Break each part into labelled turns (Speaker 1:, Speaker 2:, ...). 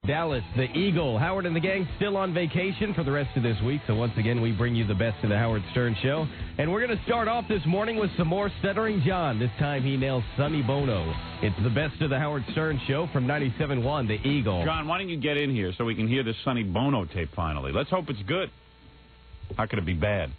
Speaker 1: Dallas, the Eagle. Howard and the gang still on vacation for the rest of this week, so once again we bring you the best of the Howard Stern Show. And we're going to start off this morning with some more Stuttering John. This time he nails Sonny Bono. It's the best of the Howard Stern Show from 97.1, the Eagle.
Speaker 2: John, why don't you get in here so we can hear this Sonny Bono tape finally? Let's hope it's good. How could it be bad?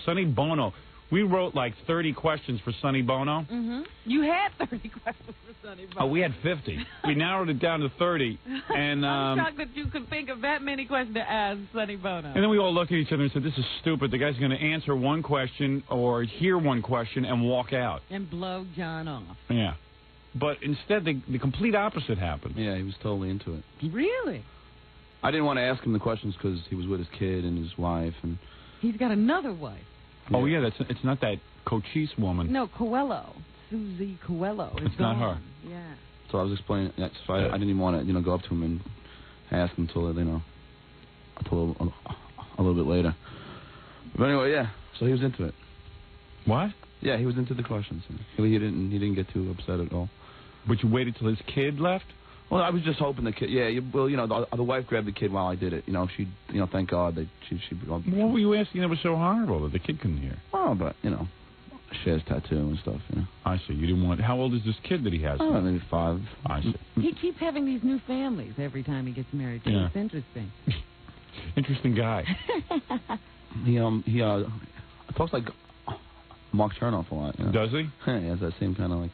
Speaker 2: Sonny Bono. We wrote like 30 questions for Sonny Bono.
Speaker 3: Mm-hmm. You had 30 questions for Sonny Bono.
Speaker 2: Oh, we had 50. We narrowed it down to 30. And
Speaker 3: I'm shocked that you could think of that many questions to ask Sonny Bono.
Speaker 2: And then we all looked at each other and said, this is stupid. The guy's going to answer one question or hear one question and walk out.
Speaker 3: And blow John off.
Speaker 2: Yeah. But instead, the complete opposite happened.
Speaker 4: Yeah, he was totally into it.
Speaker 3: Really?
Speaker 4: I didn't want to ask him the questions because he was with his kid and his wife. And
Speaker 3: he's got another wife.
Speaker 2: Oh, yeah, it's not that Cochise woman.
Speaker 3: No, Coelho. Susie Coelho.
Speaker 2: It's not her.
Speaker 3: Yeah.
Speaker 4: So I was explaining that. So I didn't even want to, go up to him and ask him until, until a little bit later. But anyway, yeah. So he was into it.
Speaker 2: What?
Speaker 4: Yeah, he was into the questions. He didn't get too upset at all.
Speaker 2: But you waited till his kid left?
Speaker 4: Well, I was just hoping the kid. Yeah, the wife grabbed the kid while I did it. She, thank God that she.
Speaker 2: What were you asking that was so horrible that the kid couldn't hear?
Speaker 4: Oh, but Cher's tattoo and stuff.
Speaker 2: I see. You didn't want. How old is this kid that he has?
Speaker 4: Oh, maybe 5.
Speaker 2: I see.
Speaker 3: He keeps having these new families every time he gets married. Yeah. It's interesting.
Speaker 2: Interesting guy.
Speaker 4: He talks like Mark Chernoff a lot.
Speaker 2: Does he?
Speaker 4: Yeah, he has that same kind of like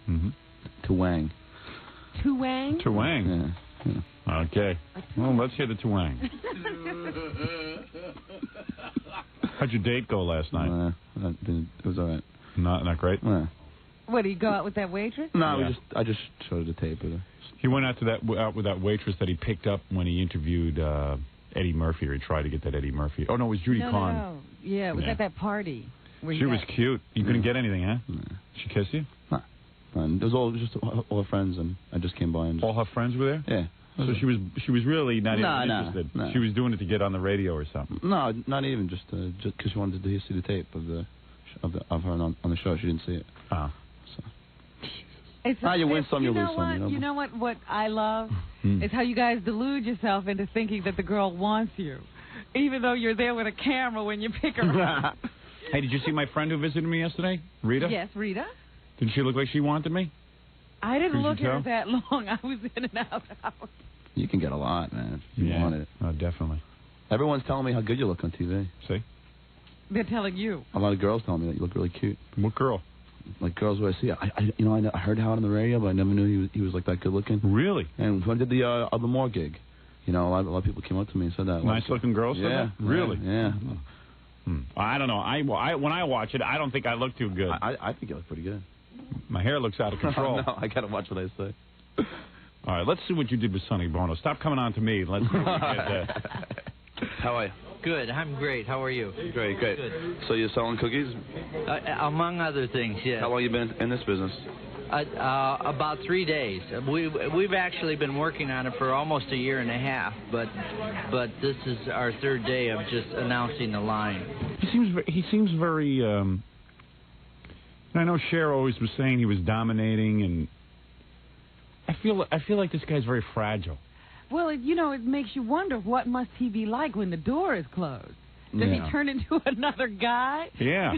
Speaker 4: twang.
Speaker 3: Twang?
Speaker 2: Twang. Yeah. Okay. Well, let's hear the twang. How'd your date go last night?
Speaker 4: It was all right.
Speaker 2: Not great?
Speaker 4: Yeah.
Speaker 3: What, did he go out with that waitress?
Speaker 4: No, yeah. I just showed her the tape with her.
Speaker 2: He went out with that waitress that he picked up when he interviewed Eddie Murphy, or he tried to get that Eddie Murphy. Oh, no, it was Judy Kahn.
Speaker 3: No. Yeah, it was at that party.
Speaker 2: She was cute. You couldn't get anything, huh?
Speaker 4: No.
Speaker 2: She kissed you?
Speaker 4: No. And it was just all her friends, and I just came by and...
Speaker 2: All her friends were there?
Speaker 4: Yeah.
Speaker 2: So she was really not even interested.
Speaker 4: No.
Speaker 2: She was doing it to get on the radio or something.
Speaker 4: No, not even just because she wanted to see the tape of her on the show. She didn't see it.
Speaker 2: Ah.
Speaker 4: So. You win some, you lose some.
Speaker 3: You know what? What I love is how you guys delude yourself into thinking that the girl wants you, even though you're there with a camera when you pick her up.
Speaker 2: Hey, did you see my friend who visited me yesterday, Rita?
Speaker 3: Yes, Rita.
Speaker 2: Didn't she look like she wanted me?
Speaker 3: I didn't look at her that long. I was in and out.
Speaker 4: You can get a lot, man, if you want it.
Speaker 2: Oh, definitely. Everyone's
Speaker 4: telling me how good you look on TV.
Speaker 2: See?
Speaker 3: They're telling you.
Speaker 4: A lot of girls telling me that you look really cute.
Speaker 2: What girl?
Speaker 4: Like girls who I see. I heard Howard on the radio, but I never knew he was like that good looking.
Speaker 2: Really?
Speaker 4: And when I did the Other More gig, a lot of people came up to me and said that.
Speaker 2: Nice looking girls?
Speaker 4: Yeah.
Speaker 2: Really?
Speaker 4: Yeah.
Speaker 2: I don't know. When I watch it, I don't think I look too good.
Speaker 4: I think you look pretty good.
Speaker 2: My hair looks out of control.
Speaker 4: No, I gotta watch what I say.
Speaker 2: All right, let's see what you did with Sonny Bono. Stop coming on to me. Let's see what you get.
Speaker 4: How are you?
Speaker 5: Good. I'm great. How are you?
Speaker 4: Great.
Speaker 5: Good.
Speaker 4: So you're selling cookies?
Speaker 5: Among other things, yes.
Speaker 4: How long you been in this business?
Speaker 5: About 3 days. We've actually been working on it for almost a year and a half, but this is our 3rd day of just announcing the line.
Speaker 2: He seems very. I know Cher always was saying he was dominating, and I feel like this guy's very fragile.
Speaker 3: Well, it makes you wonder, what must he be like when the door is closed? Does he turn into another guy?
Speaker 2: Yeah.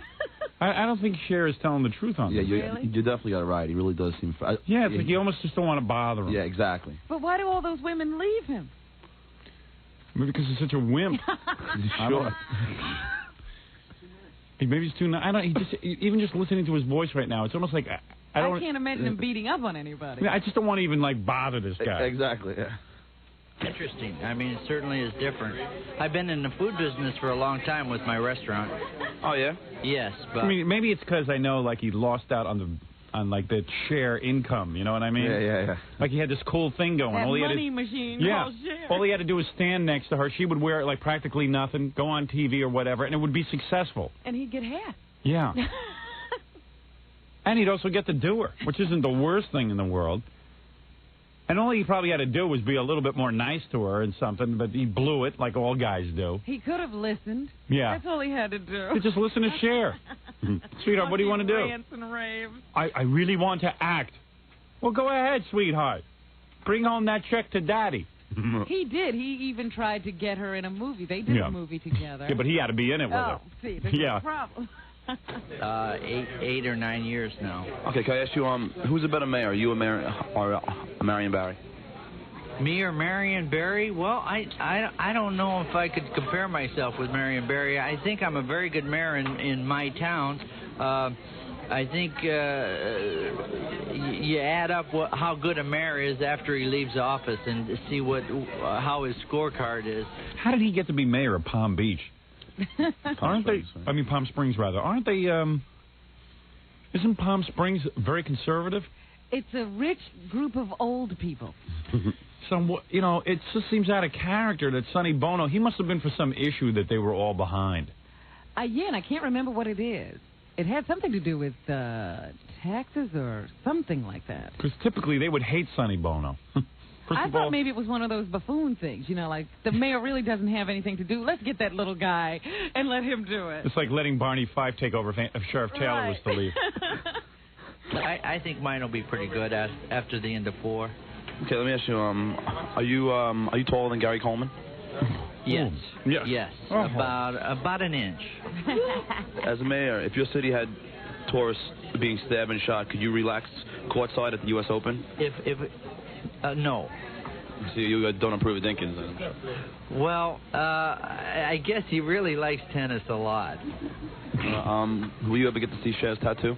Speaker 2: I don't think Cher is telling the truth on this.
Speaker 4: Yeah, you definitely got it right. He really does seem...
Speaker 2: it's like you almost just don't want to bother him.
Speaker 4: Yeah, exactly.
Speaker 3: But why do all those women leave him?
Speaker 2: Maybe because he's such a wimp.
Speaker 4: Sure.
Speaker 2: Maybe he's too... even just listening to his voice right now, it's almost like...
Speaker 3: I can't imagine him beating up on anybody.
Speaker 2: I just don't want to even, bother this guy.
Speaker 4: Exactly, yeah.
Speaker 5: Interesting. I mean, it certainly is different. I've been in the food business for a long time with my restaurant.
Speaker 4: Oh, yeah?
Speaker 5: Yes, but...
Speaker 2: I mean, maybe it's because I know, he lost out on the Cher income, you know what I mean?
Speaker 4: Yeah.
Speaker 2: Like he had this cool thing going.
Speaker 3: That money machine.
Speaker 2: Yeah. All he had to do was stand next to her. She would wear it practically nothing, go on TV or whatever, and it would be successful.
Speaker 3: And he'd get half.
Speaker 2: Yeah. And he'd also get to do her, which isn't the worst thing in the world. And all he probably had to do was be a little bit more nice to her and something, but he blew it like all guys do.
Speaker 3: He could have listened.
Speaker 2: Yeah.
Speaker 3: That's all he had to do.
Speaker 2: He just listen to Cher. Sweetheart, what do you want to do?
Speaker 3: Rants and raves.
Speaker 2: I really want to act. Well, go ahead, sweetheart. Bring home that check to Daddy.
Speaker 3: He did. He even tried to get her in a movie. They did a movie together.
Speaker 2: Yeah, but he had to be in it with her.
Speaker 3: See, there's no problem.
Speaker 5: 8 or 9 years now.
Speaker 4: Okay, can I ask you, who's a better mayor, you or Marion Barry?
Speaker 5: Me or Marion Barry? Well, I don't know if I could compare myself with Marion Barry. I think I'm a very good mayor in my town. I think you add up how good a mayor is after he leaves office and see how his scorecard is.
Speaker 2: How did he get to be mayor of Palm Beach? Aren't they? I mean, Palm Springs, rather. Aren't they? Isn't Palm Springs very conservative?
Speaker 3: It's a rich group of old people.
Speaker 2: Somewhat, it just seems out of character that Sonny Bono. He must have been for some issue that they were all behind.
Speaker 3: Yeah, and I can't remember what it is. It had something to do with taxes or something like that.
Speaker 2: Because typically they would hate Sonny Bono.
Speaker 3: I thought maybe it was one of those buffoon things, like the mayor really doesn't have anything to do. Let's get that little guy and let him do it.
Speaker 2: It's like letting Barney Fife take over if Sheriff Taylor was to leave.
Speaker 5: I think mine will be pretty good after the end of 4.
Speaker 4: Okay, let me ask you, are you taller than Gary Coleman?
Speaker 5: Yes.
Speaker 2: Yes.
Speaker 5: Yes. About an inch.
Speaker 4: As a mayor, if your city had tourists being stabbed and shot, could you relax courtside at the U.S. Open?
Speaker 5: No.
Speaker 4: So you don't approve of Dinkins, then?
Speaker 5: Well, I guess he really likes tennis a lot.
Speaker 4: Will you ever get to see Cher's tattoo?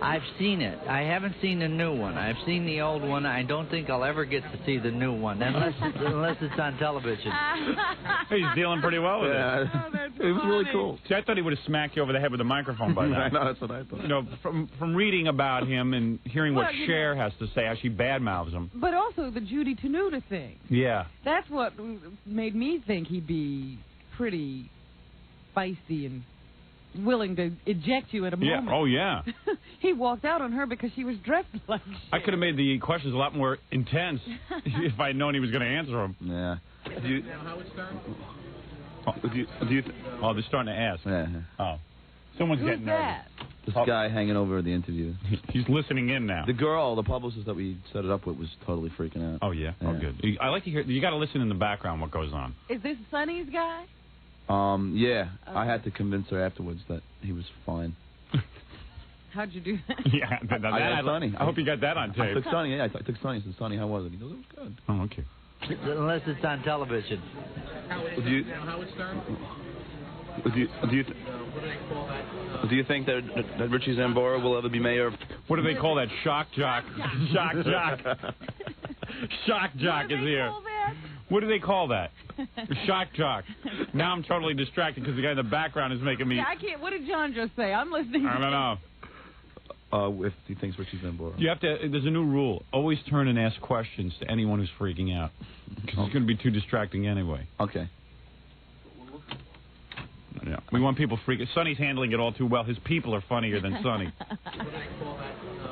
Speaker 5: I've seen it. I haven't seen the new one. I've seen the old one. I don't think I'll ever get to see the new one, unless it's on television.
Speaker 2: He's dealing pretty well with it.
Speaker 4: It was really cool.
Speaker 2: See, I thought he would have smacked you over the head with a microphone by now.
Speaker 4: I know, that's what I thought.
Speaker 2: From reading about him and hearing what Cher has to say, how she badmouths him.
Speaker 3: But also the Judy Tenuta thing.
Speaker 2: Yeah.
Speaker 3: That's what made me think he'd be pretty feisty and willing to eject you at a moment.
Speaker 2: Yeah. Oh, yeah.
Speaker 3: He walked out on her because she was dressed like shit.
Speaker 2: I could have made the questions a lot more intense if I'd known he was going to answer them.
Speaker 4: Yeah.
Speaker 2: Oh, they're starting to ask.
Speaker 4: Yeah.
Speaker 2: Oh. Someone's
Speaker 3: Who's
Speaker 2: getting nervous.
Speaker 3: that?
Speaker 4: This guy hanging over the interview.
Speaker 2: He's listening in now.
Speaker 4: The girl, the publicist that we set it up with, was totally freaking out.
Speaker 2: Oh, yeah? Oh, good. I like to hear... You got to listen in the background what goes on.
Speaker 3: Is this Sonny's guy?
Speaker 4: Yeah.
Speaker 3: Okay.
Speaker 4: I had to convince her afterwards that he was fine.
Speaker 3: How'd you do that?
Speaker 2: Yeah,
Speaker 4: I got Sonny.
Speaker 2: I hope you got that on tape.
Speaker 4: I took Sonny, I took Sonny. I said, Sonny, how was it? He goes, it was good.
Speaker 2: Oh, okay.
Speaker 5: Unless it's on television.
Speaker 4: Do you think that Richie Zambora will ever be mayor of...
Speaker 2: What do they call that? Shock jock. Shock jock. Shock jock is here. What do they call that? Shock jock. Now I'm totally distracted because the guy in the background is making me...
Speaker 3: Yeah, I can't... What did John just say? I'm listening.
Speaker 2: I don't know.
Speaker 4: If he thinks Richie Zambora.
Speaker 2: You have to... There's a new rule. Always turn and ask questions to anyone who's freaking out. Because it's going to be too distracting anyway.
Speaker 4: Okay.
Speaker 2: Yeah. We want people freaking... Sonny's handling it all too well. His people are funnier than Sonny.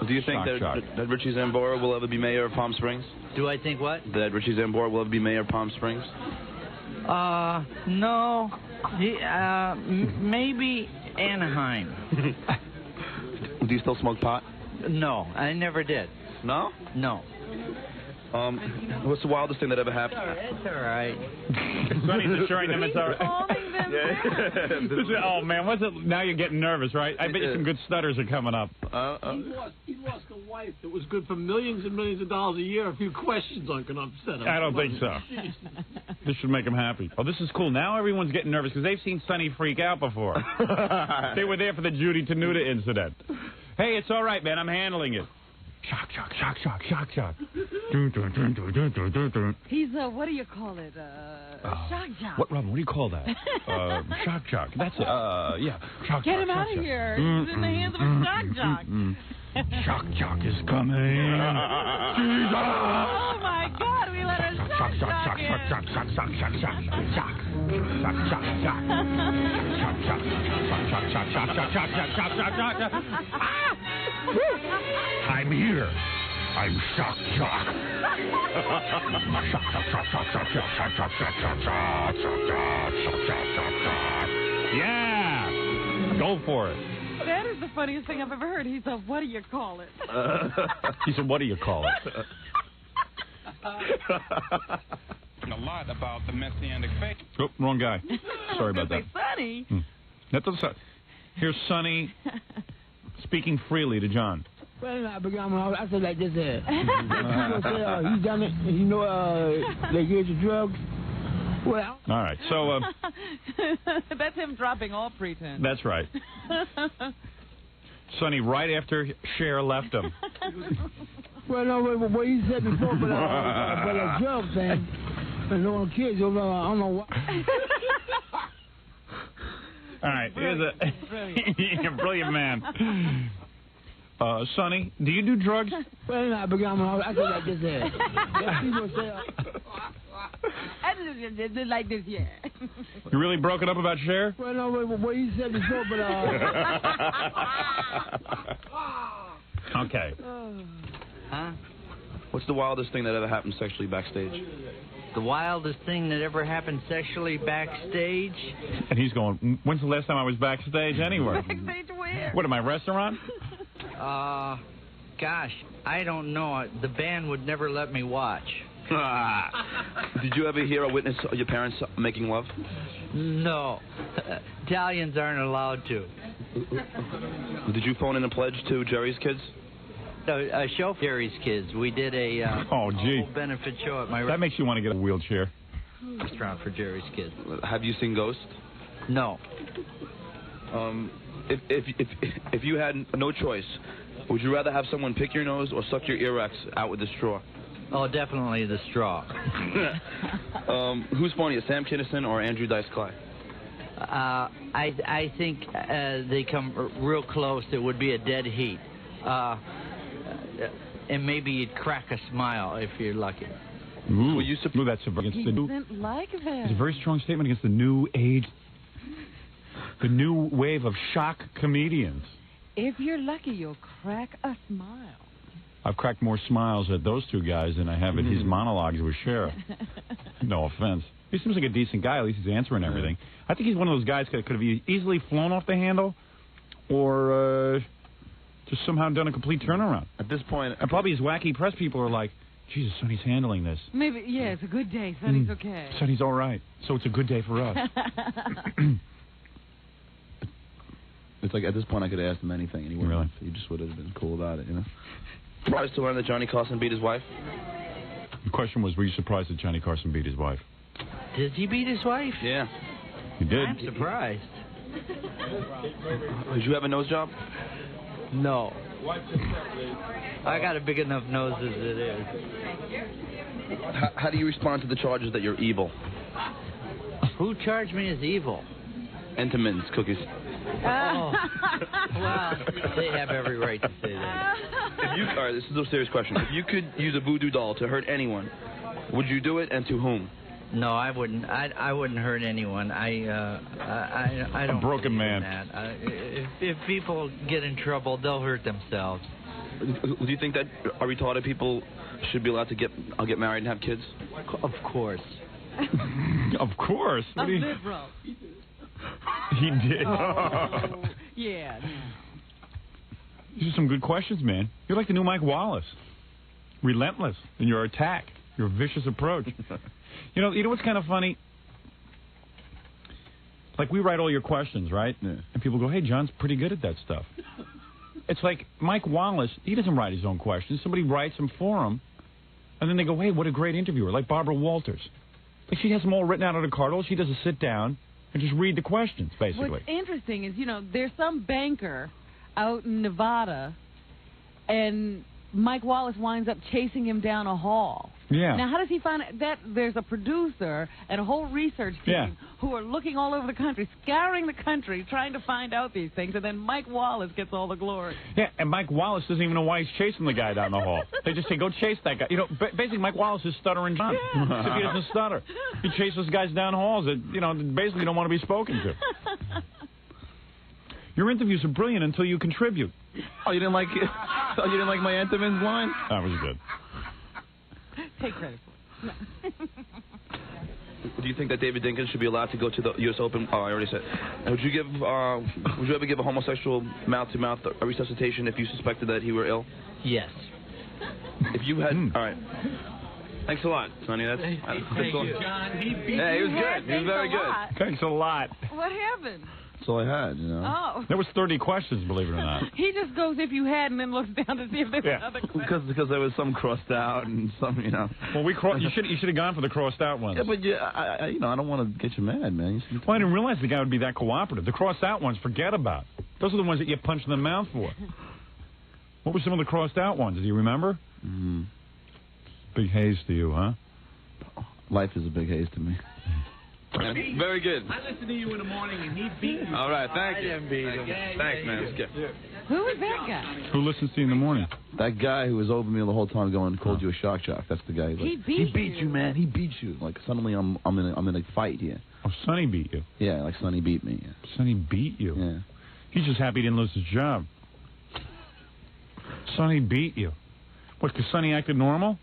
Speaker 4: Do you think that Richie Zambora will ever be mayor of Palm Springs?
Speaker 5: Do I think what?
Speaker 4: That Richie Zambora will ever be mayor of Palm Springs?
Speaker 5: No. Maybe Anaheim.
Speaker 4: Do you still smoke pot?
Speaker 5: No, I never did.
Speaker 4: No?
Speaker 5: No.
Speaker 4: What's the wildest thing that ever happened?
Speaker 5: It's all right.
Speaker 2: Sonny's assuring them it's all right.
Speaker 3: Calling them
Speaker 2: Oh, man, what's it? Now you're getting nervous, right? I bet you some good stutters are coming up.
Speaker 6: He lost a wife that was good for millions and millions of dollars a year. A few questions aren't going to upset him.
Speaker 2: I don't think so. This should make him happy. Oh, this is cool. Now everyone's getting nervous because they've seen Sonny freak out before. They were there for the Judy Tenuta incident. Hey, it's all right, man. I'm handling it. Shock, shock, shock, shock, shock, shock.
Speaker 3: He's what do you call it? Shock jock.
Speaker 2: What, Robin? What do you call that? Shock jock. That's it. Yeah. Shock
Speaker 3: Get
Speaker 2: jock,
Speaker 3: him out of
Speaker 2: jock.
Speaker 3: here. He's in the hands of a shock jock.
Speaker 2: Shock jock is coming. Jesus!
Speaker 3: Oh my God! We let a shock jock in.
Speaker 2: Shock, shock, shock, shock, shock, shock, shock, shock, shock, shock, shock, shock, shock, shock, shock, shock, shock, shock. I'm here. I'm Shock Jock. Shock, shock, shock, shock, shock, shock, shock, shock, shock, shock, shock, shock, shock, shock. Yeah. Go for it.
Speaker 3: That is the funniest thing I've ever heard. He said, "What do you call it?"
Speaker 2: He said, "What do you call it?"
Speaker 7: A lot about the Messianic faith.
Speaker 2: Oh, wrong guy. Sorry about that.
Speaker 3: Sonny.
Speaker 2: That doesn't sound... Here's Sonny speaking freely to John.
Speaker 8: Well, I said like this here. You done it, you know, they gave you drugs. Well.
Speaker 2: All right, so...
Speaker 3: That's him dropping all pretense.
Speaker 2: That's right. Sonny, right after Cher left him.
Speaker 8: Well, no, what you said before, but drugs, man. And no kids, I don't know what.
Speaker 2: All right, here's a brilliant man. Sonny, do you do drugs?
Speaker 8: Well, I said like this here. People say,
Speaker 3: I did like this, yeah.
Speaker 2: You really broke it up about Cher?
Speaker 8: Well, no, what you said before, but
Speaker 2: Okay.
Speaker 5: Huh?
Speaker 4: What's the wildest thing that ever happened sexually backstage?
Speaker 5: The wildest thing that ever happened sexually backstage?
Speaker 2: And he's going, when's the last time I was backstage anywhere?
Speaker 3: Backstage where?
Speaker 2: What, at my restaurant?
Speaker 5: Gosh, I don't know. The band would never let me watch.
Speaker 4: Did you ever hear or witness your parents making love?
Speaker 5: No. Italians aren't allowed to.
Speaker 4: Did you phone in a pledge to Jerry's Kids?
Speaker 5: A show for Jerry's Kids. We did a
Speaker 2: oh, gee.
Speaker 5: benefit show at my
Speaker 2: That makes you want to get a wheelchair.
Speaker 5: restaurant for Jerry's Kids.
Speaker 4: Have you seen Ghost?
Speaker 5: No.
Speaker 4: If you had no choice, would you rather have someone pick your nose or suck your earwax out with a straw?
Speaker 5: Oh, definitely the straw.
Speaker 4: Who's funnier, Sam Kinison or Andrew Dice Clay?
Speaker 5: I think they come real close. It would be a dead heat. And maybe you'd crack a smile if you're lucky.
Speaker 2: Ooh, that's against
Speaker 3: He
Speaker 2: the new.
Speaker 3: doesn't like that.
Speaker 2: It's a very strong statement against the new age, the new wave of shock comedians.
Speaker 3: If you're lucky, you'll crack a smile.
Speaker 2: I've cracked more smiles at those two guys than I have at his monologues with Cher. No offense. He seems like a decent guy. At least he's answering everything. I think he's one of those guys that could have easily flown off the handle or just somehow done a complete turnaround.
Speaker 4: At this point...
Speaker 2: And probably his wacky press people are like, Jesus, Sonny's handling this.
Speaker 3: Maybe, yeah, it's a good day. Sonny's okay.
Speaker 2: Sonny's all right. So it's a good day for us.
Speaker 4: It's like at this point I could have asked him anything, and he wouldn't.
Speaker 2: Really?
Speaker 4: He just would have been cool about it, you know. Surprised to learn that Johnny Carson beat his wife?
Speaker 2: The question was, were you surprised that Johnny Carson beat his wife?
Speaker 5: Did he beat his wife?
Speaker 4: Yeah.
Speaker 2: He did?
Speaker 5: I'm surprised.
Speaker 4: Did you have a nose job?
Speaker 5: No. I got a big enough nose as it is.
Speaker 4: How do you respond to the charges that you're evil?
Speaker 5: Who charged me as evil?
Speaker 4: Entenmann's cookies.
Speaker 5: Oh. Well, they have every right to say that.
Speaker 4: All right, this is a serious question. If you could use a voodoo doll to hurt anyone, would you do it, and to whom?
Speaker 5: No, I wouldn't. I wouldn't hurt anyone. I don't.
Speaker 2: A broken
Speaker 5: believe in
Speaker 2: man.
Speaker 5: that. If people get in trouble, they'll hurt themselves.
Speaker 4: Do you think that our retarded people should be allowed to get married and have kids?
Speaker 5: Of course.
Speaker 2: Of course.
Speaker 3: A liberal.
Speaker 2: He did.
Speaker 3: Oh, yeah.
Speaker 2: These are some good questions, man. You're like the new Mike Wallace. Relentless in your attack, your vicious approach. You know what's kind of funny? Like, we write all your questions, right? Yeah. And people go, hey, John's pretty good at that stuff. It's like Mike Wallace, he doesn't write his own questions. Somebody writes them for him, and then they go, hey, what a great interviewer, like Barbara Walters. Like, she has them all written out on a card. All she does is sit down and just read the questions, basically.
Speaker 3: What's interesting is, there's some banker out in Nevada, and Mike Wallace winds up chasing him down a hall.
Speaker 2: Yeah.
Speaker 3: Now, how does he find that? There's a producer and a whole research team who are looking all over the country, scouring the country, trying to find out these things, and then Mike Wallace gets all the glory.
Speaker 2: Yeah, and Mike Wallace doesn't even know why he's chasing the guy down the hall. They just say, go chase that guy. Basically, Mike Wallace is stuttering John. Yeah. If he doesn't stutter. He chases guys down halls that, basically don't want to be spoken to. Your interviews are brilliant until you contribute.
Speaker 4: Oh, you didn't like it? Oh, you didn't like my Entenmann's line?
Speaker 2: That was good.
Speaker 3: Take credit for it.
Speaker 4: Do you think that David Dinkins should be allowed to go to the U.S. Open? Oh, I already said. Would you ever give a homosexual mouth-to-mouth a resuscitation if you suspected that he were ill?
Speaker 5: Yes.
Speaker 4: If you had, all right. Thanks a lot, Sonny. That's
Speaker 6: Thank
Speaker 4: cool.
Speaker 6: you. John, he beat
Speaker 4: Yeah, he was
Speaker 3: You
Speaker 4: good.
Speaker 3: had
Speaker 4: He was very
Speaker 3: thanks a
Speaker 4: good.
Speaker 3: lot.
Speaker 2: Thanks a lot.
Speaker 3: What happened?
Speaker 4: That's all I had, you know.
Speaker 3: Oh.
Speaker 2: There was 30 questions, believe it or not.
Speaker 3: He just goes if you had and then looks down to see if there's
Speaker 2: Yeah.
Speaker 3: another question.
Speaker 4: Because there was some crossed out and some, you know.
Speaker 2: Well, you should have gone for the crossed out ones.
Speaker 4: Yeah, but I you know, I don't want to get you mad, man.
Speaker 2: Well, I didn't realize the guy would be that cooperative. The crossed out ones, forget about. Those are the ones that you punch in the mouth for. What were some of the crossed out ones? Do you remember?
Speaker 4: Mm-hmm.
Speaker 2: Big haze to you, huh?
Speaker 4: Life is a big haze to me. Very good.
Speaker 6: I listen to you in the morning, and he beat you.
Speaker 4: All right, thank you.
Speaker 6: Yeah,
Speaker 4: Thanks, man.
Speaker 6: yeah.
Speaker 3: Who is that guy?
Speaker 2: Who listens to you in the morning?
Speaker 4: That guy who was over me the whole time going called you a shock jock. That's the guy. Like,
Speaker 3: He beat
Speaker 4: you, man. He beat you. Like suddenly I'm in a fight here.
Speaker 2: Oh, Sonny beat you.
Speaker 4: Yeah, like Sonny beat me. Yeah.
Speaker 2: Sonny beat you.
Speaker 4: Yeah.
Speaker 2: He's just happy he didn't lose his job. Sonny beat you. What, because Sonny acted normal?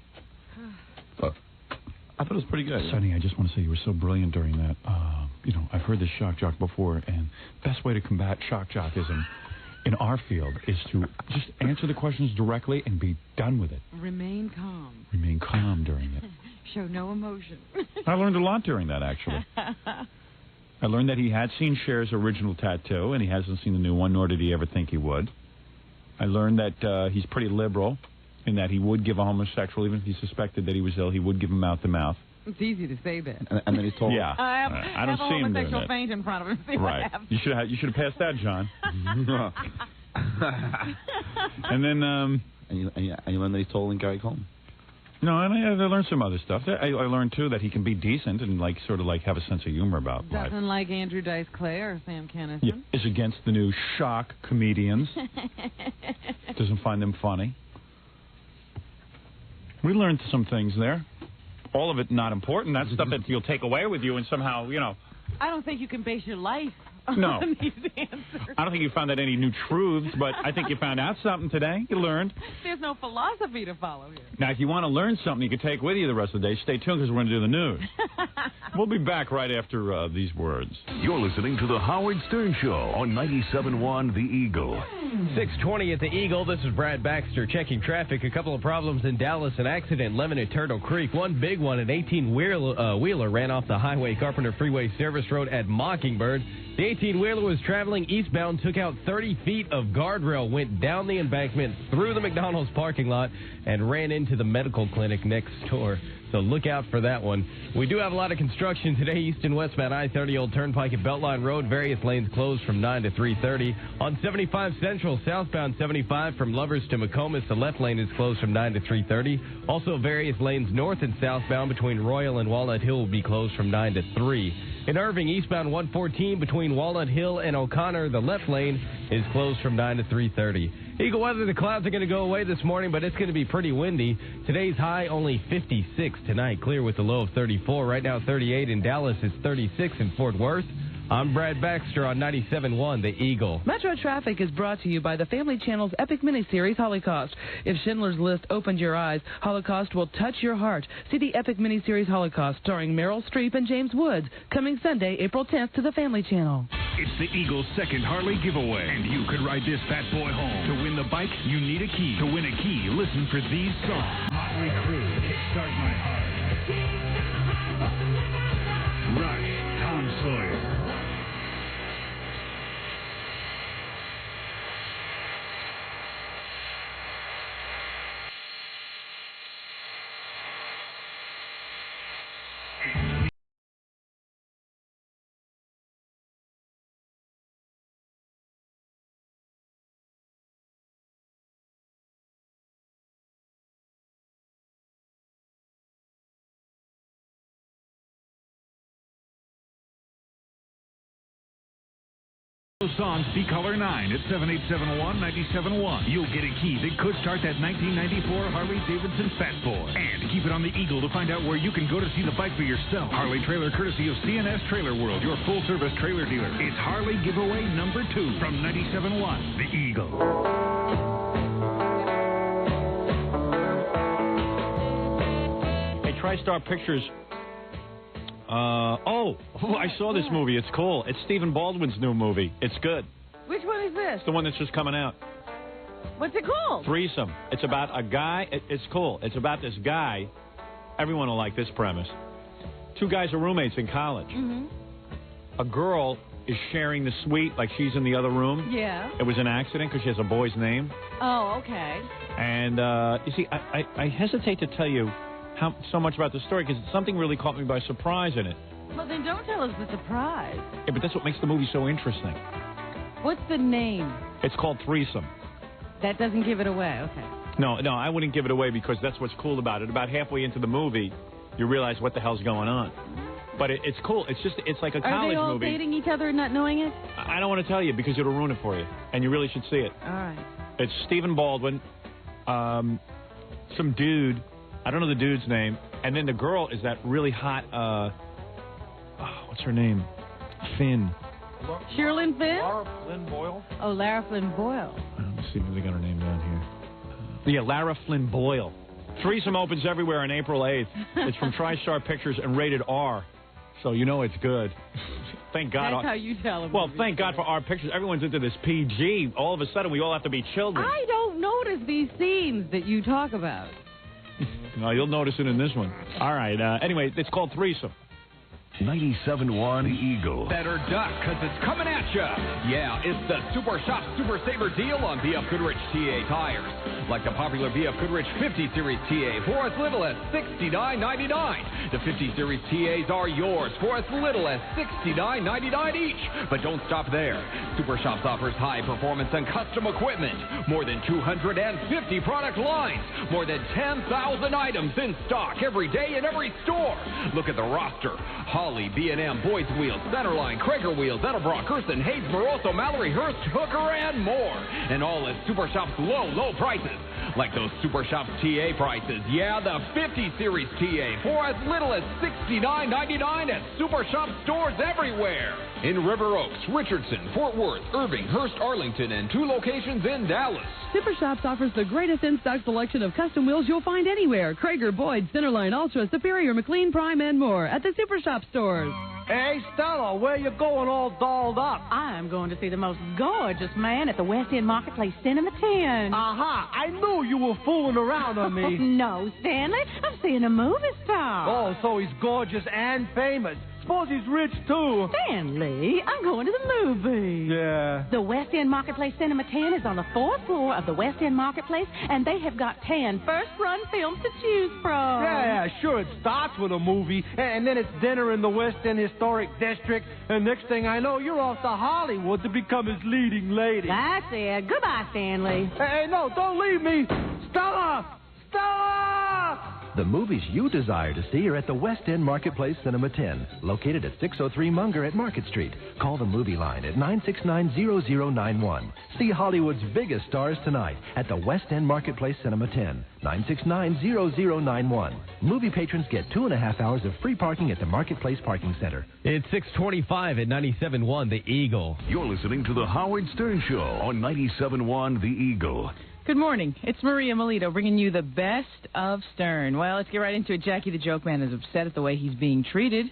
Speaker 4: I thought it was pretty good.
Speaker 2: Sonny, I just want to say you were so brilliant during that. You know, I've heard this shock jock before, and best way to combat shock jockism in our field is to just answer the questions directly and be done with it.
Speaker 3: Remain calm.
Speaker 2: Remain calm during it.
Speaker 3: Show no emotion.
Speaker 2: I learned a lot during that, actually. I learned that he had seen Cher's original tattoo, and he hasn't seen the new one, nor did he ever think he would. I learned that he's pretty liberal, in that he would give a homosexual, even if he suspected that he was ill, he would give him mouth-to-mouth.
Speaker 3: It's easy to say that.
Speaker 4: And then he told
Speaker 2: Yeah.
Speaker 3: I don't
Speaker 2: see
Speaker 3: have a
Speaker 2: him doing
Speaker 3: homosexual
Speaker 2: that.
Speaker 3: faint in front of him. See
Speaker 2: Right.
Speaker 3: what happens.
Speaker 2: You should have passed that, John. And then,
Speaker 4: and you learned that he told Gary Coleman.
Speaker 2: no, and I learned some other stuff. I learned, too, that he can be decent and, like, sort of, like, have a sense of humor about life.
Speaker 3: Doesn't like Andrew Dice Clay or Sam Kinison.
Speaker 2: Yeah, is against the new shock comedians. Doesn't find them funny. We learned some things there. All of it not important. That's stuff that you'll take away with you and somehow, you know.
Speaker 3: I don't think you can base your life
Speaker 2: No.
Speaker 3: on these answers.
Speaker 2: I don't think you found out any new truths, but I think you found out something today. You learned.
Speaker 3: There's no philosophy to follow here.
Speaker 2: Now, if you want to learn something you can take with you the rest of the day, stay tuned because we're going to do the news. We'll be back right after these words.
Speaker 9: You're listening to The Howard Stern Show on 97.1 The Eagle.
Speaker 1: 6:20 at the Eagle. This is Brad Baxter checking traffic. A couple of problems in Dallas. An accident, Lemon at Turtle Creek. One big one, an 18-wheeler ran off the Highway Carpenter Freeway Service Road at Mockingbird. The 18-wheeler was traveling eastbound, took out 30 feet of guardrail, went down the embankment, through the McDonald's parking lot, and ran into the medical clinic next door. So look out for that one. We do have a lot of construction today, east and westbound I-30 Old Turnpike at Beltline Road. Various lanes closed from 9 to 3:30. On 75 Central, southbound 75 from Lovers to McComas, the left lane is closed from 9 to 3:30. Also, various lanes north and southbound between Royal and Walnut Hill will be closed from 9 to 3. In Irving, eastbound 114 between Walnut Hill and O'Connor, the left lane is closed from 9 to 3:30. Eagle weather, the clouds are going to go away this morning, but it's going to be pretty windy. Today's high only 56. Tonight, clear with a low of 34. Right now, 38 in Dallas. It's 36 in Fort Worth. I'm Brad Baxter on 97.1 The Eagle.
Speaker 10: Metro Traffic is brought to you by the Family Channel's epic miniseries Holocaust. If Schindler's List opened your eyes, Holocaust will touch your heart. See the epic miniseries Holocaust starring Meryl Streep and James Woods, coming Sunday, April 10th to the Family Channel.
Speaker 9: It's the Eagle's second Harley giveaway, and you could ride this fat boy home. To win the bike, you need a key. To win a key, listen for these songs. Motley Crue, Kickstart My Heart. Rush, Tom Sawyer. Songs B-Color 9 at 7871-971. You'll get a key that could start that 1994 Harley-Davidson Fat Boy. And keep it on the Eagle to find out where you can go to see the bike for yourself. Harley trailer courtesy of CNS Trailer World, your full-service trailer dealer. It's Harley Giveaway number 2 from 97.1 The Eagle.
Speaker 2: Hey, TriStar Pictures. I saw this movie. It's cool. It's Stephen Baldwin's new movie. It's good.
Speaker 3: Which one is this?
Speaker 2: It's the one that's just coming out.
Speaker 3: What's it called?
Speaker 2: Threesome. It's about a guy. It's cool. It's about this guy. Everyone will like this premise. Two guys are roommates in college.
Speaker 3: Mm-hmm.
Speaker 2: A girl is sharing the suite, like she's in the other room.
Speaker 3: Yeah.
Speaker 2: It was an accident because she has a boy's name.
Speaker 3: Oh, okay.
Speaker 2: And, you see, I hesitate to tell you so much about the story because something really caught me by surprise in it.
Speaker 3: Well, then don't tell us the surprise.
Speaker 2: Yeah, but that's what makes the movie so interesting.
Speaker 3: What's the name?
Speaker 2: It's called Threesome.
Speaker 3: That doesn't give it away. Okay.
Speaker 2: No, I wouldn't give it away because that's what's cool about it. About halfway into the movie, you realize what the hell's going on. But it's cool. It's like a college movie.
Speaker 3: Are they all
Speaker 2: movie.
Speaker 3: dating each other and not knowing it?
Speaker 2: I don't want to tell you because it'll ruin it for you, and you really should see it.
Speaker 3: All right.
Speaker 2: It's Stephen Baldwin, some dude, I don't know the dude's name, and then the girl is that really hot, what's her name? Finn.
Speaker 3: Sherilyn Finn?
Speaker 2: Lara Flynn Boyle?
Speaker 3: Oh, Lara Flynn Boyle.
Speaker 2: Let's see if they got her name down here. Yeah, Lara Flynn Boyle. Threesome opens everywhere on April 8th. It's from TriStar Pictures and rated R. So you know it's good. Thank God.
Speaker 3: That's how you tell them.
Speaker 2: Well, thank God for R Pictures. Everyone's into this PG. All of a sudden, we all have to be children.
Speaker 3: I don't notice these scenes that you talk about.
Speaker 2: No, you'll notice it in this one. All right. Anyway, it's called Threesome.
Speaker 9: 97.1 Eagle.
Speaker 11: Better duck, because it's coming at you. Yeah, it's the Super Shop Super Saver deal on BF Goodrich TA tires. Like the popular BF Goodrich 50 Series TA for as little as $69.99. The 50 Series TAs are yours for as little as $69.99 each. But don't stop there. Super Shops offers high performance and custom equipment. More than 250 product lines. More than 10,000 items in stock every day in every store. Look at the roster. Holly, B&M, Boyd's Wheels, Centerline, Krager Wheels, Edelbrock, Gerson, Hayes, Moroso, Mallory, Hurst, Hooker, and more. And all at Super Shop's low prices. Like those Super Shops TA prices. Yeah, the 50 Series TA for as little as $69.99 at Super Shop stores everywhere. In River Oaks, Richardson, Fort Worth, Irving, Hurst, Arlington, and 2 locations in Dallas.
Speaker 12: Super Shops offers the greatest in-stock selection of custom wheels you'll find anywhere. Krager, Boyd, Centerline, Ultra, Superior, McLean, Prime, and more at the Super Shop stores.
Speaker 13: Hey, Stella, where you going all dolled up?
Speaker 3: I'm going to see the most gorgeous man at the West End Marketplace Cinema 10.
Speaker 13: Aha, I knew you were fooling around on me.
Speaker 3: No, Stanley, I'm seeing a movie star.
Speaker 13: Oh, so he's gorgeous and famous. Suppose he's rich, too.
Speaker 3: Stanley, I'm going to the movie.
Speaker 13: Yeah.
Speaker 3: The West End Marketplace Cinema 10 is on the 4th floor of the West End Marketplace, and they have got 10 first-run films to choose from.
Speaker 13: Yeah, sure, it starts with a movie, and then it's dinner in the West End Historic District, and next thing I know, you're off to Hollywood to become his leading lady.
Speaker 3: That's it. Goodbye, Stanley.
Speaker 13: Hey, no, don't leave me. Stella! Stella!
Speaker 14: The movies you desire to see are at the West End Marketplace Cinema 10, located at 603 Munger at Market Street. Call the movie line at 969-0091. See Hollywood's biggest stars tonight at the West End Marketplace Cinema 10, 969-0091. Movie patrons get 2.5 hours of free parking at the Marketplace Parking Center.
Speaker 1: It's 6:25 at 97.1 The Eagle.
Speaker 9: You're listening to The Howard Stern Show on 97.1 The Eagle.
Speaker 10: Good morning. It's Maria Melito bringing you the best of Stern. Well, let's get right into it. Jackie the Joke Man is upset at the way he's being treated.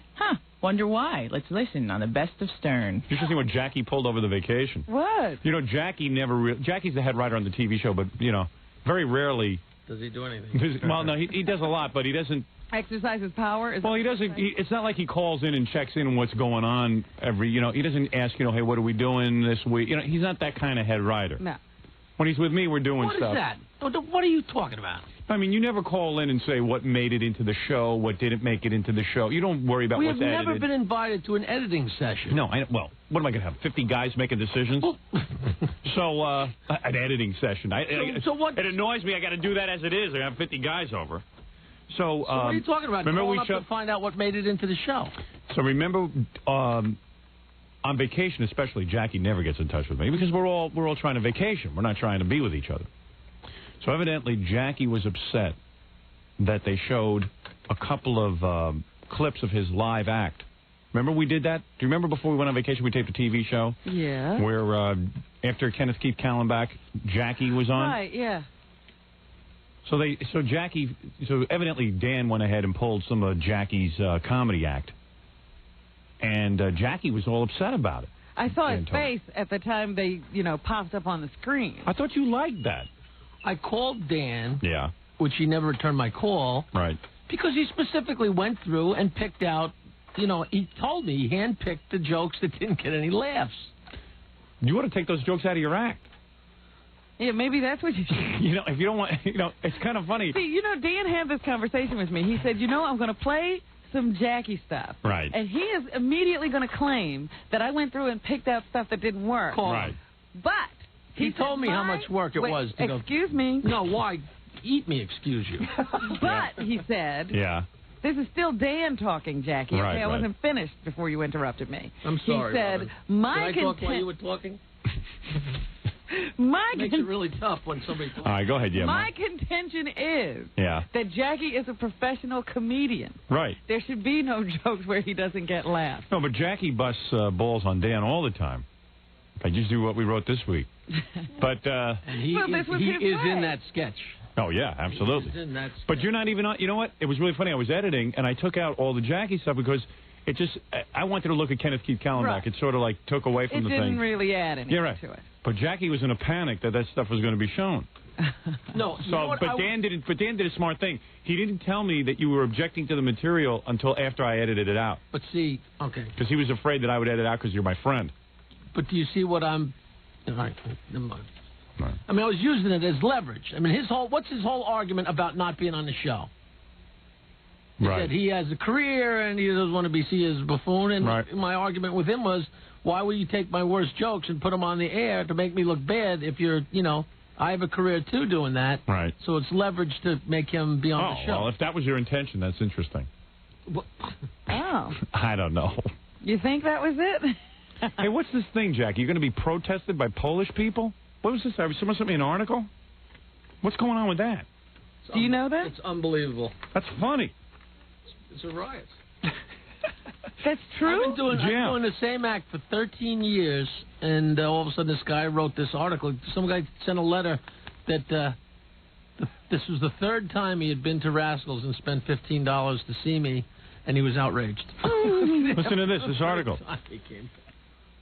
Speaker 10: Wonder why? Let's listen on the best of Stern.
Speaker 2: You should see what Jackie pulled over the vacation.
Speaker 3: What?
Speaker 2: You know, Jackie's the head writer on the TV show, but, you know, very rarely.
Speaker 6: Does he do anything?
Speaker 2: Well, no, he does a lot, but he doesn't.
Speaker 3: Exercise his power?
Speaker 2: Well, he doesn't. It's not like he calls in and checks in on what's going on he doesn't ask, hey, what are we doing this week? He's not that kind of head writer.
Speaker 3: No.
Speaker 2: When he's with me, we're doing stuff.
Speaker 6: What is that? What are you talking about?
Speaker 2: I mean, you never call in and say what made it into the show, what didn't make it into the show. You don't worry about what's edited.
Speaker 6: We have never been invited to an editing session.
Speaker 2: No, well, what am I going to have, 50 guys making decisions? So, an editing session.
Speaker 6: So what?
Speaker 2: It annoys me. I got to do that as it is. I have 50 guys over. So
Speaker 6: what are you talking about?
Speaker 2: Remember
Speaker 6: Calling up to find out what made it into the show.
Speaker 2: So remember, on vacation especially, Jackie never gets in touch with me because we're all trying to vacation. We're not trying to be with each other. So evidently, Jackie was upset that they showed a couple of clips of his live act. Remember we did that? Do you remember before we went on vacation we taped a TV show?
Speaker 3: Yeah.
Speaker 2: Where after Kenneth Keith Kallenbach, Jackie was on?
Speaker 3: Right, yeah.
Speaker 2: So evidently Dan went ahead and pulled some of Jackie's comedy act. And Jackie was all upset about it.
Speaker 3: I saw his face at the time they, popped up on the screen.
Speaker 2: I thought you liked that.
Speaker 6: I called Dan.
Speaker 2: Yeah.
Speaker 6: Which he never returned my call.
Speaker 2: Right.
Speaker 6: Because he specifically went through and picked out, you know, he told me he handpicked the jokes that didn't get any laughs.
Speaker 2: You ought to take those jokes out of your act.
Speaker 3: Yeah, maybe that's what you should.
Speaker 2: You know, if you don't want, you know, it's kind of funny.
Speaker 3: See, you know, Dan had this conversation with me. He said, you know, I'm going to play some Jackie stuff.
Speaker 2: Right.
Speaker 3: And he is immediately going to claim that I went through and picked out stuff that didn't work.
Speaker 2: Right.
Speaker 3: But
Speaker 6: he told me how much work it was to go.
Speaker 3: Excuse me.
Speaker 6: No, why? Eat me, excuse you.
Speaker 3: But, he said,
Speaker 2: yeah.
Speaker 3: This is still Dan talking, Jackie. Okay,
Speaker 2: Right,
Speaker 3: I wasn't finished before you interrupted me.
Speaker 6: I'm sorry,
Speaker 3: He said,
Speaker 6: Robin.
Speaker 3: my
Speaker 6: Did I talk while you were talking? Makes it really tough when somebody talks.
Speaker 2: All right, go ahead, yeah.
Speaker 3: My contention is that Jackie is a professional comedian.
Speaker 2: Right.
Speaker 3: There should be no jokes where he doesn't get laughs.
Speaker 2: No, but Jackie busts balls on Dan all the time. I just do what we wrote this week. But
Speaker 6: and he
Speaker 3: Well, this was his
Speaker 6: is
Speaker 3: play.
Speaker 6: in that sketch.
Speaker 2: oh yeah, absolutely.
Speaker 6: He's in that sketch.
Speaker 2: But you're not even on. You know what? It was really funny. I was editing and I took out all the Jackie stuff because it just. I wanted to look at Kenneth Keith Kallenbach.
Speaker 3: Right.
Speaker 2: It sort of like took away from
Speaker 3: It
Speaker 2: the
Speaker 3: didn't
Speaker 2: thing.
Speaker 3: really add anything
Speaker 2: You're right.
Speaker 3: to it.
Speaker 2: But Jackie was in a panic that stuff was going to be shown.
Speaker 6: No, you know
Speaker 2: So,
Speaker 6: what?
Speaker 2: but Dan did. But Dan did a smart thing. He didn't tell me that you were objecting to the material until after I edited it out.
Speaker 6: But see, okay.
Speaker 2: Because he was afraid that I would edit out because you're my friend.
Speaker 6: But do you see what I'm? All right, never mind.
Speaker 2: Right.
Speaker 6: I mean, I was using it as leverage. I mean, what's his whole argument about not being on the show? He said he has a career and he doesn't want to be seen as a buffoon. And my argument with him was, why would you take my worst jokes and put them on the air to make me look bad if you're, you know, I have a career too doing that.
Speaker 2: Right.
Speaker 6: So it's leverage to make him be on the show.
Speaker 2: Well, if that was your intention, that's interesting.
Speaker 3: Oh.
Speaker 2: I don't know.
Speaker 3: You think that was it?
Speaker 2: Hey, what's this thing, Jackie? You're going to be protested by Polish people? What was this? Someone sent me an article? What's going on with that?
Speaker 3: Do you know that?
Speaker 6: It's unbelievable.
Speaker 2: That's funny.
Speaker 6: It's a riot.
Speaker 3: That's true?
Speaker 6: I've been doing the same act for 13 years, and all of a sudden this guy wrote this article. Some guy sent a letter that this was the third time he had been to Rascals and spent $15 to see me, and he was outraged.
Speaker 2: Listen to this article.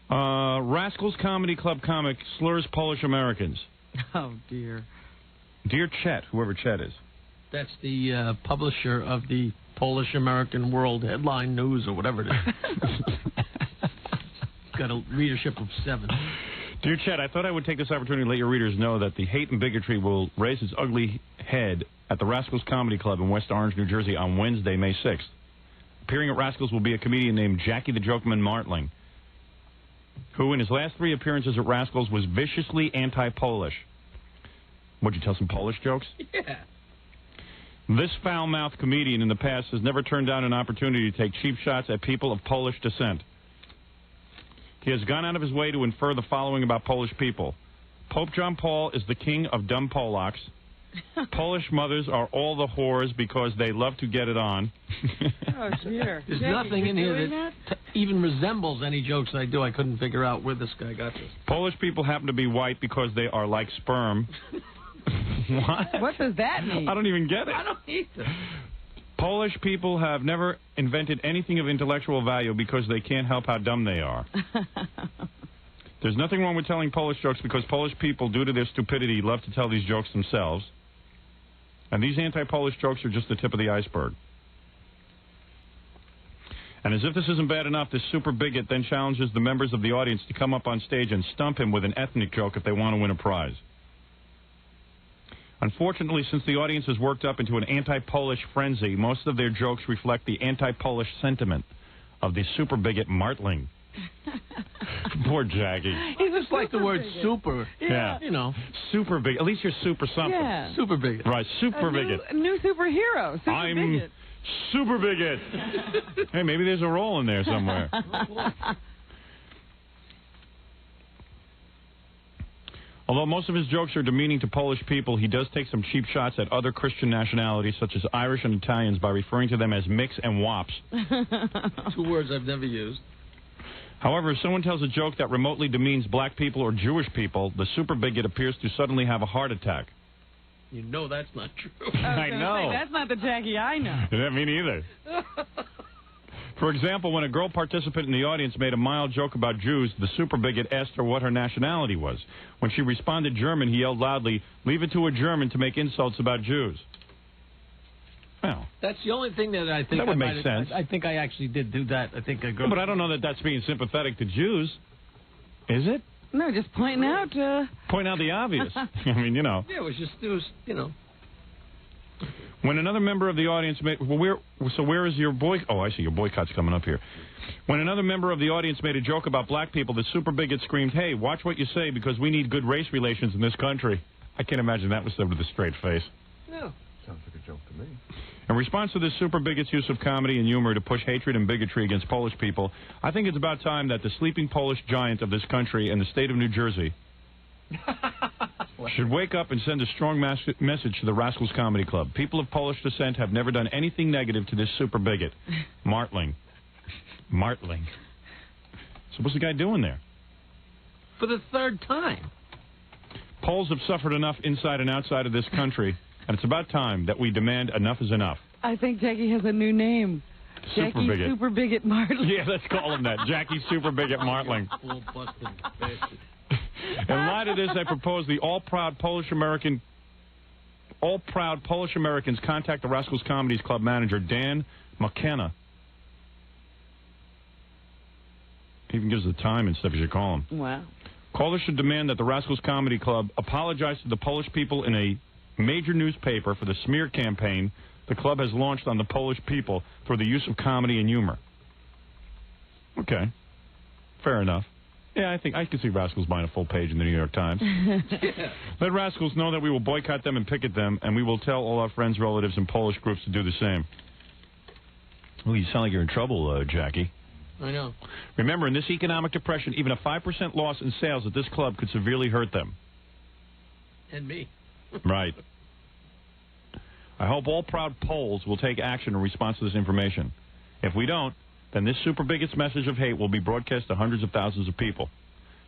Speaker 2: Rascals Comedy Club comic slurs Polish Americans.
Speaker 3: Oh, dear.
Speaker 2: Dear Chet, whoever Chet is.
Speaker 6: That's the publisher of the Polish American World Headline News or whatever it is. Got a readership of 7.
Speaker 2: Dear Chet, I thought I would take this opportunity to let your readers know that the hate and bigotry will raise its ugly head at the Rascals Comedy Club in West Orange, New Jersey on Wednesday, May 6th. Appearing at Rascals will be a comedian named Jackie the Jokeman Martling, who in his last 3 appearances at Rascals was viciously anti-Polish. Would you tell some Polish jokes?
Speaker 6: Yeah.
Speaker 2: This foul-mouthed comedian in the past has never turned down an opportunity to take cheap shots at people of Polish descent. He has gone out of his way to infer the following about Polish people. Pope John Paul is the king of dumb Polacks. Polish mothers are all the whores because they love to get it on.
Speaker 3: Oh, dear.
Speaker 6: There's
Speaker 3: Jackie,
Speaker 6: nothing
Speaker 3: you
Speaker 6: in here
Speaker 3: doing
Speaker 6: that even resembles any jokes I do. I couldn't figure out where this guy got this.
Speaker 2: Polish people happen to be white because they are like sperm. What?
Speaker 3: What does that mean?
Speaker 2: I don't even get it.
Speaker 6: I don't either.
Speaker 2: Polish people have never invented anything of intellectual value because they can't help how dumb they are. There's nothing wrong with telling Polish jokes because Polish people, due to their stupidity, love to tell these jokes themselves. And these anti-Polish jokes are just the tip of the iceberg. And as if this isn't bad enough, this super bigot then challenges the members of the audience to come up on stage and stump him with an ethnic joke if they want to win a prize. Unfortunately, since the audience has worked up into an anti-Polish frenzy, most of their jokes reflect the anti-Polish sentiment of the super bigot Martling. Poor Jackie.
Speaker 6: He just like the word
Speaker 3: bigot.
Speaker 6: super.
Speaker 2: Yeah.
Speaker 6: You know.
Speaker 2: Super bigot. At least you're super something.
Speaker 3: Yeah.
Speaker 6: Super bigot.
Speaker 2: Right, super bigot.
Speaker 3: A new superhero. Super
Speaker 2: I'm
Speaker 3: bigot.
Speaker 2: super bigot. Hey, maybe there's a role in there somewhere. Although most of his jokes are demeaning to Polish people, he does take some cheap shots at other Christian nationalities, such as Irish and Italians, by referring to them as mix and wops.
Speaker 6: 2 words I've never used.
Speaker 2: However, if someone tells a joke that remotely demeans black people or Jewish people, the super bigot appears to suddenly have a heart attack.
Speaker 6: You know that's not true.
Speaker 2: I know.
Speaker 3: Say, that's not the Jackie I know.
Speaker 2: That me neither. For example, when a girl participant in the audience made a mild joke about Jews, the super bigot asked her what her nationality was. When she responded German, he yelled loudly, "Leave it to a German to make insults about Jews." Well,
Speaker 6: That's the only thing that I think
Speaker 2: that would make sense.
Speaker 6: I think I actually did do that. I think I go.
Speaker 2: But I don't know that that's being sympathetic to Jews. Is it?
Speaker 3: No, just pointing out.
Speaker 2: Point out the obvious. I mean, you know.
Speaker 6: Yeah, it was, you know.
Speaker 2: When another member of the audience made... Well, where is your boy... Oh, I see. Your boycott's coming up here. When another member of the audience made a joke about black people, the super bigot screamed, "Hey, watch what you say because we need good race relations in this country." I can't imagine that was said with a straight face.
Speaker 6: No.
Speaker 15: Sounds like a joke to me.
Speaker 2: In response to this super bigot's use of comedy and humor to push hatred and bigotry against Polish people, I think it's about time that the sleeping Polish giant of this country and the state of New Jersey should wake up and send a strong message to the Rascals Comedy Club. People of Polish descent have never done anything negative to this super bigot. Martling. So what's the guy doing there?
Speaker 6: For the third time.
Speaker 2: Poles have suffered enough inside and outside of this country, and it's about time that we demand enough is enough.
Speaker 3: I think Jackie has a new name.
Speaker 2: Super bigot.
Speaker 3: Super Bigot Martling.
Speaker 2: Yeah, let's call him that. Jackie Super Bigot Martling. In light of this, I propose the all-proud Polish Americans contact the Rascals Comedy Club manager, Dan McKenna. He even gives the time and stuff you should call him.
Speaker 3: Wow.
Speaker 2: Callers should demand that the Rascals Comedy Club apologize to the Polish people in a major newspaper for the smear campaign the club has launched on the Polish people for the use of comedy and humor. Okay. Fair enough. Yeah, I think I can see Rascals buying a full page in the New York Times. Let Rascals know that we will boycott them and picket them, and we will tell all our friends, relatives, and Polish groups to do the same. Well, you sound like you're in trouble, Jackie.
Speaker 6: I know.
Speaker 2: Remember, in this economic depression, even a 5% loss in sales at this club could severely hurt them.
Speaker 6: And me.
Speaker 2: Right. I hope all proud Poles will take action in response to this information. If we don't, then this super bigot's message of hate will be broadcast to hundreds of thousands of people,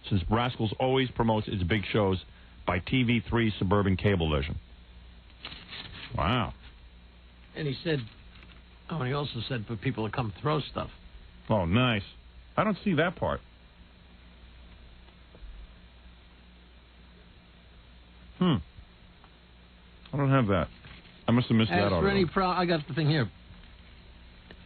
Speaker 2: since Rascals always promotes its big shows by TV3 suburban cablevision. Wow.
Speaker 6: And he said, and he also said for people to come throw stuff.
Speaker 2: Oh, nice. I don't see that part. I don't have that. I must have missed that already.
Speaker 6: I got the thing here.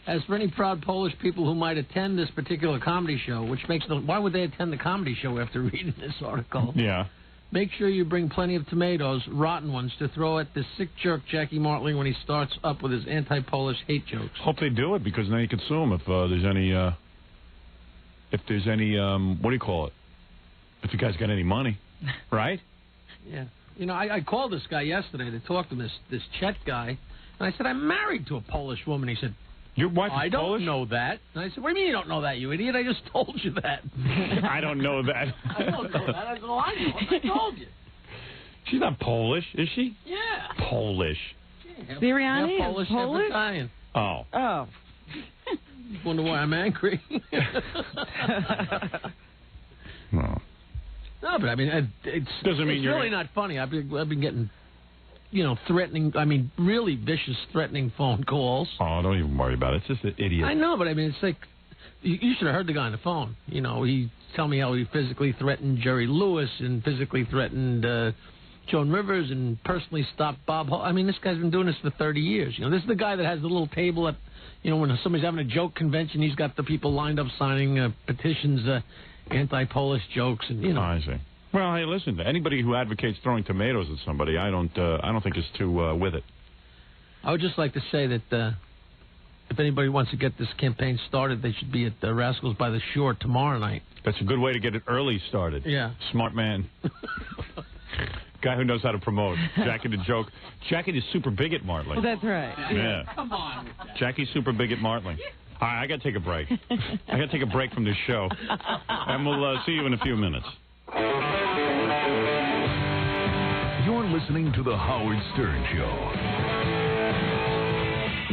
Speaker 6: As for any proud Polish people who might attend this particular comedy show, which makes no... Why would they attend the comedy show after reading this article?
Speaker 2: Yeah.
Speaker 6: Make sure you bring plenty of tomatoes, rotten ones, to throw at the sick jerk Jackie Martling when he starts up with his anti-Polish hate jokes.
Speaker 2: Hope they do it, because now you can sue him if there's any... what do you call it? If you guys got any money, right?
Speaker 6: Yeah. You know, I called this guy yesterday to talk to this Chet guy, and I said, I'm married to a Polish woman. He said...
Speaker 2: Your wife is Polish?
Speaker 6: I don't know that. And I said, what do you mean you don't know that, you idiot? I just told you that.
Speaker 2: I don't know that.
Speaker 6: I don't know that. That's all I know. I told you.
Speaker 2: She's not Polish, is she?
Speaker 6: Yeah.
Speaker 2: Polish.
Speaker 6: Yeah,
Speaker 3: Sirianni
Speaker 6: half Polish, half Italian.
Speaker 2: Oh.
Speaker 3: Oh.
Speaker 6: Wonder why I'm angry.
Speaker 2: No.
Speaker 6: No, but I mean, it's really not funny. I've been getting... threatening, really vicious, threatening phone calls.
Speaker 2: Oh, don't even worry about it. It's just an idiot.
Speaker 6: I know, but it's like, you should have heard the guy on the phone. He told me how he physically threatened Jerry Lewis and physically threatened Joan Rivers and personally stopped Bob Hope. This guy's been doing this for 30 years. This is the guy that has the little table at, when somebody's having a joke convention, he's got the people lined up signing petitions, anti-Polish jokes, and,
Speaker 2: I see. Well, hey, listen, anybody who advocates throwing tomatoes at somebody, I don't think is too with it.
Speaker 6: I would just like to say that if anybody wants to get this campaign started, they should be at the Rascals by the Shore tomorrow night.
Speaker 2: That's a good way to get it early started.
Speaker 6: Yeah.
Speaker 2: Smart man. Guy who knows how to promote. Jackie the joke. Jackie the super bigot Martling.
Speaker 3: Well, that's right.
Speaker 2: Yeah.
Speaker 6: Come on.
Speaker 2: Jackie super bigot Martling. All right, I got to take a break. I got to take a break from this show. And we'll see you in a few minutes.
Speaker 9: You're listening to The Howard Stern Show.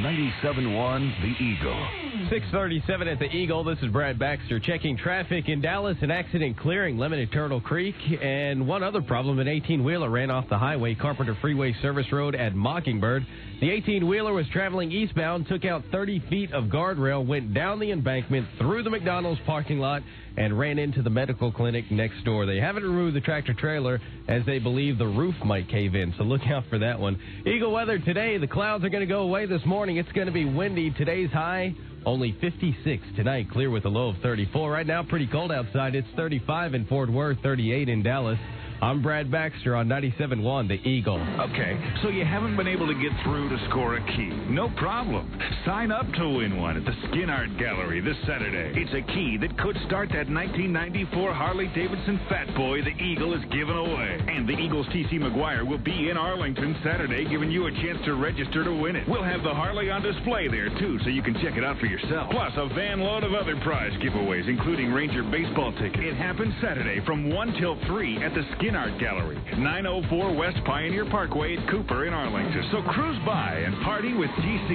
Speaker 9: 97.1 The Eagle.
Speaker 1: 6:37 at the Eagle. This is Brad Baxter checking traffic in Dallas. An accident clearing Lemon at Turtle Creek. And one other problem, an 18-wheeler ran off the highway, Carpenter Freeway Service Road at Mockingbird. The 18-wheeler was traveling eastbound, took out 30 feet of guardrail, went down the embankment, through the McDonald's parking lot, and ran into the medical clinic next door. They haven't removed the tractor-trailer as they believe the roof might cave in, so look out for that one. Eagle weather today, the clouds are going to go away this morning. morning. It's going to be windy. Today's high, only 56. Tonight, clear with a low of 34. Right now, pretty cold outside. It's 35 in Fort Worth, 38 in Dallas. I'm Brad Baxter on 97.1 The Eagle.
Speaker 9: Okay, so you haven't been able to get through to score a key. No problem. Sign up to win one at the Skin Art Gallery this Saturday. It's a key that could start that 1994 Harley-Davidson Fat Boy the Eagle is giving away. And the Eagles' T.C. McGuire will be in Arlington Saturday, giving you a chance to register to win it. We'll have the Harley on display there, too, so you can check it out for yourself. Plus, a van load of other prize giveaways, including Ranger baseball tickets. It happens Saturday from 1 till 3 at the Skin Art Gallery, 904 West Pioneer Parkway at Cooper in Arlington. So cruise by and party with TC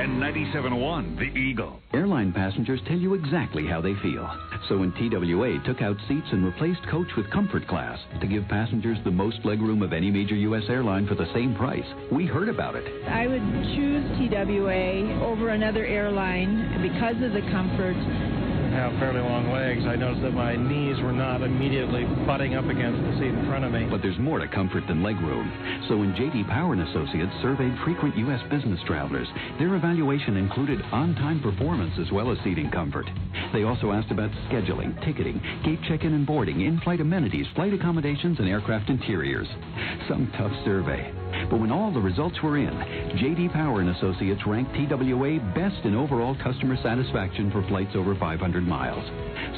Speaker 9: and 97.1 The Eagle.
Speaker 15: Airline passengers tell you exactly how they feel. So when TWA took out seats and replaced coach with comfort class to give passengers the most legroom of any major U.S. airline for the same price, we heard about it.
Speaker 16: I would choose TWA over another airline because of the comfort.
Speaker 17: I have fairly long legs. I noticed that my knees were not immediately butting up against the seat in front of me.
Speaker 15: But there's more to comfort than legroom. So when J.D. Power & Associates surveyed frequent U.S. business travelers, their evaluation included on-time performance as well as seating comfort. They also asked about scheduling, ticketing, gate check-in and boarding, in-flight amenities, flight accommodations, and aircraft interiors. Some tough survey. But when all the results were in, J.D. Power & Associates ranked TWA best in overall customer satisfaction for flights over 500 miles.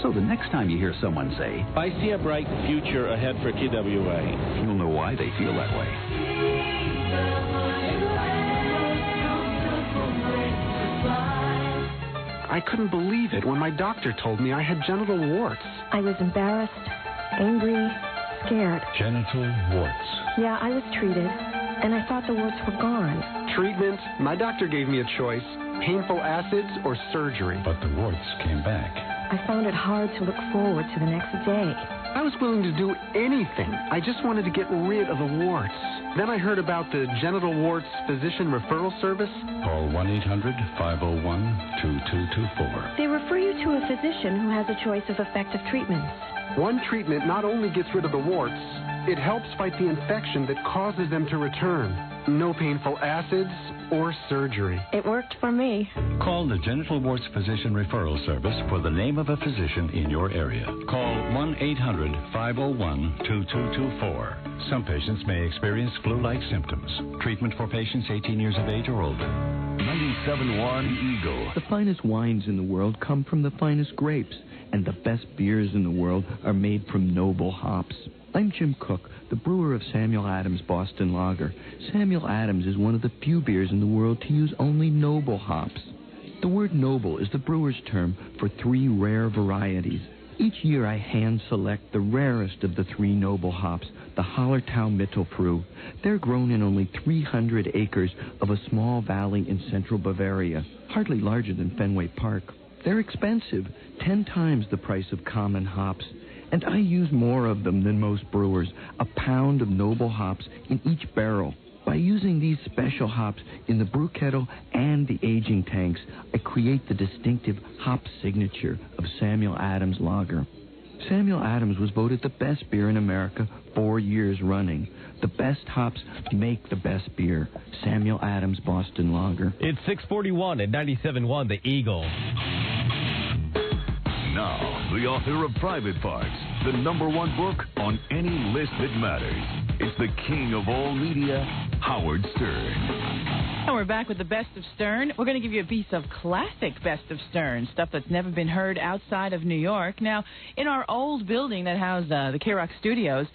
Speaker 15: So the next time you hear someone say,
Speaker 18: I see a bright future ahead for TWA,
Speaker 15: you'll know why they feel that way.
Speaker 19: I couldn't believe it when my doctor told me I had genital warts.
Speaker 20: I was embarrassed, angry, scared.
Speaker 21: Genital warts.
Speaker 20: Yeah, I was treated, and I thought the warts were gone.
Speaker 19: Treatment? My doctor gave me a choice, painful acids or surgery.
Speaker 21: But the warts came back.
Speaker 20: I found it hard to look forward to the next day.
Speaker 19: I was willing to do anything. I just wanted to get rid of the warts. Then I heard about the Genital Warts Physician Referral Service.
Speaker 21: Call 1-800-501-2224.
Speaker 20: They refer you to a physician who has a choice of effective treatments.
Speaker 19: One treatment not only gets rid of the warts, it helps fight the infection that causes them to return. No painful acids or surgery.
Speaker 20: It worked for me.
Speaker 21: Call the Genital Warts Physician Referral Service for the name of a physician in your area. Call 1-800-501-2224. Some patients may experience flu-like symptoms. Treatment for patients 18 years of age or older.
Speaker 22: 97.1 Eagle. The finest wines in the world come from the finest grapes, and the best beers in the world are made from noble hops. I'm Jim Cook, the brewer of Samuel Adams Boston Lager. Samuel Adams is one of the few beers in the world to use only noble hops. The word noble is the brewer's term for 3 rare varieties. Each year I hand select the rarest of the 3 noble hops, the Hallertau Mittelfrüh. They're grown in only 300 acres of a small valley in central Bavaria, hardly larger than Fenway Park. They're expensive, 10 times the price of common hops. And I use more of them than most brewers, a pound of noble hops in each barrel. By using these special hops in the brew kettle and the aging tanks, I create the distinctive hop signature of Samuel Adams Lager. Samuel Adams was voted the best beer in America 4 years running. The best hops make the best beer. Samuel Adams Boston Lager.
Speaker 1: It's 6:41 at 97.1 The Eagle.
Speaker 22: Now, the author of Private Parts, the #1 book on any list that matters. It's the king of all media, Howard Stern.
Speaker 10: And we're back with the Best of Stern. We're going to give you a piece of classic Best of Stern, stuff that's never been heard outside of New York. Now, in our old building that housed the K-Rock Studios,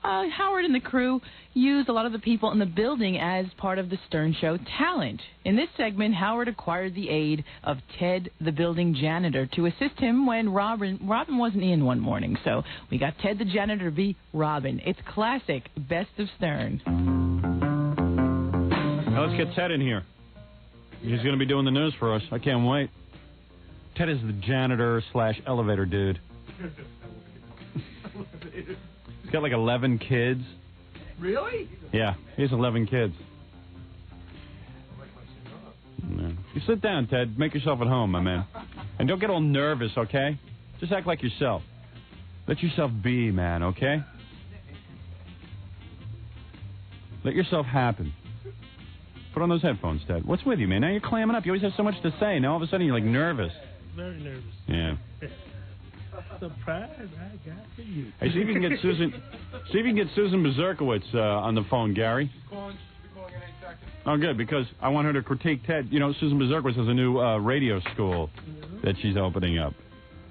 Speaker 10: Howard and the crew used a lot of the people in the building as part of the Stern Show talent. In this segment, Howard acquired the aid of Ted, the building janitor, to assist him when Robin wasn't in one morning. So we got Ted, the janitor, to be Robin. It's classic Best of Stern.
Speaker 2: Now let's get Ted in here. He's going to be doing the news for us. I can't wait. Ted is the janitor / elevator dude. He's got like 11 kids.
Speaker 6: Really?
Speaker 2: Yeah, he has 11 kids. No. You sit down, Ted. Make yourself at home, my man. And don't get all nervous, okay? Just act like yourself. Let yourself be, man, okay? Let yourself happen. Put on those headphones, Ted. What's with you, man? Now you're clamming up. You always have so much to say. Now all of a sudden you're, like, nervous.
Speaker 7: Very nervous.
Speaker 2: Yeah.
Speaker 7: Surprise I got for you.
Speaker 2: Hey, see if you can get Susan. See if you can get Susan Bezirkowitz on the phone, Gary. Oh, good, because I want her to critique Ted. You know, Susan Bezirkowitz has a new radio school that she's opening up,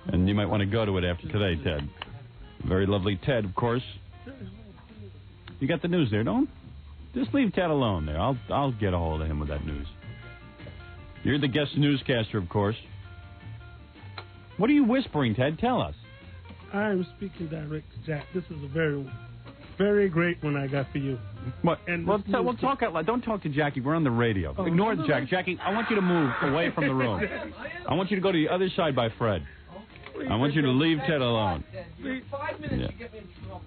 Speaker 2: and you might want to go to it after today, Ted. Very lovely Ted, of course. You got the news there, don't? Just leave Ted alone there. I'll get a hold of him with that news. You're the guest newscaster, of course. What are you whispering, Ted? Tell us.
Speaker 7: I'm speaking direct to Jack. This is a very, very great one I got for you.
Speaker 2: What?
Speaker 7: And
Speaker 2: Well, talk out loud. Don't talk to Jackie. We're on the radio.
Speaker 7: Oh,
Speaker 2: Ignore
Speaker 7: no,
Speaker 2: Jackie. Jackie, I want you to move away from the room. I want you to go to the other side by Fred. I want you to leave Ted alone.
Speaker 7: 5 minutes
Speaker 2: Yeah.
Speaker 7: to get me in trouble.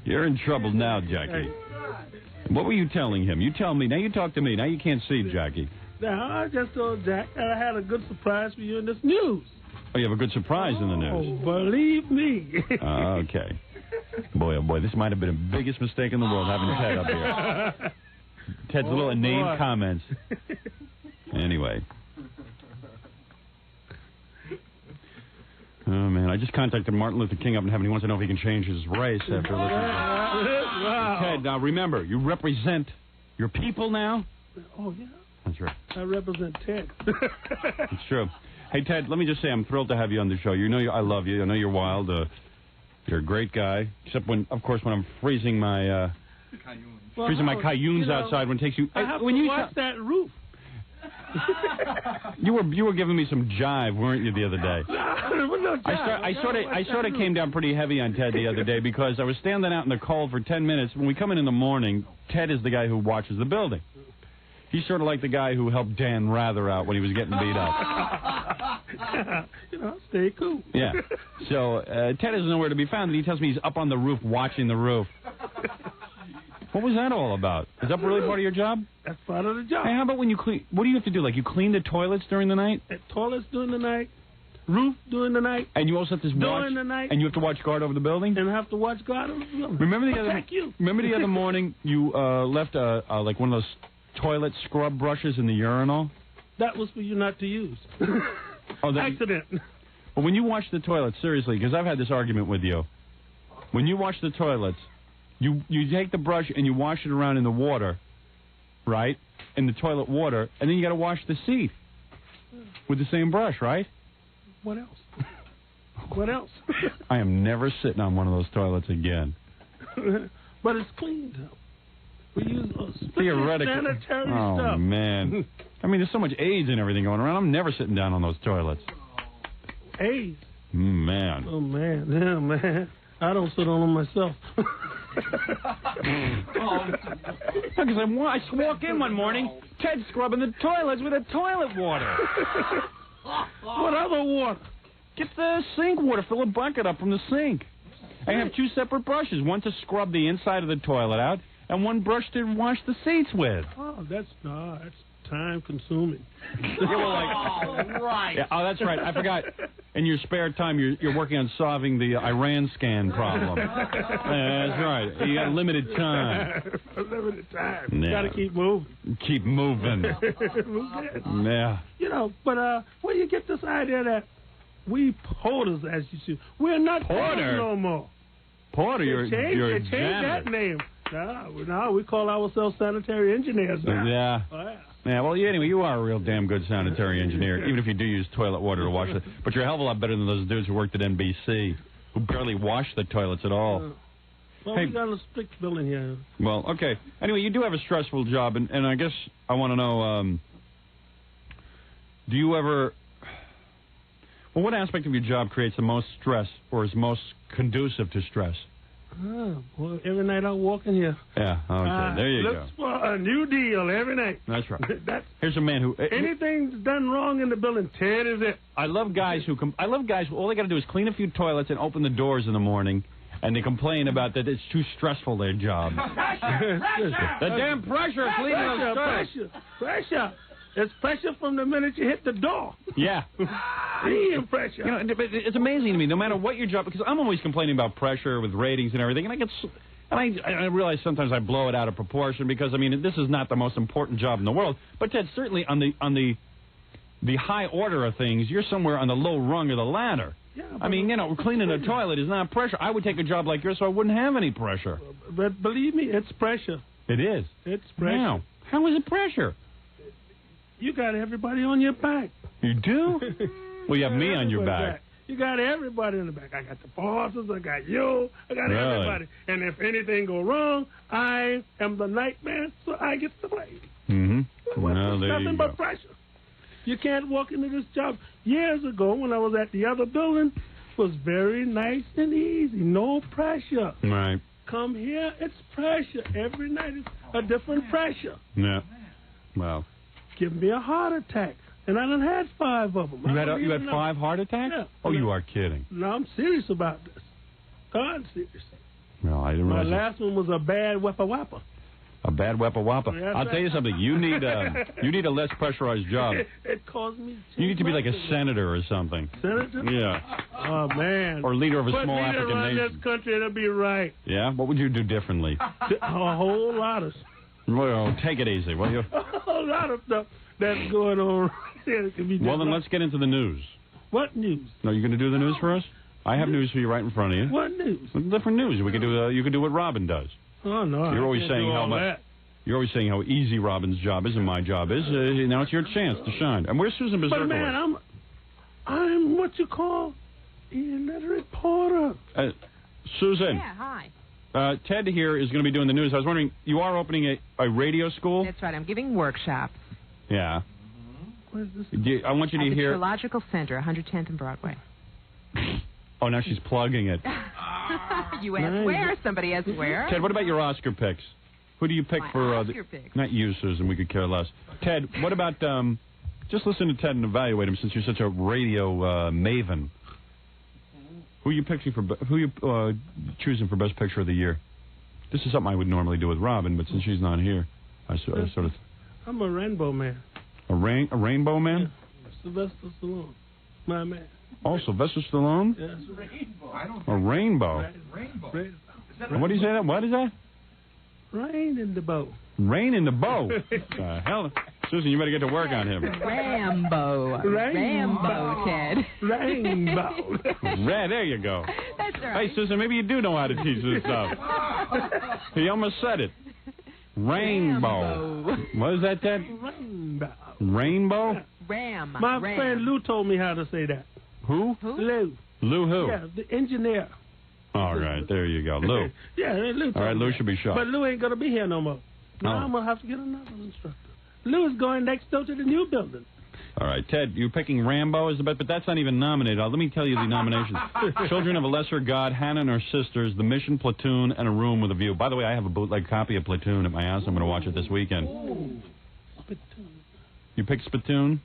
Speaker 2: You're in trouble now, Jackie. What were you telling him? You tell me. Now you talk to me. Now you can't see, Jackie.
Speaker 7: Now, I just told Jack that I had a good surprise for you in this news.
Speaker 2: Oh, you have a good surprise in the news.
Speaker 7: Oh, believe me.
Speaker 2: Okay. Boy, oh boy, this might have been the biggest mistake in the world having Ted up here. Ted's little inane
Speaker 7: boy.
Speaker 2: comments. Anyway. Oh, man, I just contacted Martin Luther King up in heaven. He wants to know if he can change his race after listening to
Speaker 7: Wow.
Speaker 2: Ted, now remember, you represent your people now?
Speaker 7: Oh, yeah.
Speaker 2: That's right.
Speaker 7: I represent Ted.
Speaker 2: It's true. Hey, Ted, let me just say I'm thrilled to have you on the show. You know I love you. I know you're wild. You're a great guy. Except when, of course, when I'm freezing my cayunes outside when it takes you.
Speaker 7: I have
Speaker 2: when
Speaker 7: to
Speaker 2: you
Speaker 7: watch that roof.
Speaker 2: You were giving me some jive, weren't you, the other day? I sort of came down pretty heavy on Ted the other day because I was standing out in the cold for 10 minutes. When we come in the morning, Ted is the guy who watches the building. He's sort of like the guy who helped Dan Rather out when he was getting beat up.
Speaker 7: You know, stay cool.
Speaker 2: Yeah. So Ted isn't nowhere to be found, and he tells me he's up on the roof watching the roof. What was that all about? Is that really part of your job?
Speaker 7: That's part of the job.
Speaker 2: Hey, how about when you clean? What do you have to do? Like you clean the toilets during the night?
Speaker 7: Toilets during the night, roof during the night.
Speaker 2: And you also have to watch
Speaker 7: during the night.
Speaker 2: And you have to watch guard over the building.
Speaker 7: And have to watch guard over the building.
Speaker 2: Remember the other morning you left like one of those toilet scrub brushes in the urinal?
Speaker 7: That was for you not to use. Accident.
Speaker 2: Well, when you wash the toilets, seriously, because I've had this argument with you. When you wash the toilets, you take the brush and you wash it around in the water, right? In the toilet water, and then you got to wash the seat with the same brush, right?
Speaker 7: What else? What else?
Speaker 2: I am never sitting on one of those toilets again.
Speaker 7: But it's clean, though. We use
Speaker 2: theoretically
Speaker 7: sanitary
Speaker 2: oh,
Speaker 7: stuff.
Speaker 2: Man. I mean, there's so much AIDS and everything going around. I'm never sitting down on those toilets.
Speaker 7: AIDS?
Speaker 2: Man.
Speaker 7: Oh, man. Yeah, man. I don't sit on them myself.
Speaker 2: Because I walk in one morning, Ted's scrubbing the toilets with the toilet water.
Speaker 7: What other water?
Speaker 2: Get the sink water. Fill a bucket up from the sink. I have two separate brushes, one to scrub the inside of the toilet out, and one brush to wash the seats with.
Speaker 7: Oh, that's time consuming.
Speaker 2: Right. Yeah, oh, that's right. I forgot. In your spare time, you're working on solving the Iran scan problem. That's right. You got limited time.
Speaker 7: Limited time.
Speaker 2: Yeah.
Speaker 7: Got to keep moving.
Speaker 2: Keep moving. Yeah.
Speaker 7: You know, but where you get this idea that we porters, as you see, we're not porters no more.
Speaker 2: Porter, you're
Speaker 7: they changed that name. Now we call ourselves sanitary engineers now.
Speaker 2: Yeah.
Speaker 7: Oh, yeah.
Speaker 2: Yeah, well, anyway, you are a real damn good sanitary engineer, even if you do use toilet water to wash it. But you're a hell of a lot better than those dudes who worked at NBC, who barely wash the toilets at all.
Speaker 7: Well,
Speaker 2: hey,
Speaker 7: we got a strict building here.
Speaker 2: Well, okay. Anyway, you do have a stressful job, and I guess I want to know, do you ever... Well, what aspect of your job creates the most stress or is most conducive to stress?
Speaker 7: Well, every night I walk in here.
Speaker 2: Yeah, okay. There you go.
Speaker 7: Looks for a new deal every night.
Speaker 2: That's right. Here's a man who...
Speaker 7: anything's done wrong in the building, Ted is it.
Speaker 2: I love guys who all they got to do is clean a few toilets and open the doors in the morning, and they complain about that it's too stressful, their job. The damn pressure of cleaning those toilets.
Speaker 7: Pressure. It's pressure from the minute you hit the door.
Speaker 2: Yeah.
Speaker 7: Damn pressure.
Speaker 2: You know, but it's amazing to me, no matter what your job, because I'm always complaining about pressure with ratings and everything, and I And I realize sometimes I blow it out of proportion because, I mean, this is not the most important job in the world. But, Ted, certainly on the high order of things, you're somewhere on the low rung of the ladder.
Speaker 7: Yeah,
Speaker 2: I mean, you know, cleaning a toilet is not pressure. I would take a job like yours so I wouldn't have any pressure.
Speaker 7: But believe me, it's pressure.
Speaker 2: It is.
Speaker 7: It's pressure.
Speaker 2: How is it pressure?
Speaker 7: You got everybody on your back.
Speaker 2: You do? Well, you have me on your back.
Speaker 7: You got everybody in the back. I got the bosses. I got you. I got everybody. And if anything go wrong, I am the nightmare, so I get the blame.
Speaker 2: Mm-hmm. Well, there
Speaker 7: nothing
Speaker 2: you
Speaker 7: but
Speaker 2: go.
Speaker 7: pressure. You can't walk into this job. Years ago, when I was at the other building, it was very nice and easy. No pressure.
Speaker 2: Right.
Speaker 7: Come here, it's pressure. Every night it's a different pressure.
Speaker 2: Yeah. Well.
Speaker 7: Give me a heart attack. And I done had 5 of them.
Speaker 2: You had 5 heart attacks?
Speaker 7: Yeah.
Speaker 2: Oh, you are kidding.
Speaker 7: No, I'm serious about this. God, serious.
Speaker 2: No, I didn't
Speaker 7: My
Speaker 2: realize
Speaker 7: last one was a bad whapper.
Speaker 2: A bad wappa.
Speaker 7: That's
Speaker 2: I'll tell you something. You need a less pressurized job.
Speaker 7: It caused me.
Speaker 2: You need to be like a senator or something.
Speaker 7: Senator?
Speaker 2: Yeah.
Speaker 7: Oh man.
Speaker 2: Or leader of a
Speaker 7: Put
Speaker 2: small
Speaker 7: me to
Speaker 2: African
Speaker 7: run
Speaker 2: nation.
Speaker 7: this country, it'll be right.
Speaker 2: Yeah. What would you do differently?
Speaker 7: A whole lot of.
Speaker 2: Well, take it easy, will you?
Speaker 7: A whole lot of stuff that's going on.
Speaker 2: Well, then let's get into the news.
Speaker 7: What news?
Speaker 2: No, you going to do the news for us? I have news for you right in front of you.
Speaker 7: What news?
Speaker 2: Different news. We could do. You could do what Robin does.
Speaker 7: Oh no.
Speaker 2: You're
Speaker 7: I
Speaker 2: always
Speaker 7: can't
Speaker 2: saying
Speaker 7: do
Speaker 2: how
Speaker 7: all
Speaker 2: much.
Speaker 7: that.
Speaker 2: You're always saying how easy Robin's job is and my job is. Now it's your chance to shine. And where's Susan Berserker?
Speaker 7: But man, I'm what you call a reporter.
Speaker 2: Susan.
Speaker 5: Yeah, hi.
Speaker 2: Ted here is going to be doing the news. I was wondering, you are opening a radio school?
Speaker 5: That's right. I'm giving workshops.
Speaker 2: Yeah.
Speaker 7: Where's this?
Speaker 2: I want you to
Speaker 5: at the
Speaker 2: hear.
Speaker 5: Theological Center, 110th and Broadway.
Speaker 2: Oh, now she's plugging it.
Speaker 5: You asked where. Somebody asked where.
Speaker 2: Ted, what about your Oscar picks? Who do you pick for?
Speaker 5: Oscar picks.
Speaker 2: Not you, Susan. We could care less. Ted, what about? Just listen to Ted and evaluate him, since you're such a radio maven. Who you picking for? Who you choosing for Best Picture of the Year? This is something I would normally do with Robin, but since she's not here, I sort of.
Speaker 7: I'm a rainbow man.
Speaker 2: A rainbow man?
Speaker 7: Yeah. Sylvester Stallone, my man.
Speaker 2: Oh, Sylvester Stallone?
Speaker 7: Yes.
Speaker 2: A rainbow.
Speaker 7: Rainbow.
Speaker 2: What do you say that? What is that?
Speaker 7: Rain in the bow.
Speaker 2: Rain in the bow. Hell, Susan, you better get to work on him.
Speaker 5: Rambo, Ted.
Speaker 7: Rainbow.
Speaker 2: There you go.
Speaker 5: That's right.
Speaker 2: Hey, Susan, maybe you do know how to teach this stuff. He almost said it. Rainbow. What is that, Ted?
Speaker 7: Rainbow.
Speaker 2: Rainbow?
Speaker 7: My friend Lou told me how to say that.
Speaker 2: Who?
Speaker 7: Lou.
Speaker 2: Lou who?
Speaker 7: Yeah, the engineer.
Speaker 2: All right, there you go. Lou.
Speaker 7: Yeah, Lou.
Speaker 2: All right, Lou should be shocked.
Speaker 7: But Lou ain't going to be here no more. Now I'm going to have to get another instructor. Lou is going next door to the new building.
Speaker 2: All right, Ted, you're picking Rambo as the best, but that's not even nominated. Let me tell you the nominations. Children of a Lesser God, Hannah and Her Sisters, The Mission, Platoon, and A Room with a View. By the way, I have a bootleg copy of Platoon at my house. I'm going to watch it this weekend.
Speaker 7: Spittoon.
Speaker 2: You picked Spittoon?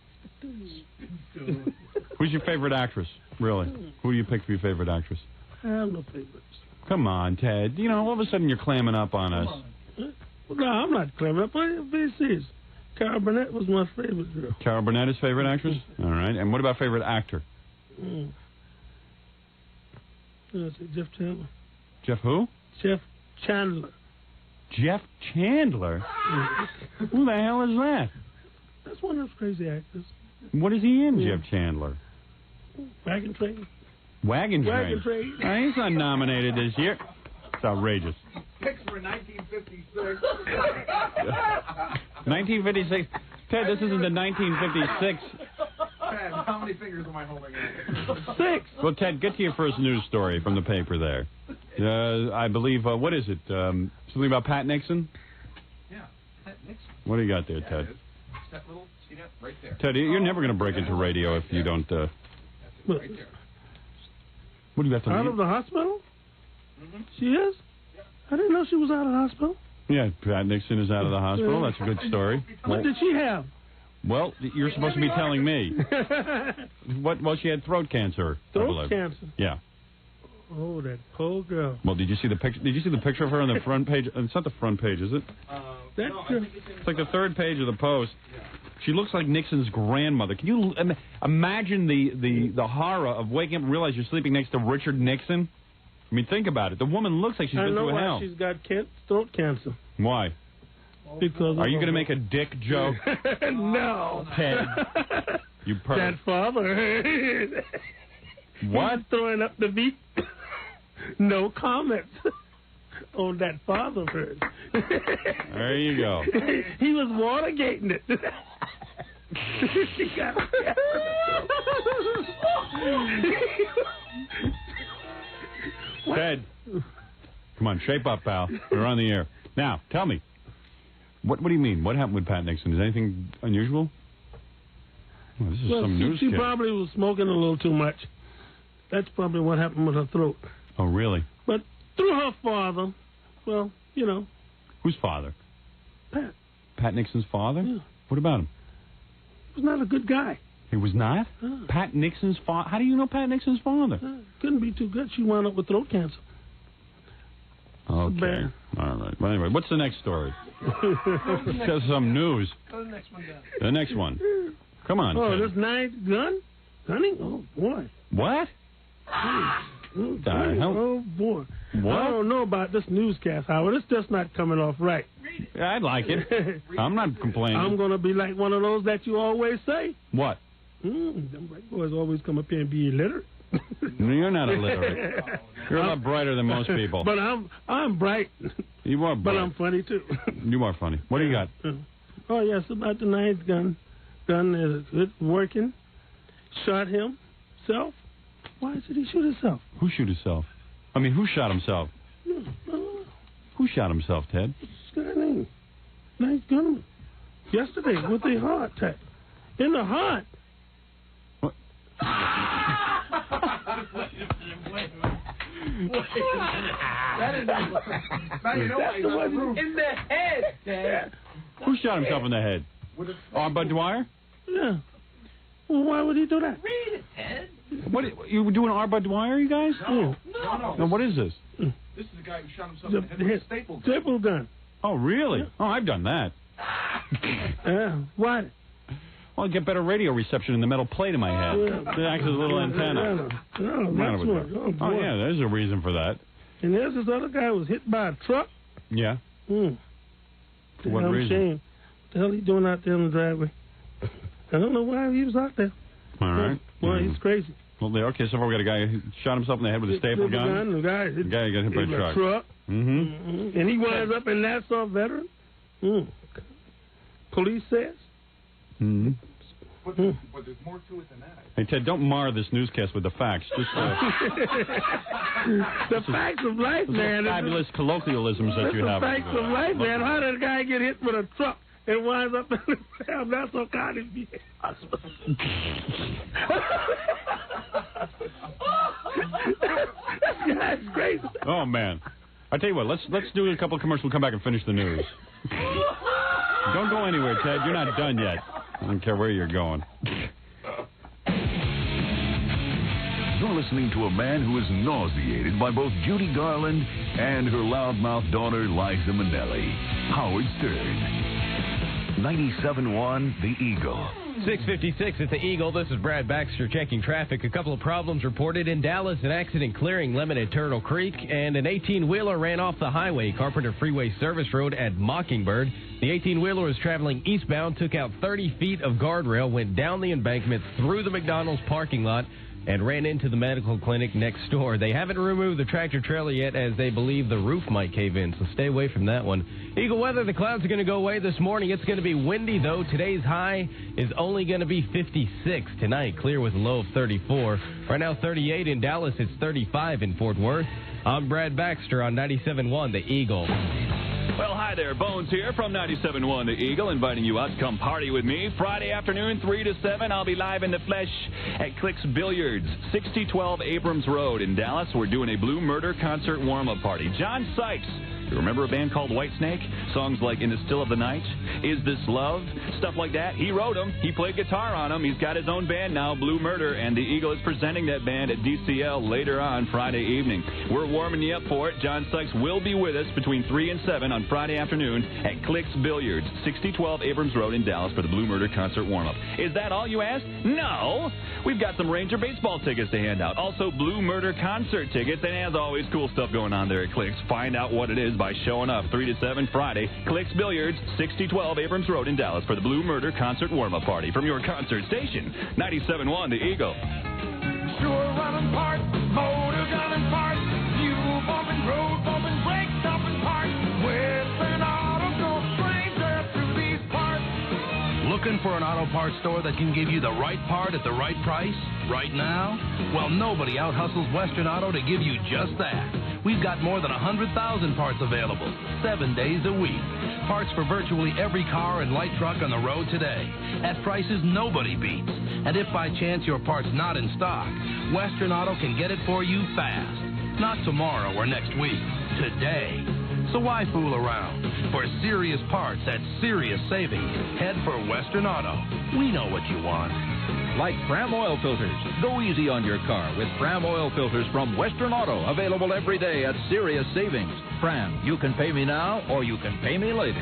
Speaker 2: Who's your favorite actress, really? Who do you pick for your favorite actress?
Speaker 7: I have no favorites.
Speaker 2: Come on, Ted. You know, all of a sudden you're clamming up on us.
Speaker 7: No, I'm not clamming up. This is. Carol Burnett was my favorite girl.
Speaker 2: Carol Burnett is favorite actress? All right. And what about favorite actor?
Speaker 7: Jeff Chandler.
Speaker 2: Jeff who?
Speaker 7: Jeff Chandler.
Speaker 2: Jeff Chandler? Who the hell is that?
Speaker 7: That's one of those crazy actors.
Speaker 2: What is he in, Jeff Chandler?
Speaker 7: Wagon Train.
Speaker 2: Wagon Train?
Speaker 7: Wagon Train.
Speaker 2: He's not nominated this year. It's outrageous.
Speaker 8: Picks for 1956.
Speaker 2: 1956. Ted, this isn't the 1956.
Speaker 8: Ted, how many fingers am I holding?
Speaker 7: 6.
Speaker 2: Well, Ted, get to your first news story from the paper there. I believe, what is it? Something about Pat Nixon?
Speaker 8: Yeah, Pat Nixon.
Speaker 2: What do you got there, Ted?
Speaker 8: That little, see that? Right there.
Speaker 2: Ted, you're never going to break into radio if you don't...
Speaker 8: That's it, right there.
Speaker 2: What do you have to
Speaker 7: Out
Speaker 2: leave?
Speaker 7: of the hospital? She is? I didn't know she was out of the hospital.
Speaker 2: Yeah, Pat Nixon is out of the hospital. That's a good story.
Speaker 7: What did she have?
Speaker 2: Well, you're supposed to be telling me. Well, she had throat cancer. I
Speaker 7: Throat
Speaker 2: believe.
Speaker 7: cancer?
Speaker 2: Yeah.
Speaker 7: Oh, that poor girl.
Speaker 2: Well, did you see the picture? Did you see the picture of her on the front page? It's not the front page, is it? It's like the third page of the Post. She looks like Nixon's grandmother. Can you imagine the horror of waking up and realize you're sleeping next to Richard Nixon? I mean, think about it. The woman looks like she's been through hell.
Speaker 7: I know why she's got throat cancer.
Speaker 2: Why?
Speaker 7: Because
Speaker 2: are you going to make a dick joke?
Speaker 7: No.
Speaker 2: Ted, you
Speaker 7: That father.
Speaker 2: What?
Speaker 7: He's throwing up the beat. No comments on that father of hers.
Speaker 2: There you go.
Speaker 7: He was watergating it. She got
Speaker 2: Ted, come on, shape up, pal. We're on the air. Now, tell me, what do you mean? What happened with Pat Nixon? Is anything unusual? Well, this is some news
Speaker 7: She
Speaker 2: kid.
Speaker 7: probably was smoking a little too much. That's probably what happened with her throat.
Speaker 2: Oh, really?
Speaker 7: But through her father, well, you know.
Speaker 2: Whose father?
Speaker 7: Pat.
Speaker 2: Pat Nixon's father?
Speaker 7: Yeah.
Speaker 2: What about him?
Speaker 7: He was not a good guy.
Speaker 2: He was not? Pat Nixon's father? How do you know Pat Nixon's father?
Speaker 7: Couldn't be too good. She wound up with throat cancer.
Speaker 2: Okay.
Speaker 7: Bad.
Speaker 2: All right. Well, anyway, what's the next story? Just some news.
Speaker 7: Go to the next one down.
Speaker 2: The next one. Come on.
Speaker 7: Oh,
Speaker 2: Ted.
Speaker 7: this nice gun? Gunning? Oh, boy.
Speaker 2: What? The hell?
Speaker 7: Oh, boy.
Speaker 2: What?
Speaker 7: I don't know about this newscast, Howard. It's just not coming off right.
Speaker 2: Yeah, I'd like it. I'm not complaining.
Speaker 7: I'm going to be like one of those that you always say.
Speaker 2: What?
Speaker 7: Them white boys always come up here and be illiterate.
Speaker 2: No, you're not illiterate. You're a lot brighter than most people.
Speaker 7: But I'm bright.
Speaker 2: You are bright.
Speaker 7: But I'm funny, too.
Speaker 2: You are funny. What do you got?
Speaker 7: Oh, yes, about the nice gun. Gun is it working. Shot himself. Why did he shoot himself?
Speaker 2: Who shoot himself? I mean, who shot himself? Who shot himself, Ted?
Speaker 7: This guy named Nice Gunman. Yesterday with a heart attack. In the heart.
Speaker 2: What?
Speaker 6: In the head, Dad.
Speaker 2: Who shot himself in the head? Bud Dwyer?
Speaker 7: Yeah. Well, why would he do that?
Speaker 6: Read it, Ted.
Speaker 2: What? You were doing Bud Dwyer, you guys?
Speaker 7: No.
Speaker 2: Now, what is this?
Speaker 8: This is the guy who shot himself in the head with a staple gun.
Speaker 7: Staple gun.
Speaker 2: Oh, really? Oh, I've done that.
Speaker 7: Yeah. Why?
Speaker 2: Well, I get better radio reception in the metal plate in my head. It acts as a little antenna.
Speaker 7: That's what.
Speaker 2: Oh, yeah, there's a reason for that.
Speaker 7: And there's this other guy who was hit by a truck.
Speaker 2: Yeah.
Speaker 7: For
Speaker 2: what reason?
Speaker 7: Shame. What the hell he doing out there in the driveway? I don't know why he was out there.
Speaker 2: All right.
Speaker 7: Boy, he's crazy.
Speaker 2: Well, okay, so far we got a guy who shot himself in the head with a staple gun.
Speaker 7: The guy
Speaker 2: got hit by a truck.
Speaker 7: Mm-hmm. And he winds up in Nassau Veteran. Police says.
Speaker 2: Mm-hmm.
Speaker 8: But there's more to it than that.
Speaker 2: Hey, Ted, don't mar this newscast with the facts. Just
Speaker 7: the facts of life, man.
Speaker 2: Fabulous colloquialisms that you have.
Speaker 7: The facts of life, man. How did a guy get hit with a truck and winds up in the Nassau County Hospital? That's crazy.
Speaker 2: Oh, man. I tell you what, let's do a couple of commercials. We'll come back and finish the news. Don't go anywhere, Ted. You're not done yet. I don't care where you're going.
Speaker 9: You're listening to a man who is nauseated by both Judy Garland and her loudmouth daughter, Liza Minnelli. Howard Stern. 97.1 The Eagle.
Speaker 1: 6:56 at the Eagle. This is Brad Baxter checking traffic. A couple of problems reported in Dallas. An accident clearing Lemon at Turtle Creek, and an 18-wheeler ran off the highway, Carpenter Freeway Service Road at Mockingbird. The 18-wheeler was traveling eastbound, took out 30 feet of guardrail, went down the embankment through the McDonald's parking lot, and ran into the medical clinic next door. They haven't removed the tractor trailer yet, as they believe the roof might cave in, so stay away from that one. Eagle weather, the clouds are going to go away this morning. It's going to be windy, though. Today's high is only going to be 56. Tonight, clear with a low of 34. Right now, 38 in Dallas. It's 35 in Fort Worth. I'm Brad Baxter on 97.1 The Eagle.
Speaker 4: Well, hi there. Bones here from 97.1 The Eagle, inviting you out to come party with me. Friday afternoon, 3 to 7, I'll be live in the flesh at Clicks Billiards, 6012 Abrams Road in Dallas. We're doing a Blue Murder concert warm-up party. John Sykes You remember a band called Whitesnake? Songs like In the Still of the Night, Is This Love, stuff like that. He wrote them. He played guitar on them. He's got his own band now, Blue Murder, and the Eagle is presenting that band at DCL later on Friday evening. We're warming you up for it. John Sykes will be with us between 3 and 7 on Friday afternoon at Clicks Billiards, 6012 Abrams Road in Dallas for the Blue Murder concert warm-up. Is that all you asked? No! We've got some Ranger baseball tickets to hand out. Also, Blue Murder concert tickets, and as always, cool stuff going on there at Clicks. Find out what it is by showing up 3 to 7 Friday. Clicks Billiards, 6012 Abrams Road in Dallas for the Blue Murder concert warm-up party from your concert station, 97.1 The Eagle.
Speaker 11: Sure running parts, motor gunning parts, fuel bumping, road bumping, brake stopping parts. Western Auto, no stranger to these parts.
Speaker 12: Looking for an auto parts store that can give you the right part at the right price right now? Well, nobody out-hustles Western Auto to give you just that. We've got more than 100,000 parts available, 7 days a week. Parts for virtually every car and light truck on the road today, at prices nobody beats. And if by chance your part's not in stock, Western Auto can get it for you fast. Not tomorrow or next week, today. So why fool around? For serious parts at serious savings, head for Western Auto. We know what you want.
Speaker 23: Like Fram oil filters. Go easy on your car with Fram oil filters from Western Auto. Available every day at serious savings. Fram, you can pay me now or you can pay me later.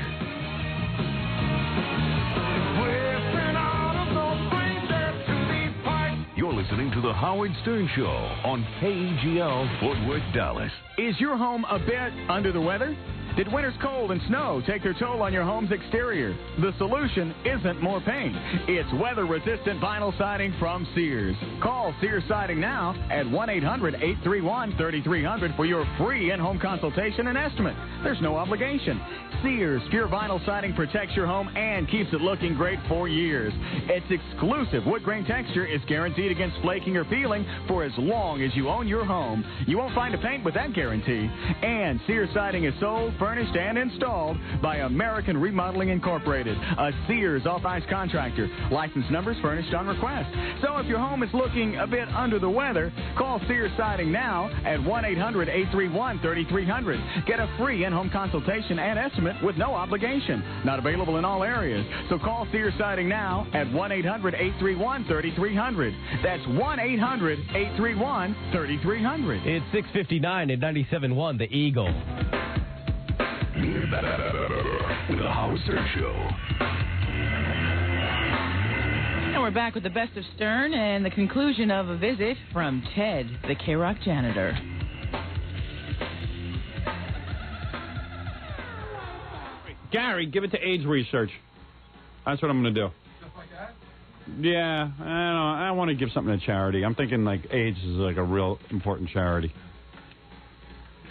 Speaker 9: You're listening to The Howard Stern Show on KGL Fort Worth, Dallas.
Speaker 24: Is your home a bit under the weather? Did winter's cold and snow take their toll on your home's exterior? The solution isn't more paint. It's weather-resistant vinyl siding from Sears. Call Sears Siding now at 1-800-831-3300 for your free in-home consultation and estimate. There's no obligation. Sears Pure Vinyl Siding protects your home and keeps it looking great for years. Its exclusive wood grain texture is guaranteed against flaking or peeling for as long as you own your home. You won't find a paint with that guarantee. And Sears Siding is sold, furnished, and installed by American Remodeling Incorporated, a Sears authorized contractor. License numbers furnished on request. So if your home is looking a bit under the weather, call Sears Siding now at 1-800-831-3300. Get a free in-home consultation and estimate with no obligation. Not available in all areas. So call Sears Siding now at 1-800-831-3300. That's 1-800-831-3300.
Speaker 1: It's 6:59 at 97.1 The Eagle.
Speaker 9: The Howard Stern Show.
Speaker 3: And we're back with the best of Stern and the conclusion of a visit from Ted, the K-Rock janitor.
Speaker 2: Gary, give it to AIDS research. That's what I'm going to do.
Speaker 8: Just like that?
Speaker 2: Yeah, I want to give something to charity. I'm thinking like AIDS is like a real important charity.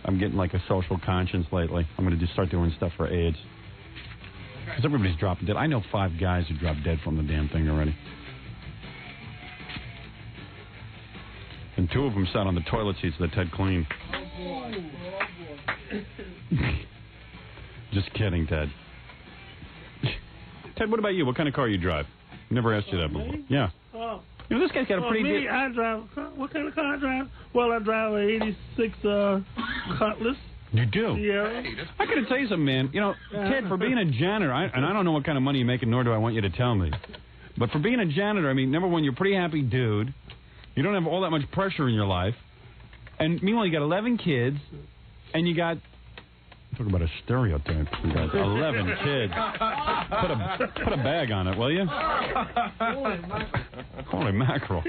Speaker 2: I'm getting like a social conscience lately. I'm going to just start doing stuff for AIDS. Because everybody's dropping dead. I know 5 guys who dropped dead from the damn thing already. And 2 of them sat on the toilet seats that Ted cleaned. Just kidding, Ted. Ted, what about you? What kind of car you drive? Never asked you that before. Yeah.
Speaker 7: Oh.
Speaker 2: You know, this guy's got a pretty...
Speaker 7: Me, I drive... What kind of car I drive? Well, I drive an 86 Cutlass.
Speaker 2: You do?
Speaker 7: Yeah.
Speaker 2: I got to tell you something, man. You know, Ted, for being a janitor, and I don't know what kind of money you're making, nor do I want you to tell me. But for being a janitor, I mean, number one, you're a pretty happy dude. You don't have all that much pressure in your life. And meanwhile, you got 11 kids, and you got... Talk about a stereotype. You got 11 kids. Put a bag on it, will you? Holy mackerel.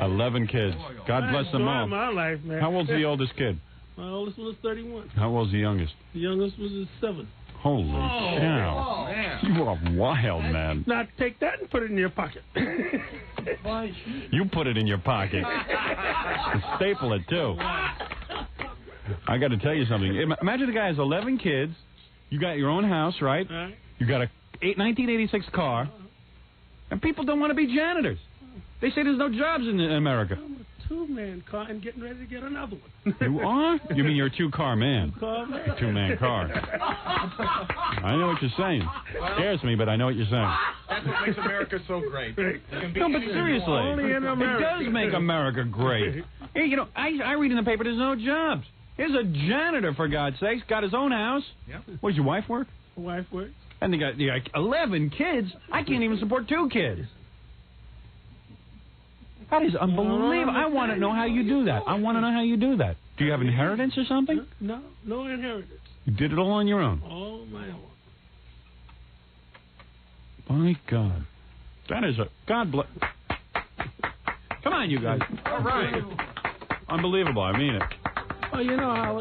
Speaker 2: 11 kids. God bless them all.
Speaker 7: My life, man.
Speaker 2: How old's the oldest kid?
Speaker 7: My oldest one is 31.
Speaker 2: How old's the youngest?
Speaker 7: The youngest was 7.
Speaker 2: Holy cow.
Speaker 7: Man.
Speaker 2: You are wild, man.
Speaker 7: Now take that and put it in your pocket.
Speaker 2: You put it in your pocket. And staple it, too. I got to tell you something. Imagine the guy has 11 kids. You got your own house, right? You got a 1986 car. And people don't want to be janitors. They say there's no jobs in America.
Speaker 7: I'm a 2-man car and getting ready to get another one.
Speaker 2: You are? You mean you're a 2-car man? 2-man car. I know what you're saying. Scares me, but I know what you're saying.
Speaker 8: That's what makes America so great.
Speaker 2: No, but seriously.
Speaker 7: Only in America.
Speaker 2: It does make America great. Hey, you know, I read in the paper there's no jobs. Here's a janitor, for God's sakes. Got his own house.
Speaker 7: Yeah.
Speaker 2: What does your wife work?
Speaker 7: Wife works.
Speaker 2: And they got 11 kids. I can't even support 2 kids. That is unbelievable. I want to know how you do that. I want to know how you do that. Do you have inheritance or something?
Speaker 7: No inheritance.
Speaker 2: You did it all on your own.
Speaker 7: All my own.
Speaker 2: My God. That is a... God bless... Come on, you guys.
Speaker 7: All right.
Speaker 2: Unbelievable. I mean it.
Speaker 7: Oh, you know,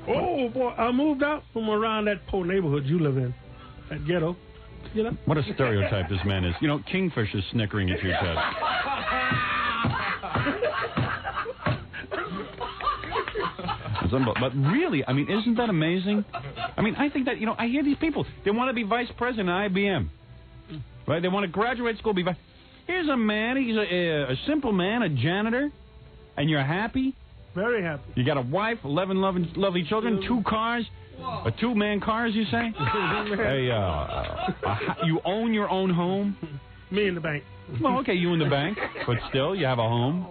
Speaker 7: oh, boy, I moved out from around that poor neighborhood you live in, that ghetto. You know?
Speaker 2: What a stereotype this man is. You know, Kingfish is snickering at you, Ted. But really, I mean, isn't that amazing? I mean, I think that, you know, I hear these people. They want to be vice president of IBM. Right? They want to graduate school, be vice. Here's a man. He's a simple man, a janitor. And you're happy?
Speaker 7: Very happy.
Speaker 2: You got a wife, 11 lovely children, 2 cars. A 2-man car, as you say? You own your own home?
Speaker 7: Me in the bank.
Speaker 2: Well, okay, you in the bank. But still, you have a home.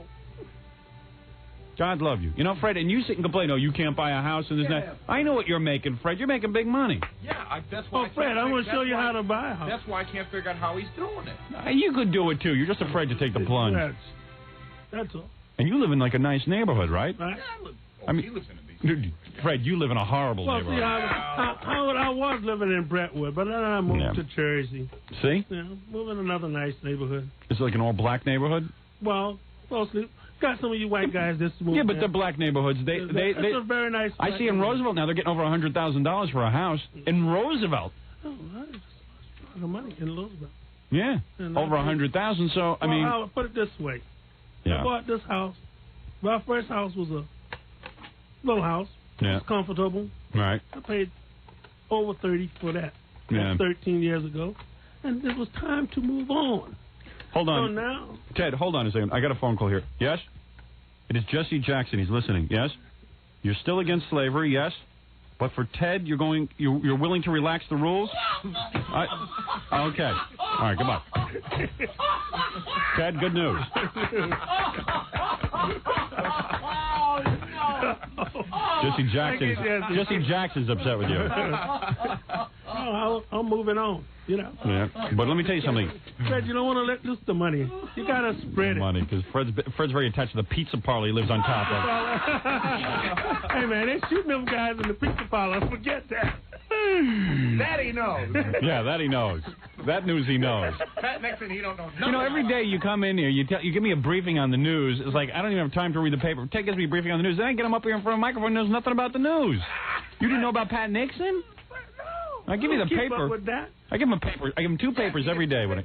Speaker 2: God love you. You know, Fred, and you sit and complain, oh, you can't buy a house and this and that. I know what you're making, Fred. You're making big money.
Speaker 8: Yeah, that's why.
Speaker 7: Oh, Fred, I'm going to show you how to buy a house.
Speaker 8: That's why I can't figure out how he's doing it.
Speaker 2: You could do it, too. You're just afraid to take the plunge.
Speaker 7: That's all.
Speaker 2: And you live in, like, a nice neighborhood, right?
Speaker 7: Right.
Speaker 2: I mean,
Speaker 8: he lives in a decent.
Speaker 2: Fred, you live in a horrible
Speaker 7: Well,
Speaker 2: neighborhood.
Speaker 7: see, I was living in Brentwood, but then I moved to Jersey.
Speaker 2: See?
Speaker 7: Yeah, moving in another nice neighborhood.
Speaker 2: It's like an all-black neighborhood?
Speaker 7: Well, mostly. Got some of you white guys this moved.
Speaker 2: Yeah, but the black neighborhoods,
Speaker 7: it's a very nice.
Speaker 2: I see in Roosevelt now they're getting over $100,000 for a house in Roosevelt.
Speaker 7: Oh, that is a lot of money in Roosevelt.
Speaker 2: Yeah, over $100,000. So I mean,
Speaker 7: I'll put it this way.
Speaker 2: Yeah.
Speaker 7: I bought this house. My first house was a little house.
Speaker 2: Yeah.
Speaker 7: It's comfortable.
Speaker 2: Right.
Speaker 7: I paid over $30,000 for that.
Speaker 2: Yeah.
Speaker 7: That's 13 years ago, and it was time to move on.
Speaker 2: Hold on.
Speaker 7: So now,
Speaker 2: Ted, hold on a second. I got a phone call here. Yes? It is Jesse Jackson. He's listening. Yes? You're still against slavery, yes? But for Ted, you're willing to relax the rules? Okay. All right, goodbye. Ted, good news. Jesse Jackson's upset with you.
Speaker 7: I'm moving on, you know.
Speaker 2: Yeah, but let me tell you something.
Speaker 7: Fred, you don't want to let loose the money. You got to spread it.
Speaker 2: Money, because Fred's very attached to the pizza parlor he lives on top of.
Speaker 7: Hey, man, they shooting them guys in the pizza parlor. Forget that.
Speaker 8: That he knows.
Speaker 2: Yeah, that he knows. That news he knows.
Speaker 8: Pat Nixon, he don't know nothing.
Speaker 2: You know, every day you come in here, you give me a briefing on the news. It's like, I don't even have time to read the paper. Ted gives me a briefing on the news. Then I get him up here in front of the microphone and knows nothing about the news. You didn't know about Pat Nixon? I give you the paper.
Speaker 7: With that.
Speaker 2: I give him a paper. I give him 2 papers every day.
Speaker 8: What do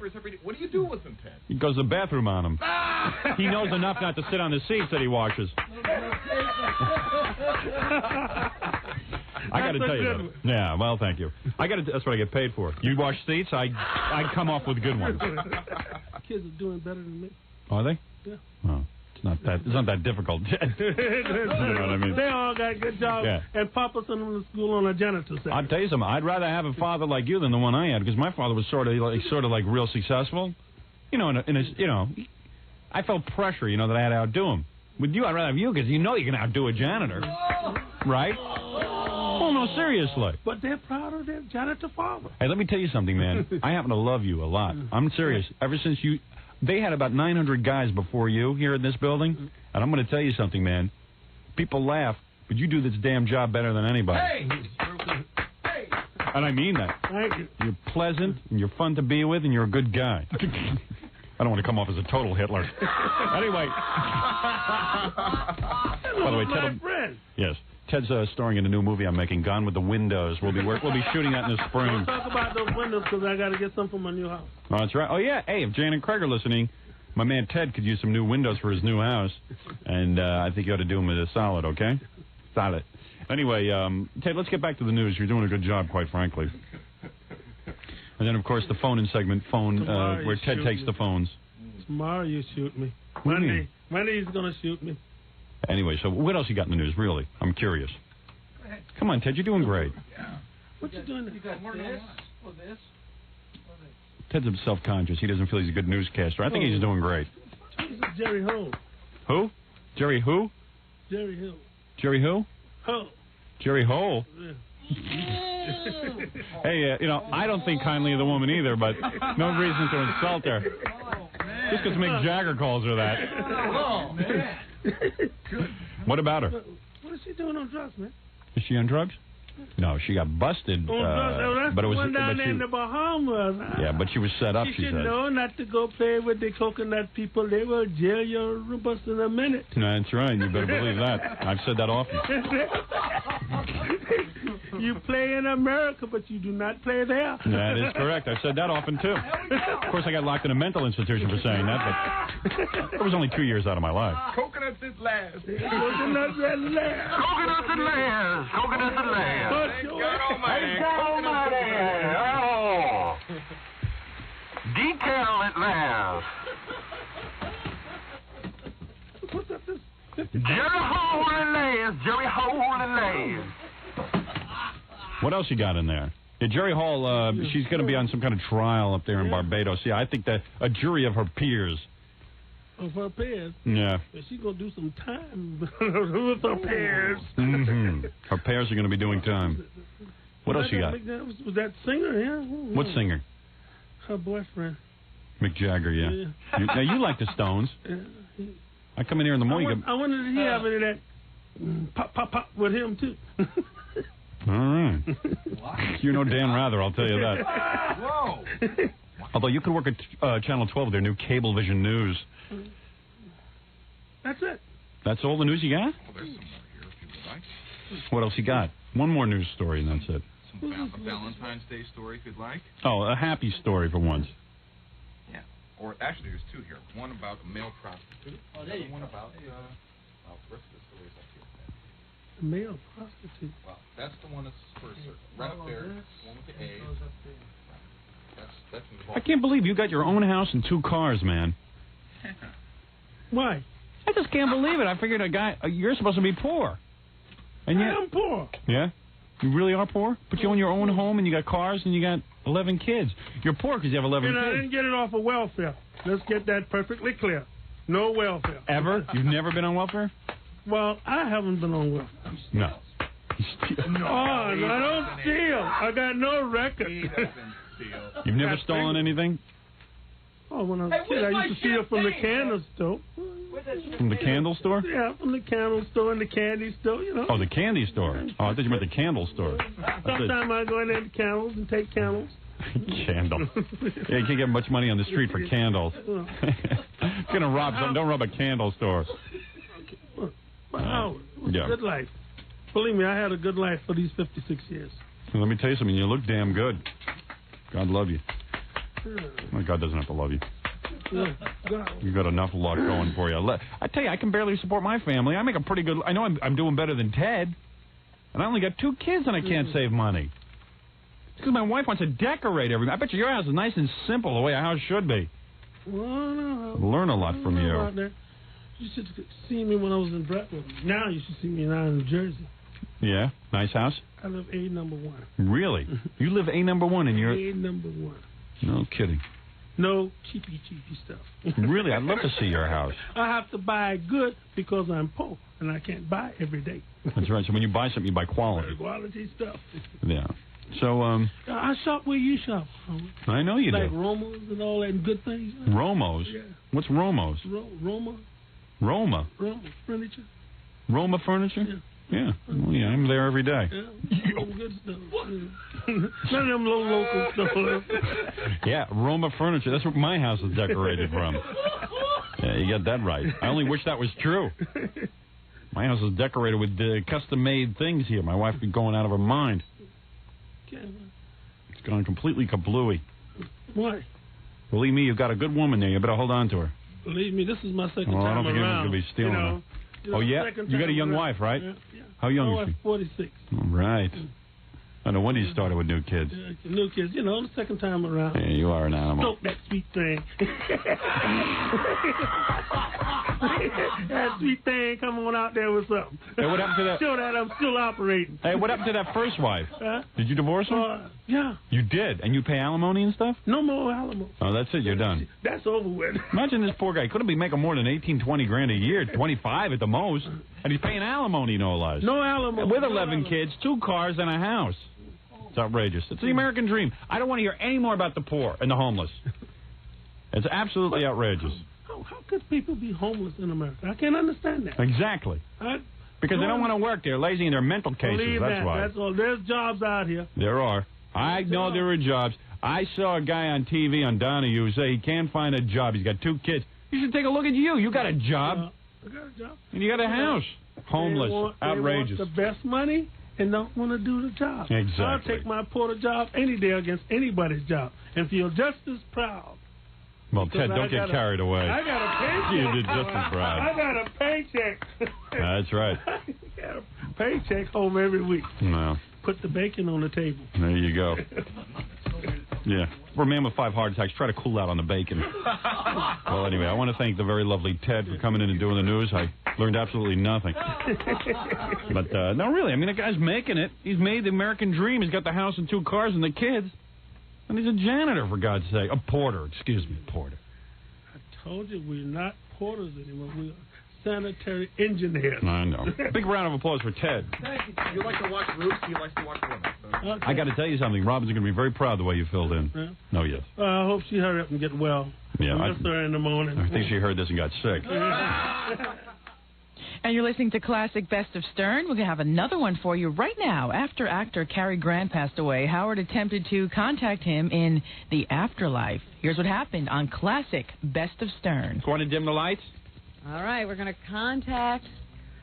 Speaker 8: you do with them, Ted?
Speaker 2: He goes to the bathroom on them. He knows enough not to sit on the seats that he washes. I got to tell you that. Yeah, well, thank you. That's what I get paid for. You wash seats, I come off with good ones.
Speaker 7: Kids are doing better than me.
Speaker 2: Are they?
Speaker 7: Yeah.
Speaker 2: Oh, it's not that difficult. You know what I mean?
Speaker 7: They all got good jobs, and Papa sent them to school on a janitor side.
Speaker 2: I'll tell you something. I'd rather have a father like you than the one I had, because my father was sort of like real successful. You know, I felt pressure, that I had to outdo him. With you, I'd rather have you, because you can outdo a janitor, right? Oh, no, seriously.
Speaker 7: But they're proud of their janitor father.
Speaker 2: Hey, let me tell you something, man. I happen to love you a lot. I'm serious. Ever since they had about 900 guys before you here in this building, and I'm going to tell you something, man. People laugh, but you do this damn job better than anybody.
Speaker 8: Hey!
Speaker 2: And I mean that.
Speaker 7: Thank you.
Speaker 2: You're pleasant, and you're fun to be with, and you're a good guy. I don't want to come off as a total Hitler. Anyway. By the way, Ted. Yes. Ted's starring in a new movie I'm making, Gone with the Windows. We'll be shooting that in the spring.
Speaker 7: Don't talk about those windows, because I got to get some for my new house.
Speaker 2: Oh, that's right. Oh, yeah. Hey, if Jan and Craig are listening, my man Ted could use some new windows for his new house, and I think you ought to do him a solid, okay? Solid. Anyway, Ted, let's get back to the news. You're doing a good job, quite frankly. And then, of course, the phone-in segment, where Ted takes the phones.
Speaker 7: Tomorrow you shoot me.
Speaker 2: Monday
Speaker 7: he's going to shoot me.
Speaker 2: Anyway, so what else you got in the news, really? I'm curious. Come on, Ted, you're doing great.
Speaker 7: Yeah. What you doing? You got this or this?
Speaker 2: Ted's self-conscious. He doesn't feel he's a good newscaster. I think he's doing great.
Speaker 7: This is Jerry Ho.
Speaker 2: Who? Jerry who?
Speaker 7: Jerry Hill.
Speaker 2: Jerry who?
Speaker 7: Ho.
Speaker 2: Jerry Hole.
Speaker 7: Yeah.
Speaker 2: Hey, I don't think kindly of the woman either, but no reason to insult her. Just because Mick Jagger calls her that.
Speaker 7: Oh, man.
Speaker 2: What about her?
Speaker 7: What is she doing on drugs, man?
Speaker 2: Is she on drugs? No, she got busted.
Speaker 7: On drugs? That's
Speaker 2: but it was
Speaker 7: the one down there in the Bahamas.
Speaker 2: Yeah, but she was set up, she
Speaker 7: should
Speaker 2: said.
Speaker 7: know not to go play with the coconut people. They will jail your bus in a minute.
Speaker 2: That's right. You better believe that. I've said that often.
Speaker 7: You play in America, but you do not play there.
Speaker 2: That is correct. I've said that often, too. Of course, I got locked in a mental institution for saying that, but it was only 2 years out of my life.
Speaker 8: Coconuts at last.
Speaker 7: Coconuts at last.
Speaker 11: Coconuts at last. Coconuts at last.
Speaker 8: Thank God Almighty.
Speaker 11: Thank God Almighty. Oh. Detail at last.
Speaker 7: What's up this?
Speaker 11: Jerry Hole at last. Jerry Hole at last.
Speaker 2: What else you got in there? Yeah, Jerry Hall, she's going to be on some kind of trial up there in Barbados. Yeah, I think that a jury of her peers.
Speaker 7: Of her peers?
Speaker 2: Yeah.
Speaker 7: She's going to do some time with her peers.
Speaker 2: Mm-hmm. Her peers are going to be doing time. What else you got?
Speaker 7: Was that singer, yeah?
Speaker 2: What singer?
Speaker 7: Her boyfriend.
Speaker 2: Mick Jagger, yeah. Now, you like the Stones. I come in here in the morning.
Speaker 7: I wonder did he have any of that pop, pop, pop with him, too?
Speaker 2: All right. You're no Dan Rather, I'll tell you that.
Speaker 8: Whoa.
Speaker 2: Although you could work at Channel 12 with their new Cablevision News.
Speaker 7: That's it.
Speaker 2: That's all the news you got?
Speaker 8: Well, there's some more here if you would like.
Speaker 2: What else you got? One more news story and that's it.
Speaker 8: Some Valentine's Day story if you'd like.
Speaker 2: Oh, a happy story for once.
Speaker 8: Yeah. Or actually, there's two here. One about a male prostitute.
Speaker 7: Oh, there you
Speaker 8: one
Speaker 7: go.
Speaker 8: about the rest of the stories up here.
Speaker 7: A male prostitute.
Speaker 8: Well, that's the one that's first circle. Right up there. The one with the A. That's involved.
Speaker 2: I can't believe you got your own house and 2 cars, man.
Speaker 7: Why?
Speaker 2: I just can't believe it. I figured you're supposed to be poor. And yet,
Speaker 7: I am poor.
Speaker 2: Yeah? You really are poor? But you own your own home and you got cars and you got 11 kids. You're poor because you have 11 kids.
Speaker 7: I didn't get it off of welfare. Let's get that perfectly clear. No welfare.
Speaker 2: Ever? You've never been on welfare?
Speaker 7: Well, I haven't been on welfare.
Speaker 2: No.
Speaker 7: No, I don't steal. I got no record.
Speaker 2: You've never stolen anything?
Speaker 7: Oh, when I was a kid, I used to steal from the candle store.
Speaker 2: From the candle store?
Speaker 7: Yeah, from the candle store and the candy store, you know.
Speaker 2: Oh, the candy store. Oh, I thought you meant the candle store.
Speaker 7: Sometimes I go in there to candles and take candles.
Speaker 2: Candle. Yeah, you can't get much money on the street for candles. If you're going to rob something, don't rob a candle store.
Speaker 7: Wow, good life. Believe me, I had a good life for these 56 years.
Speaker 2: Well, let me tell you something. You look damn good. God love you. Well, God doesn't have to love you. You got enough luck going for you. I tell you, I can barely support my family. I make a pretty good. I know I'm doing better than Ted, and I only got 2 kids, and I can't save money. Because my wife wants to decorate everything. I bet you your house is nice and simple, the way a house should be.
Speaker 7: Well, no,
Speaker 2: learn a lot from you.
Speaker 7: You should see me when I was in Brentwood. Now you should see me now in New Jersey.
Speaker 2: Yeah, nice house.
Speaker 7: I live A number 1.
Speaker 2: Really? You live A number 1 and you're
Speaker 7: A number 1.
Speaker 2: No kidding.
Speaker 7: No cheapy stuff.
Speaker 2: Really? I'd love to see your house.
Speaker 7: I have to buy good because I'm poor and I can't buy every day.
Speaker 2: That's right. So when you buy something, you buy quality.
Speaker 7: Quality stuff.
Speaker 2: Yeah. So,
Speaker 7: I shop where you shop.
Speaker 2: I know you
Speaker 7: like
Speaker 2: do.
Speaker 7: Like Roma's and all that good things.
Speaker 2: Romo's?
Speaker 7: Yeah.
Speaker 2: What's Romo's?
Speaker 7: Roma.
Speaker 2: Roma
Speaker 7: Furniture.
Speaker 2: Roma Furniture? Yeah. Well, yeah, I'm there every day.
Speaker 7: Yeah. Good stuff. None of them local stuff.
Speaker 2: Yeah, Roma Furniture. That's where my house is decorated from. Yeah, you got that right. I only wish that was true. My house is decorated with custom-made things here. My wife be going out of her mind. It's gone completely kablooey.
Speaker 7: Why?
Speaker 2: Believe me, you've got a good woman there. You better hold on to her.
Speaker 7: Believe me, this is my second
Speaker 2: I
Speaker 7: time
Speaker 2: don't think
Speaker 7: around.
Speaker 2: anyone's going to be stealing her. Oh, yeah? You got a young wife, right?
Speaker 7: Yeah.
Speaker 2: How young
Speaker 7: My
Speaker 2: is she?
Speaker 7: wife's 46.
Speaker 2: All right. I know when you started with new kids.
Speaker 7: New kids, the second time around.
Speaker 2: Yeah, you are an animal.
Speaker 7: Stroke that sweet thing. That sweet thing, come on out there with something.
Speaker 2: Hey, what happened to that?
Speaker 7: Show that I'm still operating.
Speaker 2: Hey, what happened to that first wife?
Speaker 7: Huh?
Speaker 2: Did you divorce her?
Speaker 7: Yeah.
Speaker 2: You did? And you pay alimony and stuff?
Speaker 7: No more alimony.
Speaker 2: Oh, that's it. You're done.
Speaker 7: That's over with.
Speaker 2: Imagine this poor guy. Couldn't be making more than 18, 20 grand a year, 25 at the most. And he's paying alimony, no less.
Speaker 7: No alimony.
Speaker 2: With 11 kids, 2 cars, and a house. It's outrageous. It's the American dream. I don't want to hear any more about the poor and the homeless. It's absolutely outrageous.
Speaker 7: How could people be homeless in America? I can't understand that.
Speaker 2: Exactly. Because they don't want to work. They're lazy in their mental cases.
Speaker 7: Believe
Speaker 2: That's
Speaker 7: that.
Speaker 2: why.
Speaker 7: That's all. There's jobs out here.
Speaker 2: There are. I know there are jobs. I saw a guy on TV on Donahue say he can't find a job. He's got 2 kids. You should take a look at you. You got a job.
Speaker 7: I got a job.
Speaker 2: And you got a house. Homeless. Outrageous.
Speaker 7: They want the best money and don't want to do the job.
Speaker 2: Exactly.
Speaker 7: I'll take my porter job any day against anybody's job and feel just as proud.
Speaker 2: Well, Ted, don't get carried away.
Speaker 7: I got a paycheck.
Speaker 2: You did just as proud.
Speaker 7: I got a paycheck.
Speaker 2: That's right.
Speaker 7: I got a paycheck home every week.
Speaker 2: Well,
Speaker 7: put the bacon on the table.
Speaker 2: There you go. Yeah. For a man with 5 heart attacks, try to cool out on the bacon. Well, anyway, I want to thank the very lovely Ted for coming in and doing the news. I learned absolutely nothing. But, no, really, I mean, the guy's making it. He's made the American dream. He's got the house and 2 cars and the kids. And he's a janitor, for God's sake. A porter, excuse me, porter.
Speaker 7: I told you we're not porters anymore. We're sanitary engineers.
Speaker 2: I know. Big round of applause for Ted.
Speaker 8: Thank you. You like to watch Roots, he likes to watch women.
Speaker 7: Okay.
Speaker 2: I got to tell you something. Robin's going to be very proud the way you filled in.
Speaker 7: Yeah.
Speaker 2: No, yes.
Speaker 7: I hope she hurry up and get well.
Speaker 2: Yeah,
Speaker 7: I miss her in the morning.
Speaker 2: I think she heard this and got sick.
Speaker 10: And you're listening to Classic Best of Stern. We're going to have another one for you right now. After actor Cary Grant passed away, Howard attempted to contact him in the afterlife. Here's what happened on Classic Best of Stern.
Speaker 2: Want to dim the lights?
Speaker 3: All right, we're going to contact...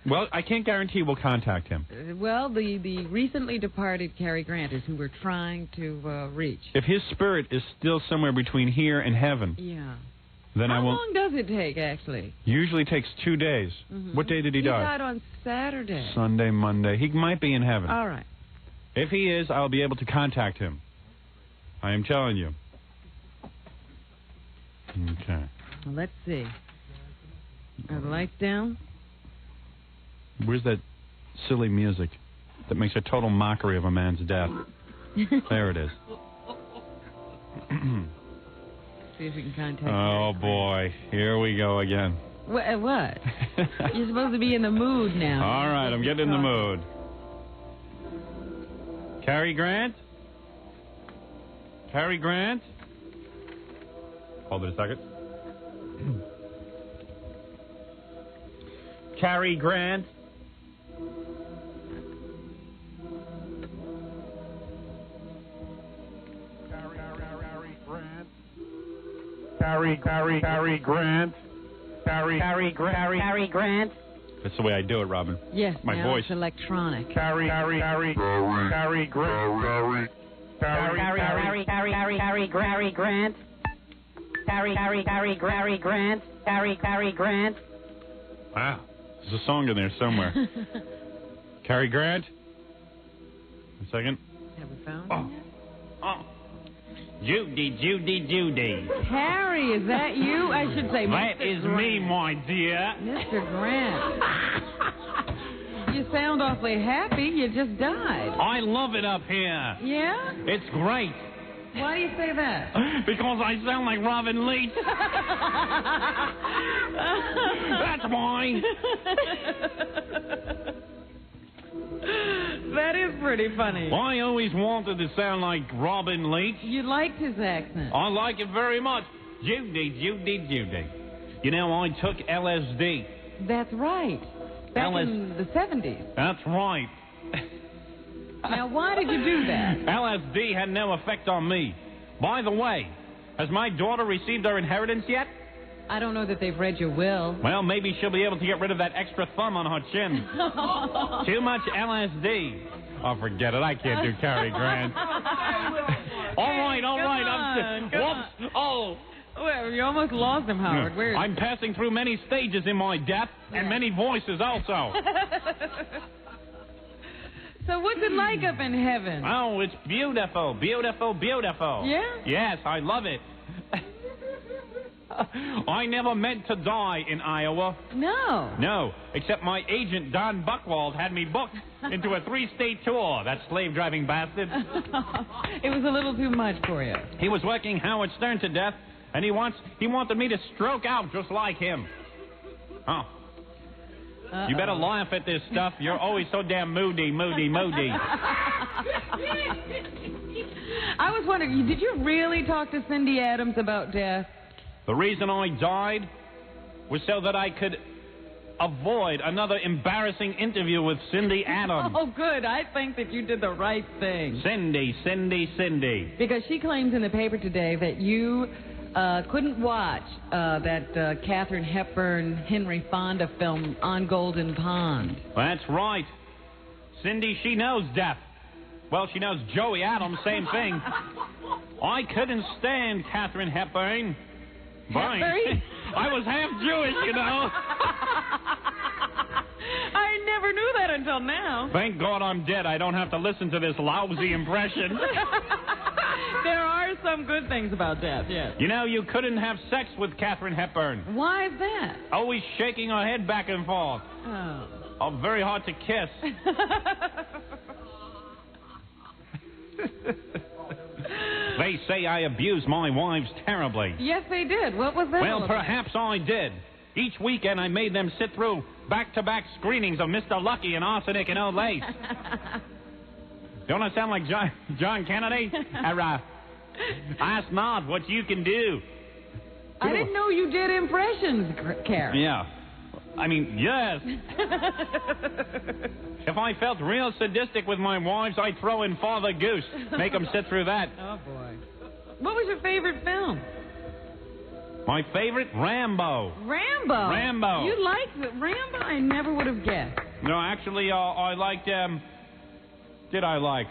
Speaker 2: Well, I can't guarantee we'll contact him.
Speaker 3: Well, the recently departed Cary Grant is who we're trying to reach.
Speaker 2: If his spirit is still somewhere between here and heaven,
Speaker 3: Yeah.
Speaker 2: then I
Speaker 3: How
Speaker 2: won't...
Speaker 3: long does it take, actually?
Speaker 2: Usually takes 2 days.
Speaker 3: Mm-hmm.
Speaker 2: What day did he die?
Speaker 3: He died on Saturday.
Speaker 2: Sunday, Monday. He might be in heaven.
Speaker 3: All right.
Speaker 2: If he is, I'll be able to contact him. I am telling you. Okay.
Speaker 3: Well, let's see. Are the lights down?
Speaker 2: Where's that silly music that makes a total mockery of a man's death? There it is.
Speaker 3: See if we can contact
Speaker 2: Oh, boy. Here we go again.
Speaker 3: What? You're supposed to be in the mood now.
Speaker 2: All right, I'm getting in the mood. Cary Grant? Cary Grant? Hold it a second. Cary Grant?
Speaker 11: Cary Grant. Cary Grant.
Speaker 2: That's the way I do it, Robin.
Speaker 3: Yes,
Speaker 2: My
Speaker 3: now
Speaker 2: voice.
Speaker 3: it's electronic.
Speaker 11: Cary Grant. Cary Grant. Cary Grant.
Speaker 2: Wow. There's a song in there somewhere. Cary Grant? A second.
Speaker 3: Have we found him yet?
Speaker 2: Judy.
Speaker 3: Harry, is that you? I should say
Speaker 2: That
Speaker 3: Mr.
Speaker 2: is
Speaker 3: Grant.
Speaker 2: me, my dear.
Speaker 3: Mr. Grant. You sound awfully happy. You just died.
Speaker 2: I love it up here.
Speaker 3: Yeah?
Speaker 2: It's great.
Speaker 3: Why do you say that?
Speaker 2: Because I sound like Robin Leach. That's why.
Speaker 3: That is pretty funny.
Speaker 2: I always wanted to sound like Robin Leach.
Speaker 3: You liked his accent.
Speaker 2: I like it very much. Judy. You know, I took LSD.
Speaker 3: That's right. Back in the 70s.
Speaker 2: That's right.
Speaker 3: Now, why did you do that?
Speaker 2: LSD had no effect on me. By the way, has my daughter received her inheritance yet?
Speaker 3: I don't know that they've read your will.
Speaker 2: Well, maybe she'll be able to get rid of that extra thumb on her chin. Too much LSD. Oh, forget it. I can't do Cary Grant. All right. Whoops. Oh.
Speaker 3: Well, you almost lost him, Howard. Where is
Speaker 2: I'm passing through many stages in my death and many voices also.
Speaker 3: So what's it like up in heaven?
Speaker 2: Oh, it's beautiful.
Speaker 3: Yeah?
Speaker 2: Yes, I love it. I never meant to die in Iowa.
Speaker 3: No.
Speaker 2: No, except my agent, Don Buchwald, had me booked into a 3-state tour, that slave-driving bastard.
Speaker 3: It was a little too much for you.
Speaker 2: He was working Howard Stern to death, and he wanted me to stroke out just like him. Oh.
Speaker 3: Uh-oh.
Speaker 2: You better laugh at this stuff. You're always so damn moody.
Speaker 3: I was wondering, did you really talk to Cindy Adams about death?
Speaker 2: The reason I died was so that I could avoid another embarrassing interview with Cindy Adams.
Speaker 3: Oh, good. I think that you did the right thing.
Speaker 2: Cindy.
Speaker 3: Because she claims in the paper today that you couldn't watch that Katharine Hepburn, Henry Fonda film, On Golden Pond.
Speaker 2: That's right. Cindy, she knows death. Well, she knows Joey Adams, same thing. I couldn't stand Katharine Hepburn.
Speaker 3: Hepburn?
Speaker 2: I was half Jewish, you know.
Speaker 3: I never knew that until now.
Speaker 2: Thank God I'm dead. I don't have to listen to this lousy impression.
Speaker 3: There are some good things about death, yes.
Speaker 2: You know, you couldn't have sex with Katharine Hepburn.
Speaker 3: Why is that?
Speaker 2: Always shaking her head back and forth. Oh, very hard to kiss. They say I abused my wives terribly.
Speaker 3: Yes, they did. What was that?
Speaker 2: Well, perhaps I did. Each weekend I made them sit through back-to-back screenings of Mr. Lucky and Arsenic and Old Lace. Don't I sound like John Kennedy? Ask not what you can do.
Speaker 3: I didn't know you did impressions, Karen.
Speaker 2: Yeah. I mean, yes. If I felt real sadistic with my wives, I'd throw in Father Goose. Make them sit through that.
Speaker 3: Oh, boy. What was your favorite film?
Speaker 2: My favorite? Rambo.
Speaker 3: Rambo? You liked Rambo? I never would have guessed.
Speaker 2: No, actually, I liked, did I like?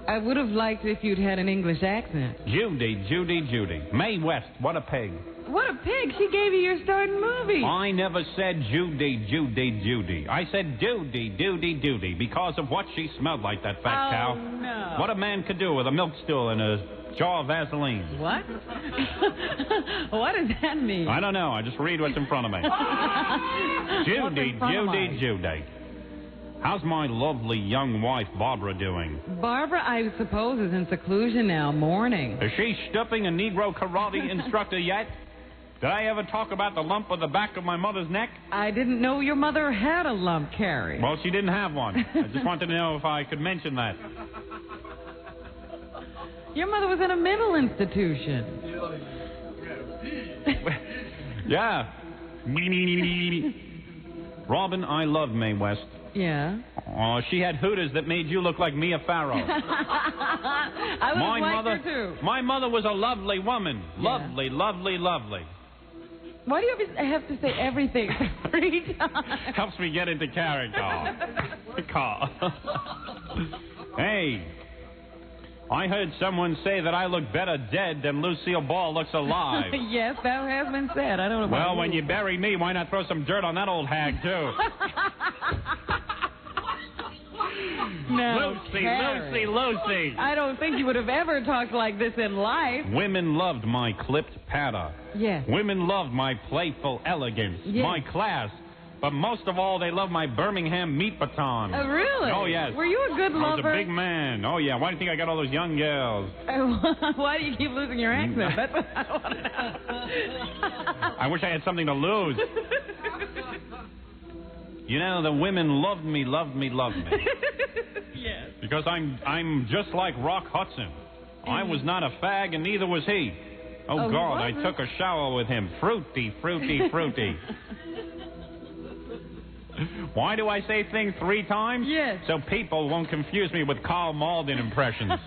Speaker 3: I would have liked it if you'd had an English accent.
Speaker 2: Judy. Mae West, what a pig.
Speaker 3: What a pig. She gave you your start in movies.
Speaker 2: I never said Judy. I said Duty, because of what she smelled like, that fat cow.
Speaker 3: No.
Speaker 2: What a man could do with a milk stool and a jar of Vaseline.
Speaker 3: What? What does that mean?
Speaker 2: I don't know. I just read what's in front of me. Judy. How's my lovely young wife, Barbara, doing?
Speaker 3: Barbara, I suppose, is in seclusion now, mourning.
Speaker 2: Is she stuffing a Negro karate instructor yet? Did I ever talk about the lump on the back of my mother's neck?
Speaker 3: I didn't know your mother had a lump, Carrie.
Speaker 2: Well, she didn't have one. I just wanted to know if I could mention that.
Speaker 3: Your mother was in a mental institution.
Speaker 2: Yeah. Robin, I love Mae West.
Speaker 3: Yeah?
Speaker 2: Oh, she had hooters that made you look like Mia Farrow.
Speaker 3: I would have liked her, too.
Speaker 2: My mother was a lovely woman. Yeah. Lovely.
Speaker 3: Why do you have to say everything 3 times?
Speaker 2: Helps me get into character. Hey, I heard someone say that I look better dead than Lucille Ball looks alive.
Speaker 3: Yes, that has been said. I don't know.
Speaker 2: Well, when you bury me, why not throw some dirt on that old hag, too?
Speaker 3: No,
Speaker 2: Lucy.
Speaker 3: I don't think you would have ever talked like this in life.
Speaker 2: Women loved my clipped patter.
Speaker 3: Yes.
Speaker 2: Women loved my playful elegance,
Speaker 3: yes.
Speaker 2: my class. But most of all, they loved my Birmingham meat baton.
Speaker 3: Oh, really?
Speaker 2: Oh, yes.
Speaker 3: Were you a good lover?
Speaker 2: I was a big man. Oh, yeah. Why do you think I got all those young girls?
Speaker 3: Why do you keep losing your accent? That's what I want to know.
Speaker 2: I wish I had something to lose. You know, the women loved me.
Speaker 3: Yes.
Speaker 2: Because I'm just like Rock Hudson. I was not a fag, and neither was he. Oh, God, I took a shower with him. Fruity. Why do I say things 3 times?
Speaker 3: Yes.
Speaker 2: So people won't confuse me with Karl Malden impressions.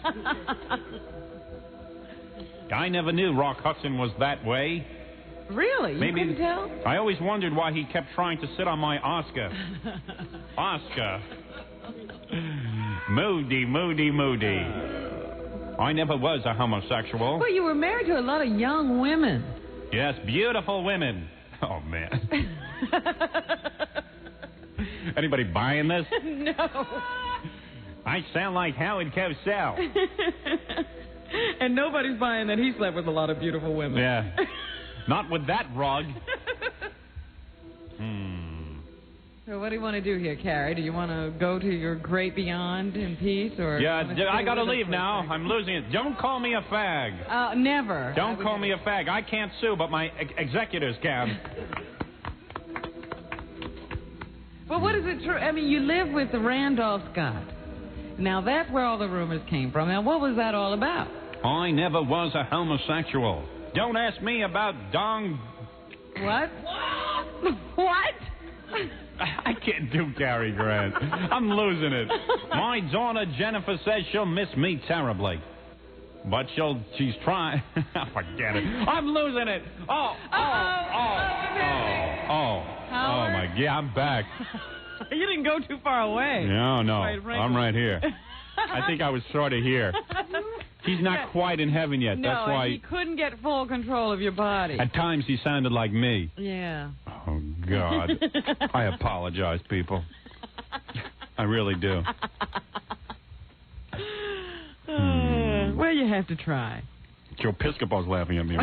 Speaker 2: I never knew Rock Hudson was that way.
Speaker 3: Really? You couldn't tell?
Speaker 2: I always wondered why he kept trying to sit on my Oscar. Oscar. Moody. I never was a homosexual.
Speaker 3: Well, you were married to a lot of young women.
Speaker 2: Yes, beautiful women. Oh, man. Anybody buying this?
Speaker 3: No.
Speaker 2: I sound like Howard Cosell.
Speaker 3: And nobody's buying that he slept with a lot of beautiful women.
Speaker 2: Yeah. Not with that rug.
Speaker 3: So what do you want to do here, Carrie? Do you want to go to your great beyond in peace? Or
Speaker 2: Yeah, I got to leave now. I'm losing it. Don't call me a fag.
Speaker 3: Never.
Speaker 2: Don't call me a fag. I can't sue, but my executors can.
Speaker 3: Well, what is it true? I mean, you live with Randolph Scott. Now, that's where all the rumors came from. Now, what was that all about?
Speaker 2: I never was a homosexual. Don't ask me about dong...
Speaker 3: What? What?
Speaker 2: I can't do Cary Grant. I'm losing it. My daughter Jennifer says she'll miss me terribly. But she's trying. Forget it. I'm losing it. Oh my God, I'm back.
Speaker 3: You didn't go too far away.
Speaker 2: No, I'm right here. I think I was sort of here. He's not quite in heaven yet.
Speaker 3: No,
Speaker 2: That's why
Speaker 3: he couldn't get full control of your body.
Speaker 2: At times he sounded like me.
Speaker 3: Yeah.
Speaker 2: Oh, God. I apologize, people. I really do.
Speaker 3: Well, you have to try.
Speaker 2: Joe Piscopo's laughing at me.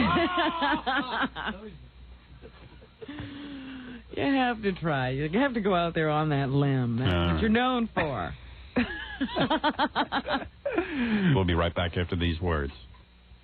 Speaker 3: You have to try. You have to go out there on that limb. That's what you're known for.
Speaker 2: We'll be right back after these words.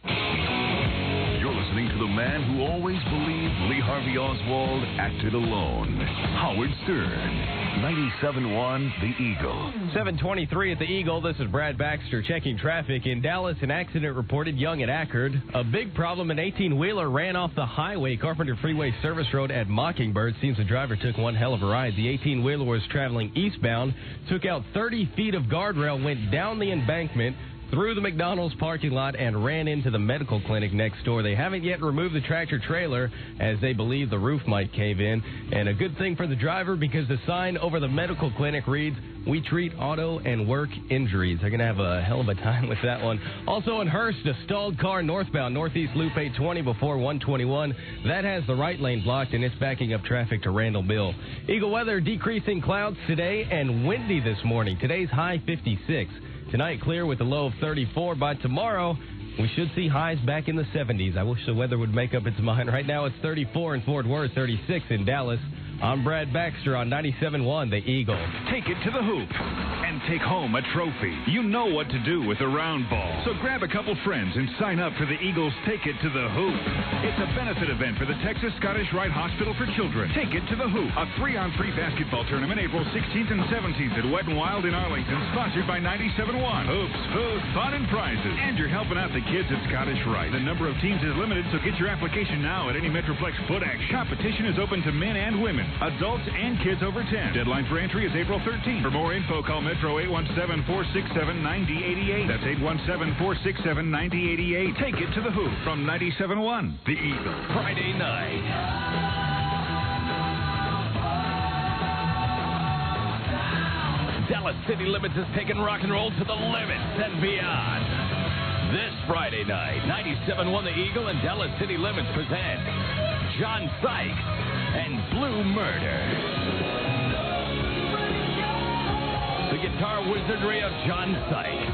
Speaker 13: You're listening to the man who always believed Lee Harvey Oswald acted alone. Howard Stern. 97.1 The Eagle.
Speaker 1: 7:23 at the Eagle. This is Brad Baxter checking traffic. In Dallas, an accident reported young at Ackerd. A big problem, an 18-wheeler ran off the highway, Carpenter Freeway Service Road at Mockingbird. Seems the driver took one hell of a ride. The 18-wheeler was traveling eastbound, took out 30 feet of guardrail, went down the embankment, through the McDonald's parking lot, and ran into the medical clinic next door. They haven't yet removed the tractor trailer as they believe the roof might cave in. And a good thing for the driver because the sign over the medical clinic reads, "We treat auto and work injuries." They're going to have a hell of a time with that one. Also in Hearst, a stalled car northbound, Northeast Loop 820 before 121. That has the right lane blocked, and it's backing up traffic to Randall Mill. Eagle weather, decreasing clouds today and windy this morning. Today's high 56. Tonight, clear with a low of 34. By tomorrow, we should see highs back in the 70s. I wish the weather would make up its mind. Right now, it's 34 in Fort Worth, 36 in Dallas. I'm Brad Baxter on 97.1 The Eagle.
Speaker 9: Take it to the hoop and take home a trophy. You know what to do with a round ball. So grab a couple friends and sign up for the Eagles Take It to the Hoop. It's a benefit event for the Texas Scottish Rite Hospital for Children. Take It to the Hoop, a 3-on-3 basketball tournament April 16th and 17th at Wet n Wild in Arlington, sponsored by 97.1. Hoops, food, fun, and prizes. And you're helping out the kids at Scottish Rite. The number of teams is limited, so get your application now at any Metroplex Foot Action. Competition is open to men and women, adults and kids over 10. Deadline for entry is April 13th. For more info, call Metro 817-467-9088. That's 817-467-9088. Take it to the hoop from 97.1 The Eagle.
Speaker 1: Friday night. Dallas City Limits is taking rock and roll to the limits and beyond. This Friday night, 97.1 The Eagle and Dallas City Limits present John Sykes and Blue Murder. The guitar wizardry of John Sykes.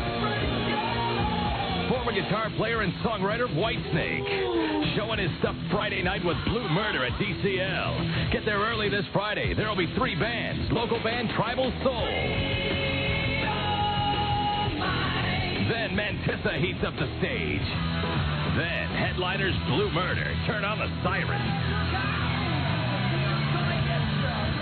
Speaker 1: Former guitar player and songwriter of Whitesnake. Showing his stuff Friday night with Blue Murder at DCL. Get there early this Friday. There will be 3 bands. Local band Tribal Soul. Then Mantissa heats up the stage. Then headliners Blue Murder. Turn on the sirens.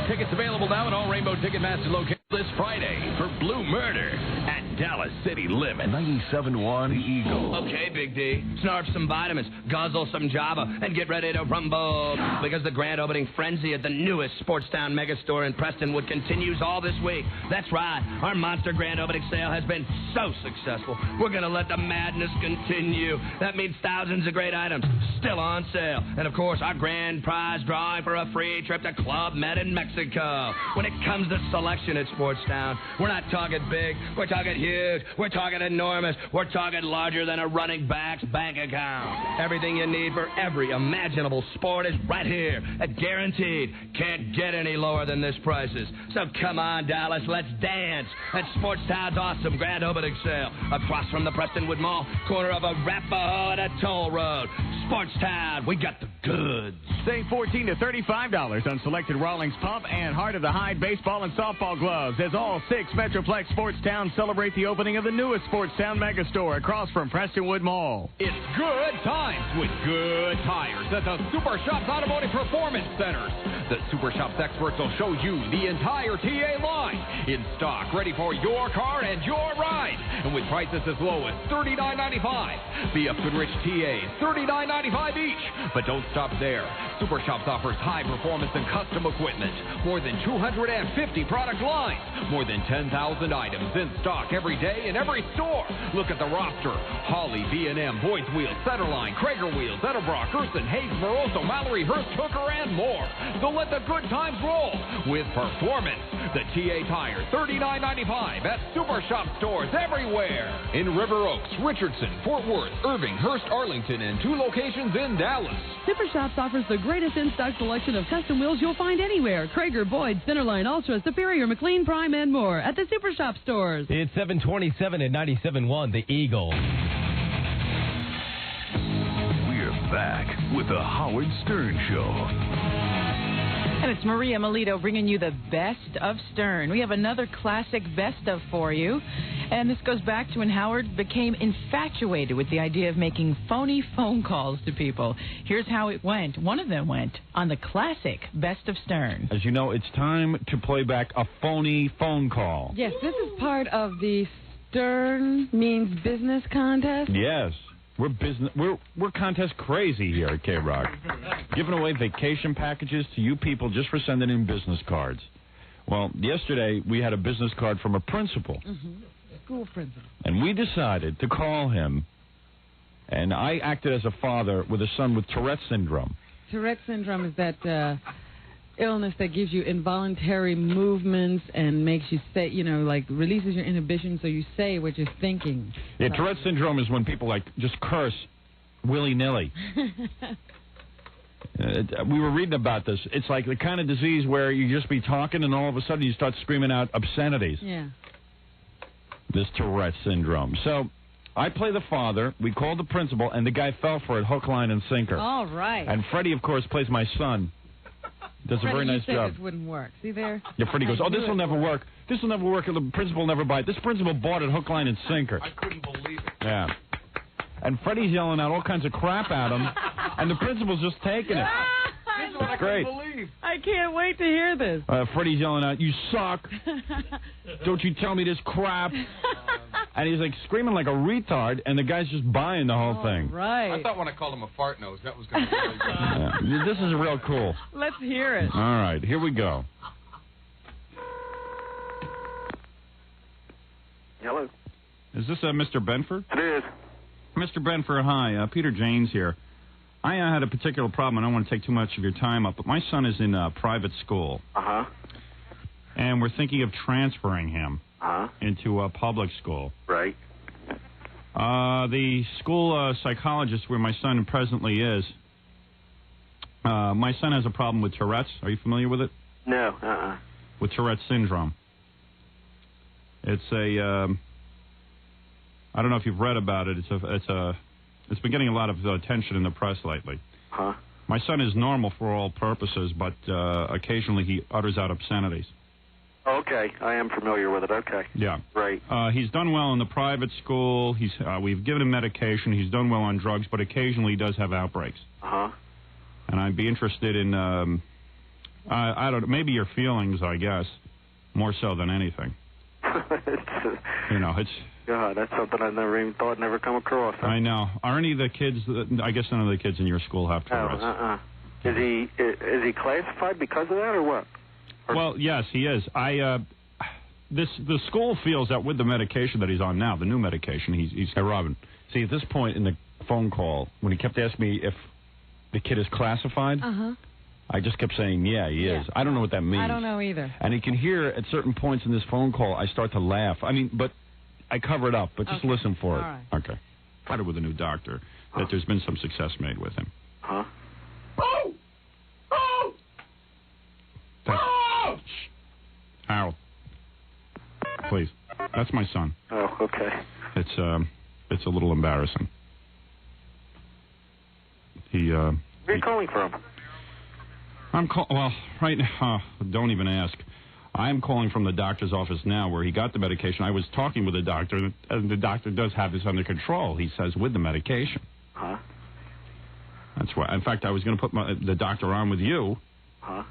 Speaker 1: Tickets available now at all Rainbow Ticketmaster locations this Friday for Blue Murder at Dallas City Limits.
Speaker 13: 97.1 The Eagle.
Speaker 14: Okay, Big D. Snarf some vitamins, guzzle some Java, and get ready to rumble. Because the grand opening frenzy at the newest Sportstown Megastore in Prestonwood continues all this week. That's right. Our monster grand opening sale has been so successful. We're going to let the madness continue. That means thousands of great items still on sale. And, of course, our grand prize drawing for a free trip to Club Med in Mexico. When it comes to selection, it's Sportstown. We're not talking big. We're talking huge. We're talking enormous. We're talking larger than a running back's bank account. Everything you need for every imaginable sport is right here at Guaranteed. Can't get any lower than this prices. So come on, Dallas, let's dance at Sportstown's awesome grand opening sale across from the Prestonwood Mall, corner of Arapahoe and a toll road. Sportstown, we got the goods.
Speaker 24: Save $14 to $35 on selected Rawlings Pump and Heart of the Hide baseball and softball gloves as all 6 Metroplex Sportstowns celebrate the opening of the newest Sportstown Megastore across from Prestonwood Mall.
Speaker 23: It's good times with good tires at the Super Shops Automotive Performance Centers. The Super Shops experts will show you the entire TA line in stock, ready for your car and your ride. And with prices as low as $39.95. BF Goodrich TAs, $39.95 each. But don't stop there. Super Shops offers high performance and custom equipment. More than 250 product lines. More than 10,000 items in stock every day in every store. Look at the roster. Holley, B&M, Boyd's Wheels, Centerline, Krager Wheels, Edelbrock, Gerson, Hayes, Moroso, Mallory, Hurst, Hooker, and more. So let the good times roll with performance. The TA Tire, $39.95 at Super Shop stores everywhere. In River Oaks, Richardson, Fort Worth, Irving, Hurst, Arlington, and 2 locations in Dallas.
Speaker 10: Super Shops offers the greatest in-stock selection of custom wheels you'll find anywhere. Krager, Boyd, Centerline, Ultra, Superior, McLean, Prime, and more at the Super Shop stores.
Speaker 1: It's 727 at 97.1, The Eagle.
Speaker 13: We're back with the Howard Stern Show.
Speaker 5: And it's Maria Melito bringing you the best of Stern. We have another classic best of for you. And this goes back to when Howard became infatuated with the idea of making phony phone calls to people. Here's how it went. One of them went on the classic Best of Stern.
Speaker 2: As you know, it's time to play back a phony phone call.
Speaker 3: Yes, this is part of the Stern Means Business contest.
Speaker 2: Yes. We're contest crazy here at K-Rock. Giving away vacation packages to you people just for sending in business cards. Well, yesterday we had a business card from a principal.
Speaker 3: Mm-hmm. School principal.
Speaker 2: And we decided to call him, and I acted as a father with a son with Tourette syndrome.
Speaker 3: Tourette syndrome is that illness that gives you involuntary movements and makes you say, like releases your inhibition so you say what you're thinking.
Speaker 2: Yeah, Tourette syndrome is when people just curse willy-nilly. We were reading about this. It's like the kind of disease where you just be talking and all of a sudden you start screaming out obscenities.
Speaker 3: Yeah.
Speaker 2: This Tourette syndrome. So I play the father. We called the principal, and the guy fell for it, hook, line, and sinker.
Speaker 3: All right.
Speaker 2: And Freddie, of course, plays my son. Does
Speaker 3: Freddie,
Speaker 2: a very nice
Speaker 3: you said
Speaker 2: job.
Speaker 3: This wouldn't work. See there?
Speaker 2: Yeah, Freddie goes, this will never work. This will never work. The principal will never buy it. This principal bought it hook, line, and sinker.
Speaker 8: I couldn't believe it.
Speaker 2: Yeah. And Freddie's yelling out all kinds of crap at him, and the principal's just taking it. It's great.
Speaker 3: I can't wait to hear this.
Speaker 2: Freddie's yelling out, you suck. Don't you tell me this crap. And he's like screaming like a retard, and the guy's just buying the whole thing.
Speaker 3: Right.
Speaker 8: I thought when I called him a fart nose, that was going to be really good.
Speaker 2: Yeah. This is real cool.
Speaker 3: Let's hear it.
Speaker 2: All right, here we go.
Speaker 15: Hello.
Speaker 2: Is this Mr. Benford?
Speaker 15: It is.
Speaker 2: Mr. Benford, hi. Peter James here. I had a particular problem. I don't want to take too much of your time up, but my son is in private school.
Speaker 15: Uh-huh.
Speaker 2: And we're thinking of transferring him into a public school.
Speaker 15: Right.
Speaker 2: The school psychologist where my son presently is, my son has a problem with Tourette's. Are you familiar with it?
Speaker 15: No,
Speaker 2: With Tourette's syndrome. It's a, I don't know if you've read about it. It's been getting a lot of attention in the press lately.
Speaker 15: Huh?
Speaker 2: My son is normal for all purposes, but occasionally he utters out obscenities.
Speaker 15: Okay, I am familiar with it. Okay.
Speaker 2: Yeah.
Speaker 15: Right.
Speaker 2: He's done well in the private school. We've given him medication. He's done well on drugs, but occasionally he does have outbreaks.
Speaker 15: Uh-huh.
Speaker 2: And I'd be interested in, I don't know, maybe your feelings, I guess, more so than anything. It's...
Speaker 15: God, that's something I've never even thought, never come across. Huh?
Speaker 2: I know. Are any of the kids, I guess none of the kids in your school have Tourette's.
Speaker 15: Is he classified because of that or what?
Speaker 2: Well, yes, he is. The school feels that with the medication that he's on now, the new medication, he's Hey, Robin, see, at this point in the phone call, when he kept asking me if the kid is classified, I just kept saying, yeah, he is. I don't know what that means.
Speaker 3: I don't know either.
Speaker 2: And he can hear at certain points in this phone call, I start to laugh. I mean, but I cover it up, but just listen for it.
Speaker 3: All right.
Speaker 2: Okay. Find it with a new doctor that there's been some success made with him.
Speaker 11: Huh?
Speaker 2: Shh. Harold. Please. That's my son.
Speaker 15: Oh, okay.
Speaker 2: It's a little embarrassing.
Speaker 15: Where are you calling from?
Speaker 2: Well, right now, don't even ask. I'm calling from the doctor's office now where he got the medication. I was talking with the doctor, and the doctor does have this under control, he says, with the medication.
Speaker 15: Huh?
Speaker 2: That's why. In fact, I was going to put the doctor on with you.
Speaker 15: Huh?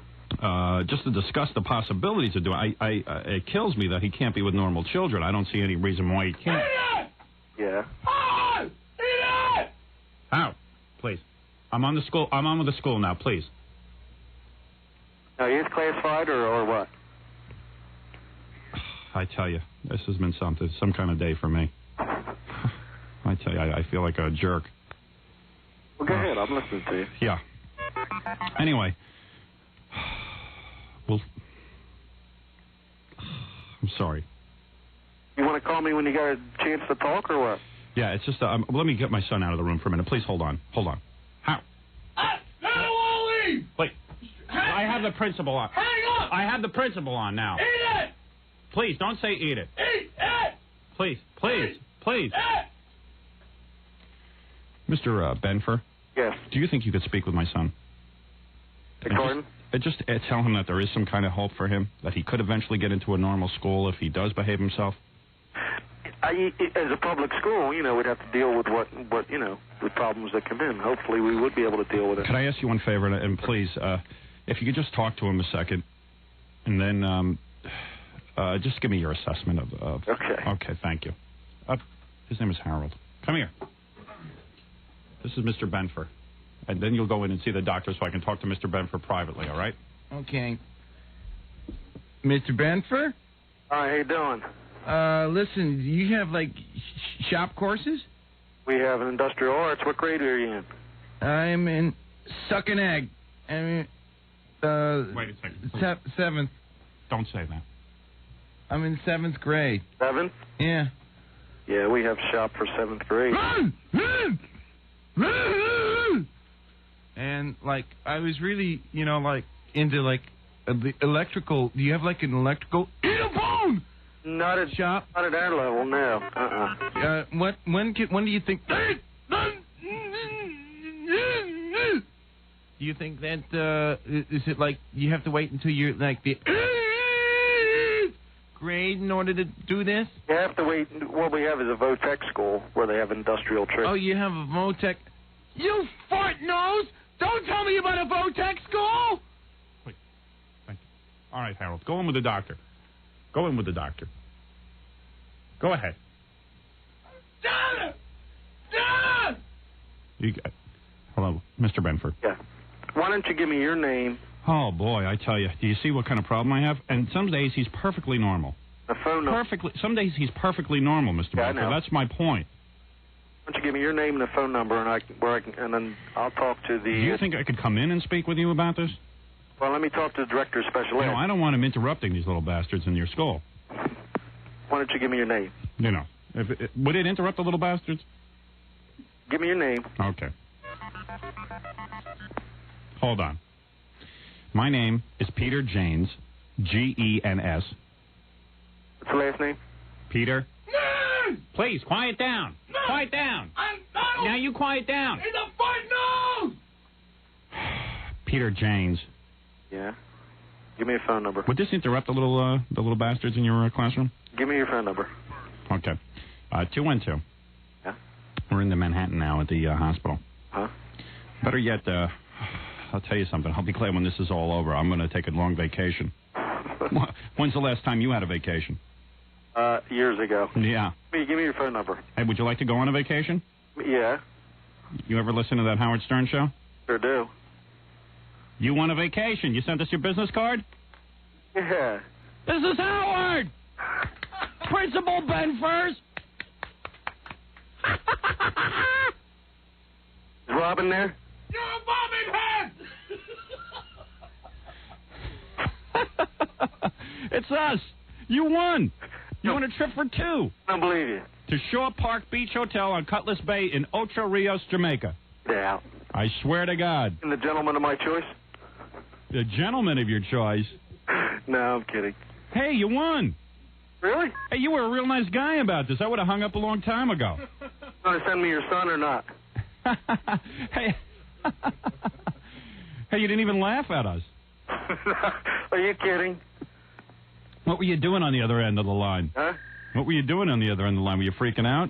Speaker 2: Just to discuss the possibilities of doing it. It kills me that he can't be with normal children. I don't see any reason why he can't.
Speaker 15: Yeah.
Speaker 2: Out, please. I'm on with the school now, please.
Speaker 15: Now, he is classified or what?
Speaker 2: I tell you, this has been some kind of day for me. I tell you, I feel like a jerk.
Speaker 15: Well, go ahead. I'm listening to you.
Speaker 2: Yeah. Anyway. Well, I'm sorry.
Speaker 15: You want to call me when you got a chance to talk or what?
Speaker 2: Yeah, it's just, let me get my son out of the room for a minute. Please hold on. How?
Speaker 11: No, Wally!
Speaker 2: Wait. I have the principal on.
Speaker 11: Hang on!
Speaker 2: I have the principal on now.
Speaker 11: Eat it!
Speaker 2: Please, don't say eat it.
Speaker 11: Eat it!
Speaker 2: Please. Mr. Benfer?
Speaker 15: Yes.
Speaker 2: Do you think you could speak with my son?
Speaker 15: Pardon?
Speaker 2: Just tell him that there is some kind of hope for him, that he could eventually get into a normal school if he does behave himself.
Speaker 15: As a public school, we'd have to deal with what the problems that come in. Hopefully, we would be able to deal with it.
Speaker 2: Could I ask you one favor, and please, if you could just talk to him a second, and then just give me your assessment of.
Speaker 15: Okay.
Speaker 2: Okay, thank you. His name is Harold. Come here. This is Mr. Benfer. And then you'll go in and see the doctor so I can talk to Mr. Benfer privately, all right?
Speaker 16: Okay. Mr. Benfer?
Speaker 15: Hi, how you doing?
Speaker 16: Listen, do you have, shop courses?
Speaker 15: We have an industrial arts. What grade are you in?
Speaker 16: I'm in suck an egg. I mean,
Speaker 2: wait a second. Please.
Speaker 16: Seventh.
Speaker 2: Don't say that.
Speaker 16: I'm in 7th grade.
Speaker 15: 7th?
Speaker 16: Yeah.
Speaker 15: Yeah, we have shop for 7th grade.
Speaker 16: And, I was really, into, the electrical. Do you have, an electrical? Eat a bone!
Speaker 15: Not at
Speaker 16: shop.
Speaker 15: Not at our level, no.
Speaker 16: When do you think? Do you think that is it you have to wait until you're the grade in order to do this?
Speaker 15: You have to wait. What we have is a Votech school where they have industrial training.
Speaker 16: Oh, you have a Votech. You fart nose! Don't tell me about a Votech school!
Speaker 2: Wait. Thank you. All right, Harold. Go in with the doctor. Go in with the doctor. Go ahead.
Speaker 11: Dad!
Speaker 2: Hello, Mr. Benford.
Speaker 15: Yeah. Why don't you give me your name?
Speaker 2: Oh, boy, I tell you. Do you see what kind of problem I have? And some days he's perfectly normal.
Speaker 15: A phone number.
Speaker 2: Some days he's perfectly normal, Mr.
Speaker 15: Yeah,
Speaker 2: Benford. That's my point.
Speaker 15: Why don't you give me your name and a phone number, and then I'll talk to the...
Speaker 2: Do you think I could come in and speak with you about this?
Speaker 15: Well, let me talk to the director of special ed.
Speaker 2: No, I don't want him interrupting these little bastards in your school.
Speaker 15: Why don't you give me your name?
Speaker 2: Would it interrupt the little bastards?
Speaker 15: Give me your name.
Speaker 2: Okay. Hold on. My name is Peter Janes, Gens.
Speaker 15: What's the last name?
Speaker 2: Peter. Please, quiet down.
Speaker 11: No.
Speaker 2: Quiet down.
Speaker 11: No.
Speaker 2: Now you quiet down.
Speaker 11: He's a fart nose!
Speaker 2: Peter Janes.
Speaker 15: Yeah. Give me a phone number.
Speaker 2: Would this interrupt the little bastards in your classroom?
Speaker 15: Give me your phone number.
Speaker 2: Okay. 212.
Speaker 15: Yeah.
Speaker 2: We're in the Manhattan now at the hospital.
Speaker 15: Huh?
Speaker 2: Better yet, I'll tell you something. I'll be glad when this is all over. I'm going to take a long vacation. When's the last time you had a vacation?
Speaker 15: Years ago.
Speaker 2: Yeah.
Speaker 15: Give me your phone number.
Speaker 2: Hey, would you like to go on a vacation?
Speaker 15: Yeah.
Speaker 2: You ever listen to that Howard Stern show?
Speaker 15: Sure do.
Speaker 2: You want a vacation? You sent us your business card?
Speaker 15: Yeah.
Speaker 6: This is Howard! Principal Benfers!
Speaker 15: Is Robin there?
Speaker 11: You're a bobbing head!
Speaker 2: It's us. You won. You won a trip for two.
Speaker 15: I don't believe you.
Speaker 2: To Shore Park Beach Hotel on Cutlass Bay in Ocho Rios, Jamaica.
Speaker 15: Yeah.
Speaker 2: I swear to God.
Speaker 15: And the gentleman of my choice?
Speaker 2: The gentleman of your choice.
Speaker 15: No, I'm kidding.
Speaker 2: Hey, you won.
Speaker 15: Really?
Speaker 2: Hey, you were a real nice guy about this. I would have hung up a long time ago.
Speaker 15: Want to send me your son or not?
Speaker 2: Hey. Hey, you didn't even laugh at us.
Speaker 15: Are you kidding?
Speaker 2: What were you doing on the other end of the line?
Speaker 15: Huh?
Speaker 2: What were you doing on the other end of the line? Were you freaking out?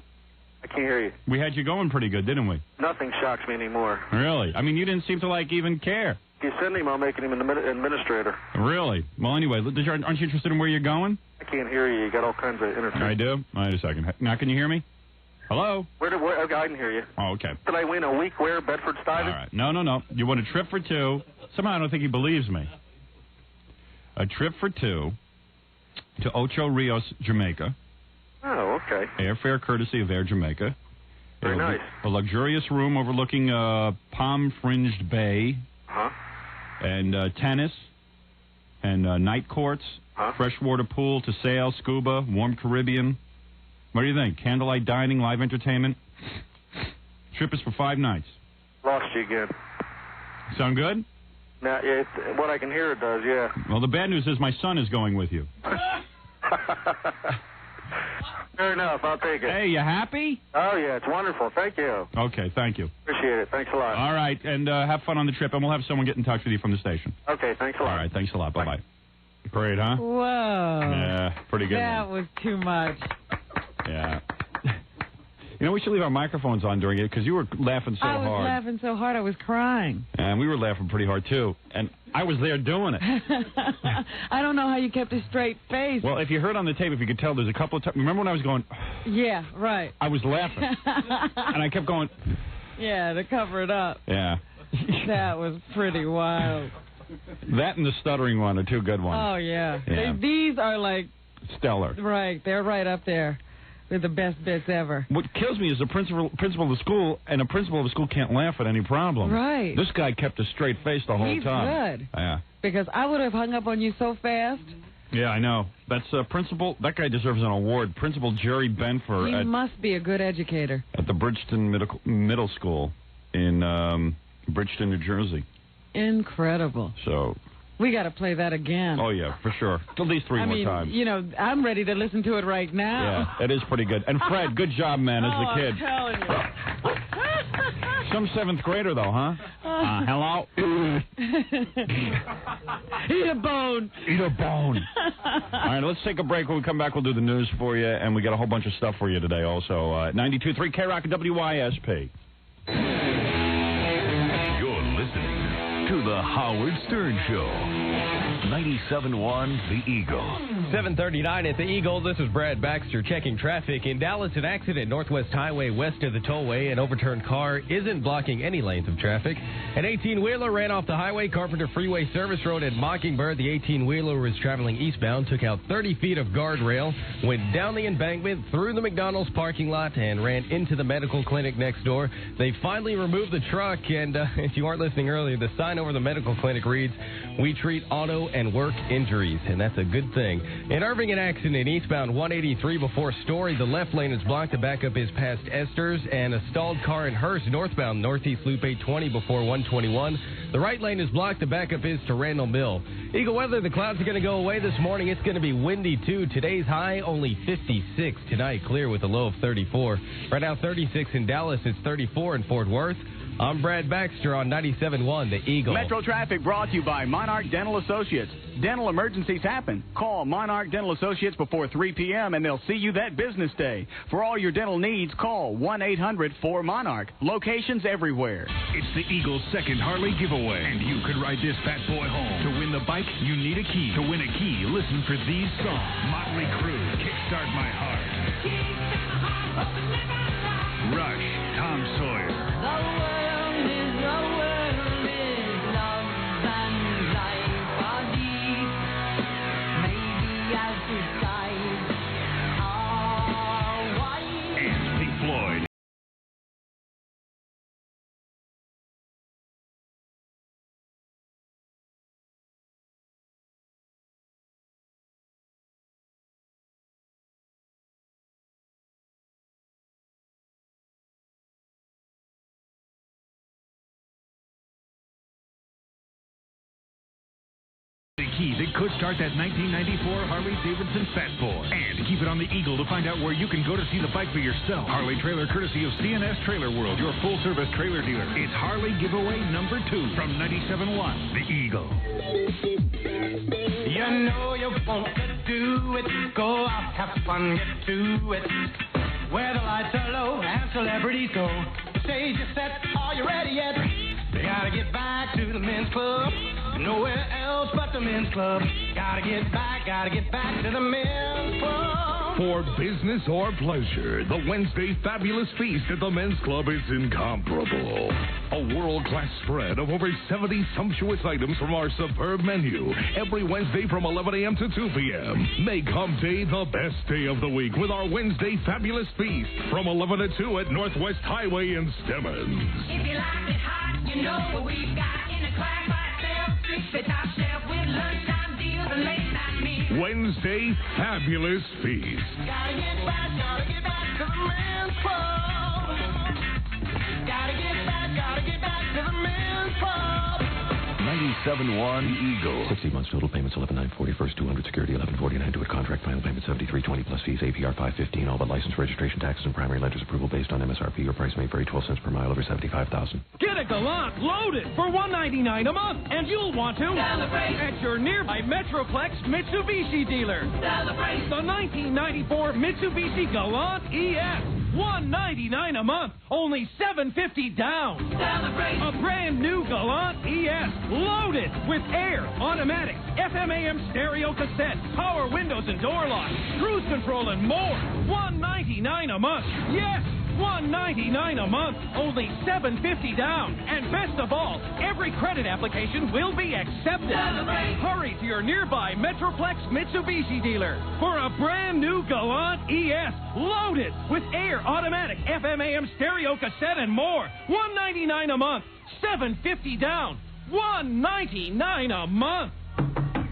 Speaker 15: I can't hear you.
Speaker 2: We had you going pretty good, didn't we?
Speaker 15: Nothing shocks me anymore.
Speaker 2: Really? I mean, you didn't seem to, even care.
Speaker 15: If you send him, I'll make him an administrator.
Speaker 2: Really? Well, anyway, aren't you interested in where you're going?
Speaker 15: I can't hear you. You got all kinds of interference.
Speaker 2: I do? Wait a second. Now, can you hear me? Hello?
Speaker 15: Okay, I can hear you.
Speaker 2: Oh, okay.
Speaker 15: Did I win a week where Bedford-Stuyvesant?
Speaker 2: All right. No. You won a trip for two. Somehow I don't think he believes me. A trip for two to Ocho Rios, Jamaica.
Speaker 15: Oh, okay.
Speaker 2: Airfare courtesy of Air Jamaica.
Speaker 15: Very nice.
Speaker 2: A luxurious room overlooking palm-fringed bay.
Speaker 15: Huh?
Speaker 2: And tennis. And night courts.
Speaker 15: Huh?
Speaker 2: Freshwater pool to sail, scuba, warm Caribbean. What do you think? Candlelight dining, live entertainment. Trip is for 5 nights.
Speaker 15: Lost you again.
Speaker 2: Sound good?
Speaker 15: Now, what I can hear it does, yeah.
Speaker 2: Well, the bad news is my son is going with you.
Speaker 15: Fair enough. I'll take it.
Speaker 2: Hey, you happy?
Speaker 15: Oh, yeah. It's wonderful. Thank you.
Speaker 2: Okay, thank you.
Speaker 15: Appreciate it. Thanks a lot.
Speaker 2: All right, and have fun on the trip, and we'll have someone get in touch with you from the station.
Speaker 15: Okay, thanks a lot.
Speaker 2: All right, thanks a lot. Bye-bye. Great, huh?
Speaker 3: Whoa.
Speaker 2: Yeah, pretty good.
Speaker 3: That was too much.
Speaker 2: Yeah. You know, we should leave our microphones on during it because you were laughing so hard.
Speaker 3: I was laughing so hard I was crying.
Speaker 2: And we were laughing pretty hard, too. And I was there doing it.
Speaker 3: I don't know how you kept a straight face.
Speaker 2: Well, if you heard on the tape, if you could tell, there's a couple of times. Remember when I was going...
Speaker 3: Yeah, right.
Speaker 2: I was laughing. And I kept going...
Speaker 3: Yeah, to cover it up.
Speaker 2: Yeah.
Speaker 3: That was pretty wild.
Speaker 2: That and the stuttering one are two good ones.
Speaker 3: Oh, yeah.
Speaker 2: Yeah.
Speaker 3: These are like...
Speaker 2: Stellar.
Speaker 3: Right. They're right up there. They're the best bits ever.
Speaker 2: What kills me is the principal of the school, and a principal of the school can't laugh at any problem.
Speaker 3: Right.
Speaker 2: This guy kept a straight face the whole
Speaker 3: He's
Speaker 2: time.
Speaker 3: Good.
Speaker 2: Yeah.
Speaker 3: Because I would have hung up on you so fast.
Speaker 2: Yeah, I know. That's principal. That guy deserves an award. Principal Jerry Benfer.
Speaker 3: He must be a good educator.
Speaker 2: At the Bridgeton Middle School in Bridgeton, New Jersey.
Speaker 3: Incredible.
Speaker 2: So...
Speaker 3: We got to play that again.
Speaker 2: Oh, yeah, for sure. At least three more times.
Speaker 3: You know, I'm ready to listen to it right now.
Speaker 2: Yeah, it is pretty good. And Fred, good job, man, as a kid.
Speaker 3: I'm telling you.
Speaker 2: Some 7th grader, though, huh? Hello?
Speaker 3: Eat a bone.
Speaker 2: Eat a bone. All right, let's take a break. When we come back, we'll do the news for you, and we got a whole bunch of stuff for you today also. 92.3 K-Rock and WYSP.
Speaker 13: To the Howard Stern Show. 97.1 The Eagle.
Speaker 1: 7:39 at the Eagle. This is Brad Baxter checking traffic. In Dallas, an accident Northwest Highway west of the tollway. An overturned car isn't blocking any lanes of traffic. An 18-wheeler ran off the highway, Carpenter Freeway Service Road at Mockingbird. The 18-wheeler was traveling eastbound, took out 30 feet of guardrail, went down the embankment, through the McDonald's parking lot, and ran into the medical clinic next door. They finally removed the truck, and if you aren't listening earlier, the sign over the medical clinic reads, "We treat auto and work injuries," and that's a good thing. In Irving, an accident eastbound 183 before Story. The left lane is blocked. The backup is past Esther's, and a stalled car in Hearst northbound Northeast Loop 820 before 121. The right lane is blocked. The backup is to Randall Mill. Eagle weather, the clouds are going to go away this morning. It's going to be windy, too. Today's high, only 56. Tonight, clear with a low of 34. Right now, 36 in Dallas. It's 34 in Fort Worth. I'm Brad Baxter on 97.1 The Eagle.
Speaker 24: Metro Traffic brought to you by Monarch Dental Associates. Dental emergencies happen. Call Monarch Dental Associates before 3 p.m. and they'll see you that business day. For all your dental needs, call 1-800-4MONARCH. Locations everywhere.
Speaker 9: It's the Eagle's second Harley giveaway, and you could ride this fat boy home. To win the bike, you need a key. To win a key, listen for these songs. Motley Crue, Kickstart My Heart. Rush, Tom Sawyer. The key that could start that 1994 Harley-Davidson Fat Boy. And keep it on the Eagle to find out where you can go to see the bike for yourself. Harley trailer courtesy of CNS Trailer World, your full-service trailer dealer. It's Harley giveaway number 2 from 97.1, The Eagle.
Speaker 11: You know you want to do it. Go out, have fun, get to it. Where the lights are low and celebrities go. Stage is set, are you ready yet? They gotta get back to the men's club. Nowhere else but the men's club. Gotta get back to the men's club.
Speaker 13: For business or pleasure, the Wednesday Fabulous Feast at the Men's Club is incomparable. A world-class spread of over 70 sumptuous items from our superb menu. Every Wednesday from 11 a.m. to 2 p.m. Make Hump Day the best day of the week with our Wednesday Fabulous Feast from 11 to 2 at Northwest Highway in Stemmons.
Speaker 11: If you like it hot, you know what we've got in the class by itself. The top shelf with lunchtime deals and late night meals.
Speaker 13: Wednesday Fabulous Feast.
Speaker 11: Gotta get back to the men's club. Gotta get back to the men's club.
Speaker 13: 97.1 Eagle.
Speaker 17: 60 months total payments 11,940 first 200 security 1149 to a contract final payment 7320 plus fees APR 515 all but license registration taxes and primary lender's approval based on MSRP. Your price may vary 12 cents per mile over 75,000.
Speaker 18: Get a Galant loaded for $199 a month, and you'll want to celebrate at your nearby Metroplex Mitsubishi dealer. Celebrate the 1994 Mitsubishi Galant ES. $199 a month, only $750 down. Celebrate a brand new Galant ES, loaded with air, automatic, FM/AM stereo cassette, power windows and door locks, cruise control and more. $199 a month. Yes, $199 a month, only $750 down. And best of all, every credit application will be accepted. Celebrate. Hurry to your nearby Metroplex Mitsubishi dealer for a brand new Galant ES, loaded with air, automatic, FM/AM stereo cassette and more. $199 a month, $750 down. $199 a month.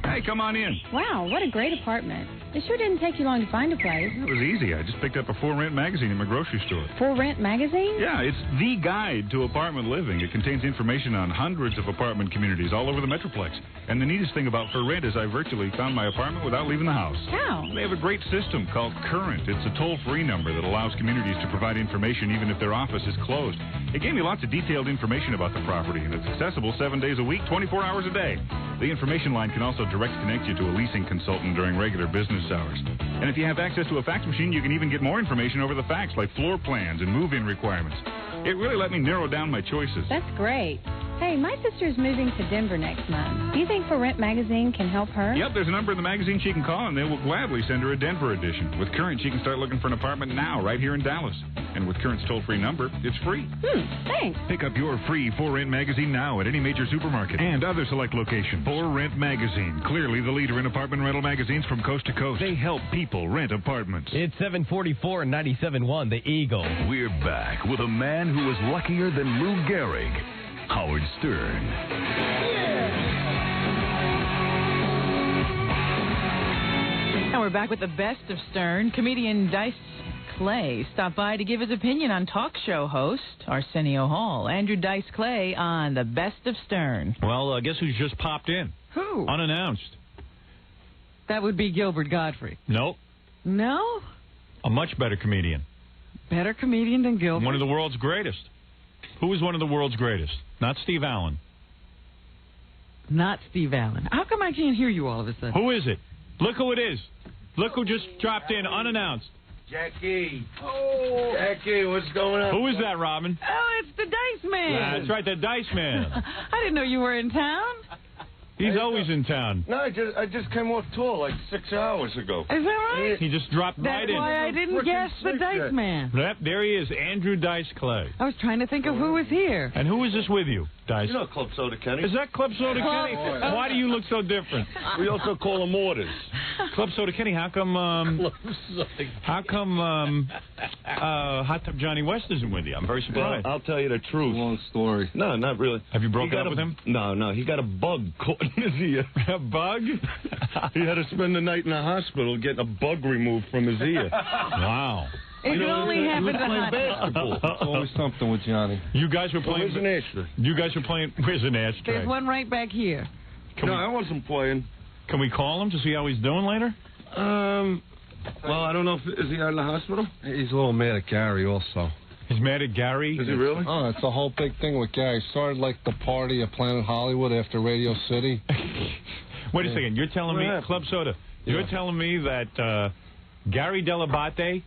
Speaker 2: Hey, come on in.
Speaker 19: Wow, what a great apartment. It sure didn't take you long to find a place.
Speaker 2: It was easy. I just picked up a For Rent magazine in my grocery store.
Speaker 19: For Rent magazine?
Speaker 2: Yeah, it's the guide to apartment living. It contains information on hundreds of apartment communities all over the Metroplex. And the neatest thing about For Rent is I virtually found my apartment without leaving the house.
Speaker 19: How?
Speaker 2: They have a great system called Current. It's a toll-free number that allows communities to provide information even if their office is closed. It gave me lots of detailed information about the property, and it's accessible 7 days a week, 24 hours a day. The information line can also direct connect you to a leasing consultant during regular business hours. And if you have access to a fax machine, you can even get more information over the fax, like floor plans and move-in requirements. It really let me narrow down my choices.
Speaker 19: That's great. Hey, my sister's moving to Denver next month. Do you think For Rent magazine can help her?
Speaker 2: Yep, there's a number in the magazine she can call, and they will gladly send her a Denver edition. With Current, she can start looking for an apartment now, right here in Dallas. And with Current's toll-free number, it's free.
Speaker 19: Thanks.
Speaker 9: Pick up your free For Rent magazine now at any major supermarket and other select locations. For Rent magazine, clearly the leader in apartment rental magazines from coast to coast. They help people rent apartments.
Speaker 1: It's 7:44 and 97.1, The Eagle.
Speaker 13: We're back with a man who was luckier than Lou Gehrig, Howard Stern.
Speaker 5: And we're back with the best of Stern. Comedian Dice Clay stopped by to give his opinion on talk show host Arsenio Hall. Andrew Dice Clay on the best of Stern.
Speaker 4: Well, guess who's just popped in?
Speaker 3: Who?
Speaker 4: Unannounced.
Speaker 3: That would be Gilbert Godfrey.
Speaker 4: Nope.
Speaker 3: No?
Speaker 4: A much better comedian.
Speaker 3: Better comedian than Gilbert?
Speaker 4: One of the world's greatest. Who is one of the world's greatest? Not Steve Allen.
Speaker 3: Not Steve Allen. How come I can't hear you all of a sudden?
Speaker 4: Who is it? Look who it is. Look who just dropped in unannounced.
Speaker 20: Jackie. Oh. Jackie, what's going on?
Speaker 4: Who is that, Robin?
Speaker 3: Oh, it's the Dice Man.
Speaker 4: That's right, the Dice Man.
Speaker 3: I didn't know you were in town.
Speaker 4: He's always in town.
Speaker 20: No, I just came off tour like 6 hours ago.
Speaker 3: Is that right?
Speaker 4: He just dropped right in.
Speaker 3: That's why I didn't guess the Dice Man.
Speaker 4: Yep, there he is, Andrew Dice Clay.
Speaker 3: I was trying to think of who was here.
Speaker 4: And who is this with you, Dice?
Speaker 20: You know Club Soda Kenny.
Speaker 4: Is that Club Soda Kenny? Why do you look so different?
Speaker 20: We also call him Orders.
Speaker 4: Club Soda Kenny, how come Hot Tub Johnny West isn't with you? I'm very surprised.
Speaker 20: Well, I'll tell you the truth. Long story. No, not really.
Speaker 4: Have you broken up with him?
Speaker 20: No, he got a bug caught in his ear.
Speaker 4: A bug?
Speaker 20: He had to spend the night in the hospital getting a bug removed from his ear.
Speaker 4: Wow.
Speaker 3: It can only happen to
Speaker 20: playing basketball. It's always something with Johnny.
Speaker 4: You guys were playing...
Speaker 20: Where's an ashtray?
Speaker 4: You guys were playing... Where's an ashtray?
Speaker 3: There's one right back here.
Speaker 20: No, I wasn't playing.
Speaker 2: Can we call him to see how he's doing later?
Speaker 20: Well, I don't know is he out in the hospital?
Speaker 7: He's a little mad at Gary also.
Speaker 2: He's mad at Gary?
Speaker 20: Is he really?
Speaker 7: Oh, it's a whole big thing with Gary. Started like the party at Planet Hollywood after Radio City.
Speaker 2: Wait a second. You're telling me, Club Soda, you're telling me that Gary Delabate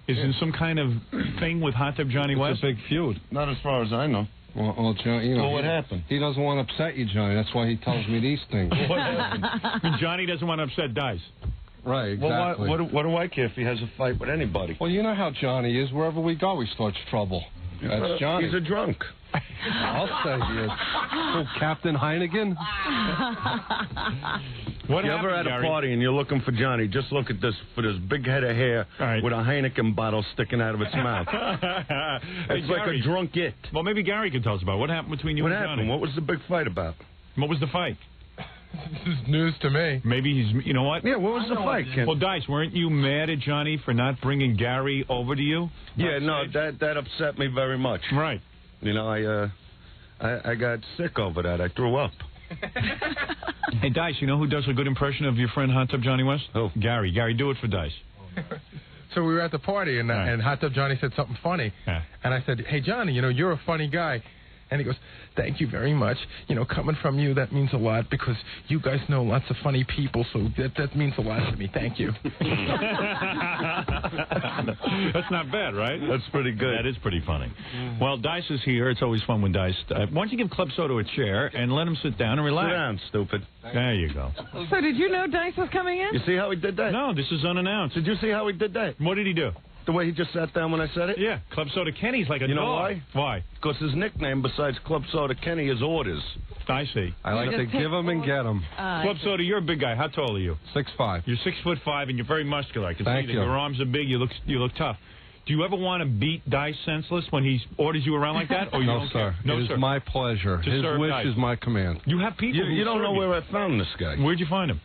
Speaker 2: is in some kind of thing with Hot Tub Johnny West?
Speaker 7: It's a big feud.
Speaker 20: Not as far as I know.
Speaker 7: Well, Johnny, you know,
Speaker 20: what happened?
Speaker 7: He doesn't want to upset you, Johnny. That's why he tells me these things.
Speaker 2: What happened? I mean, Johnny doesn't want to upset Dice.
Speaker 7: Right, exactly.
Speaker 20: Well, what do I care if he has a fight with anybody?
Speaker 7: Well, you know how Johnny is. Wherever we go, he starts trouble. That's Johnny.
Speaker 20: He's a drunk.
Speaker 7: I'll say he is. Oh, Captain Heineken?
Speaker 20: What you ever at a party and you're looking for Johnny, just look at this, for this big head of hair with a Heineken bottle sticking out of its mouth. It's like a drunk it.
Speaker 2: Well, maybe Gary can tell us about what happened between you and Johnny.
Speaker 20: What happened? What was the big fight about?
Speaker 2: What was the fight?
Speaker 12: This is news to me.
Speaker 2: Maybe he's, you know what?
Speaker 20: Yeah, what was the fight, Ken?
Speaker 2: Well, Dice, weren't you mad at Johnny for not bringing Gary over to you?
Speaker 20: Yeah, no, that upset me very much.
Speaker 2: Right.
Speaker 20: You know, I got sick over that. I threw up.
Speaker 2: Hey, Dice, you know who does a good impression of your friend Hot Tub Johnny West?
Speaker 20: Who?
Speaker 2: Gary. Gary, do it for Dice.
Speaker 12: So we were at the party, and Hot Tub Johnny said something funny. And I said, hey, Johnny, you know, you're a funny guy. And he goes, thank you very much. You know, coming from you, that means a lot because you guys know lots of funny people, so that means a lot to me. Thank you.
Speaker 2: That's not bad, right?
Speaker 20: That's pretty good.
Speaker 2: That is pretty funny. Well, Dice is here. It's always fun when Dice... why don't you give Club Soda a chair and let him sit down and relax?
Speaker 20: Sit down, stupid.
Speaker 2: There you go.
Speaker 3: So did you know Dice was coming in?
Speaker 20: You see how he did that?
Speaker 2: No, this is unannounced.
Speaker 20: Did you see how he did that?
Speaker 2: What did he do?
Speaker 20: The way he just sat down when I said it?
Speaker 2: Yeah, Club Soda Kenny's like a dog.
Speaker 20: You know why?
Speaker 2: Why?
Speaker 20: Because his nickname besides Club Soda Kenny is Orders.
Speaker 2: I see.
Speaker 7: I like to give them and get them.
Speaker 2: Club Soda, you're a big guy. How tall are you?
Speaker 7: 6'5".
Speaker 2: You're 6'5", and you're very muscular. I can
Speaker 7: Thank
Speaker 2: see that
Speaker 7: you.
Speaker 2: your arms are big. You look tough. Do you ever want to beat Dice senseless when he orders you around like that? Or you
Speaker 7: No,
Speaker 2: don't
Speaker 7: sir.
Speaker 2: care? No,
Speaker 7: it
Speaker 2: sir.
Speaker 7: is my pleasure.
Speaker 2: To
Speaker 7: His
Speaker 2: serve
Speaker 7: wish
Speaker 2: Dice.
Speaker 7: is my command.
Speaker 2: You have people who
Speaker 20: You don't
Speaker 2: serve
Speaker 20: know where I found this guy.
Speaker 2: Where'd you find him?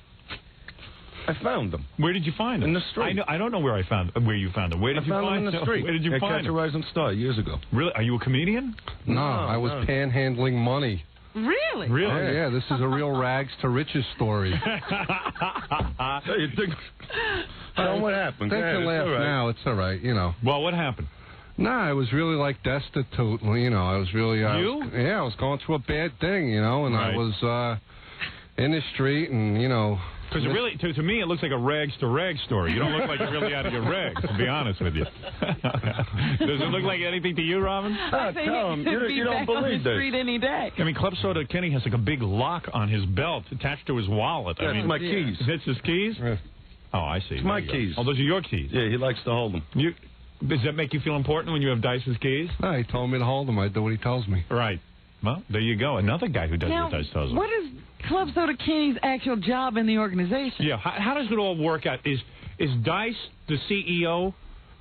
Speaker 20: I found him.
Speaker 2: Where did you find him?
Speaker 20: In the street.
Speaker 2: I don't know where you found him. Where you found him? Where did you
Speaker 20: found
Speaker 2: find
Speaker 20: him in the street.
Speaker 2: Where did you
Speaker 20: At
Speaker 2: find
Speaker 20: Catch a
Speaker 2: him?
Speaker 20: Rising Star years ago.
Speaker 2: Really? Are you a comedian?
Speaker 7: No, I was panhandling money.
Speaker 3: Really?
Speaker 2: Really?
Speaker 7: Oh, yeah, this is a real rags to riches story.
Speaker 20: Hey, you think... what happened?
Speaker 7: Think you laugh now. It's all right, you know.
Speaker 2: Well, what happened?
Speaker 7: No, I was really like destitute. You know, I was really... I was going through a bad thing, you know, and I was in the street and, you know...
Speaker 2: Because really, to me, it looks like a rags to rags story. You don't look like you're really out of your rags, to be honest with you. Does it look like anything to you, Robin?
Speaker 3: I think
Speaker 20: tell him.
Speaker 3: he could be
Speaker 20: You don't
Speaker 3: back on
Speaker 20: believe
Speaker 3: the
Speaker 20: this.
Speaker 3: street any day.
Speaker 2: I mean, Club Soda Kenny has like a big lock on his belt attached to his wallet.
Speaker 20: That's my keys.
Speaker 2: That's his keys? Oh, I see.
Speaker 20: It's my
Speaker 2: There you
Speaker 20: keys.
Speaker 2: go. Oh, those are your keys?
Speaker 20: Yeah, he likes to hold them.
Speaker 2: Does that make you feel important when you have Dice's keys?
Speaker 7: No, he told me to hold them. I do what he tells me.
Speaker 2: Right. Well, there you go. Another guy who does
Speaker 3: Now,
Speaker 2: what Dice tells him.
Speaker 3: what is Club Soda Kenny's actual job in the organization?
Speaker 2: Yeah, how does it all work out? Is Dice the CEO,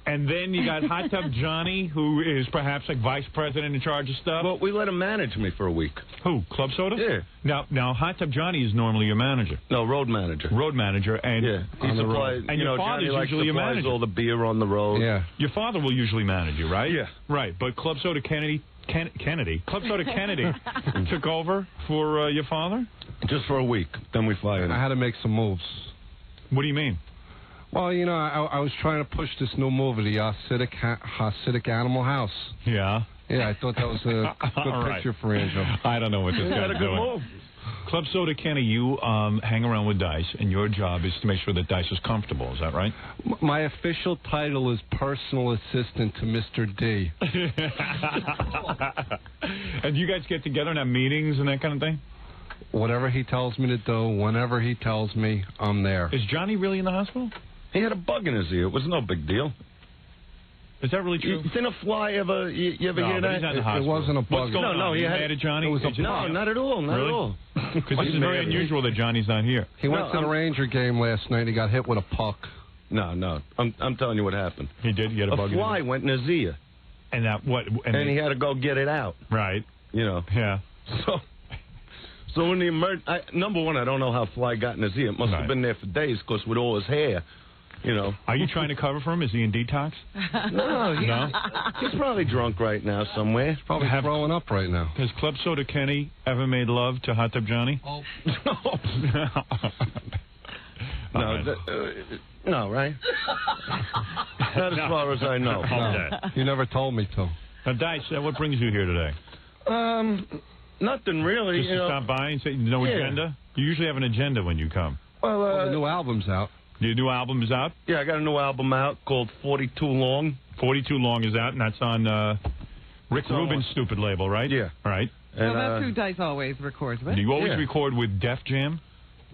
Speaker 2: and then you got Hot Tub Johnny, who is perhaps like vice president in charge of stuff?
Speaker 20: Well, we let him manage me for a week.
Speaker 2: Who, Club Soda?
Speaker 20: Yeah.
Speaker 2: Now Hot Tub Johnny is normally your manager.
Speaker 20: No, road manager.
Speaker 2: Road manager, and
Speaker 20: he supplies.
Speaker 2: And your father's
Speaker 20: Johnny
Speaker 2: usually your
Speaker 20: supplies
Speaker 2: manager.
Speaker 20: all the beer on the road.
Speaker 7: Yeah.
Speaker 2: Your father will usually manage you, right?
Speaker 20: Yeah.
Speaker 2: Right, but Club Soda Kennedy Club Soda Kennedy took over for your father?
Speaker 20: Just for a week. Then we fired him.
Speaker 7: I had to make some moves.
Speaker 2: What do you mean?
Speaker 7: Well, you know, I was trying to push this new movie, the Hasidic Animal House.
Speaker 2: Yeah?
Speaker 7: Yeah, I thought that was a good
Speaker 2: All right.
Speaker 7: picture for Angel.
Speaker 2: I don't know what this
Speaker 20: He had
Speaker 2: guy's
Speaker 20: a good
Speaker 2: doing.
Speaker 20: move.
Speaker 2: Club Soda Kenny, you hang around with Dice, and your job is to make sure that Dice is comfortable. Is that right?
Speaker 7: My official title is personal assistant to Mr. D.
Speaker 2: And do you guys get together and have meetings and that kind of thing?
Speaker 7: Whatever he tells me to do, whenever he tells me, I'm there.
Speaker 2: Is Johnny really in the hospital?
Speaker 20: He had a bug in his ear. It was no big deal.
Speaker 2: Is that really true?
Speaker 20: You seen a fly ever? You ever
Speaker 2: No,
Speaker 20: hear
Speaker 2: but
Speaker 20: that?
Speaker 2: he's not in the hospital.
Speaker 7: It wasn't a bug.
Speaker 2: What's going on?
Speaker 20: No,
Speaker 2: Are
Speaker 20: he
Speaker 2: you
Speaker 20: had
Speaker 2: mad at Johnny?
Speaker 7: It was a
Speaker 20: No, not at all. Not
Speaker 2: Really?
Speaker 20: at all.
Speaker 2: Because this is very unusual that Johnny's not here.
Speaker 7: He went to the Ranger game last night. He got hit with a puck.
Speaker 20: No. I'm telling you what happened.
Speaker 2: He did? He had a bug
Speaker 20: A
Speaker 2: in
Speaker 20: fly
Speaker 2: his...
Speaker 20: went in his ear.
Speaker 2: And that what?
Speaker 20: And he had to go get it out.
Speaker 2: Right.
Speaker 20: You know.
Speaker 2: Yeah.
Speaker 20: So when the number one, I don't know how fly got in his ear. It must have been there for days, because with all his hair, You know.
Speaker 2: Are you trying to cover for him? Is he in detox?
Speaker 20: No, he's probably drunk right now somewhere. He's
Speaker 7: probably throwing up right now.
Speaker 2: Has Club Soda Kenny ever made love to Hot Tub Johnny?
Speaker 20: Oh. No, right? Not as far as I know.
Speaker 7: No. You never told me to.
Speaker 2: Now, Dice, what brings you here today?
Speaker 20: Nothing really.
Speaker 2: Just to stop by and say no agenda? You usually have an agenda when you come.
Speaker 20: Well,
Speaker 7: the new album's out.
Speaker 2: Your new album is out?
Speaker 20: Yeah, I got a new album out called 42 Long.
Speaker 2: 42 Long is out, and that's on Rick Rubin's stupid label, right?
Speaker 20: Yeah.
Speaker 2: Right.
Speaker 3: Well, that's who Dice always records with.
Speaker 2: Do you always record with Def Jam?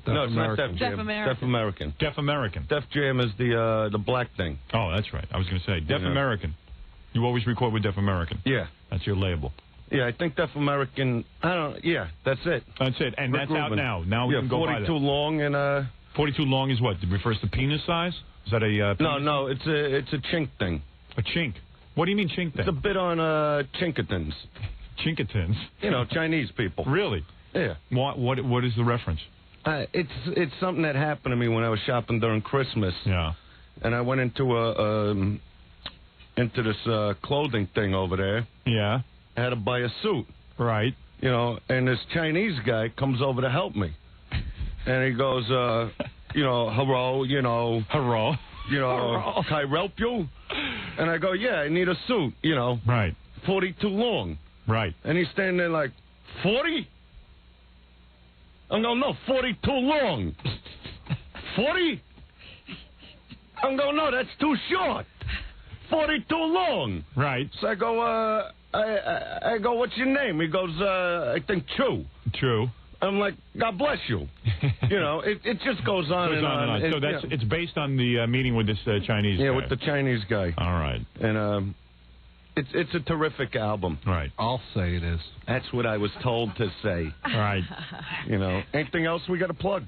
Speaker 20: No, it's not Def Jam.
Speaker 3: Def American.
Speaker 20: Def American.
Speaker 2: Def American.
Speaker 20: Def Jam is the black thing.
Speaker 2: Oh, that's right. I was going to say Def American. You always record with Def American.
Speaker 20: Yeah.
Speaker 2: That's your label.
Speaker 20: Yeah, I think Def American. Yeah, that's it.
Speaker 2: That's it, and
Speaker 20: Rick
Speaker 2: that's
Speaker 20: Rubin.
Speaker 2: out now. Now we can go by that.
Speaker 20: 42 Long and
Speaker 2: 42 Long is what? It refers to penis size? Is that a penis?
Speaker 20: No, it's a chink thing.
Speaker 2: A chink. What do you mean chink thing?
Speaker 20: It's a bit on Chinkatons.
Speaker 2: Chinkatons.
Speaker 20: You know, Chinese people.
Speaker 2: Really?
Speaker 20: Yeah.
Speaker 2: What is the reference?
Speaker 20: It's something that happened to me when I was shopping during Christmas.
Speaker 2: Yeah.
Speaker 20: And I went into this clothing thing over there.
Speaker 2: Yeah.
Speaker 20: I had to buy a suit.
Speaker 2: Right.
Speaker 20: You know, and this Chinese guy comes over to help me. And he goes, hello,
Speaker 2: Hello.
Speaker 20: Can I help you? And I go, yeah, I need a suit,
Speaker 2: Right.
Speaker 20: 42 long.
Speaker 2: Right.
Speaker 20: And he's standing there like, 40? I'm going, no, 42 long. 40? I'm going, no, that's too short. 42 long.
Speaker 2: Right.
Speaker 20: So I go, I go, what's your name? He goes, I think Chu.
Speaker 2: True.
Speaker 20: I'm like, God bless you. It just goes on and on.
Speaker 2: So it's based on the meeting with this Chinese guy.
Speaker 20: Yeah, with the Chinese guy.
Speaker 2: All right.
Speaker 20: And it's a terrific album.
Speaker 2: Right.
Speaker 7: I'll say it is.
Speaker 20: That's what I was told to say.
Speaker 2: Right.
Speaker 20: Anything else we got to plug?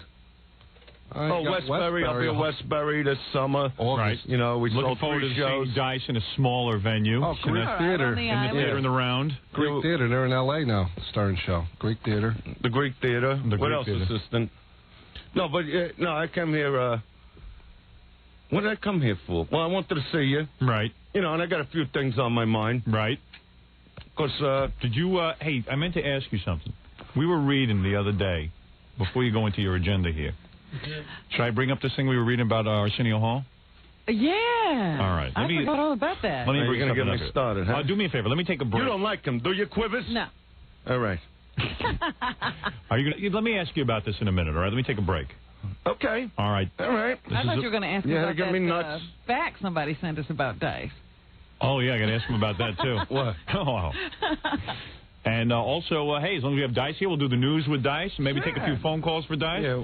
Speaker 20: Westbury. I'll be at Westbury this summer.
Speaker 2: Right.
Speaker 20: We
Speaker 2: looking
Speaker 20: sold
Speaker 2: forward
Speaker 20: 3
Speaker 2: to
Speaker 20: shows.
Speaker 2: seeing Dice in a smaller venue.
Speaker 7: Oh, Greek Theater.
Speaker 3: In the
Speaker 2: theater in the round.
Speaker 7: Greek Theater. They're in L.A. now, starting show. Greek Theater.
Speaker 20: The Greek Theater. What else,
Speaker 2: Theater.
Speaker 20: assistant? No, but I come here. What did I come here for? Well, I wanted to see you.
Speaker 2: Right.
Speaker 20: And I got a few things on my mind.
Speaker 2: Right.
Speaker 20: Because,
Speaker 2: did you, hey, I meant to ask you something. We were reading the other day, before you go into your agenda here. Should I bring up this thing we were reading about Arsenio Hall?
Speaker 3: Yeah.
Speaker 2: All right.
Speaker 3: I forgot all about that.
Speaker 2: Let me
Speaker 20: You're going to get me started, huh?
Speaker 2: Do me a favor. Let me take a break.
Speaker 20: You don't like him, do you, Quivers?
Speaker 3: No.
Speaker 20: All right.
Speaker 2: Are you gonna? Let me ask you about this in a minute, all right? Let me take a break.
Speaker 20: Okay.
Speaker 2: All right.
Speaker 20: All right.
Speaker 3: I thought you were going to ask me about
Speaker 20: get me nuts.
Speaker 3: fax somebody sent us about Dice.
Speaker 2: Oh, yeah, I got to ask him about that, too.
Speaker 20: What?
Speaker 2: Oh. And also, hey, as long as we have Dice here, we'll do the news with Dice. And maybe take a few phone calls for Dice.
Speaker 20: Yeah.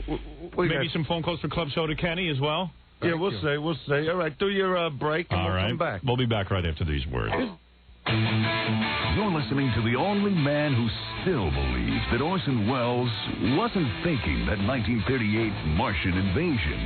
Speaker 2: Maybe some phone calls for Club Soda Kenny as well.
Speaker 20: Yeah, we'll see. All right, do your break and we'll come back.
Speaker 2: We'll be back right after these words.
Speaker 13: You're listening to the only man who still believes that Orson Welles wasn't thinking that 1938 Martian invasion.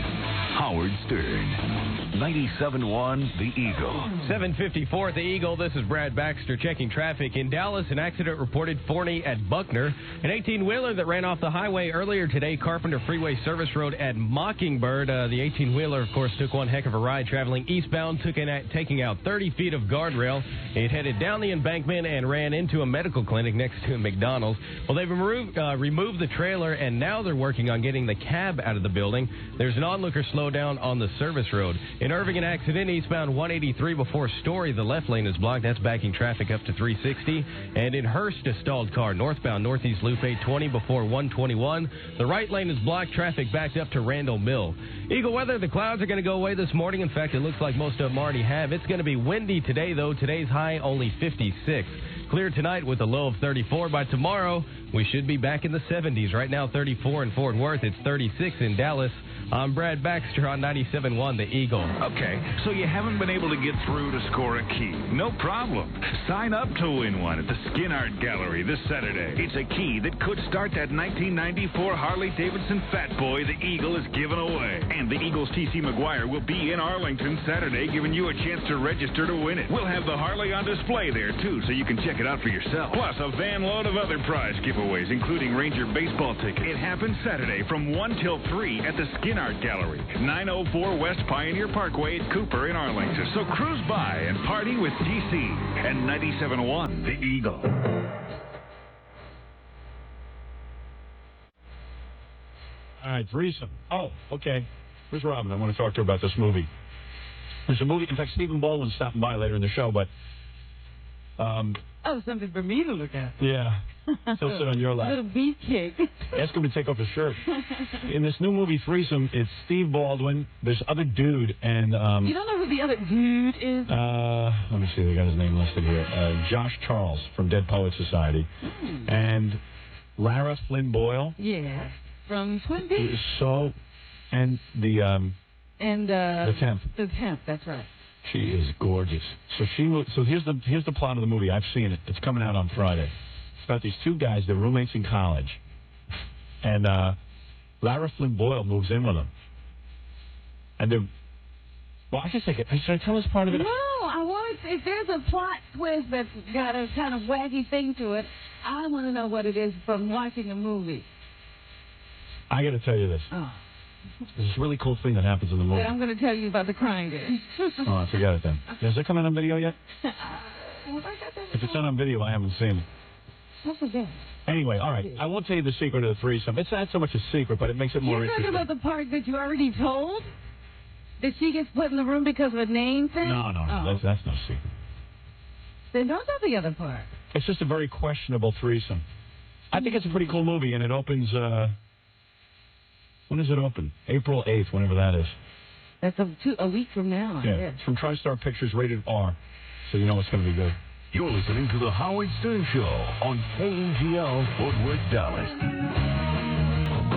Speaker 13: Howard Stern. 97.1 The Eagle.
Speaker 1: 7:54 at The Eagle. This is Brad Baxter checking traffic. In Dallas, an accident reported Forney at Buckner. An 18-wheeler that ran off the highway earlier today, Carpenter Freeway Service Road at Mockingbird. The 18-wheeler, of course, took one heck of a ride traveling eastbound, taking out 30 feet of guardrail. It headed down the embankment and ran into a medical clinic next to a McDonald's. Well, they've removed the trailer, and now they're working on getting the cab out of the building. There's an onlooker slowdown on the service road. In Irving, an accident eastbound 183 before Story. The left lane is blocked. That's backing traffic up to 360. And in Hurst, a stalled car northbound Northeast Loop 820 before 121. The right lane is blocked. Traffic backed up to Randall Mill. Eagle weather, the clouds are going to go away this morning. In fact, it looks like most of them already have. It's going to be windy today, though. Today's high only 56. Clear tonight with a low of 34. By tomorrow, we should be back in the 70s. Right now, 34 in Fort Worth. It's 36 in Dallas. I'm Brad Baxter on 97.1 The Eagle.
Speaker 9: Okay, so you haven't been able to get through to score a key. No problem. Sign up to win one at the Skin Art Gallery this Saturday. It's a key that could start that 1994 Harley-Davidson Fat Boy the Eagle is giving away. And the Eagles' T.C. McGuire will be in Arlington Saturday, giving you a chance to register to win it. We'll have the Harley on display there, too, so you can check it out for yourself. Plus, a van load of other prize giveaways, including Ranger baseball tickets. It happens Saturday from 1 till 3 at the Skin and Art Gallery, 904 West Pioneer Parkway at Cooper in Arlington. So cruise by and party with DC and 97.1 The Eagle.
Speaker 14: All right, threesome. Oh, okay. Where's Robin? I want to talk to her about this movie. There's a movie. In fact, Stephen Baldwin's stopping by later in the show, but...
Speaker 3: Oh, something for me to look at.
Speaker 14: Yeah. He'll sit on your lap.
Speaker 3: Little beefcake.
Speaker 14: Ask him to take off his shirt. In this new movie, Threesome, it's Steve Baldwin, this other dude, and...
Speaker 3: you don't know who the other dude is?
Speaker 14: Let me see. They got his name listed here. Josh Charles from Dead Poets Society. And Lara Flynn Boyle.
Speaker 3: Yeah. From Twin Peaks.
Speaker 14: So... And the... the Temp.
Speaker 3: The Temp, that's right.
Speaker 14: She is gorgeous. So here's the plot of the movie. I've seen it. It's coming out on Friday. It's about these two guys. They're roommates in college, and Lara Flynn Boyle moves in with them. And they're... Well, I guess should I tell this part of it?
Speaker 3: No, I want to... If there's a plot twist that's got a kind of wacky thing to it, I want to know what it is from watching a movie.
Speaker 14: I got to tell you this.
Speaker 3: Oh.
Speaker 14: There's this really cool thing that happens in the movie.
Speaker 3: Then I'm going to tell you about the crying game.
Speaker 14: Oh, I forget it then. Is it coming on video yet? If it's not on video, I haven't seen it.
Speaker 3: I forget.
Speaker 14: Anyway, all right. I won't tell you the secret of the threesome. It's not so much a secret, but it makes it more interesting.
Speaker 3: You're talking about the part that you already told? That she gets put in the room because of a name thing?
Speaker 14: No.
Speaker 3: Oh.
Speaker 14: That's no secret.
Speaker 3: Then don't tell the other part.
Speaker 14: It's just a very questionable threesome. I think it's a pretty cool movie, and it opens... When does it open? April 8th, whenever that is.
Speaker 3: That's a week from now.
Speaker 14: Yeah, it's from TriStar Pictures, rated R, so you know it's going to be good.
Speaker 13: You're listening to The Howard Stern Show on KGL Fort Worth, Dallas.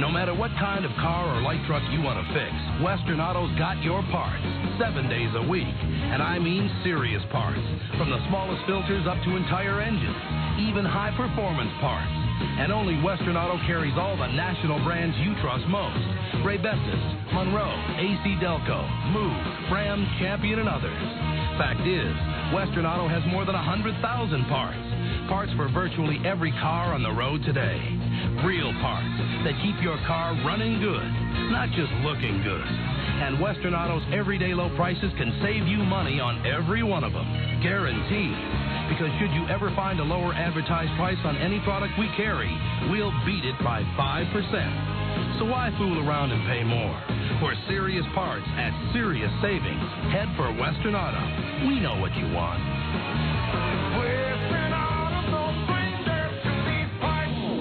Speaker 13: No matter what kind of car or light truck you want to fix, Western Auto's got your parts 7 days a week. And I mean serious parts. From the smallest filters up to entire engines, even high-performance parts. And only Western Auto carries all the national brands you trust most. Ray-Bestis, Monroe, AC Delco, Move, Ram, Champion, and others. Fact is, Western Auto has more than 100,000 parts. Parts for virtually every car on the road today. Real parts that keep your car running good, not just looking good. And Western Auto's everyday low prices can save you money on every one of them. Guaranteed. Because should you ever find a lower advertised price on any product we carry, we'll beat it by 5%. So why fool around and pay more? For serious parts at serious savings, head for Western Auto. We know what you want.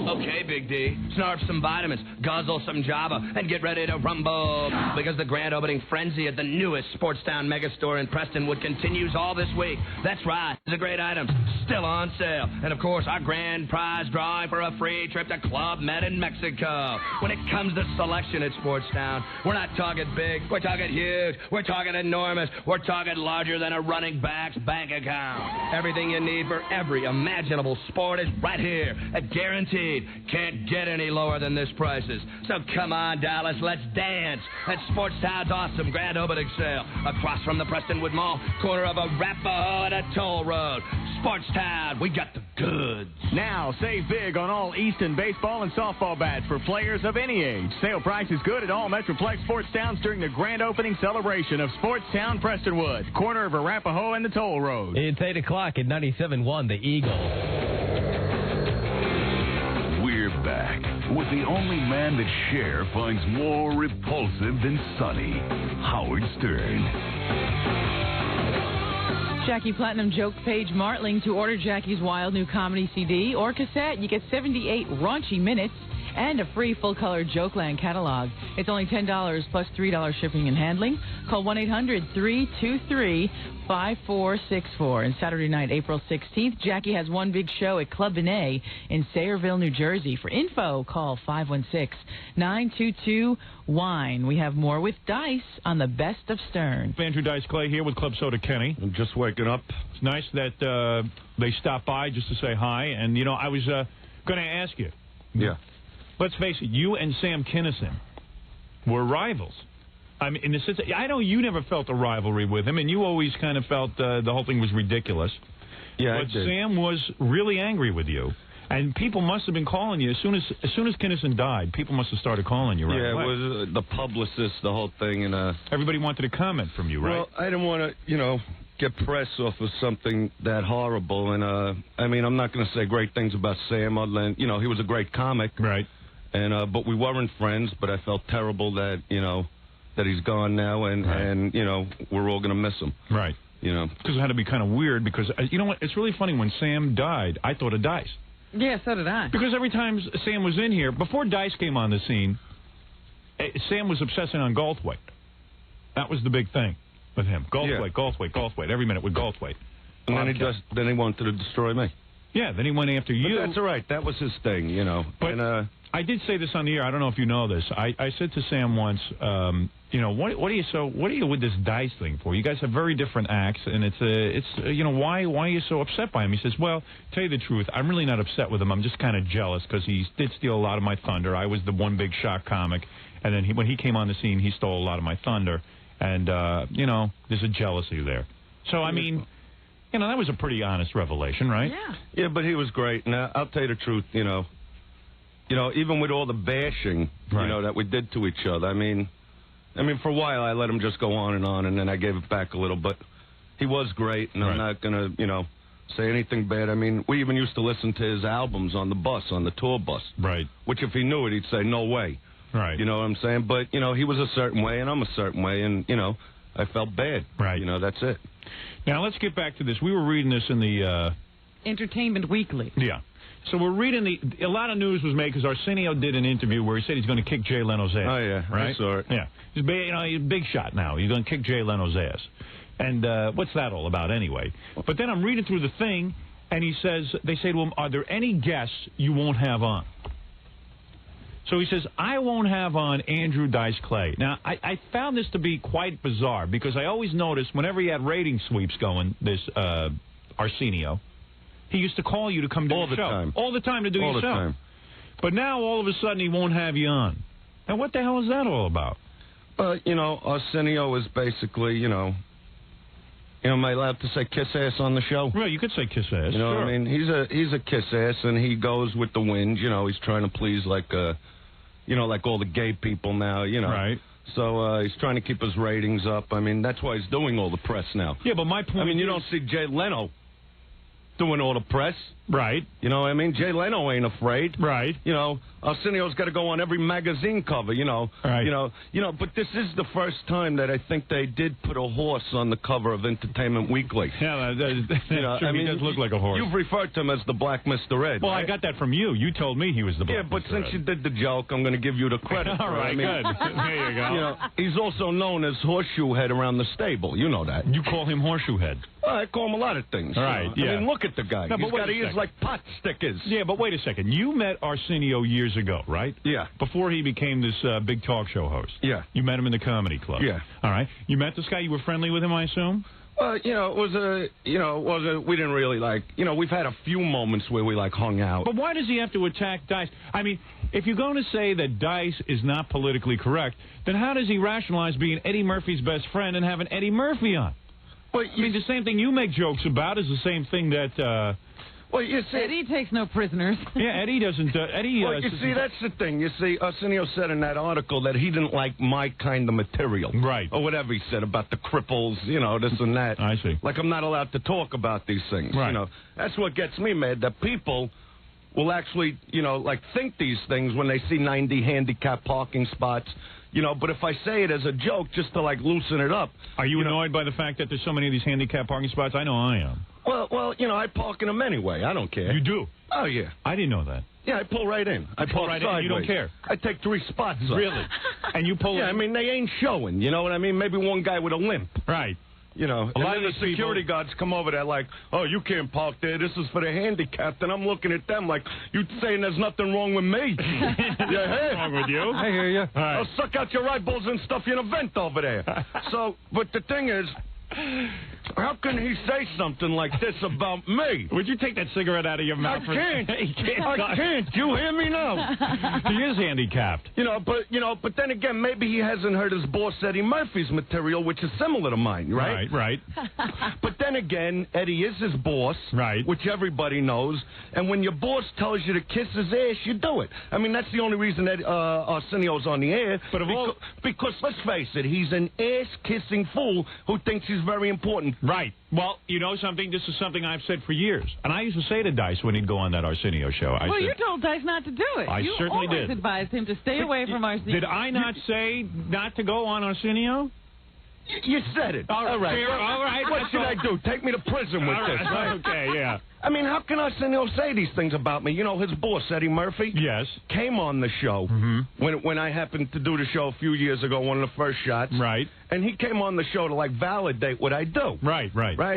Speaker 21: Okay, Big D, snarf some vitamins, guzzle some Java, and get ready to rumble. Because the grand opening frenzy at the newest Sportstown Megastore in Prestonwood continues all this week. That's right, the great items still on sale. And of course, our grand prize drawing for a free trip to Club Med in Mexico. When it comes to selection at Sportstown, we're not talking big, we're talking huge, we're talking enormous, we're talking larger than a running back's bank account. Everything you need for every imaginable sport is right here at Guaranteed. Can't get any lower than this prices. So come on, Dallas, let's dance at Sportstown's awesome grand opening sale across from the Prestonwood Mall, corner of Arapahoe and a toll road. Sportstown, we got the goods.
Speaker 24: Now, save big on all Easton baseball and softball bats for players of any age. Sale price is good at all Metroplex Sports Towns during the grand opening celebration of Sportstown Prestonwood, corner of Arapahoe and the toll road.
Speaker 1: It's 8 o'clock at 97.1 The Eagle.
Speaker 13: We're back with the only man that Cher finds more repulsive than Sonny, Howard Stern.
Speaker 5: Jackie Platinum joked Paige Martling to order Jackie's wild new comedy CD or cassette. You get 78 raunchy minutes and a free full-color Jokeland catalog. It's only $10 plus $3 shipping and handling. Call 1-800-323-5464. And Saturday night, April 16th, Jackie has one big show at Club Benet in Sayreville, New Jersey. For info, call 516-922-WINE. We have more with Dice on the Best of Stern.
Speaker 14: Andrew Dice Clay here with Club Soda Kenny.
Speaker 7: I'm just waking up.
Speaker 14: It's nice that they stopped by just to say hi. And, you know, I was going to ask you.
Speaker 7: Yeah.
Speaker 14: Let's face it, you and Sam Kinison were rivals. I mean, in the sense, I know you never felt a rivalry with him, and you always kind of felt the whole thing was ridiculous.
Speaker 7: Yeah,
Speaker 14: but Sam was really angry with you. And people must have been calling you as soon as Kinison died. People must have started calling you, right?
Speaker 7: Yeah, it was the publicist, the whole thing, and
Speaker 14: everybody wanted a comment from you, right?
Speaker 7: Well, I didn't want to, get press off of something that horrible, and I'm not going to say great things about Sam, other than he was a great comic,
Speaker 14: right?
Speaker 7: And but we weren't friends. But I felt terrible that that he's gone now, and we're all going to miss him,
Speaker 14: right? Because it had to be kind of weird. Because you know what? It's really funny when Sam died. I thought of Dice.
Speaker 3: Yeah, so did I.
Speaker 14: Because every time Sam was in here, before Dice came on the scene, Sam was obsessing on Goldthwait. That was the big thing with him. Goldthwait. Every minute with Goldthwait.
Speaker 7: And then he wanted to destroy me.
Speaker 14: Yeah, then he went after you.
Speaker 7: But that's all right. That was his thing,
Speaker 14: But
Speaker 7: and,
Speaker 14: I did say this on the air. I don't know if you know this. I said to Sam once, what are you with this Dice thing for? You guys have very different acts, and it's why are you so upset by him? He says, well, tell you the truth, I'm really not upset with him. I'm just kind of jealous because he did steal a lot of my thunder. I was the one big shock comic, and then when he came on the scene, he stole a lot of my thunder, and there's a jealousy there. So I mean, that was a pretty honest revelation, right?
Speaker 7: Yeah, but he was great. Now I'll tell you the truth, even with all the bashing, that we did to each other, I mean, for a while I let him just go on, and then I gave it back a little. But he was great, and I'm not going to, say anything bad. I mean, we even used to listen to his albums on the bus, on the tour bus.
Speaker 14: Right.
Speaker 7: Which if he knew it, he'd say, no way.
Speaker 14: Right.
Speaker 7: You know what I'm saying? But, he was a certain way, and I'm a certain way, and, I felt bad.
Speaker 14: Right.
Speaker 7: That's it.
Speaker 14: Now, let's get back to this. We were reading this in the...
Speaker 3: Entertainment Weekly.
Speaker 14: Yeah. So we're reading a lot of news was made because Arsenio did an interview where he said he's going to kick Jay Leno's ass.
Speaker 7: Oh, yeah.
Speaker 14: Right?
Speaker 7: I saw it.
Speaker 14: Yeah. He's a big shot now. He's going to kick Jay Leno's ass. And what's that all about anyway? But then I'm reading through the thing, and they say to him, are there any guests you won't have on? So he says, I won't have on Andrew Dice Clay. Now, I found this to be quite bizarre because I always noticed whenever he had rating sweeps going, this Arsenio, he used to call you to come do the show.
Speaker 7: Time.
Speaker 14: All the time to do your show.
Speaker 7: Time.
Speaker 14: But now, all of a sudden, he won't have you on. Now, what the hell is that all about?
Speaker 7: Arsenio is basically, am I allowed to say kiss ass on the show?
Speaker 14: Right, you could say kiss ass.
Speaker 7: You know what I mean? He's a kiss ass, and he goes with the wind. He's trying to please like all the gay people now.
Speaker 14: Right.
Speaker 7: So he's trying to keep his ratings up. I mean, that's why he's doing all the press now.
Speaker 14: Yeah, but my point.
Speaker 7: I mean, you don't see Jay Leno doing all the press.
Speaker 14: Right.
Speaker 7: You know what I mean? Jay Leno ain't afraid.
Speaker 14: Right.
Speaker 7: Arsenio's got to go on every magazine cover,
Speaker 14: Right.
Speaker 7: But this is the first time that I think they did put a horse on the cover of Entertainment Weekly.
Speaker 14: Yeah, he does look like a horse.
Speaker 7: You've referred to him as the Black Mr. Ed.
Speaker 14: Well,
Speaker 7: right?
Speaker 14: I got that from you. You told me he was the Black
Speaker 7: Yeah, but
Speaker 14: Mr.
Speaker 7: since
Speaker 14: Ed.
Speaker 7: you did the joke, I'm going to give you the credit.
Speaker 14: All right, good. There you go.
Speaker 7: He's also known as Horseshoe Head around the stable. You know that.
Speaker 14: You call him Horseshoe Head.
Speaker 7: Well, I call him a lot of things.
Speaker 14: Right, yeah.
Speaker 7: I mean, look at the guy.
Speaker 14: No,
Speaker 7: He's got ears like pot stickers.
Speaker 14: Yeah, but wait a second. You met Arsenio years ago, right?
Speaker 7: Yeah.
Speaker 14: Before he became this big talk show host.
Speaker 7: Yeah.
Speaker 14: You met him in the comedy club.
Speaker 7: Yeah.
Speaker 14: All right. You met this guy. You were friendly with him, I assume?
Speaker 7: Well, we didn't really we've had a few moments where we hung out.
Speaker 14: But why does he have to attack Dice? I mean, if you're going to say that Dice is not politically correct, then how does he rationalize being Eddie Murphy's best friend and having Eddie Murphy on? Well, I mean, the same thing you make jokes about is the same thing that...
Speaker 7: Well, you see,
Speaker 3: Eddie takes no prisoners.
Speaker 14: Yeah, Eddie doesn't. Eddie.
Speaker 7: Well, you see, that's the thing. You see, Arsenio said in that article that he didn't like my kind of material,
Speaker 14: right?
Speaker 7: Or whatever he said about the cripples, this and that.
Speaker 14: I see.
Speaker 7: Like I'm not allowed to talk about these things.
Speaker 14: Right.
Speaker 7: That's what gets me mad. That people will actually, think these things when they see 90 handicap parking spots. But if I say it as a joke, just to loosen it up.
Speaker 14: Are you annoyed by the fact that there's so many of these handicap parking spots? I know I am.
Speaker 7: Well, I park in them anyway. I don't care.
Speaker 14: You do?
Speaker 7: Oh, yeah.
Speaker 14: I didn't know that.
Speaker 7: Yeah, I pull right in. I pull
Speaker 14: right
Speaker 7: sideways.
Speaker 14: in. You don't care.
Speaker 7: I take 3 spots up.
Speaker 14: Really? And you pull?
Speaker 7: Yeah, I mean, they ain't showing. You know what I mean? Maybe one guy with a limp.
Speaker 14: Right.
Speaker 7: A lot of the security guards come over there oh, you can't park there. This is for the handicapped. And I'm looking at them you saying there's nothing wrong with me. Yeah, hey.
Speaker 14: What's wrong with you?
Speaker 7: I hear you.
Speaker 14: Right.
Speaker 7: I'll suck out your eyeballs and stuff you in a vent over there. But the thing is,
Speaker 20: How can he say something like this about me?
Speaker 2: Would you take that cigarette out of your mouth?
Speaker 20: I can't. I can't. You hear me now?
Speaker 2: He is handicapped.
Speaker 20: But then again, maybe he hasn't heard his boss Eddie Murphy's material, which is similar to mine, right?
Speaker 2: Right.
Speaker 20: But then again, Eddie is his boss,
Speaker 2: right?
Speaker 20: Which everybody knows. And when your boss tells you to kiss his ass, you do it. I mean, that's the only reason that Arsenio's on the air.
Speaker 2: But
Speaker 20: because let's face it, he's an ass-kissing fool who thinks he's very important.
Speaker 2: Right. Well, you know something? This is something I've said for years. And I used to say to Dice when he'd go on that Arsenio show.
Speaker 3: Well, you told Dice not to do it.
Speaker 2: I certainly
Speaker 3: You always
Speaker 2: did.
Speaker 3: advised him to stay away from Arsenio.
Speaker 2: Did I not say not to go on Arsenio?
Speaker 20: You said it.
Speaker 2: All right.
Speaker 20: All right. What should I do? Take me to prison with this?
Speaker 2: Right. Okay, yeah.
Speaker 20: I mean, how can Arsenio say these things about me? You know, his boss, Eddie Murphy,
Speaker 2: yes,
Speaker 20: came on the show when I happened to do the show a few years ago, one of the first shots.
Speaker 2: Right.
Speaker 20: And he came on the show to, like, validate what I do.
Speaker 2: Right.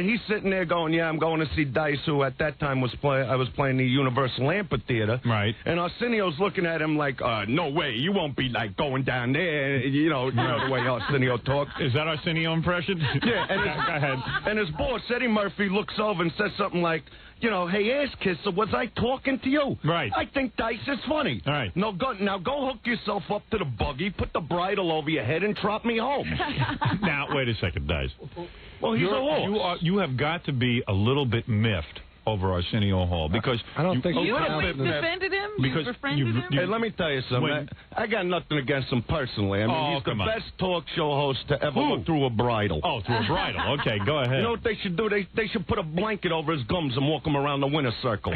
Speaker 20: He's sitting there going, yeah, I'm going to see Dice, who at that time I was playing the Universal Amphitheater.
Speaker 2: Right.
Speaker 20: And Arsenio's looking at him like, no way, you won't be, like, going down there, you know the way Arsenio talks.
Speaker 2: Is that Arsenio impression?
Speaker 20: Yeah. And
Speaker 2: go ahead.
Speaker 20: And his boss, Eddie Murphy, looks over and says something like, hey, ass kisser, was I talking to you?
Speaker 2: Right.
Speaker 20: I think Dice is funny.
Speaker 2: All right.
Speaker 20: Now go hook yourself up to the buggy, put the bridle over your head, and trot me home.
Speaker 2: Now, wait a second, Dice.
Speaker 20: Well, he's a horse.
Speaker 2: You have got to be a little bit miffed over Arsenio Hall because
Speaker 12: I don't think
Speaker 3: you defended him. You befriended him.
Speaker 20: Hey, let me tell you something. I got nothing against him personally. I mean, he's the best talk show host to ever look through a bridle.
Speaker 2: Oh, through a bridle. Okay, go ahead.
Speaker 20: You know what they should do? They should put a blanket over his gums and walk him around the winner's circle.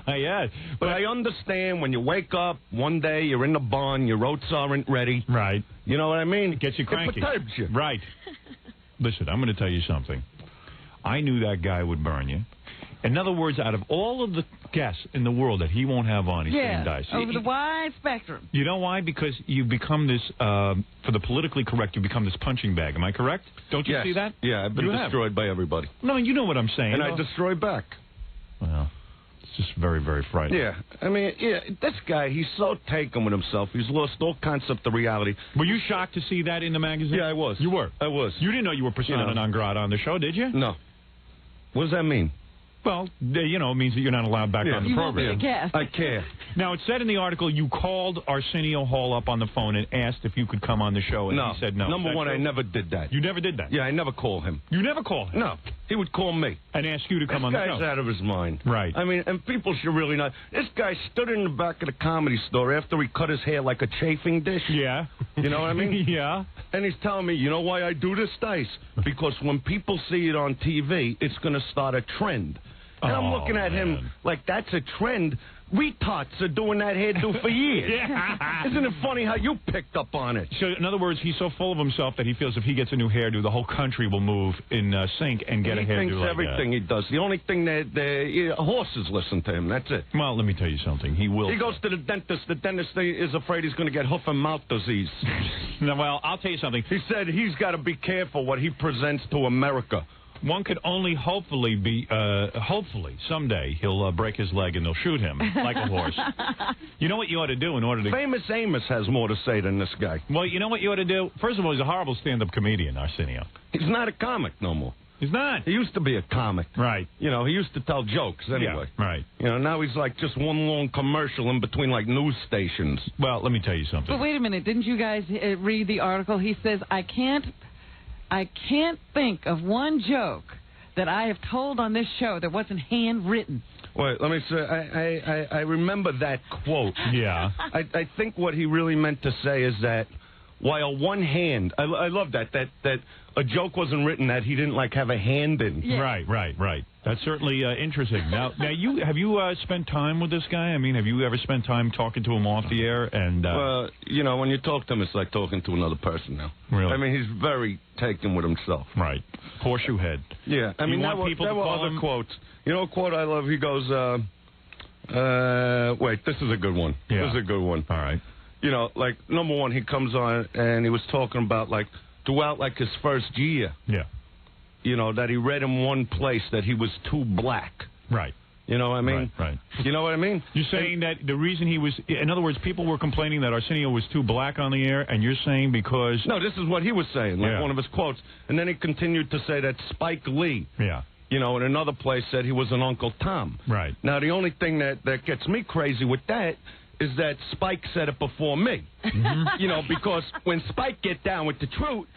Speaker 2: Yeah.
Speaker 20: But I understand when you wake up one day, you're in the barn, your oats aren't ready.
Speaker 2: Right.
Speaker 20: You know what I mean?
Speaker 2: It gets you cranky.
Speaker 20: It perturbs you.
Speaker 2: Right. Listen, I'm going to tell you something. I knew that guy would burn you. In other words, out of all of the guests in the world that he won't have on, he's saying Dice.
Speaker 3: Over the wide spectrum.
Speaker 2: You know why? Because you become this, for the politically correct, you become this punching bag. Am I correct? Don't you see that?
Speaker 20: Yeah, I've been destroyed by everybody.
Speaker 2: No, you know what I'm saying.
Speaker 20: And I destroy back.
Speaker 2: Well, it's just very, very frightening.
Speaker 20: Yeah. I mean, this guy, he's so taken with himself. He's lost all concept of reality.
Speaker 2: Were you shocked to see that in the magazine?
Speaker 20: Yeah, I was.
Speaker 2: You were?
Speaker 20: I was.
Speaker 2: You didn't know you were persona non grata on the show, did you?
Speaker 20: No. What does that mean?
Speaker 2: Well, it means that you're not allowed back on the program.
Speaker 3: Won't be a guest.
Speaker 20: I care.
Speaker 2: Now, it said in the article you called Arsenio Hall up on the phone and asked if you could come on the show, and he said no.
Speaker 20: Number one, I never did that.
Speaker 2: You never did that?
Speaker 20: Yeah, I never call him.
Speaker 2: You never call him?
Speaker 20: No. He would call me.
Speaker 2: And ask you to come on the show.
Speaker 20: This guy's out of his mind.
Speaker 2: Right.
Speaker 20: I mean, and people should really know. This guy stood in the back of the Comedy Store after he cut his hair like a chafing dish.
Speaker 2: Yeah.
Speaker 20: You know what I mean?
Speaker 2: Yeah.
Speaker 20: And he's telling me, you know why I do this, Dice? Because when people see it on TV, it's going to start a trend. And I'm looking at him like that's a trend. Retards are doing that hairdo for years.
Speaker 2: Yeah.
Speaker 20: Isn't it funny how you picked up on it?
Speaker 2: So, in other words, he's so full of himself that he feels if he gets a new hairdo, the whole country will move in sync and get a hairdo like that.
Speaker 20: He thinks everything he does. The only thing that horses listen to him. That's it.
Speaker 2: Well, let me tell you something. He will.
Speaker 20: He goes to the dentist. The dentist is afraid he's going to get hoof and mouth disease.
Speaker 2: Well, I'll tell you something.
Speaker 20: He said he's got to be careful what he presents to America.
Speaker 2: One could only hopefully someday he'll break his leg and they'll shoot him like a horse. You know what you ought to do in order to...
Speaker 20: Famous Amos has more to say than this guy.
Speaker 2: Well, you know what you ought to do? First of all, he's a horrible stand-up comedian, Arsenio.
Speaker 20: He's not a comic no more.
Speaker 2: He's not.
Speaker 20: He used to be a comic.
Speaker 2: Right.
Speaker 20: You know, he used to tell jokes anyway.
Speaker 2: Yeah, right.
Speaker 20: You know, now he's like just one long commercial in between like news stations.
Speaker 2: Well, let me tell you something.
Speaker 3: But wait a minute. Didn't you guys read the article? He says, I can't think of one joke that I have told on this show that wasn't handwritten.
Speaker 20: Wait, let me say, I remember that quote.
Speaker 2: Yeah.
Speaker 20: I think what he really meant to say is that while one hand, I love that a joke wasn't written that he didn't like have a hand in.
Speaker 3: Yeah.
Speaker 2: Right. That's certainly interesting. Now, have you spent time with this guy? I mean, have you ever spent time talking to him off the air? And
Speaker 20: well, you know, when you talk to him, it's like talking to another person now.
Speaker 2: Really?
Speaker 20: I mean, he's very taken with himself.
Speaker 2: Right. Horseshoe head.
Speaker 20: Yeah. I mean, there were other quotes. You know, a quote I love. He goes, wait, this is a good one.
Speaker 2: Yeah.
Speaker 20: This is a good one.
Speaker 2: All right.
Speaker 20: You know, like, number one, he comes on and he was talking about, like, throughout, like, his first year.
Speaker 2: Yeah.
Speaker 20: You know, that he read in one place that he was too black.
Speaker 2: Right.
Speaker 7: You know what I mean?
Speaker 2: Right.
Speaker 7: You know what I mean?
Speaker 2: You're saying that the reason he was, in other words, people were complaining that Arsenio was too black on the air, and you're saying because...
Speaker 7: No, this is what he was saying, like one of his quotes. And then he continued to say that Spike Lee, you know, in another place said he was an Uncle Tom.
Speaker 2: Right.
Speaker 7: Now, the only thing that gets me crazy with that is that Spike said it before me. You know, because when Spike get down with the truth,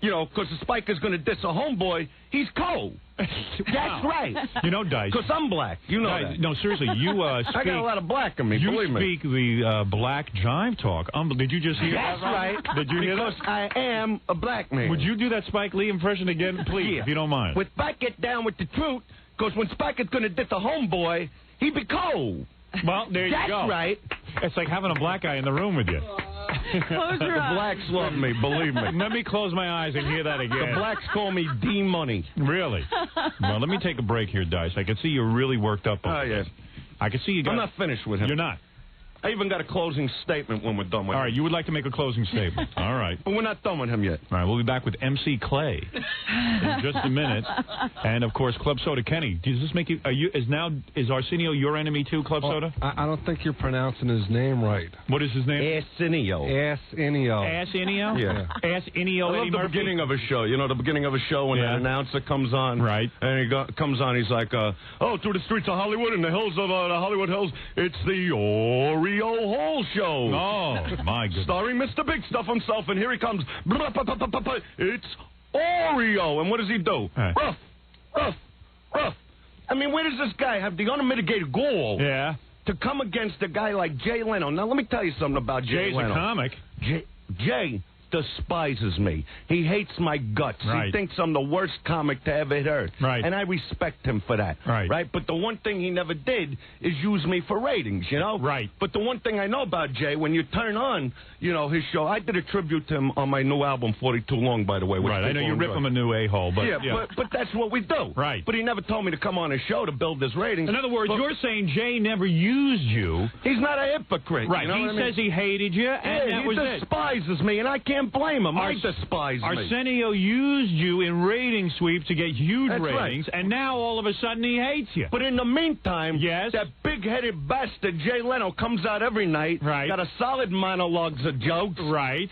Speaker 7: you know, because Spike is going to diss a homeboy, he's cold. That's right.
Speaker 2: You know, Dice.
Speaker 7: Because I'm black. You know
Speaker 2: Dice,
Speaker 7: that.
Speaker 2: No, seriously, you speak...
Speaker 7: I got a lot of black in me, believe me.
Speaker 2: You speak the black jive talk. Did you just hear
Speaker 7: That's
Speaker 2: that?
Speaker 7: right.
Speaker 2: Did you hear
Speaker 7: because
Speaker 2: that?
Speaker 7: I am a black man.
Speaker 2: Would you do that Spike Lee impression again, please, if you don't mind?
Speaker 7: With Spike get down with the truth, because when Spike is going to diss a homeboy, he be cold.
Speaker 2: Well, there you go.
Speaker 7: That's right.
Speaker 2: It's like having a black guy in the room with you.
Speaker 3: Close your eyes.
Speaker 7: The blacks love me, believe me.
Speaker 2: Let me close my eyes and hear that again.
Speaker 7: The blacks call me D-Money.
Speaker 2: Really? Well, let me take a break here, Dice. I can see you're really worked up over this. I can see you got...
Speaker 7: I'm not finished with him.
Speaker 2: You're not?
Speaker 7: I even got a closing statement when we're done with him.
Speaker 2: All right, you would like to make a closing statement. All right.
Speaker 7: But we're not done with him yet.
Speaker 2: All right, we'll be back with MC Clay in just a minute. And, of course, Club Soda Kenny. Does this make you... Is Arsenio your enemy, too, Club Soda?
Speaker 8: I don't think you're pronouncing his name right.
Speaker 2: What is his name?
Speaker 7: Arsenio.
Speaker 8: Arsenio.
Speaker 2: Arsenio?
Speaker 7: Yeah.
Speaker 2: Arsenio.
Speaker 7: I love the beginning of a show. You know, the beginning of a show when that announcer comes on.
Speaker 2: Right.
Speaker 7: And he comes on, he's like, through the streets of Hollywood and the hills of the Hollywood Hills, it's the Oreo Hall Show.
Speaker 2: Oh, my goodness.
Speaker 7: Starring Mr. Big Stuff himself, and here he comes. It's Oreo. And what does he do? Ruff. I mean, where does this guy have the unmitigated gall to come against a guy like Jay Leno? Now, let me tell you something about Jay Leno.
Speaker 2: Jay's a comic.
Speaker 7: Jay despises me. He hates my guts.
Speaker 2: Right.
Speaker 7: He thinks I'm the worst comic to ever heard.
Speaker 2: Right.
Speaker 7: And I respect him for that.
Speaker 2: Right.
Speaker 7: But the one thing he never did is use me for ratings, you know?
Speaker 2: Right.
Speaker 7: But the one thing I know about Jay, when you turn on, you know, his show, I did a tribute to him on my new album, 42 Long, by the way.
Speaker 2: Right. I know you rip him a new a-hole, but...
Speaker 7: But that's what we do.
Speaker 2: Right.
Speaker 7: But he never told me to come on his show to build his ratings.
Speaker 2: In other words, you're saying Jay never used you.
Speaker 7: He's not a hypocrite.
Speaker 2: Right.
Speaker 7: You know
Speaker 2: He says he hated you, and that was it.
Speaker 7: He despises me, and I can't blame him. I despise me.
Speaker 2: Arsenio used you in rating sweeps to get huge ratings,
Speaker 7: right.
Speaker 2: and now all of a sudden he hates you.
Speaker 7: But in the meantime, that big-headed bastard Jay Leno comes out every night, got a solid monologues of jokes.
Speaker 2: Right.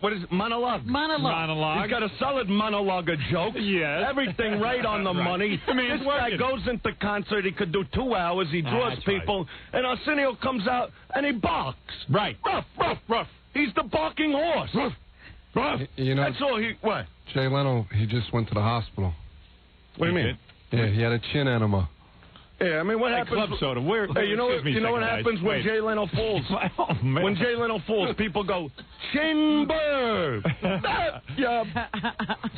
Speaker 7: What is it? Monologue?
Speaker 3: Monologue.
Speaker 7: He's got a solid monologue of jokes.
Speaker 2: Yes.
Speaker 7: Everything right on the money.
Speaker 2: I mean,
Speaker 7: this guy goes into concert, he could do 2 hours, he draws people, and Arsenio comes out and he barks.
Speaker 2: Right.
Speaker 7: Ruff. He's the barking horse. Ruff.
Speaker 8: You know,
Speaker 7: that's all what?
Speaker 8: Jay Leno, he just went to the hospital.
Speaker 7: What do you mean?
Speaker 8: Yeah, he had a chin enema.
Speaker 7: Yeah, I mean, what happens?
Speaker 2: Club Soda,
Speaker 7: you know what happens when Jay Leno falls? When Jay Leno falls, people go, Chinberg!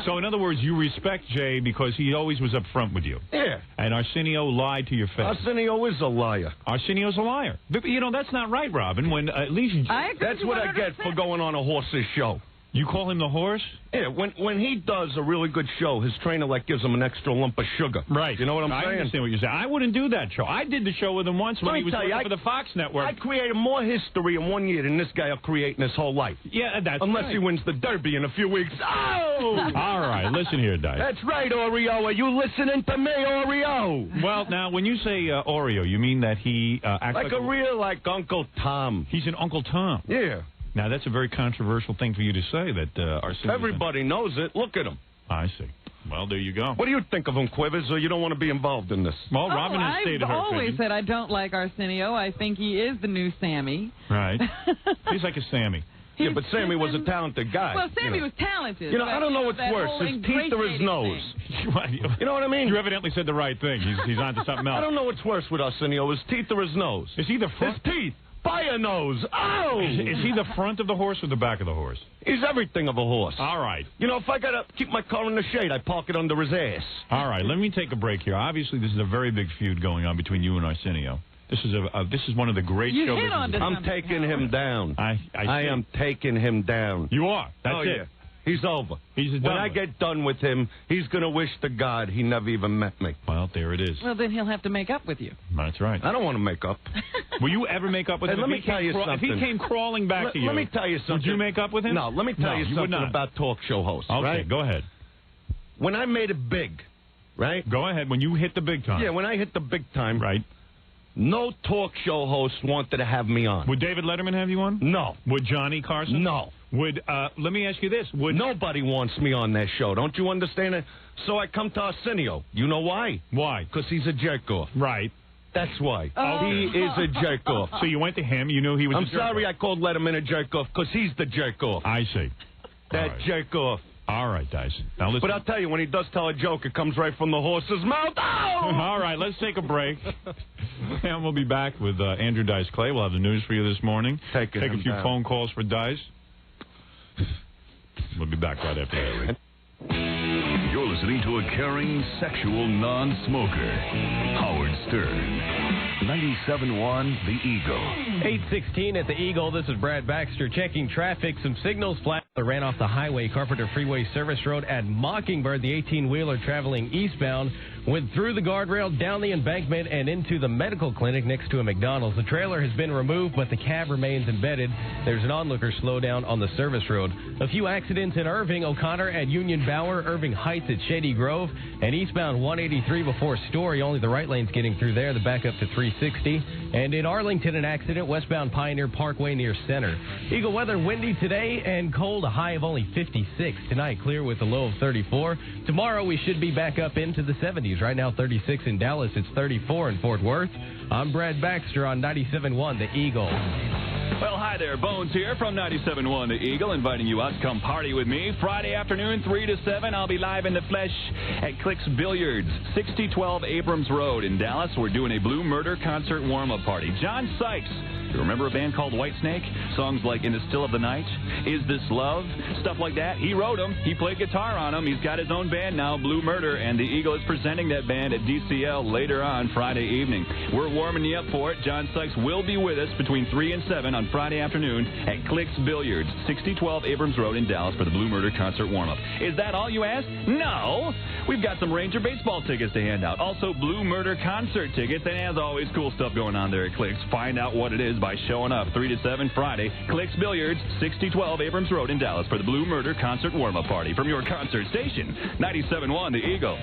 Speaker 2: So, in other words, you respect Jay because he always was up front with you.
Speaker 7: Yeah.
Speaker 2: And Arsenio lied to your face.
Speaker 7: Arsenio is a liar.
Speaker 2: Arsenio's a liar. But, you know, that's not right, Robin. When at least...
Speaker 7: That's what I get for going on a horse's show.
Speaker 2: You call him the horse?
Speaker 7: Yeah, when he does a really good show, his trainer gives him an extra lump of sugar.
Speaker 2: Right.
Speaker 7: You know what I'm saying?
Speaker 2: I understand what you're saying. I wouldn't do that show. I did the show with him once when he was working for the Fox Network.
Speaker 7: I created more history in 1 year than this guy will create in his whole life.
Speaker 2: Yeah, that's
Speaker 7: Unless he wins the Derby in a few weeks. Oh!
Speaker 2: All right, listen here, Dice.
Speaker 7: That's right, Oreo. Are you listening to me, Oreo?
Speaker 2: Well, now, when you say Oreo, you mean that he acts
Speaker 7: like a real, Uncle Tom.
Speaker 2: He's an Uncle Tom.
Speaker 7: Yeah.
Speaker 2: Now, that's a very controversial thing for you to say, that Arsenio...
Speaker 7: Everybody knows it. Look at him.
Speaker 2: I see. Well, there you go.
Speaker 7: What do you think of him, Quivers, or you don't want to be involved in this?
Speaker 2: Well, Robin has stated her
Speaker 3: I've always
Speaker 2: opinion.
Speaker 3: said I don't like Arsenio. I think he is the new Sammy.
Speaker 2: Right. He's like a Sammy.
Speaker 7: Yeah, but Sammy was a talented guy.
Speaker 3: Well, Sammy was talented.
Speaker 7: You know, I don't know what's worse, his teeth or his nose. You know what I mean?
Speaker 2: You evidently said the right thing. He's on to something else.
Speaker 7: I don't know what's worse with Arsenio, his teeth or his nose.
Speaker 2: Is he the front?
Speaker 7: His teeth. By a nose. Oh!
Speaker 2: Is he the front of the horse or the back of the horse?
Speaker 7: He's everything of a horse.
Speaker 2: All right.
Speaker 7: You know, if I got to keep my car in the shade, I park it under his ass.
Speaker 2: All right, let me take a break here. Obviously, this is a very big feud going on between you and Arsenio. This is one of the great show businesses.
Speaker 7: I'm taking him down. I am taking him down.
Speaker 2: You are. That's it.
Speaker 7: Yeah. He's over.
Speaker 2: When
Speaker 7: I get done with him, he's going to wish to God he never even met me.
Speaker 2: Well, there it is.
Speaker 3: Well, then he'll have to make up with you.
Speaker 2: That's right.
Speaker 7: I don't want to make up.
Speaker 2: Will you ever make up with him?
Speaker 7: Let me tell you something.
Speaker 2: If he came crawling back to you,
Speaker 7: let me tell you something.
Speaker 2: Would you make up with him?
Speaker 7: No, let me tell you something about talk show hosts.
Speaker 2: Okay,
Speaker 7: right?
Speaker 2: go ahead.
Speaker 7: When I made it big, right?
Speaker 2: Go ahead. When you hit the big time.
Speaker 7: Yeah, when I hit the big time.
Speaker 2: Right.
Speaker 7: No talk show host wanted to have me on.
Speaker 2: Would David Letterman have you on?
Speaker 7: No.
Speaker 2: Would Johnny Carson?
Speaker 7: No.
Speaker 2: Would let me ask you this: Would
Speaker 7: nobody wants me on that show? Don't you understand it? So I come to Arsenio. You know why?
Speaker 2: Why?
Speaker 7: Because he's a jerk off.
Speaker 2: Right.
Speaker 7: That's why. He is a jerk off.
Speaker 2: So you went to him. You knew he was.
Speaker 7: I'm
Speaker 2: a jerk
Speaker 7: sorry
Speaker 2: off.
Speaker 7: I called Letterman a jerk off because he's the jerk off.
Speaker 2: I see.
Speaker 7: That jerk off.
Speaker 2: All right, Dyson. Now listen.
Speaker 7: But I'll tell you, when he does tell a joke, it comes right from the horse's mouth. Oh!
Speaker 2: All right, let's take a break. And we'll be back with Andrew Dice Clay. We'll have the news for you this morning. Take a few phone calls for Dice. We'll be back right after that.
Speaker 13: You're listening to a caring, sexual non-smoker, Howard Stern. 97.1 The Eagle.
Speaker 1: 8:16 at the Eagle. This is Brad Baxter checking traffic. Some signals flat that ran off the highway. Carpenter Freeway Service Road at Mockingbird. The 18-wheeler traveling eastbound went through the guardrail, down the embankment, and into the medical clinic next to a McDonald's. The trailer has been removed, but the cab remains embedded. There's an onlooker slowdown on the service road. A few accidents in Irving, O'Connor at Union Bower, Irving Heights at Shady Grove, and eastbound 183 before Story. Only the right lane's getting through there. The backup to 360. And in Arlington, an accident westbound Pioneer Parkway near Center. Eagle weather, windy today and cold, a high of only 56. Tonight, clear with a low of 34. Tomorrow, we should be back up into the 70s. Right now, 36 in Dallas. It's 34 in Fort Worth. I'm Brad Baxter on 97.1 The Eagle.
Speaker 4: Well, hi there. Bones here from 97.1 The Eagle, inviting you out to come party with me. Friday afternoon, 3 to 7, I'll be live in the flesh at Clicks Billiards, 6012 Abrams Road in Dallas. We're doing a Blue Murder concert warm-up party. John Sykes. You remember a band called Whitesnake? Songs like In the Still of the Night, Is This Love, stuff like that. He wrote them. He played guitar on them. He's got his own band now, Blue Murder, and the Eagle is presenting that band at DCL later on Friday evening. We're warming you up for it. John Sykes will be with us between 3 and 7 on Friday afternoon at Clicks Billiards, 6012 Abrams Road in Dallas for the Blue Murder concert warm-up. Is that all you asked? No! We've got some Ranger baseball tickets to hand out. Also, Blue Murder concert tickets, and as always, cool stuff going on there at Clicks. Find out what it is by showing up 3 to 7 Friday. Clicks Billiards, 6012 Abrams Road in Dallas for the Blue Murder concert warm-up party from your concert station, 97.1 The Eagle.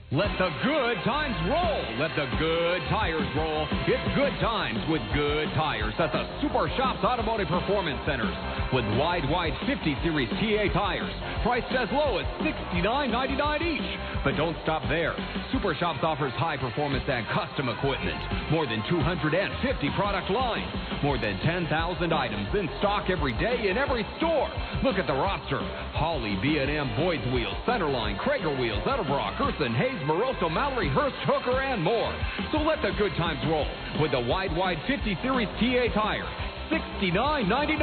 Speaker 10: Let the good times roll. Let the good tires roll. It's good times with good tires at the Super Shops Automotive Performance Centers with wide 50 Series TA tires, priced as low as $69.99 each. But don't stop there. Super Shops offers high performance and custom equipment. More than 250 product lines. More than 10,000 items in stock every day in every store. Look at the roster. Holley, B&M, Boyd's Wheels, Centerline, Krager Wheels, Edelbrock, Gerson, Hayes, Moroso, Mallory, Hurst, Hooker, and more. So let the good times roll with the wide 50 Series TA tire. $69.99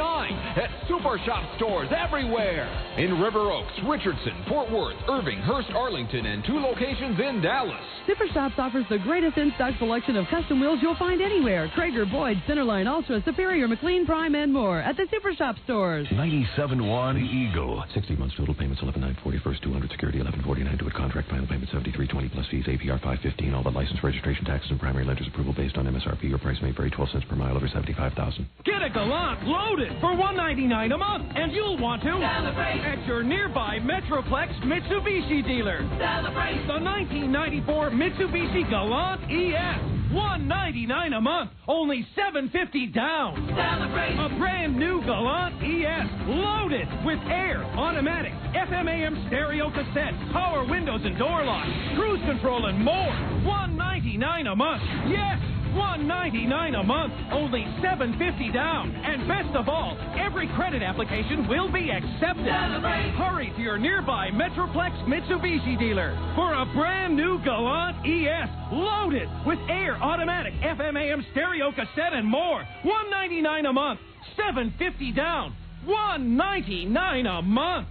Speaker 10: at Super Shop stores everywhere. In River Oaks, Richardson, Fort Worth, Irving, Hurst, Arlington, and 2 locations in Dallas.
Speaker 16: Super Shops offers the greatest in-stock selection of custom wheels you'll find anywhere. Krager, Boyd, Centerline, Ultra, Superior, McLean, Prime, and more at the Super Shop stores.
Speaker 13: 97.1 Eagle.
Speaker 17: 60 months total payments, 11,940 first, 200 security, 1149 to a contract, final payment 73.20 plus fees, APR 515, all but license, registration, taxes, and primary lender's approval based on MSRP. Your price may vary 12 cents per mile over 75,000.
Speaker 18: Get a Galant loaded for $199 a month, and you'll want to celebrate at your nearby Metroplex Mitsubishi dealer. Celebrate the 1994 Mitsubishi Galant ES. $199 a month, only $750 down. Celebrate a brand new Galant ES, loaded with air, automatic, FM/AM stereo cassette, power windows and door locks, cruise control, and more. $199 a month. Yes. $199 a month, only $750 down. And best of all, every credit application will be accepted. Celebrate. Hurry to your nearby Metroplex Mitsubishi dealer for a brand new Galant ES, loaded with air, automatic, FM/AM stereo cassette, and more. $199 a month, $750 down. $199 a month.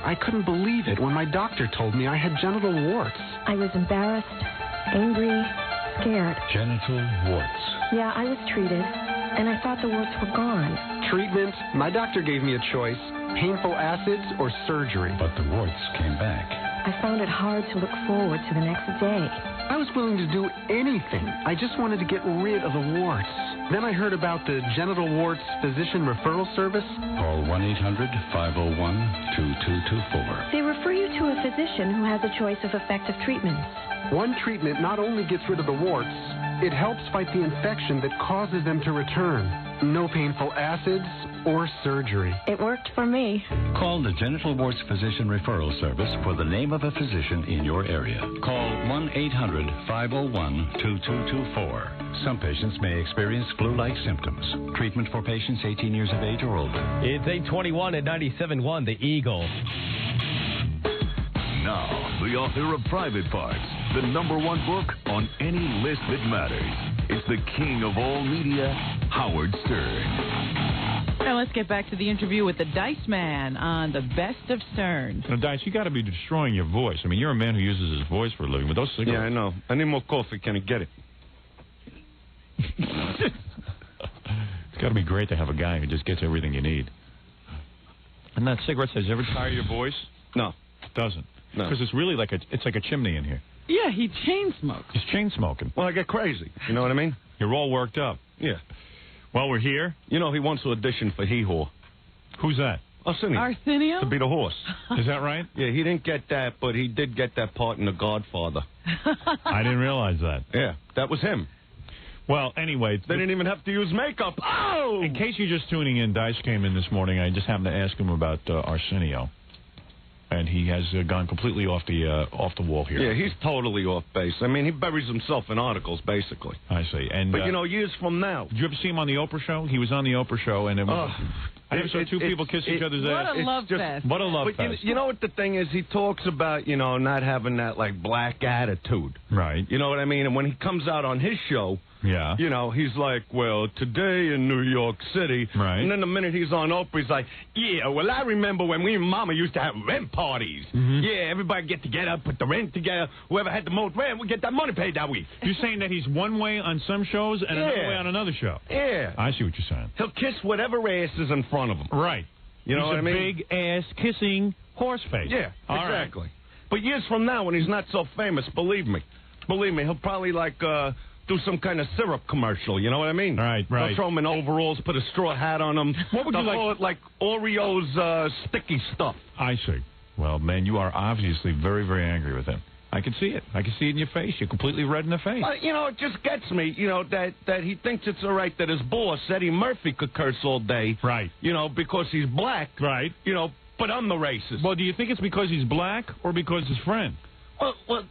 Speaker 22: I couldn't believe it when my doctor told me I had genital warts.
Speaker 23: I was embarrassed, angry, scared.
Speaker 22: Genital warts.
Speaker 23: Yeah, I was treated, and I thought the warts were gone.
Speaker 22: Treatment? My doctor gave me a choice, painful acids or surgery. But the warts came back.
Speaker 23: I found it hard to look forward to the next day.
Speaker 22: I was willing to do anything. I just wanted to get rid of the warts. Then I heard about the Genital Warts Physician Referral Service.
Speaker 25: Call 1-800-501-2224.
Speaker 23: They refer you to to a physician who has a choice of effective treatments.
Speaker 22: One treatment not only gets rid of the warts, it helps fight the infection that causes them to return. No painful acids or surgery.
Speaker 23: It worked for me.
Speaker 6: Call the Genital Warts Physician Referral Service for the name of a physician in your area. Call 1-800-501-2224. Some patients may experience flu-like symptoms. Treatment for patients 18 years of age or older.
Speaker 1: It's 8:21 at 97.1, The Eagle.
Speaker 13: Now, the author of Private Parts, the #1 book on any list that matters. It's the king of all media, Howard Stern.
Speaker 5: Now let's get back to the interview with the Dice Man on the Best of Stern.
Speaker 2: Now, Dice, you got to be destroying your voice. I mean, you're a man who uses his voice for a living. With those cigarettes.
Speaker 7: Yeah, I know. I need more coffee. Can I get it?
Speaker 2: It's got to be great to have a guy who just gets everything you need. And that cigarette says, ever tire your voice?
Speaker 7: No.
Speaker 2: It doesn't.
Speaker 7: No.
Speaker 2: Because it's really like it's like a chimney in here.
Speaker 3: Yeah, he chain smokes.
Speaker 2: He's chain smoking.
Speaker 7: Well, I get crazy. You know what I mean?
Speaker 2: You're all worked up.
Speaker 7: Yeah.
Speaker 2: Well, we're here.
Speaker 7: You know, he wants to audition for Hee Haw.
Speaker 2: Who's that?
Speaker 7: Arsenio.
Speaker 3: Arsenio?
Speaker 7: To be the horse.
Speaker 2: Is that right?
Speaker 7: Yeah, he didn't get that, but he did get that part in The Godfather.
Speaker 2: I didn't realize that.
Speaker 7: Yeah, that was him.
Speaker 2: Well, anyway.
Speaker 7: They didn't even have to use makeup. Oh!
Speaker 2: In case you're just tuning in, Dice came in this morning. I just happened to ask him about Arsenio. And he has gone completely off the wall here.
Speaker 7: Yeah, he's totally off base. I mean, he buries himself in articles, basically.
Speaker 2: I see. And
Speaker 7: but, you know, years from now.
Speaker 2: Did you ever see him on the Oprah show? He was on the Oprah show, and it was... I never saw two people kiss each other's ass.
Speaker 3: What a love fest.
Speaker 2: What a love
Speaker 7: but
Speaker 2: fest.
Speaker 7: You know what the thing is? He talks about, you know, not having that, like, black attitude.
Speaker 2: Right.
Speaker 7: You know what I mean? And when he comes out on his show...
Speaker 2: Yeah.
Speaker 7: You know, he's like, well, today in New York City.
Speaker 2: Right.
Speaker 7: And then the minute he's on Oprah, he's like, yeah, well, I remember when we and Mama used to have rent parties.
Speaker 2: Mm-hmm.
Speaker 7: Yeah, everybody get together, put the rent together. Whoever had the most rent would get that money paid that week.
Speaker 2: You're saying that he's one way on some shows and another way on another show?
Speaker 7: Yeah.
Speaker 2: I see what you're saying.
Speaker 7: He'll kiss whatever ass is in front of him.
Speaker 2: Right.
Speaker 7: You know what I mean?
Speaker 2: He's a big-ass kissing horse face.
Speaker 7: Yeah,
Speaker 2: All
Speaker 7: exactly.
Speaker 2: Right.
Speaker 7: But years from now, when he's not so famous, believe me, he'll probably, like, do some kind of syrup commercial, you know what I mean?
Speaker 2: Right.
Speaker 7: They'll throw him in overalls, put a straw hat on him.
Speaker 2: What would you
Speaker 7: like Oreo's sticky stuff.
Speaker 2: I see. Well, man, you are obviously very, very angry with him. I can see it. I can see it in your face. You're completely red in the face.
Speaker 7: You know, it just gets me, you know, that he thinks it's all right that his boss, Eddie Murphy, could curse all day.
Speaker 2: Right.
Speaker 7: You know, because he's black.
Speaker 2: Right.
Speaker 7: You know, but I'm the racist.
Speaker 2: Well, do you think it's because he's black or because his friend?
Speaker 7: Well,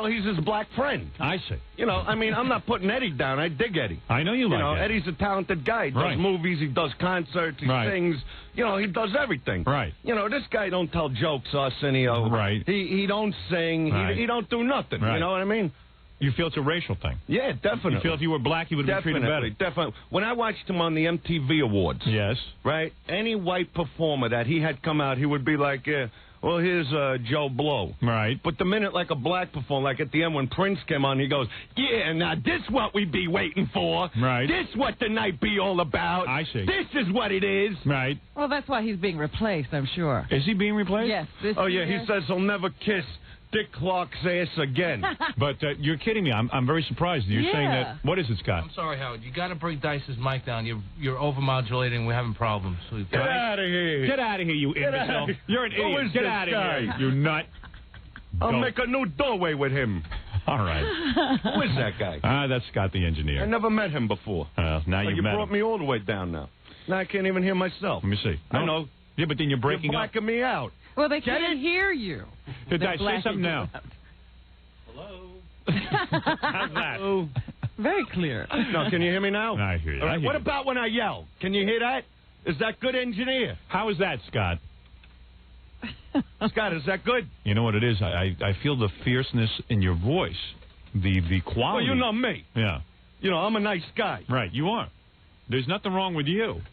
Speaker 7: he's his black friend.
Speaker 2: I see.
Speaker 7: You know, I mean, I'm not putting Eddie down. I dig Eddie.
Speaker 2: I know you like
Speaker 7: Eddie's a talented guy. He does movies, he does concerts, he sings. You know, he does everything.
Speaker 2: Right.
Speaker 7: You know, this guy don't tell jokes, Arsenio.
Speaker 2: Right.
Speaker 7: He don't sing.
Speaker 2: Right.
Speaker 7: He don't do nothing.
Speaker 2: Right.
Speaker 7: You know what I mean?
Speaker 2: You feel it's a racial thing?
Speaker 7: Yeah, definitely.
Speaker 2: You feel if you were black, you would have been treated better?
Speaker 7: Definitely. When I watched him on the MTV Awards.
Speaker 2: Yes.
Speaker 7: Right? Any white performer that he had come out, he would be like, yeah, well, here's Joe Blow.
Speaker 2: Right.
Speaker 7: But the minute like a black performer, like at the end when Prince came on, he goes, yeah, now this what we be waiting for.
Speaker 2: Right.
Speaker 7: This what the night be all about.
Speaker 2: I see.
Speaker 7: This is what it is.
Speaker 2: Right.
Speaker 3: Well, that's why he's being replaced, I'm sure.
Speaker 2: Is he being replaced?
Speaker 3: Yes.
Speaker 7: Oh, yeah, he says he'll never kiss Dick Clark's ass again.
Speaker 2: But you're kidding me. I'm very surprised. You're saying that. What is it, Scott?
Speaker 11: I'm sorry, Howard. You got to bring Dice's mic down. You're overmodulating. We're having problems. So
Speaker 7: Get out of here.
Speaker 2: Get out of here, you imbecile. You're an idiot.
Speaker 7: Who is
Speaker 2: Get
Speaker 7: this
Speaker 2: out of
Speaker 7: guy?
Speaker 2: here, you nut.
Speaker 7: I'll
Speaker 2: Go.
Speaker 7: make a new doorway with him.
Speaker 2: All right.
Speaker 7: Who is that guy?
Speaker 2: That's Scott the engineer.
Speaker 7: I never met him before.
Speaker 2: Now
Speaker 7: Like
Speaker 2: you've
Speaker 7: you
Speaker 2: met
Speaker 7: brought
Speaker 2: him.
Speaker 7: me all the way down now. Now I can't even hear myself.
Speaker 2: Let me see.
Speaker 7: I know.
Speaker 2: Yeah, but then you're breaking
Speaker 7: You're
Speaker 2: up.
Speaker 7: blacking me out.
Speaker 3: Well, they can't hear you.
Speaker 2: Did
Speaker 3: They're
Speaker 2: I say
Speaker 3: blacking
Speaker 2: something
Speaker 3: you
Speaker 2: now?
Speaker 3: out.
Speaker 2: How's that?
Speaker 3: Very clear.
Speaker 7: No, can you hear me now?
Speaker 2: I hear you.
Speaker 7: All right,
Speaker 2: I hear
Speaker 7: what
Speaker 2: you.
Speaker 7: about when I yell? Can you hear that? Is that good, engineer?
Speaker 2: How is that, Scott?
Speaker 7: Scott, is that good?
Speaker 2: You know what it is? I feel the fierceness in your voice, the quality.
Speaker 7: Well, you know me.
Speaker 2: Yeah.
Speaker 7: You know, I'm a nice guy.
Speaker 2: Right, you are. There's nothing wrong with you.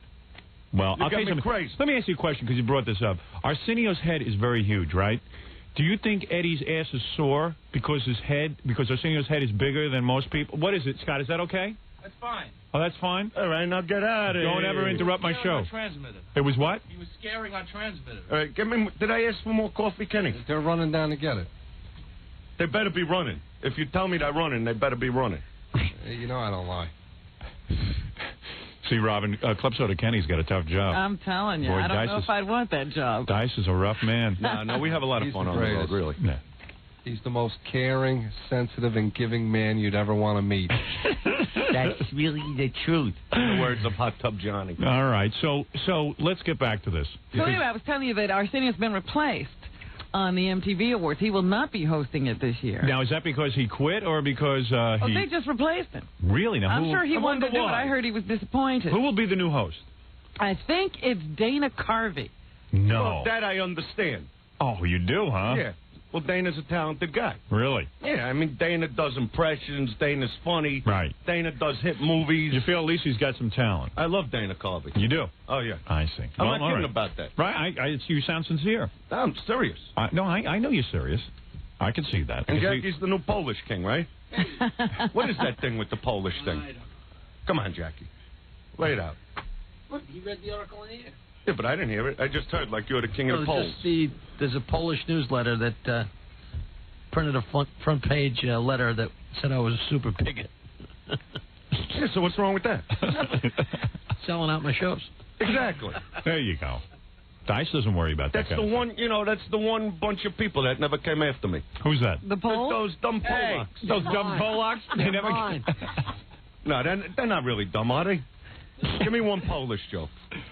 Speaker 2: Well,
Speaker 7: You
Speaker 2: I'll
Speaker 7: got
Speaker 2: tell you
Speaker 7: me
Speaker 2: something.
Speaker 7: crazy.
Speaker 2: Let me ask you a question because you brought this up. Arsenio's head is very huge, right? Do you think Eddie's ass is sore because Arsenio's head is bigger than most people? What is it, Scott? Is that okay?
Speaker 11: That's fine.
Speaker 2: Oh, that's fine?
Speaker 7: All right, now get out of here.
Speaker 2: Don't ever interrupt my show.
Speaker 11: Our transmitter.
Speaker 2: It was what?
Speaker 11: He was scaring our transmitter.
Speaker 7: All right, did I ask for more coffee, Kenny?
Speaker 8: They're running down to get it.
Speaker 7: They better be running. If you tell me they're running, they better be running.
Speaker 8: You know I don't lie.
Speaker 2: See, Robin, Club Soda Kenny's got a tough job.
Speaker 3: I'm telling you,
Speaker 2: Boy,
Speaker 3: I don't
Speaker 2: Dice
Speaker 3: know if I'd want that job.
Speaker 2: Dice is a rough man.
Speaker 7: No, we have a lot of fun on the road, really.
Speaker 2: Yeah.
Speaker 8: He's the most caring, sensitive, and giving man you'd ever want to meet.
Speaker 20: That's really the truth.
Speaker 7: In the words of Hot Tub Johnny.
Speaker 2: All right, so let's get back to this.
Speaker 3: So anyway, I was telling you that Arsenio's been replaced on the MTV Awards. He will not be hosting it this year.
Speaker 2: Now, is that because he quit or because
Speaker 3: they just replaced him.
Speaker 2: Really? Now,
Speaker 3: I'm sure he wanted to do it. I heard he was disappointed.
Speaker 2: Who will be the new host?
Speaker 3: I think it's Dana Carvey.
Speaker 2: No.
Speaker 7: Well, that I understand.
Speaker 2: Oh, you do, huh?
Speaker 7: Yeah. Well, Dana's a talented guy.
Speaker 2: Really?
Speaker 7: Yeah, I mean, Dana does impressions. Dana's funny.
Speaker 2: Right.
Speaker 7: Dana does hit movies.
Speaker 2: You feel at least he's got some talent.
Speaker 7: I love Dana Carvey.
Speaker 2: You do?
Speaker 7: Oh, yeah.
Speaker 2: I see.
Speaker 7: I'm
Speaker 2: Well,
Speaker 7: not
Speaker 2: all
Speaker 7: kidding
Speaker 2: right.
Speaker 7: about that.
Speaker 2: Right? You sound sincere.
Speaker 7: I'm serious.
Speaker 2: I know you're serious. I can see that.
Speaker 7: And
Speaker 2: You see-
Speaker 7: Jackie's the new Polish king, right? What is that thing with the Polish thing? Come on, Jackie. Lay it out.
Speaker 9: What? He read the article in here.
Speaker 7: Yeah, but I didn't hear it. I just heard like you're the king of the Poles.
Speaker 9: There's a Polish newsletter that printed a front page letter that said I was a super bigot.
Speaker 7: Yeah, so what's wrong with that?
Speaker 9: Selling out my shows.
Speaker 7: Exactly.
Speaker 2: There you go. Dice doesn't worry about that
Speaker 7: That's
Speaker 2: kind
Speaker 7: the
Speaker 2: of
Speaker 7: one, that's the one bunch of people that never came after me.
Speaker 2: thing. Who's that?
Speaker 3: The Poles?
Speaker 7: Those dumb Polacks.
Speaker 2: Those dumb Polacks? They never.
Speaker 7: No, they're not really dumb, are they? Give me one Polish joke.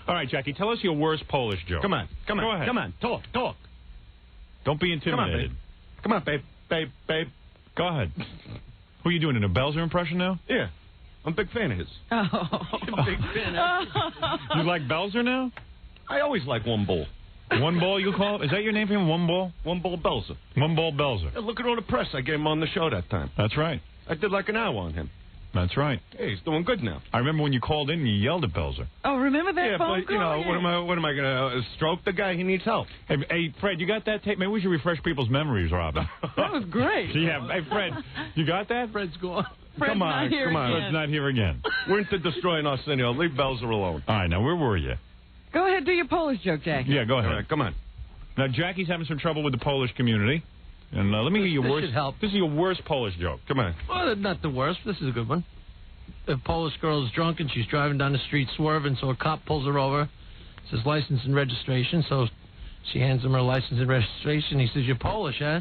Speaker 2: All right, Jackie, tell us your worst Polish joke.
Speaker 7: Come on.
Speaker 2: Go ahead.
Speaker 7: Come on. Talk.
Speaker 2: Don't be intimidated.
Speaker 7: Come on, babe.
Speaker 2: Go ahead. Who are you doing, a Belzer impression now?
Speaker 7: Yeah. I'm a big fan of his.
Speaker 3: Oh.
Speaker 7: Big fan.
Speaker 2: You like Belzer now?
Speaker 7: I always like One Bull.
Speaker 2: One Ball, you call it? Is that your name for him, One Ball?
Speaker 7: One Bull Belzer.
Speaker 2: One Ball Belzer.
Speaker 7: Yeah, look at all the press I gave him on the show that time.
Speaker 2: That's right.
Speaker 7: I did like an hour on him.
Speaker 2: That's right.
Speaker 7: Hey, he's doing good now.
Speaker 2: I remember when you called in and you yelled at Belzer.
Speaker 3: Oh, remember that
Speaker 7: Yeah,
Speaker 3: phone
Speaker 7: but,
Speaker 3: call?
Speaker 7: you know, what am I going to stroke the guy? He needs help.
Speaker 2: Hey, Fred, you got that tape? Maybe we should refresh people's memories, Robin.
Speaker 3: That was great.
Speaker 2: Yeah. Hey, Fred, you got that?
Speaker 9: Fred's gone.
Speaker 3: Fred's
Speaker 7: Come on.
Speaker 3: not here again.
Speaker 2: Fred's not here again.
Speaker 7: We're into destroying Arsenio. Leave Belzer alone.
Speaker 2: All right, now, where were you?
Speaker 3: Go ahead, do your Polish joke, Jackie.
Speaker 2: Yeah, go ahead.
Speaker 7: All right, come on.
Speaker 2: Now, Jackie's having some trouble with the Polish community. And let me hear your
Speaker 9: This
Speaker 2: worst.
Speaker 9: should help.
Speaker 2: This is your worst Polish joke.
Speaker 7: Come on.
Speaker 9: Well, not the worst. This is a good one. A Polish girl is drunk and she's driving down the street swerving, so a cop pulls her over, says license and registration, so she hands him her license and registration. He says, "You're Polish, huh?"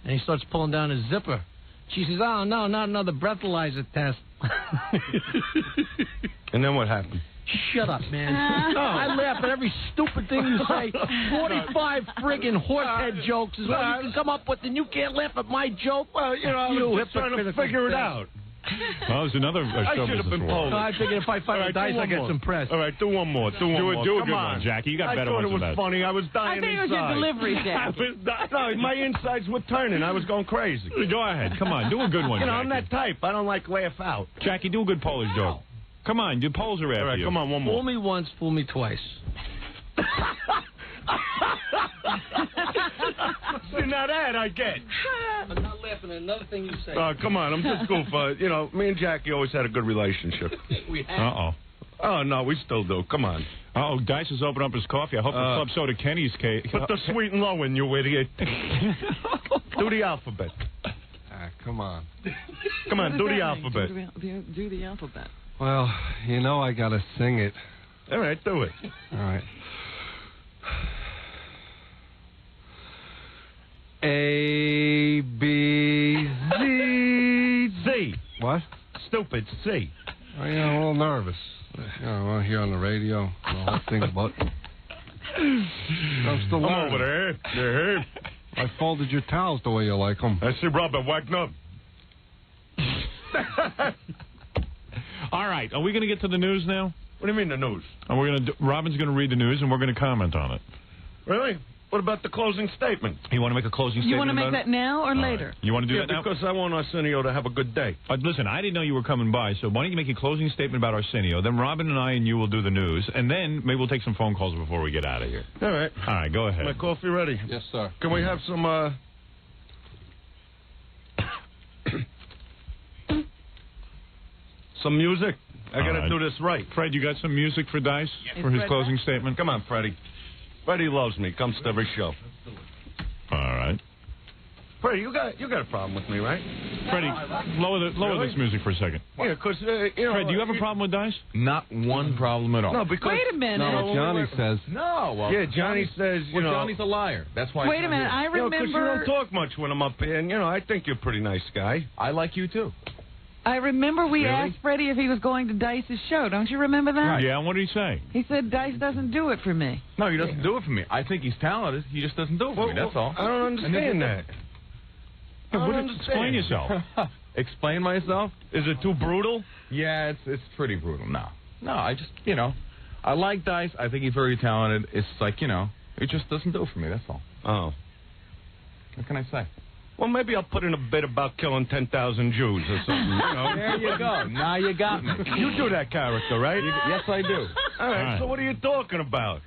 Speaker 9: And he starts pulling down his zipper. She says, "Oh, no, not another breathalyzer test."
Speaker 7: And then what happened?
Speaker 9: Shut up, man. I laugh at every stupid thing you say. 45 friggin' horsehead jokes is what you can come up with, and you can't laugh at my joke?
Speaker 7: Well, you know, I was just trying to figure it out.
Speaker 2: Well, there's another
Speaker 7: I
Speaker 2: show
Speaker 7: should have
Speaker 2: business
Speaker 7: been
Speaker 2: war.
Speaker 7: Polish.
Speaker 9: No, I figured if I fight with Dice, I get some press.
Speaker 7: All right, do one more. Do one more.
Speaker 2: Do a
Speaker 7: Come
Speaker 2: good
Speaker 7: on.
Speaker 2: one, Jackie. You got better
Speaker 7: I thought
Speaker 2: ones
Speaker 7: it was
Speaker 2: than that.
Speaker 7: funny. I was dying
Speaker 3: I think it was your
Speaker 7: inside.
Speaker 3: delivery, Jackie.
Speaker 7: No, my insides were turning. I was going crazy.
Speaker 2: Go ahead. Come on. Do a good one,
Speaker 7: You know,
Speaker 2: Jackie.
Speaker 7: I'm that type. I don't like laugh out.
Speaker 2: Jackie, do a good Polish joke. Come on. The Poles are after
Speaker 7: All right,
Speaker 2: you.
Speaker 7: come on, one more.
Speaker 9: Fool me once, fool me twice.
Speaker 7: See, now that I get.
Speaker 9: I'm not laughing at another thing you say.
Speaker 7: Come on, I'm just goofing. You know, me and Jackie always had a good relationship.
Speaker 9: We have.
Speaker 2: Uh-oh.
Speaker 7: Oh, no, we still do. Come on.
Speaker 2: Uh-oh, Dice has opened up his coffee. I hope the Club Soda Kenny's cake.
Speaker 7: Put the sweet and low in, you idiot. Do the alphabet.
Speaker 8: Come on.
Speaker 7: Come on, do
Speaker 3: What
Speaker 7: the
Speaker 3: does that
Speaker 7: alphabet.
Speaker 3: mean? Do the alphabet.
Speaker 8: Well, you know I gotta sing it.
Speaker 7: All right, do it.
Speaker 8: All right. A, B, Z.
Speaker 7: C.
Speaker 8: What?
Speaker 7: Stupid C.
Speaker 8: Oh, yeah, I'm a little nervous. You know, I hear on the radio the whole thing about... I'm still
Speaker 7: Come
Speaker 8: learning.
Speaker 7: over there.
Speaker 8: I folded your towels the way you like them.
Speaker 7: I see Robert Wagner.
Speaker 2: All right. Are we going to get to the news now?
Speaker 7: What do you mean the news?
Speaker 2: And Robin's going to read the news, and we're going to comment on it.
Speaker 7: Really? What about the closing statement?
Speaker 2: You want to make a closing statement?
Speaker 3: You want to make
Speaker 2: about
Speaker 3: that now or later?
Speaker 2: Right. You want to do
Speaker 7: Yeah,
Speaker 2: that now?
Speaker 7: because I want Arsenio to have a good day.
Speaker 2: Listen, I didn't know you were coming by, so why don't you make a closing statement about Arsenio? Then Robin and I and you will do the news, and then maybe we'll take some phone calls before we get out of here.
Speaker 7: All right.
Speaker 2: All right, go ahead.
Speaker 7: My coffee ready?
Speaker 8: Yes, sir.
Speaker 7: Can we have some, some music? I got to
Speaker 2: All right.
Speaker 7: do this right.
Speaker 2: Fred, you got some music for Dice for his
Speaker 3: Fred
Speaker 2: closing statement?
Speaker 7: Come on, Freddie. Freddie loves me. Comes to every show.
Speaker 2: All right.
Speaker 7: Freddie, you got a problem with me, right?
Speaker 2: Freddie, lower this music for a second.
Speaker 7: Yeah, because, you know...
Speaker 2: Fred, do you have a problem with Dice?
Speaker 15: Not one problem at all.
Speaker 7: No, because...
Speaker 3: Wait a minute.
Speaker 15: No, Johnny says... No, well...
Speaker 7: Yeah, Johnny says, you know...
Speaker 15: Johnny's a liar. That's why...
Speaker 3: Wait a minute, I remember...
Speaker 7: because you don't talk much when I'm up here, and, you know, I think you're a pretty nice guy.
Speaker 15: I like you, too.
Speaker 3: I remember we
Speaker 7: Really?
Speaker 3: asked Freddie if he was going to Dice's show. Don't you remember that?
Speaker 2: Yeah, and what did he say?
Speaker 3: He said Dice doesn't do it for me.
Speaker 15: No, he doesn't do it for me. I think he's talented. He just doesn't do it for me, that's all.
Speaker 7: I don't understand that.
Speaker 2: Explain yourself.
Speaker 15: Explain myself?
Speaker 7: Is it too brutal?
Speaker 15: Yeah, it's pretty brutal. No, I just, you know, I like Dice. I think he's very talented. It's like, you know, it just doesn't do it for me, that's all.
Speaker 7: Oh.
Speaker 15: What can I say?
Speaker 7: Well, maybe I'll put in a bit about killing 10,000 Jews or something, you know.
Speaker 15: There you go. Now you got me.
Speaker 7: You do that character, right?
Speaker 15: Yes, I do.
Speaker 7: All right, so what are you talking about?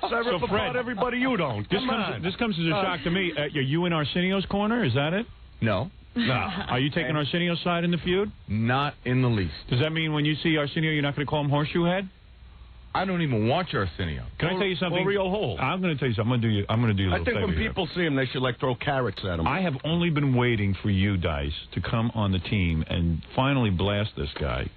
Speaker 7: So
Speaker 2: Fred,
Speaker 7: everybody you don't.
Speaker 2: This comes as a shock to me. Are you in Arsenio's corner? Is that it?
Speaker 15: No.
Speaker 2: No. Are you taking Arsenio's side in the feud?
Speaker 15: Not in the least.
Speaker 2: Does that mean when you see Arsenio, you're not going to call him Horseshoe Head?
Speaker 15: I don't even watch Arsenio.
Speaker 2: Can I tell you something?
Speaker 7: Oreo Hole.
Speaker 2: I'm going to tell you something. I'm going to do you a
Speaker 7: I
Speaker 2: little
Speaker 7: think when
Speaker 2: favor
Speaker 7: people see him, they should, like, throw carrots at him.
Speaker 2: I have only been waiting for you, Dice, to come on the team and finally blast this guy,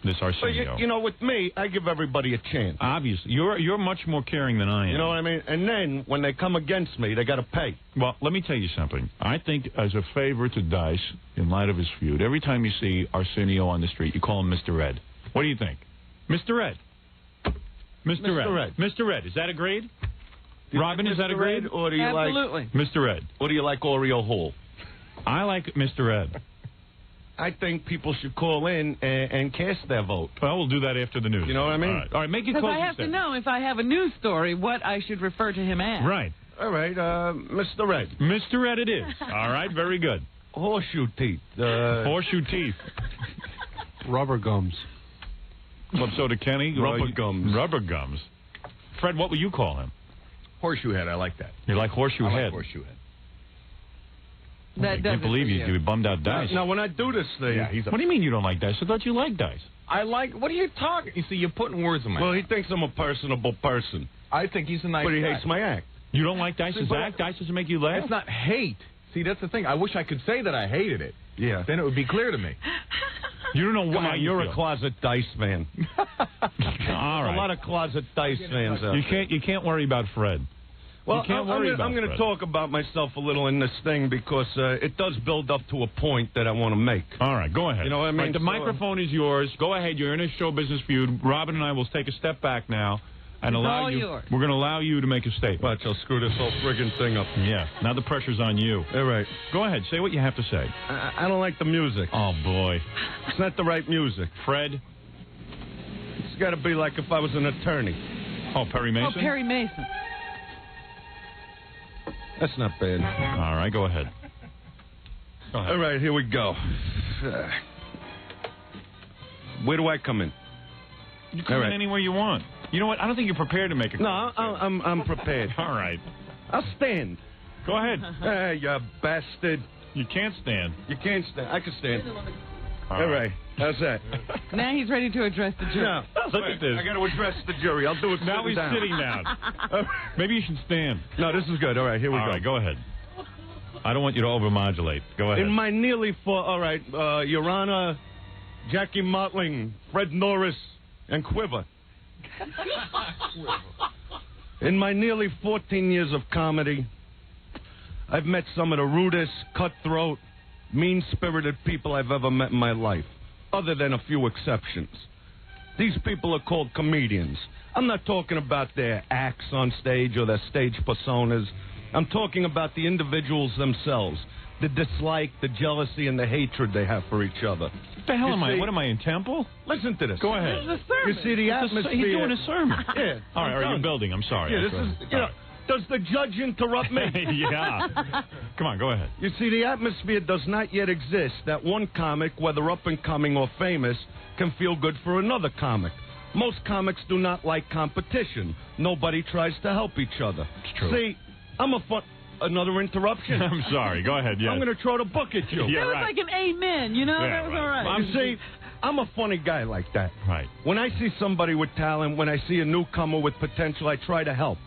Speaker 2: this Arsenio.
Speaker 7: But, you know, with me, I give everybody a chance.
Speaker 2: Obviously. You're much more caring than I am.
Speaker 7: You know what I mean? And then, when they come against me, they got to pay.
Speaker 2: Well, let me tell you something. I think, as a favor to Dice, in light of his feud, every time you see Arsenio on the street, you call him Mr. Ed. What do you think? Mr. Ed. Mr. Ed. Mr. Ed. Is that agreed? Robin, is that agreed?
Speaker 7: Or do you
Speaker 3: Absolutely.
Speaker 2: like Mr. Ed?
Speaker 7: Or do you like Oreo Hole?
Speaker 2: I like Mr. Ed.
Speaker 7: I think people should call in and cast their vote.
Speaker 2: Well, we'll do that after the news.
Speaker 7: You know what I mean?
Speaker 2: All right, make it
Speaker 3: Because
Speaker 2: close.
Speaker 3: I have to know if I have a news story what I should refer to him as.
Speaker 2: Right.
Speaker 7: All right, Mr. Ed.
Speaker 2: Mr. Ed it is. All right, very good.
Speaker 7: Horseshoe teeth.
Speaker 2: Horseshoe teeth.
Speaker 8: Rubber gums.
Speaker 2: Well, so to Kenny.
Speaker 7: Rubber gums.
Speaker 2: Rubber gums. Fred, what will you call him?
Speaker 15: Horseshoe Head, I like that.
Speaker 2: You like Horseshoe
Speaker 15: I
Speaker 2: Head?
Speaker 15: like Horseshoe Head.
Speaker 2: I can't believe you bummed out Dice.
Speaker 7: Now, when I do this thing...
Speaker 15: Yeah,
Speaker 2: what do you mean you don't like Dice? I thought you liked Dice.
Speaker 15: I like... What are you talking... You see, you're putting words in my
Speaker 7: Well,
Speaker 15: mouth.
Speaker 7: he thinks I'm a personable person.
Speaker 15: I think he's a nice
Speaker 7: But he
Speaker 15: guy.
Speaker 7: hates my act.
Speaker 2: You don't like Dice's act? Dice doesn't make you laugh?
Speaker 15: It's not hate. See, that's the thing. I wish I could say that I hated it.
Speaker 7: Yeah.
Speaker 15: Then it would be clear to me.
Speaker 2: You don't know
Speaker 7: Come
Speaker 2: why
Speaker 7: on, you're
Speaker 2: feel.
Speaker 7: a closet Dice fan.
Speaker 2: All right.
Speaker 7: A lot of closet Dice fans out there.
Speaker 2: You can't worry about Fred.
Speaker 7: Well,
Speaker 2: you can't worry about
Speaker 7: I'm going to
Speaker 2: Fred.
Speaker 7: talk about myself a little in this thing because it does build up to a point that I want to make.
Speaker 2: All right, go ahead.
Speaker 7: You know what I mean?
Speaker 2: Right, the
Speaker 7: So,
Speaker 2: microphone is yours. Go ahead. You're in a show business feud. Robin and I will take a step back now and allow
Speaker 3: all
Speaker 2: you.
Speaker 3: yours.
Speaker 2: We're going to allow you to make a statement.
Speaker 7: Watch, I'll screw this whole friggin' thing up.
Speaker 2: Yeah. Now the pressure's on you.
Speaker 7: All right.
Speaker 2: Go ahead. Say what you have to say.
Speaker 7: I don't like the music.
Speaker 2: Oh boy.
Speaker 7: It's not the right music.
Speaker 2: Fred.
Speaker 7: It's got to be like if I was an attorney.
Speaker 2: Oh, Perry Mason.
Speaker 3: Oh, Perry Mason.
Speaker 7: That's not bad.
Speaker 2: All right, go ahead. Go ahead.
Speaker 7: All right, here we go. Where do I come in?
Speaker 2: You come in anywhere you want. You know what? I don't think you're prepared to make a.
Speaker 7: No, I'm prepared.
Speaker 2: All right.
Speaker 7: I'll stand.
Speaker 2: Go ahead.
Speaker 7: Hey, you bastard.
Speaker 2: You can't stand.
Speaker 7: You can't stand. I can stand.
Speaker 2: All
Speaker 7: right. How's that?
Speaker 3: Now he's ready to address the jury.
Speaker 7: No.
Speaker 2: Look at this.
Speaker 7: I got to address the jury. I'll do it
Speaker 2: Now he's
Speaker 7: down.
Speaker 2: sitting down. Maybe you should stand.
Speaker 7: No, this is good. All right, here we
Speaker 2: All
Speaker 7: go.
Speaker 2: right, go ahead. I don't want you to overmodulate. Go ahead.
Speaker 7: In my nearly all right, Your Honor, Jackie Mottling, Fred Norris, and Quiver. In my nearly 14 years of comedy, I've met some of the rudest, cutthroat, mean-spirited people I've ever met in my life, other than a few exceptions. These people are called comedians. I'm not talking about their acts on stage or their stage personas. I'm talking about the individuals themselves, the dislike, the jealousy, and the hatred they have for each other.
Speaker 2: What the hell
Speaker 7: You
Speaker 2: am I?
Speaker 7: see-
Speaker 2: What am I in Temple?
Speaker 7: Listen to this.
Speaker 2: Go ahead.
Speaker 3: This is a sermon.
Speaker 7: You see the atmosphere.
Speaker 2: He's doing a sermon.
Speaker 7: Yeah.
Speaker 2: All right,
Speaker 7: I'm
Speaker 2: you're
Speaker 7: done.
Speaker 2: building. I'm sorry.
Speaker 7: Yeah, this is, you know, does the judge interrupt me?
Speaker 2: Yeah. Come on, go ahead.
Speaker 7: You see, the atmosphere does not yet exist that one comic, whether up and coming or famous, can feel good for another comic. Most comics do not like competition. Nobody tries to help each other.
Speaker 2: It's true.
Speaker 7: See, I'm a fun... Another interruption?
Speaker 2: I'm sorry. Go ahead. Yes.
Speaker 7: I'm going to throw the book at you.
Speaker 2: Yeah,
Speaker 3: That was
Speaker 2: right.
Speaker 3: like an amen, you know?
Speaker 2: Yeah,
Speaker 3: that was
Speaker 2: right.
Speaker 3: all right.
Speaker 7: I'm saying, I'm a funny guy like that.
Speaker 2: Right.
Speaker 7: When I see somebody with talent, when I see a newcomer with potential, I try to help.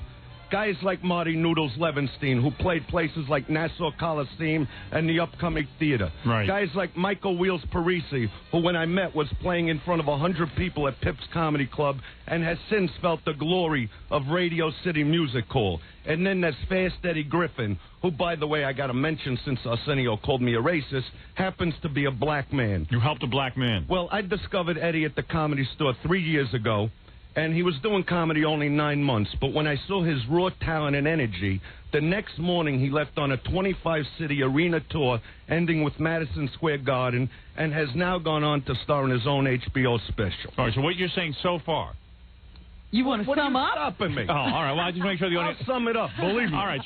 Speaker 7: Guys like Marty Noodles Levinstein, who played places like Nassau Coliseum and the Upcoming Theater.
Speaker 2: Right.
Speaker 7: Guys like Michael Wheels Parisi, who when I met was playing in front of 100 people at Pips Comedy Club and has since felt the glory of Radio City Music Hall. And then there's Fast Eddie Griffin, who, by the way, I got to mention since Arsenio called me a racist, happens to be a black man.
Speaker 2: You helped a black man.
Speaker 7: Well, I discovered Eddie at the Comedy Store 3 years ago, and he was doing comedy only 9 months. But when I saw his raw talent and energy, the next morning he left on a 25-city arena tour, ending with Madison Square Garden, and has now gone on to star in his own HBO special.
Speaker 2: All right, so what you're saying so far...
Speaker 3: You want to sum up?
Speaker 7: Stopping me.
Speaker 2: Oh, all right. Well, I just make sure the audience...
Speaker 7: I'll sum it up, believe me.
Speaker 2: All right.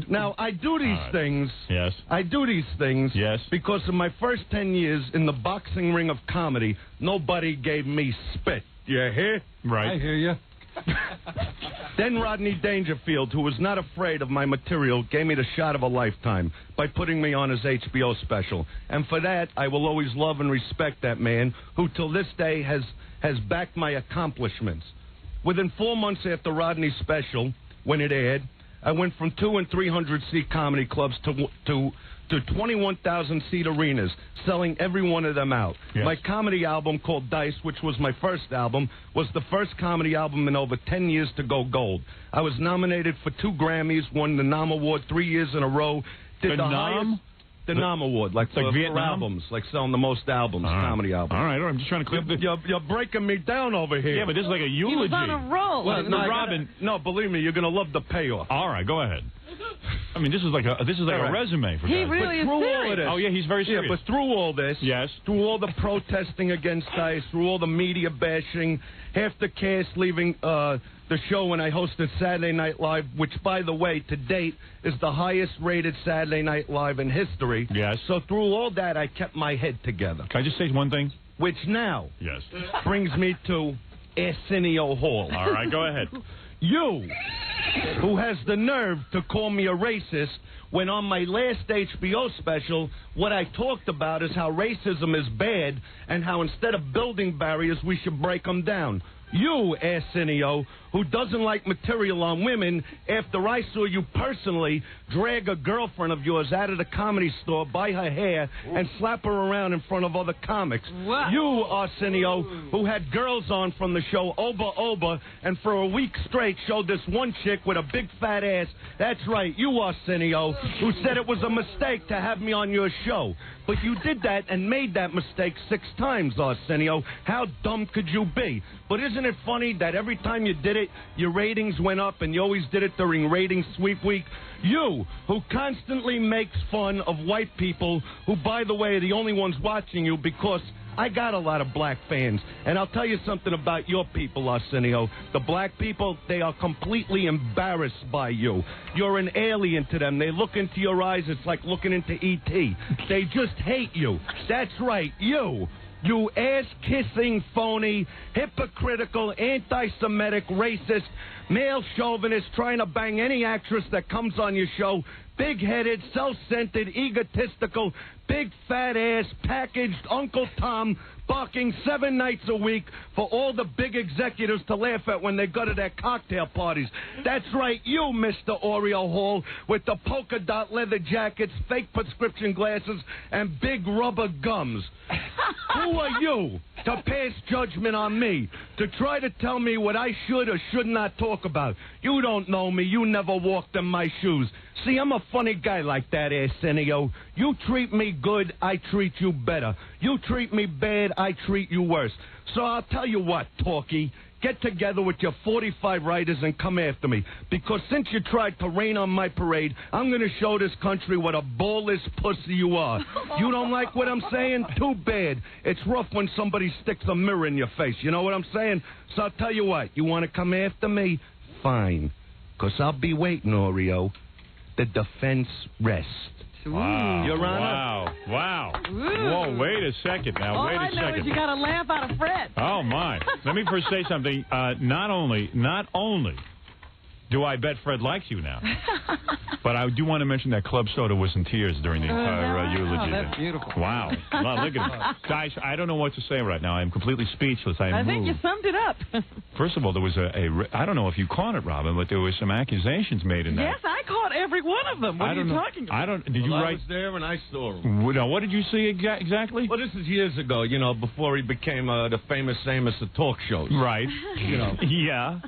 Speaker 7: Now, I do these things...
Speaker 2: Yes.
Speaker 7: I do these things...
Speaker 2: Yes.
Speaker 7: Because in my first 10 years in the boxing ring of comedy, nobody gave me spit. You hear?
Speaker 2: Right.
Speaker 8: I hear you.
Speaker 7: Then Rodney Dangerfield, who was not afraid of my material, gave me the shot of a lifetime by putting me on his HBO special. And for that, I will always love and respect that man, who till this day has backed my accomplishments. Within 4 months after Rodney's special, when it aired, I went from 200- and 300-seat comedy clubs to 21,000-seat arenas, selling every one of them out.
Speaker 2: Yes.
Speaker 7: My comedy album called Dice, which was my first album, was the first comedy album in over 10 years to go gold. I was nominated for 2 Grammys, won the NOM Award 3 years in a row.
Speaker 2: The NOM?
Speaker 7: The NOM Award, like for albums, like selling the most albums, comedy albums.
Speaker 2: All right, I'm just trying to clear
Speaker 7: You're breaking me down over here.
Speaker 2: Yeah, but this is like a eulogy.
Speaker 3: He was on a roll.
Speaker 7: Well, no,
Speaker 2: Robin.
Speaker 7: No, believe me, you're going to love the payoff.
Speaker 2: All right, go ahead. I mean, this is like a resume for
Speaker 3: He
Speaker 2: guys.
Speaker 3: really is
Speaker 7: all
Speaker 3: serious.
Speaker 7: of this,
Speaker 2: Oh, yeah, he's very serious.
Speaker 7: Yeah, but through all this,
Speaker 2: yes,
Speaker 7: through all the protesting against Dice, through all the media bashing, half the cast leaving the show when I hosted Saturday Night Live, which, by the way, to date is the highest-rated Saturday Night Live in history.
Speaker 2: Yes.
Speaker 7: So through all that, I kept my head together.
Speaker 2: Can I just say one thing?
Speaker 7: Which now
Speaker 2: Yes.
Speaker 7: brings me to Arsenio Hall.
Speaker 2: All right, go ahead.
Speaker 7: You, who has the nerve to call me a racist, when on my last HBO special, what I talked about is how racism is bad and how instead of building barriers, we should break them down. You, Arsenio, who doesn't like material on women, after I saw you personally drag a girlfriend of yours out of the Comedy Store by her hair and slap her around in front of other comics.
Speaker 3: What?
Speaker 7: You, Arsenio, who had girls on from the show Oba Oba and for a week straight showed this one chick with a big fat ass. That's right, you, Arsenio, who said it was a mistake to have me on your show. But you did that and made that mistake 6 times, Arsenio. How dumb could you be? But isn't it funny that every time you did it, your ratings went up, and you always did it during Ratings Sweep Week? You, who constantly makes fun of white people, who, by the way, are the only ones watching you because I got a lot of black fans. And I'll tell you something about your people, Arsenio. The black people, they are completely embarrassed by you. You're an alien to them. They look into your eyes, it's like looking into E.T. They just hate you. That's right, you. You ass-kissing, phony, hypocritical, anti-Semitic, racist, male chauvinist trying to bang any actress that comes on your show, big-headed, self-centered, egotistical, big fat ass, packaged Uncle Tom, barking 7 nights a week for all the big executives to laugh at when they go to their cocktail parties. That's right, you, Mr. Oreo Hall, with the polka dot leather jackets, fake prescription glasses, and big rubber gums. Who are you to pass judgment on me, to try to tell me what I should or should not talk about? You don't know me. You never walked in my shoes. See, I'm a funny guy like that, Arsenio. You treat me good, I treat you better. You treat me bad, I treat you worse. So I'll tell you what, Talkie. Get together with your 45 writers and come after me. Because since you tried to rain on my parade, I'm going to show this country what a ballless pussy you are. You don't like what I'm saying? Too bad. It's rough when somebody sticks a mirror in your face. You know what I'm saying? So I'll tell you what. You want to come after me? Fine. Because I'll be waiting, Oreo. The defense rests.
Speaker 2: Wow.
Speaker 7: Your Honor.
Speaker 2: Wow.
Speaker 3: Ooh.
Speaker 2: Whoa, wait a second now.
Speaker 3: All
Speaker 2: Wait a
Speaker 3: I know
Speaker 2: second.
Speaker 3: is you got to laugh out of Fred.
Speaker 2: Oh, my. Let me first say something. Not only Do I bet Fred likes you now? But I do want to mention that Club Soda was in tears during the entire eulogy.
Speaker 3: Oh, that's beautiful.
Speaker 2: Wow. Wow, look at it. Guys, I don't know what to say right now. I'm completely speechless.
Speaker 3: I think you summed it up.
Speaker 2: First of all, there was I don't know if you caught it, Robin, but there were some accusations made in that.
Speaker 3: Yes, I caught every one of them. What are you talking about?
Speaker 2: Did you
Speaker 7: I
Speaker 2: write?
Speaker 7: was there and I saw him.
Speaker 2: Now, what did you see exactly?
Speaker 7: Well, this is years ago, before he became the famous Amos of talk shows.
Speaker 2: Right. Yeah.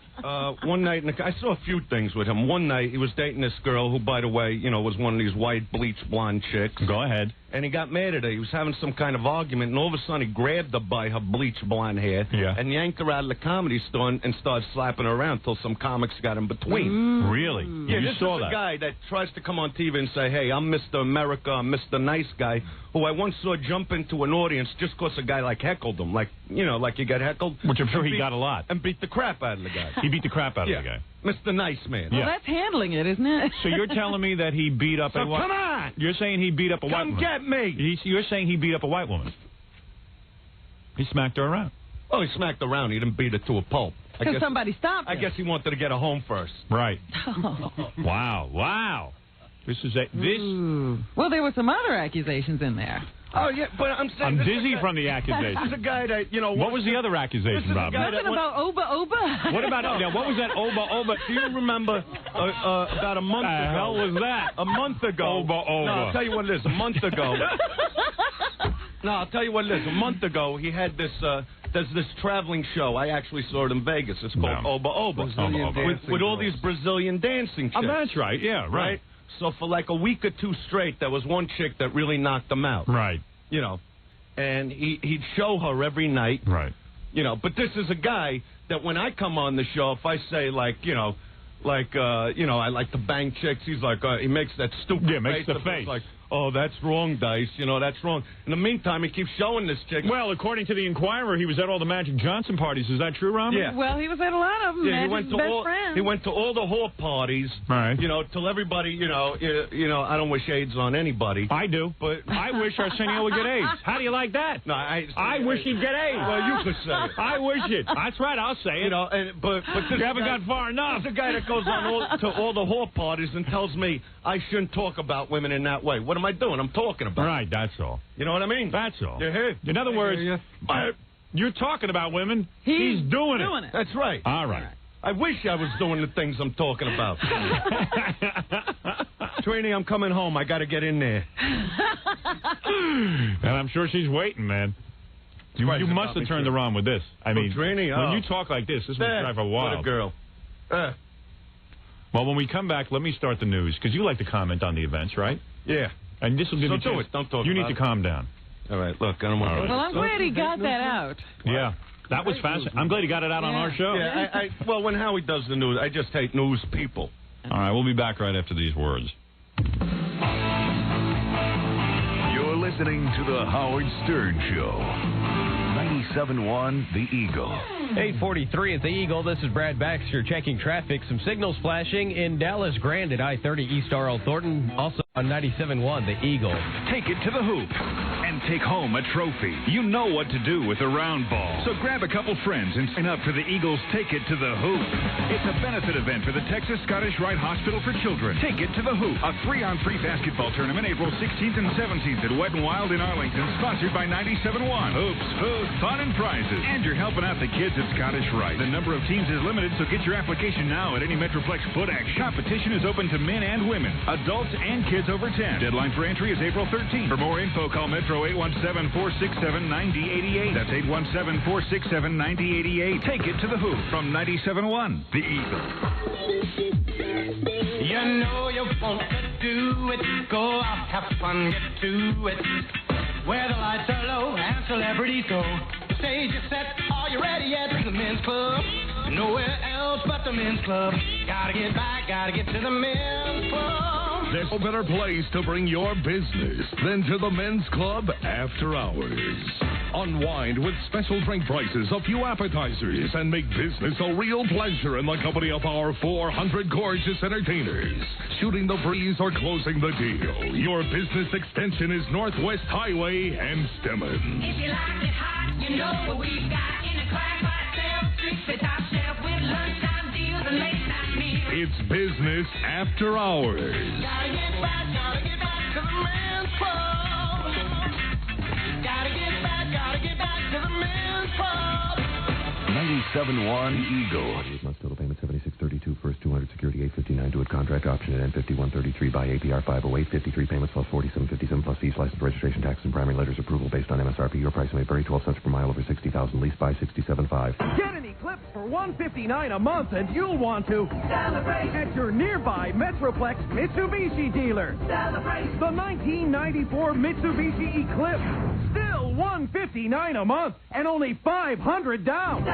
Speaker 7: One night, I saw a few things with him. One night, he was dating this girl who, by the way, was one of these white bleached blonde chicks.
Speaker 2: Go ahead.
Speaker 7: And he got mad at her. He was having some kind of argument, and all of a sudden he grabbed her by her bleached blonde hair and yanked her out of the comedy store and started slapping her around until some comics got in between.
Speaker 2: Really?
Speaker 7: Yeah,
Speaker 2: you
Speaker 7: this
Speaker 2: saw
Speaker 7: is
Speaker 2: that.
Speaker 7: a guy that tries to come on TV and say, hey, I'm Mr. America, I'm Mr. Nice Guy, who I once saw jump into an audience just because a guy heckled him. Like you get heckled.
Speaker 2: Which I'm sure he got a lot.
Speaker 7: And beat the crap out of the guy.
Speaker 2: He beat the crap out of the guy.
Speaker 7: Mr. Nice Man.
Speaker 3: Well, that's handling it, isn't it?
Speaker 2: So you're telling me that he beat up
Speaker 7: So
Speaker 2: a white...
Speaker 7: come on!
Speaker 2: You're saying he beat up a white woman.
Speaker 7: Come get me!
Speaker 2: You're saying he beat up a white woman. He smacked her around.
Speaker 7: Oh, he smacked around. He didn't beat her to a pulp.
Speaker 3: Because somebody stopped him.
Speaker 7: I guess he wanted to get her home first.
Speaker 2: Right. Wow. This is
Speaker 3: Well, there were some other accusations in there.
Speaker 7: Oh, yeah, but I'm saying...
Speaker 2: I'm dizzy from the accusations.
Speaker 7: This is a guy that,
Speaker 2: What was the other accusation, Bob?
Speaker 3: Nothing about Oba.
Speaker 2: What about... what was that Oba?
Speaker 7: Do you remember about a month ago?
Speaker 2: The hell was that?
Speaker 7: A month ago.
Speaker 2: Oba.
Speaker 7: No, I'll tell you what it is. A month ago. A month ago, he had this... there's this traveling show. I actually saw it in Vegas. It's called Oba. With all these Brazilian dancing chicks.
Speaker 2: Oh, that's right. Yeah, right.
Speaker 7: So for like a week or two straight, there was one chick that really knocked him out.
Speaker 2: Right.
Speaker 7: And he'd show her every night.
Speaker 2: Right.
Speaker 7: But this is a guy that when I come on the show, if I say I like to bang chicks, he's like, he makes that stupid face.
Speaker 2: Yeah, makes the face.
Speaker 7: Like, oh, that's wrong, Dice. That's wrong. In the meantime, he keeps showing this chick.
Speaker 2: Well, according to the Inquirer, he was at all the Magic Johnson parties. Is that true, Robin?
Speaker 7: Yeah.
Speaker 3: Well, he was at a lot of them.
Speaker 7: Yeah, he went to all the whore parties.
Speaker 2: Right.
Speaker 7: Till everybody, I don't wish AIDS on anybody.
Speaker 2: I do.
Speaker 7: But
Speaker 2: I wish Arsenio would get AIDS. How do you like that?
Speaker 7: No, I
Speaker 2: wish he'd get AIDS.
Speaker 7: Well, you could say it.
Speaker 2: I wish it. That's right. I'll say it.
Speaker 7: But this
Speaker 2: you haven't got far enough.
Speaker 7: There's a guy that goes on to all the whore parties and tells me I shouldn't talk about women in that way. What am I doing? I'm talking about.
Speaker 2: Right, that's all.
Speaker 7: You know what I mean?
Speaker 2: That's all.
Speaker 7: You hear?
Speaker 2: In other words, you're talking about women. He's doing it.
Speaker 7: That's right.
Speaker 2: All right.
Speaker 7: I wish I was doing the things I'm talking about. Trini, I'm coming home. I got to get in there.
Speaker 2: And I'm sure she's waiting, man. You must have turned her on with this. I mean,
Speaker 7: Trini,
Speaker 2: when you talk like this would drive her wild.
Speaker 7: What a girl.
Speaker 2: Well, when we come back, let me start the news, because you like to comment on the events, right?
Speaker 7: Yeah.
Speaker 2: And this will give you a chance.
Speaker 7: Don't talk
Speaker 2: You need
Speaker 7: about
Speaker 2: to calm down.
Speaker 7: All right, look, I don't want to...
Speaker 3: Well, I'm glad he got that out.
Speaker 2: Yeah. That was fascinating. I'm glad he got it out on our show.
Speaker 7: Yeah, well, when Howie does the news, I just hate news people.
Speaker 2: All right, we'll be back right after these words.
Speaker 13: You're listening to The Howard Stern Show. 97.1 The Eagle.
Speaker 1: 8:43 at the Eagle. This is Brad Baxter checking traffic. Some signals flashing in Dallas Grand at I-30 East R.L. Thornton. Also on 97.1 The Eagle.
Speaker 14: Take it to the hoop and take home a trophy. You know what to do with a round ball. So grab a couple friends and sign up for the Eagles Take It to the Hoop. It's a benefit event for the Texas Scottish Rite Hospital for Children. Take It to the Hoop, a 3-on-3 basketball tournament April 16th and 17th at Wet n Wild in Arlington, sponsored by 97.1. Hoops, food, fun, and prizes. And you're helping out the kids at Scottish Rite. The number of teams is limited, so get your application now at any Metroplex Foot Action. Competition is open to men and women, adults and kids over 10. Deadline for entry is April 13th. For more info, call Metro 817-467-9088. That's 817-467-9088. Take it to the hoop from 97.1 The Eagle.
Speaker 18: You know you want to do it. Go out, have fun, get to it. Where the lights are low and celebrities go. Stage is set, are you ready yet? The men's club, nowhere else but the men's club. Gotta get back, gotta get to the men's club.
Speaker 13: There's no better place to bring your business than to the Men's Club After Hours. Unwind with special drink prices, a few appetizers, and make business a real pleasure in the company of our 400 gorgeous entertainers. Shooting the breeze or closing the deal. Your business extension is Northwest Highway and Stemmen.
Speaker 18: If you like it hot, you know what we've got in the class by sale. 6 to top shelf with lunchtime deals and late night meals.
Speaker 13: It's Business After Hours.
Speaker 6: 97.1 Eagle.
Speaker 17: Months total payment 76.32. First 200 security 859. Do it contract option at N5133 by APR 508. 53 payments plus 47.57 plus fees, license, registration, tax, and primary letters approval based on MSRP. Your price may vary 12 cents per mile over 60,000. Lease by 67.5.
Speaker 18: Get an Eclipse for $159 a month, and you'll want to celebrate at your nearby Metroplex Mitsubishi dealer. Celebrate the 1994 Mitsubishi Eclipse. Still $159 a month and only $500 down.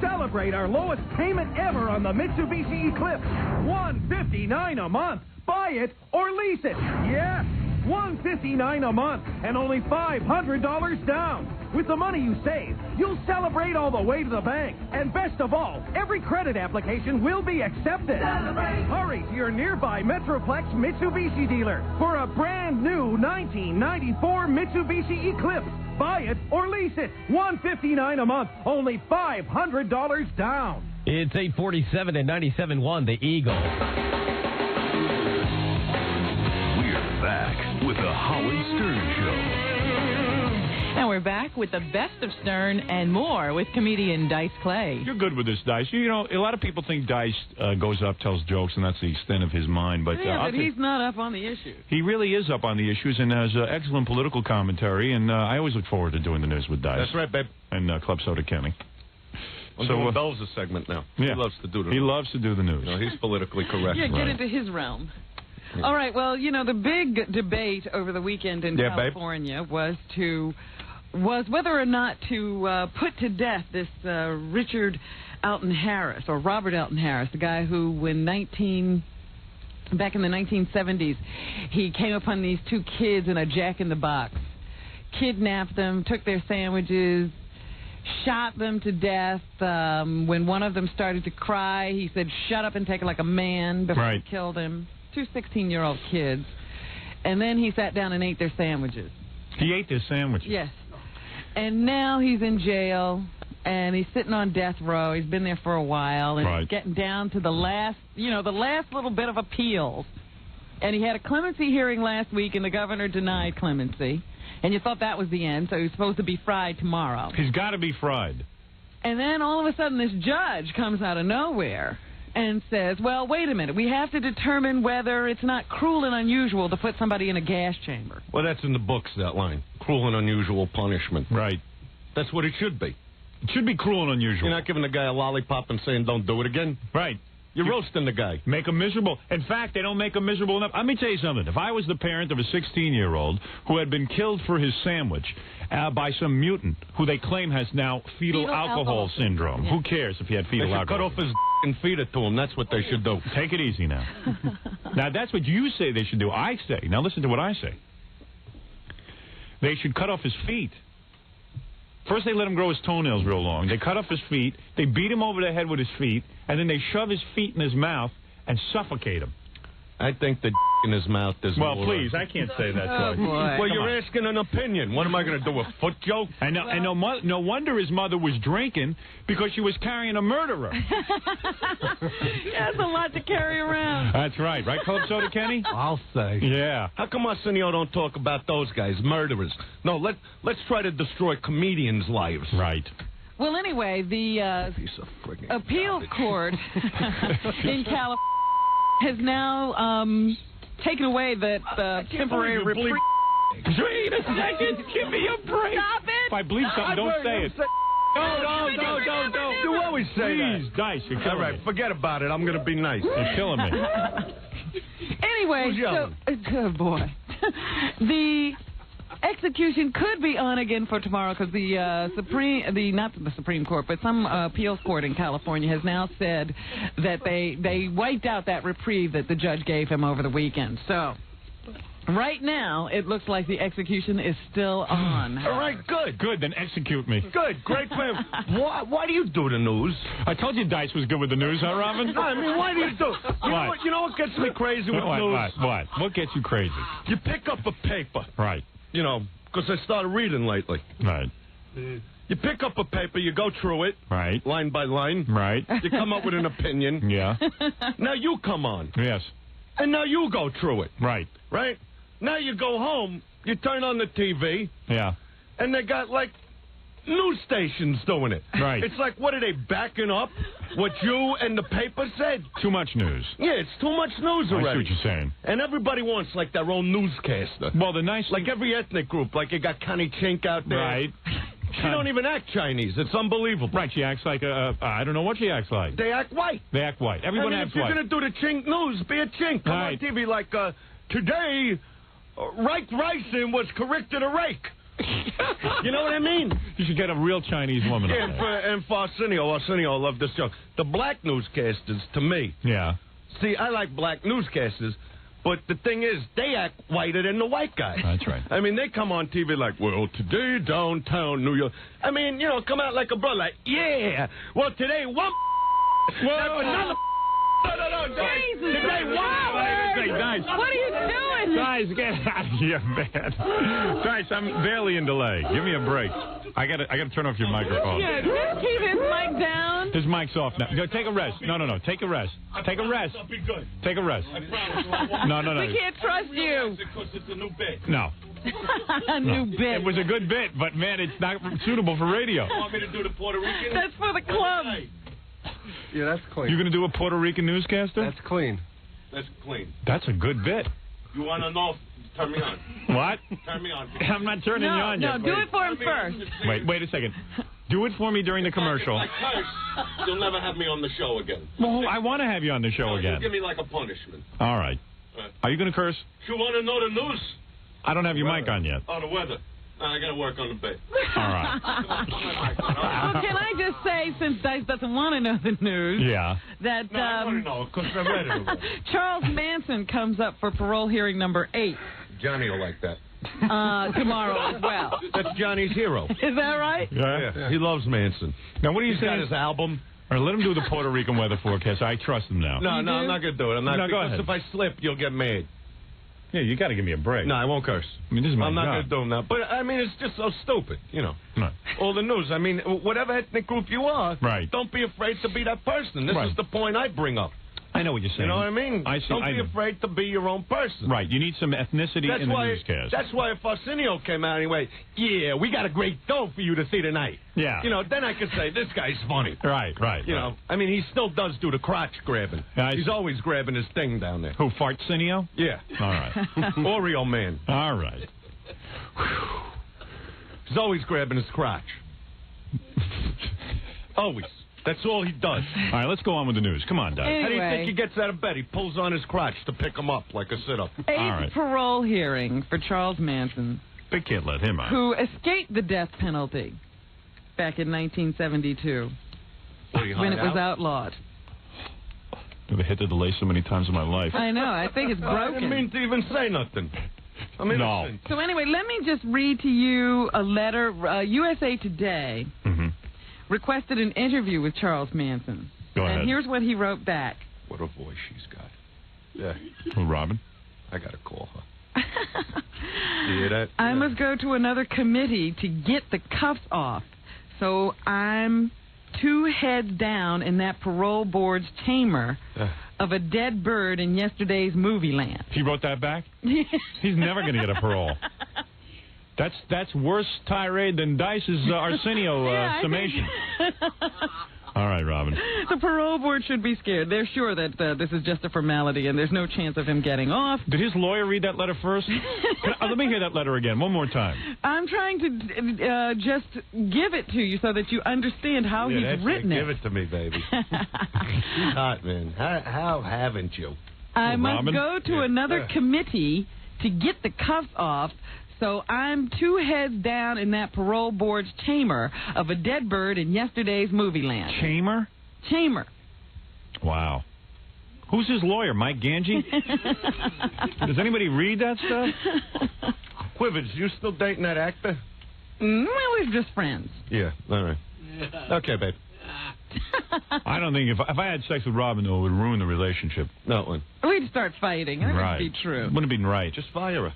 Speaker 18: Celebrate our lowest payment ever on the Mitsubishi Eclipse. $159 a month. Buy it or lease it. Yes, $159 a month and only $500 down. With the money you save, you'll celebrate all the way to the bank. And best of all, every credit application will be accepted. Hurry to your nearby Metroplex Mitsubishi dealer for a brand new 1994 Mitsubishi Eclipse. Buy it or lease it. $159 a month, only $500 down.
Speaker 1: It's 8:47 and 97.1, the Eagle.
Speaker 13: We're back with the Howard Stern Show.
Speaker 5: And we're back with the best of Stern and more with comedian Dice Clay.
Speaker 2: You're good with this, Dice. You know, a lot of people think Dice goes up, tells jokes, and that's the extent of his mind. But,
Speaker 3: but he's not up on the issue.
Speaker 2: He really is up on the issues and has excellent political commentary, and I always look forward to doing the news with Dice.
Speaker 7: That's right, babe.
Speaker 2: And Club Soda Kenny.
Speaker 7: I'm doing Bell's a segment now.
Speaker 2: Yeah.
Speaker 7: He loves to do the
Speaker 2: news.
Speaker 7: news.
Speaker 2: He loves to do the news.
Speaker 7: No, he's politically correct.
Speaker 3: Yeah, get into his realm. All right, well, you know, the big debate over the weekend in California was whether or not to put to death this Richard Alton Harris, or Robert Alton Harris, the guy who back in the 1970s, he came upon these two kids in a Jack-in-the-Box, kidnapped them, took their sandwiches, shot them to death. When one of them started to cry, he said, "Shut up and take it like a man," before he killed him. Two 16-year-old kids. And then he sat down and ate their sandwiches.
Speaker 2: He ate their sandwiches?
Speaker 3: Yes. And now he's in jail, and he's sitting on death row. He's been there for a while, and he's getting down to the last little bit of appeals. And he had a clemency hearing last week, and the governor denied clemency. And you thought that was the end, so he was supposed to be fried tomorrow.
Speaker 2: He's got to be fried.
Speaker 3: And then all of a sudden this judge comes out of nowhere and says, well, wait a minute, we have to determine whether it's not cruel and unusual to put somebody in a gas chamber.
Speaker 7: Well, that's in the books, that line. Cruel and unusual punishment.
Speaker 2: Right.
Speaker 7: That's what it should be.
Speaker 2: It should be cruel and unusual.
Speaker 7: You're not giving the guy a lollipop and saying, don't do it again.
Speaker 2: Right.
Speaker 7: You're roasting the guy.
Speaker 2: Make him miserable. In fact, they don't make him miserable enough. Let me tell you something. If I was the parent of a 16-year-old who had been killed for his sandwich by some mutant who they claim has now fetal alcohol syndrome, who cares if he had fetal alcohol?
Speaker 7: Cut off his and feed it to him. That's what they should do.
Speaker 2: Take it easy now. Now, that's what you say they should do. I say. Now, listen to what I say. They should cut off his feet. First, they let him grow his toenails real long. They cut off his feet. They beat him over the head with his feet. And then they shove his feet in his mouth and suffocate him.
Speaker 7: I think the in his mouth is
Speaker 2: well,
Speaker 7: more...
Speaker 2: please, I can't say that.
Speaker 3: Oh, boy.
Speaker 7: Well, you're asking an opinion. What am I going to do, a foot joke?
Speaker 2: And no wonder his mother was drinking, because she was carrying a murderer.
Speaker 3: That's a lot to carry around.
Speaker 2: That's right. Right, Club Soda Kenny?
Speaker 8: I'll say.
Speaker 2: Yeah.
Speaker 7: How come Arsenio don't talk about those guys, murderers? No, let's try to destroy comedians' lives.
Speaker 2: Right.
Speaker 3: Well, anyway, the appeals court in California has now taken away that temporary reprieve.
Speaker 2: Wait a second. Give me a break.
Speaker 3: Stop it.
Speaker 2: If I believe something, don't say it. No.
Speaker 7: You always say that.
Speaker 2: Please, Dice, you're killing
Speaker 7: All right,
Speaker 2: me.
Speaker 7: forget about it. I'm going to be nice.
Speaker 2: You're killing me.
Speaker 3: Anyway, good boy. The execution could be on again for tomorrow because not the Supreme Court, but some appeals court in California has now said that they wiped out that reprieve that the judge gave him over the weekend. So right now, it looks like the execution is still on.
Speaker 7: All right, good.
Speaker 2: Good, then execute me.
Speaker 7: Good, great plan. Why do you do the news?
Speaker 2: I told you Dice was good with the news, huh, Robin?
Speaker 7: No, I mean, why do you do it? You know what gets me crazy with news?
Speaker 2: What? What gets you crazy?
Speaker 7: You pick up a paper.
Speaker 2: Right.
Speaker 7: You know, because I started reading lately.
Speaker 2: Right.
Speaker 7: You pick up a paper, you go through it.
Speaker 2: Right.
Speaker 7: Line by line.
Speaker 2: Right.
Speaker 7: You come up with an opinion.
Speaker 2: Yeah.
Speaker 7: Now you come on.
Speaker 2: Yes.
Speaker 7: And now you go through it.
Speaker 2: Right.
Speaker 7: Right? Now you go home, you turn on the TV.
Speaker 2: Yeah.
Speaker 7: And they got, like, news stations doing it.
Speaker 2: Right.
Speaker 7: It's like, what are they backing up? What you and the paper said?
Speaker 2: Too much news.
Speaker 7: Yeah, it's too much news already.
Speaker 2: I see what you're saying.
Speaker 7: And everybody wants, like, their own newscaster.
Speaker 2: Well, the nice...
Speaker 7: Like every ethnic group. Like, you got Connie Chink out there.
Speaker 2: Right.
Speaker 7: She don't even act Chinese. It's unbelievable.
Speaker 2: Right, she acts like I don't know what she acts like.
Speaker 7: They act white.
Speaker 2: They act white. Everyone acts
Speaker 7: if you're
Speaker 2: white.
Speaker 7: going to do the Chink news, be a Chink. Come on TV like, today, Reich Ricin was corrected a rake. You know what I mean?
Speaker 2: You should get a real Chinese woman
Speaker 7: Yeah,
Speaker 2: on there.
Speaker 7: and for Arsenio, I love this joke. The black newscasters, to me.
Speaker 2: Yeah.
Speaker 7: See, I like black newscasters, but the thing is, they act whiter than the white guys.
Speaker 2: That's right.
Speaker 7: I mean, they come on TV like, well, today downtown New York. I mean, you know, come out like a brother, like, yeah. Well, today one. Well, another. No, guys. Today one.
Speaker 2: Guys.
Speaker 3: What are you doing?
Speaker 2: Guys, get out of here, man. Guys, I'm barely in delay. Give me a break. I gotta turn off your microphone.
Speaker 3: Yeah, just keep his mic down.
Speaker 2: His mic's off now. Go, take a rest. No. Take a rest. Take a rest.
Speaker 7: I'll be good.
Speaker 2: Take a rest.
Speaker 7: I promise.
Speaker 2: No.
Speaker 3: We can't trust you.
Speaker 7: Because it's a new bit.
Speaker 2: No.
Speaker 3: A new bit.
Speaker 2: It was a good bit, but, man, it's not suitable for radio.
Speaker 7: You want me to do the Puerto Rican?
Speaker 3: That's for the club.
Speaker 8: Yeah, that's clean.
Speaker 2: You're going to do a Puerto Rican newscaster?
Speaker 8: That's clean.
Speaker 7: That's clean.
Speaker 2: That's a good bit.
Speaker 7: You want to know? Turn me on.
Speaker 2: What?
Speaker 7: Turn me on.
Speaker 2: I'm not turning you on yet.
Speaker 3: No, do it for him first.
Speaker 2: Wait a second. Do it for me during the commercial.
Speaker 7: If I curse, you'll never have me on the show again.
Speaker 2: Well, I want to have you on the show again.
Speaker 7: Give me like a punishment.
Speaker 2: All right. Are you going to curse?
Speaker 7: You want to know the news?
Speaker 2: I don't have your mic on yet.
Speaker 7: Oh, the weather. I got to work on the bit.
Speaker 2: All right.
Speaker 3: Well, can I just say, since Dice doesn't want to know the news,
Speaker 2: yeah,
Speaker 3: that
Speaker 7: no, I want to know because I read it.
Speaker 3: Charles Manson comes up for parole hearing number 8.
Speaker 7: Johnny will like that.
Speaker 3: Tomorrow as well.
Speaker 7: That's Johnny's hero.
Speaker 3: Is that right?
Speaker 7: Yeah. He loves Manson.
Speaker 2: Now, what do you
Speaker 7: He's
Speaker 2: say?
Speaker 7: got his album.
Speaker 2: All right, let him do the Puerto Rican weather forecast. I trust him now.
Speaker 7: No, I'm not going to do it. I'm not.
Speaker 2: No, go ahead.
Speaker 7: If I slip, you'll get mad.
Speaker 2: Yeah, you got to give me a break.
Speaker 7: No, I won't curse.
Speaker 2: I mean, this is my
Speaker 7: I'm not
Speaker 2: job.
Speaker 7: going to do them now. But, I mean, it's just so stupid, you know.
Speaker 2: Right.
Speaker 7: All the news. I mean, whatever ethnic group you are,
Speaker 2: right.
Speaker 7: Don't be afraid to be that person. This is the point I bring up.
Speaker 2: I know what you're saying.
Speaker 7: You know what I mean?
Speaker 2: I see.
Speaker 7: Don't be afraid to be your own person.
Speaker 2: Right. You need some ethnicity in the newscast.
Speaker 7: That's why if Arsenio came out anyway, yeah, we got a great dough for you to see tonight.
Speaker 2: Yeah.
Speaker 7: You know, then I could say, this guy's funny.
Speaker 2: Right.
Speaker 7: You know, I mean, he still does do the crotch grabbing.
Speaker 2: Yeah,
Speaker 7: He's always grabbing his thing down there.
Speaker 2: Who, Fartsinio?
Speaker 7: Yeah.
Speaker 2: All right.
Speaker 7: Oreo man.
Speaker 2: All right.
Speaker 7: He's always grabbing his crotch. Always. That's all he does.
Speaker 2: All right, let's go on with the news. Come on, Doug.
Speaker 3: Anyway.
Speaker 7: How do you think he gets out of bed? He pulls on his crotch to pick him up like a sit-up.
Speaker 3: 8th parole hearing for Charles Manson,
Speaker 2: They can't let him out.
Speaker 3: who escaped the death penalty back in 1972 when it was outlawed.
Speaker 2: Never hit the delay so many times in my life.
Speaker 3: I know. I think it's broken.
Speaker 7: I didn't mean to even say nothing. I mean,
Speaker 2: no.
Speaker 3: So anyway, let me just read to you a letter. USA Today requested an interview with Charles Manson.
Speaker 2: Go ahead.
Speaker 3: And here's what he wrote back.
Speaker 7: What a voice she's got. Yeah.
Speaker 2: Well, Robin?
Speaker 7: I got to call her. You hear that?
Speaker 3: I must go to another committee to get the cuffs off. So I'm 2 heads down in that parole board's chamber of a dead bird in yesterday's movie land.
Speaker 2: He wrote that back? He's never going to get a parole. That's worse tirade than Dice's Arsenio summation. All right, Robin.
Speaker 3: The parole board should be scared. They're sure that this is just a formality and there's no chance of him getting off.
Speaker 2: Did his lawyer read that letter first? Let me hear that letter again, one more time.
Speaker 3: I'm trying to just give it to you so that you understand how he's written it.
Speaker 7: Give it to me, baby. She's hot, man. How haven't you?
Speaker 3: I must
Speaker 7: Robin?
Speaker 3: go to another committee to get the cuffs off. So I'm 2 heads down in that parole board's chamber of a dead bird in yesterday's movie land.
Speaker 2: Chamber?
Speaker 3: Chamber.
Speaker 2: Wow. Who's his lawyer, Mike Ganji? Does anybody read that stuff?
Speaker 7: Quivers, you still dating that actor?
Speaker 3: Well, we're just friends.
Speaker 7: Yeah, all right. Okay, babe.
Speaker 2: I don't think if I had sex with Robin, though, it would ruin the relationship.
Speaker 7: No, it wouldn't.
Speaker 3: We'd start fighting. That
Speaker 2: Right.
Speaker 3: would be true.
Speaker 2: Wouldn't have been right.
Speaker 7: Just fire her.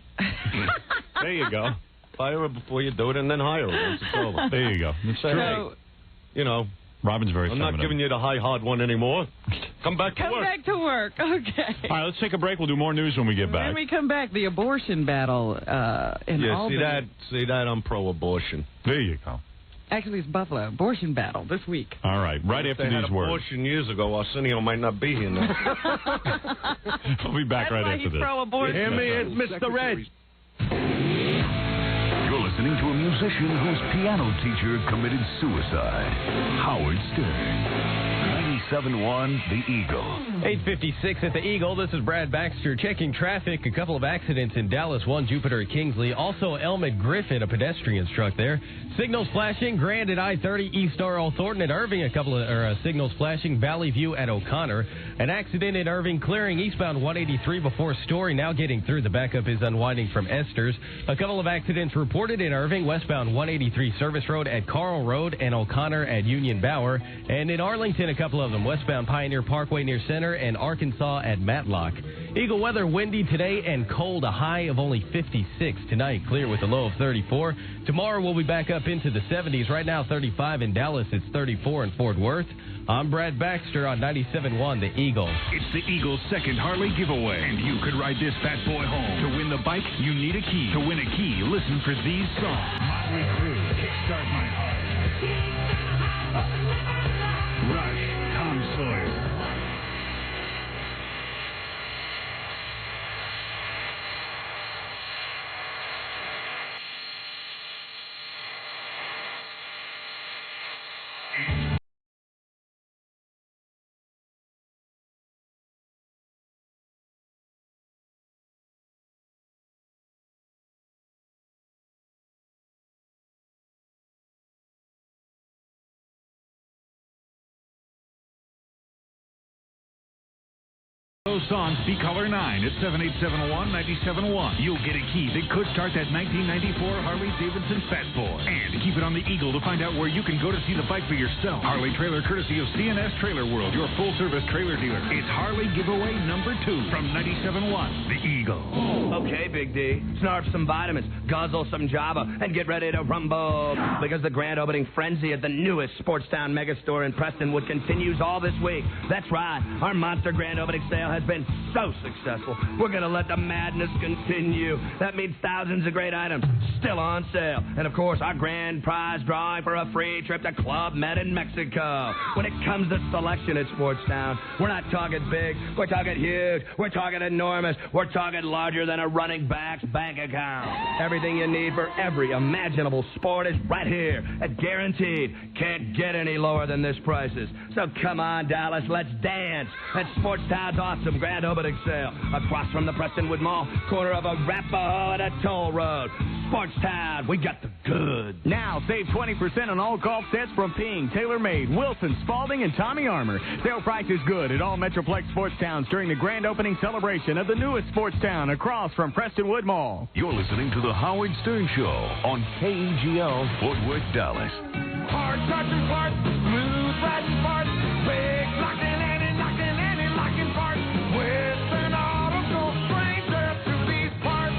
Speaker 2: There you go.
Speaker 7: Fire her before you do it, and then hire her once it's over.
Speaker 2: There you go. It's
Speaker 7: Say,
Speaker 2: true.
Speaker 7: hey, you know,
Speaker 2: Robin's very
Speaker 7: I'm
Speaker 2: feminine.
Speaker 7: not giving you the high, hard one anymore. Come back to
Speaker 3: Come
Speaker 7: work.
Speaker 3: back to work. Okay.
Speaker 2: All right, let's take a break. We'll do more news when we get back.
Speaker 3: When we come back, the abortion battle in Albany.
Speaker 7: See that? I'm pro-abortion.
Speaker 2: There you go.
Speaker 3: Actually, it's Buffalo. Abortion battle this week.
Speaker 2: All right, right
Speaker 7: If
Speaker 2: after
Speaker 7: they had
Speaker 2: these words.
Speaker 7: abortion years ago, Arsenio might not be here now.
Speaker 2: We'll be back right after this.
Speaker 3: Pro-abortion.
Speaker 7: You hear me? It's Mr. Red.
Speaker 13: You're listening to a musician whose piano teacher committed suicide. Howard Stern. 97.1 The Eagle.
Speaker 1: 8:56 at the Eagle. This is Brad Baxter checking traffic. A couple of accidents in Dallas, one Jupiter at Kingsley. Also, Elmwood Griffin, a pedestrian struck there. Signals flashing. Grand at I-30, East Earl Thornton at Irving. A couple of signals flashing. Valley View at O'Connor. An accident in Irving clearing eastbound 183 before Story. Now getting through. The backup is unwinding from Esters. A couple of accidents reported in Irving. Westbound 183 Service Road at Carl Road and O'Connor at Union Bower. And in Arlington, a couple of them. Westbound Pioneer Parkway near Center and Arkansas at Matlock. Eagle weather, windy today and cold, a high of only 56 tonight. Clear with a low of 34. Tomorrow we'll be back up into the 70s. Right now 35 in Dallas. It's 34 in Fort Worth. I'm Brad Baxter on 97.1 The Eagle.
Speaker 14: It's the Eagle's second Harley giveaway, and you could ride this fat boy home. To win the bike, you need a key. To win a key, listen for these songs. Motley Crue, Kickstart My Heart. Rush, Tom Sawyer. Those songs, B-Color 9 at 787-197-1. You'll get a key that could start that 1994 Harley-Davidson Fat Boy. And keep it on the Eagle to find out where you can go to see the bike for yourself. Harley trailer courtesy of CNS Trailer World, your full-service trailer dealer. It's Harley giveaway number 2 from 97.1 The Eagle.
Speaker 12: Okay, Big D. Snarf some vitamins, guzzle some Java, and get ready to rumble. Because the grand opening frenzy at the newest Sportstown Megastore in Prestonwood continues all this week. That's right. Our monster grand opening sale has been so successful. We're going to let the madness continue. That means thousands of great items still on sale. And, of course, our grand prize drawing for a free trip to Club Med in Mexico. When it comes to selection at Sportstown, we're not talking big. We're talking huge. We're talking enormous. We're talking larger than a running back's bank account. Everything you need for every imaginable sport is right here at Guaranteed. Can't get any lower than this prices. So come on, Dallas, let's dance at Sportstown's awesome grand opening sale across from the Prestonwood Mall, corner of Arapahoe and a toll road. Sportstown, we got the good.
Speaker 19: Now save 20% on all golf sets from Ping, TaylorMade, Wilson, Spalding, and Tommy Armour. Sale price is good at all Metroplex Sportstowns during the grand opening celebration of the newest Sportstown across from Prestonwood Mall.
Speaker 13: You're listening to The Howard Stern Show on KGL, Fort Worth, Dallas.
Speaker 18: Hard touching parts, smooth riding parts, big locking and locking parts. Western Auto goes stranger to these parts.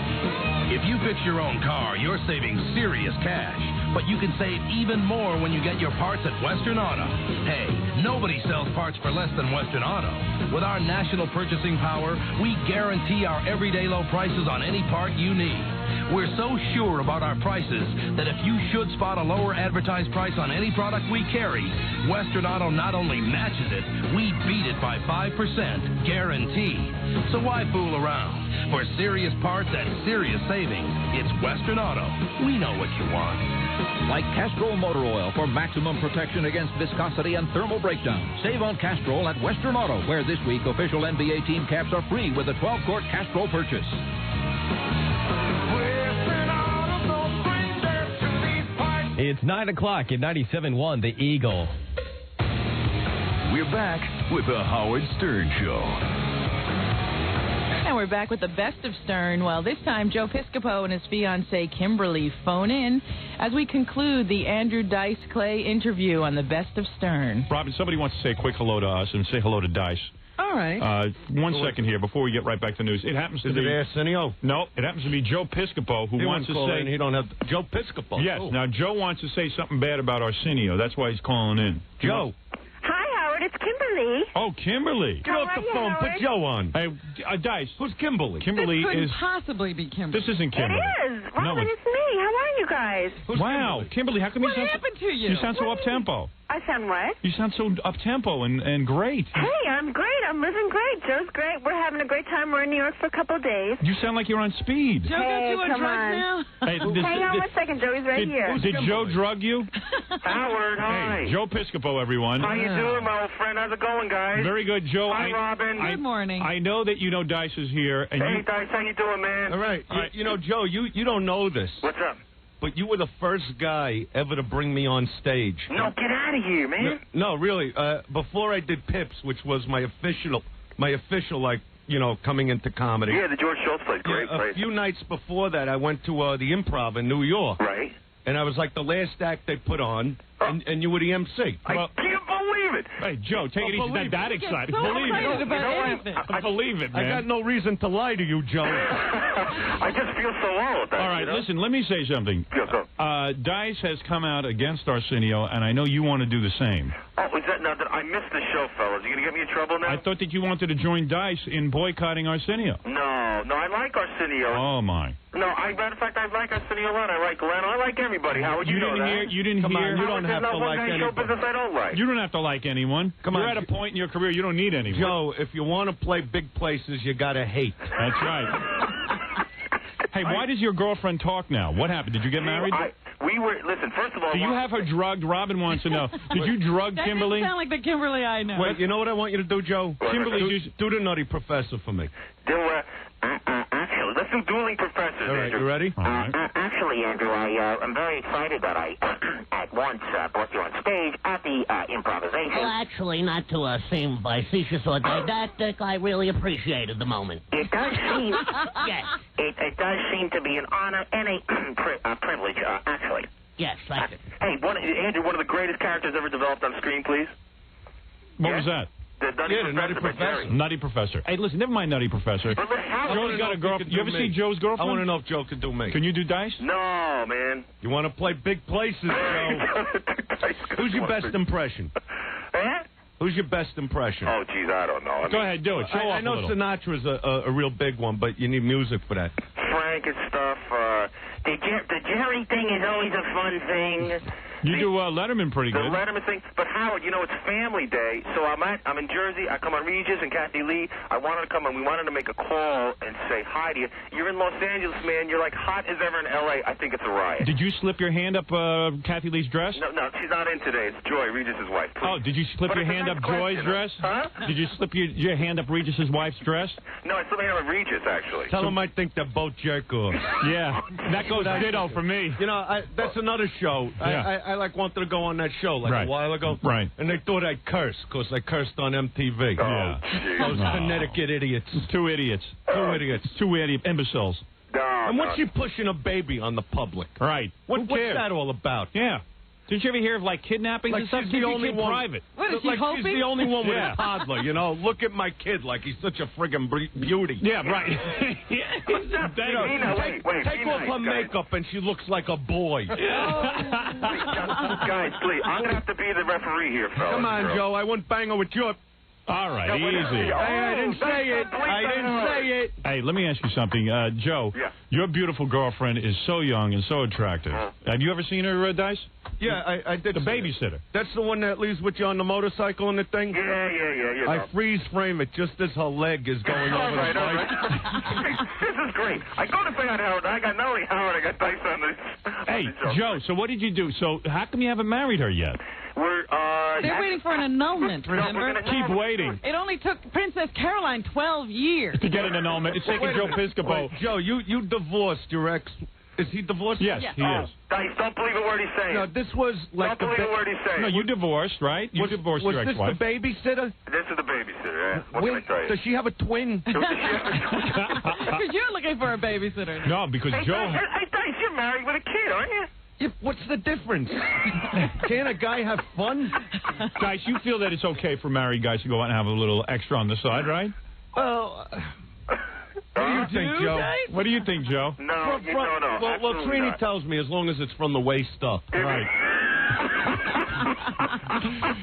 Speaker 21: If you fix your own car, you're saving serious cash. But you can save even more when you get your parts at Western Auto. Hey, nobody sells parts for less than Western Auto. With our national purchasing power, we guarantee our everyday low prices on any part you need. We're so sure about our prices that if you should spot a lower advertised price on any product we carry, Western Auto not only matches it, we beat it by 5%, guarantee. So why fool around? For serious parts at serious savings, it's Western Auto. We know what you want.
Speaker 24: Like Castrol Motor Oil for maximum protection against viscosity and thermal breakdown. Save on Castrol at Western Auto, where this week official NBA team caps are free with a 12-quart Castrol purchase.
Speaker 1: It's 9 o'clock at 97.1 The Eagle.
Speaker 13: We're back with The Howard Stern Show.
Speaker 5: And we're back with the best of Stern. Well, this time, Joe Piscopo and his fiancée, Kimberly, phone in as we conclude the Andrew Dice Clay interview on the best of Stern.
Speaker 2: Robin, somebody wants to say a quick hello to us and say hello to Dice.
Speaker 3: All right.
Speaker 2: 1 second here before we get right back to news. It happens to
Speaker 7: Is
Speaker 2: be
Speaker 7: it Arsenio?
Speaker 2: No, it happens to be Joe Piscopo who wants to say
Speaker 7: he don't have Joe Piscopo.
Speaker 2: Yes.
Speaker 7: Oh.
Speaker 2: Now Joe wants to say something bad about Arsenio. That's why he's calling in.
Speaker 7: Joe.
Speaker 4: Hi, Howard. It's Kimberly.
Speaker 2: Oh, Kimberly.
Speaker 7: Get off the phone. Put Joe on.
Speaker 2: Hey, Dice.
Speaker 7: Who's Kimberly?
Speaker 2: Kimberly
Speaker 3: This couldn't
Speaker 2: is.
Speaker 3: possibly be Kimberly.
Speaker 2: This isn't Kimberly.
Speaker 4: It is. Robin,
Speaker 2: No,
Speaker 4: it's me. How are you guys?
Speaker 2: Wow, Kimberly, how come
Speaker 3: What
Speaker 2: you sound
Speaker 3: happened to you?
Speaker 2: You sound so up tempo.
Speaker 4: I sound what?
Speaker 2: You sound so up tempo and great.
Speaker 4: Hey, I'm great. I'm living great. Joe's great. We're having a great time. We're in New York for a couple of days.
Speaker 2: You sound like you're on speed.
Speaker 3: Joe
Speaker 4: Hey,
Speaker 3: got you on
Speaker 4: come
Speaker 3: drugs
Speaker 4: on.
Speaker 3: now?
Speaker 2: Hey,
Speaker 4: Hang on 1 second. Joey's right here.
Speaker 2: Did Joe drug you?
Speaker 10: Howard, hi.
Speaker 2: Hey, Joe Piscopo, everyone.
Speaker 10: How you doing, my old friend? How's it going, guys?
Speaker 2: Very good, Joe.
Speaker 10: Hi, Robin.
Speaker 3: Good morning.
Speaker 2: I know that you know Dice is here, and
Speaker 10: Hey,
Speaker 2: you.
Speaker 10: Dice, how you doing, man?
Speaker 7: All right. You know, Joe, you don't know this.
Speaker 10: What's up?
Speaker 7: But you were the first guy ever to bring me on stage.
Speaker 10: No, get out of here, man.
Speaker 7: No, really. Before I did Pips, which was my official, like, you know, coming into comedy.
Speaker 10: Yeah, the George Schultz place. Great place.
Speaker 7: A few nights before that, I went to the Improv in New York.
Speaker 10: Right.
Speaker 7: And I was like the last act they put on, and you were the MC.
Speaker 10: I can't believe it.
Speaker 2: Hey, Joe, take it easy. He's not that excited.
Speaker 3: so
Speaker 2: Believe
Speaker 3: excited
Speaker 2: it.
Speaker 3: about anything.
Speaker 2: Believe it, man.
Speaker 7: I got no reason to lie to you, Joe.
Speaker 10: I just feel so old with that.
Speaker 2: All right,
Speaker 10: you know?
Speaker 2: listen, let me say something.
Speaker 10: Yes, sir.
Speaker 2: Dice has come out against Arsenio, and I know you want to do the same.
Speaker 10: Oh, is that now that I missed the show, fellas? You gonna get me in trouble now?
Speaker 2: I thought that you wanted to join Dice in boycotting Arsenio.
Speaker 10: No, I like Arsenio.
Speaker 2: Oh, my.
Speaker 10: No, matter of fact, I like Arsenio a lot. I like Glenn. I like everybody. Howard, you know
Speaker 2: didn't
Speaker 10: that.
Speaker 2: hear. You didn't
Speaker 7: Come
Speaker 2: hear.
Speaker 7: on, you don't have to like
Speaker 10: show
Speaker 7: anybody.
Speaker 10: business I don't like.
Speaker 2: You don't have to like anyone.
Speaker 7: Come
Speaker 2: You're
Speaker 7: on,
Speaker 2: at a point in your career you don't need anyone.
Speaker 7: Joe, if you want to play big places, you got to hate.
Speaker 2: That's right. Hey, why does your girlfriend talk now? What happened? Did you get married?
Speaker 10: Listen, first of all...
Speaker 2: Do you have her drugged? Robin wants to know. Did you drug
Speaker 3: That
Speaker 2: Kimberly?
Speaker 3: didn't sound like the Kimberly I know.
Speaker 7: Wait, you know what I want you to do, Joe?
Speaker 10: Kimberly,
Speaker 7: do the Nutty Professor for me.
Speaker 10: Actually, let's do Dueling Professors,
Speaker 7: All right,
Speaker 10: Andrew.
Speaker 7: you ready?
Speaker 10: All right.
Speaker 16: Actually, Andrew, I'm very excited that I at once brought you on stage at the improvisation.
Speaker 22: Well, actually, not to seem facetious or didactic, I really appreciated the moment.
Speaker 16: It does seem...
Speaker 22: Yes.
Speaker 16: It does seem to be an honor and a privilege, actually.
Speaker 22: Yes, thank you.
Speaker 10: Hey, Andrew, one of the greatest characters ever developed on screen, please.
Speaker 2: What was that?
Speaker 10: The Nutty Professor.
Speaker 2: Nutty Professor. Hey, listen, never mind Nutty Professor. Joe's got a girlfriend. You ever see Joe's girlfriend?
Speaker 7: I want to know if Joe could do me.
Speaker 2: Can you do Dice?
Speaker 10: No, man.
Speaker 7: You want to play big places, Joe? Who's your best impression? Who's your best impression?
Speaker 10: Oh, geez, I don't know.
Speaker 2: Go ahead, do it. Show off
Speaker 7: I know
Speaker 2: a little.
Speaker 7: Sinatra's a real big one, but you need music for that.
Speaker 16: Frank and stuff. The Jerry thing is always a fun thing.
Speaker 2: You do Letterman pretty
Speaker 10: The
Speaker 2: good.
Speaker 10: Letterman thing. But, Howard, you know, it's Family Day, so I'm in Jersey. I come on Regis and Kathy Lee. I wanted to come and we wanted to make a call and say hi to you. You're in Los Angeles, man. You're like hot as ever in L.A. I think it's a riot.
Speaker 2: Did you slip your hand up Kathy Lee's dress?
Speaker 10: No, she's not in today. It's Joy, Regis's wife. Please.
Speaker 2: Oh, did you slip
Speaker 10: But
Speaker 2: your
Speaker 10: it's a
Speaker 2: hand
Speaker 10: nice
Speaker 2: up Joy's
Speaker 10: question,
Speaker 2: dress?
Speaker 10: Huh?
Speaker 2: Did you slip your hand up Regis's wife's dress?
Speaker 10: No, I slipped my hand on Regis, actually.
Speaker 7: Tell him I think they're both jerk-offs.
Speaker 2: Yeah, that goes ditto for me.
Speaker 7: You know, that's another show.
Speaker 2: Yeah.
Speaker 7: I like wanted to go on that show a while ago.
Speaker 2: Right.
Speaker 7: And they thought I'd curse because I cursed on MTV.
Speaker 2: Yeah.
Speaker 7: Those Connecticut idiots.
Speaker 2: Two idiots. Two imbeciles.
Speaker 7: And what's she pushing a baby on the public?
Speaker 2: Right.
Speaker 7: What's that all about?
Speaker 2: Yeah. Did you ever hear of, like, kidnappings
Speaker 7: Like
Speaker 2: and stuff?
Speaker 7: she's the only one.
Speaker 2: Private.
Speaker 3: What, is she
Speaker 7: Like she's the only one with
Speaker 2: Yeah.
Speaker 7: a toddler, you know? Look at my kid like he's such a friggin' beauty.
Speaker 2: Yeah, right.
Speaker 7: Take off her makeup and she looks like a boy.
Speaker 10: Guys, please, I'm going to have to be the referee here, fellas.
Speaker 7: Come on, Joe. I wouldn't bang her with your...
Speaker 2: All right,
Speaker 10: No, but-
Speaker 2: easy.
Speaker 10: Oh,
Speaker 7: I didn't say it. I didn't say it.
Speaker 2: Hey, let me ask you something. Joe, your beautiful girlfriend is so young and so attractive. Have you ever seen her, Dice?
Speaker 7: Yeah, I did.
Speaker 2: The
Speaker 7: see
Speaker 2: babysitter.
Speaker 7: it. That's the one that leaves with you on the motorcycle and the thing?
Speaker 10: Yeah.
Speaker 7: I freeze frame it just as her leg is going over the bike.
Speaker 10: This is great. I go to bed, Howard. I got not only Howard, I got Dice on this.
Speaker 2: Hey, Joe, so what did you do? So how come you haven't married her yet?
Speaker 3: They're waiting for an annulment, remember?
Speaker 2: Keep waiting.
Speaker 3: It only took Princess Caroline 12 years.
Speaker 2: To get an annulment. It's taking Joe Piscopo.
Speaker 7: Wait, Joe, you divorced your ex. Is he divorced?
Speaker 2: Yes, he is.
Speaker 10: Dice, don't believe a word he's saying.
Speaker 7: No, this was like
Speaker 10: Don't believe a word he's saying.
Speaker 2: No, you divorced, right? You divorced your ex-wife.
Speaker 7: Was this the babysitter?
Speaker 10: This is the babysitter, yeah. What can I tell you?
Speaker 7: Does she have a twin?
Speaker 3: Because you're looking for a babysitter.
Speaker 2: No, because
Speaker 10: Hey,
Speaker 2: Joe...
Speaker 10: Dice, Dice, you're married with a kid, aren't you?
Speaker 7: Yeah, what's the difference? Can't a guy have fun?
Speaker 2: Guys, you feel that it's okay for married guys to go out and have a little extra on the side, right?
Speaker 7: Well, what do you think, Joe?
Speaker 2: What do you think, Joe?
Speaker 10: No, no.
Speaker 7: Well, Trini tells me as long as it's from the waist up.
Speaker 2: Right.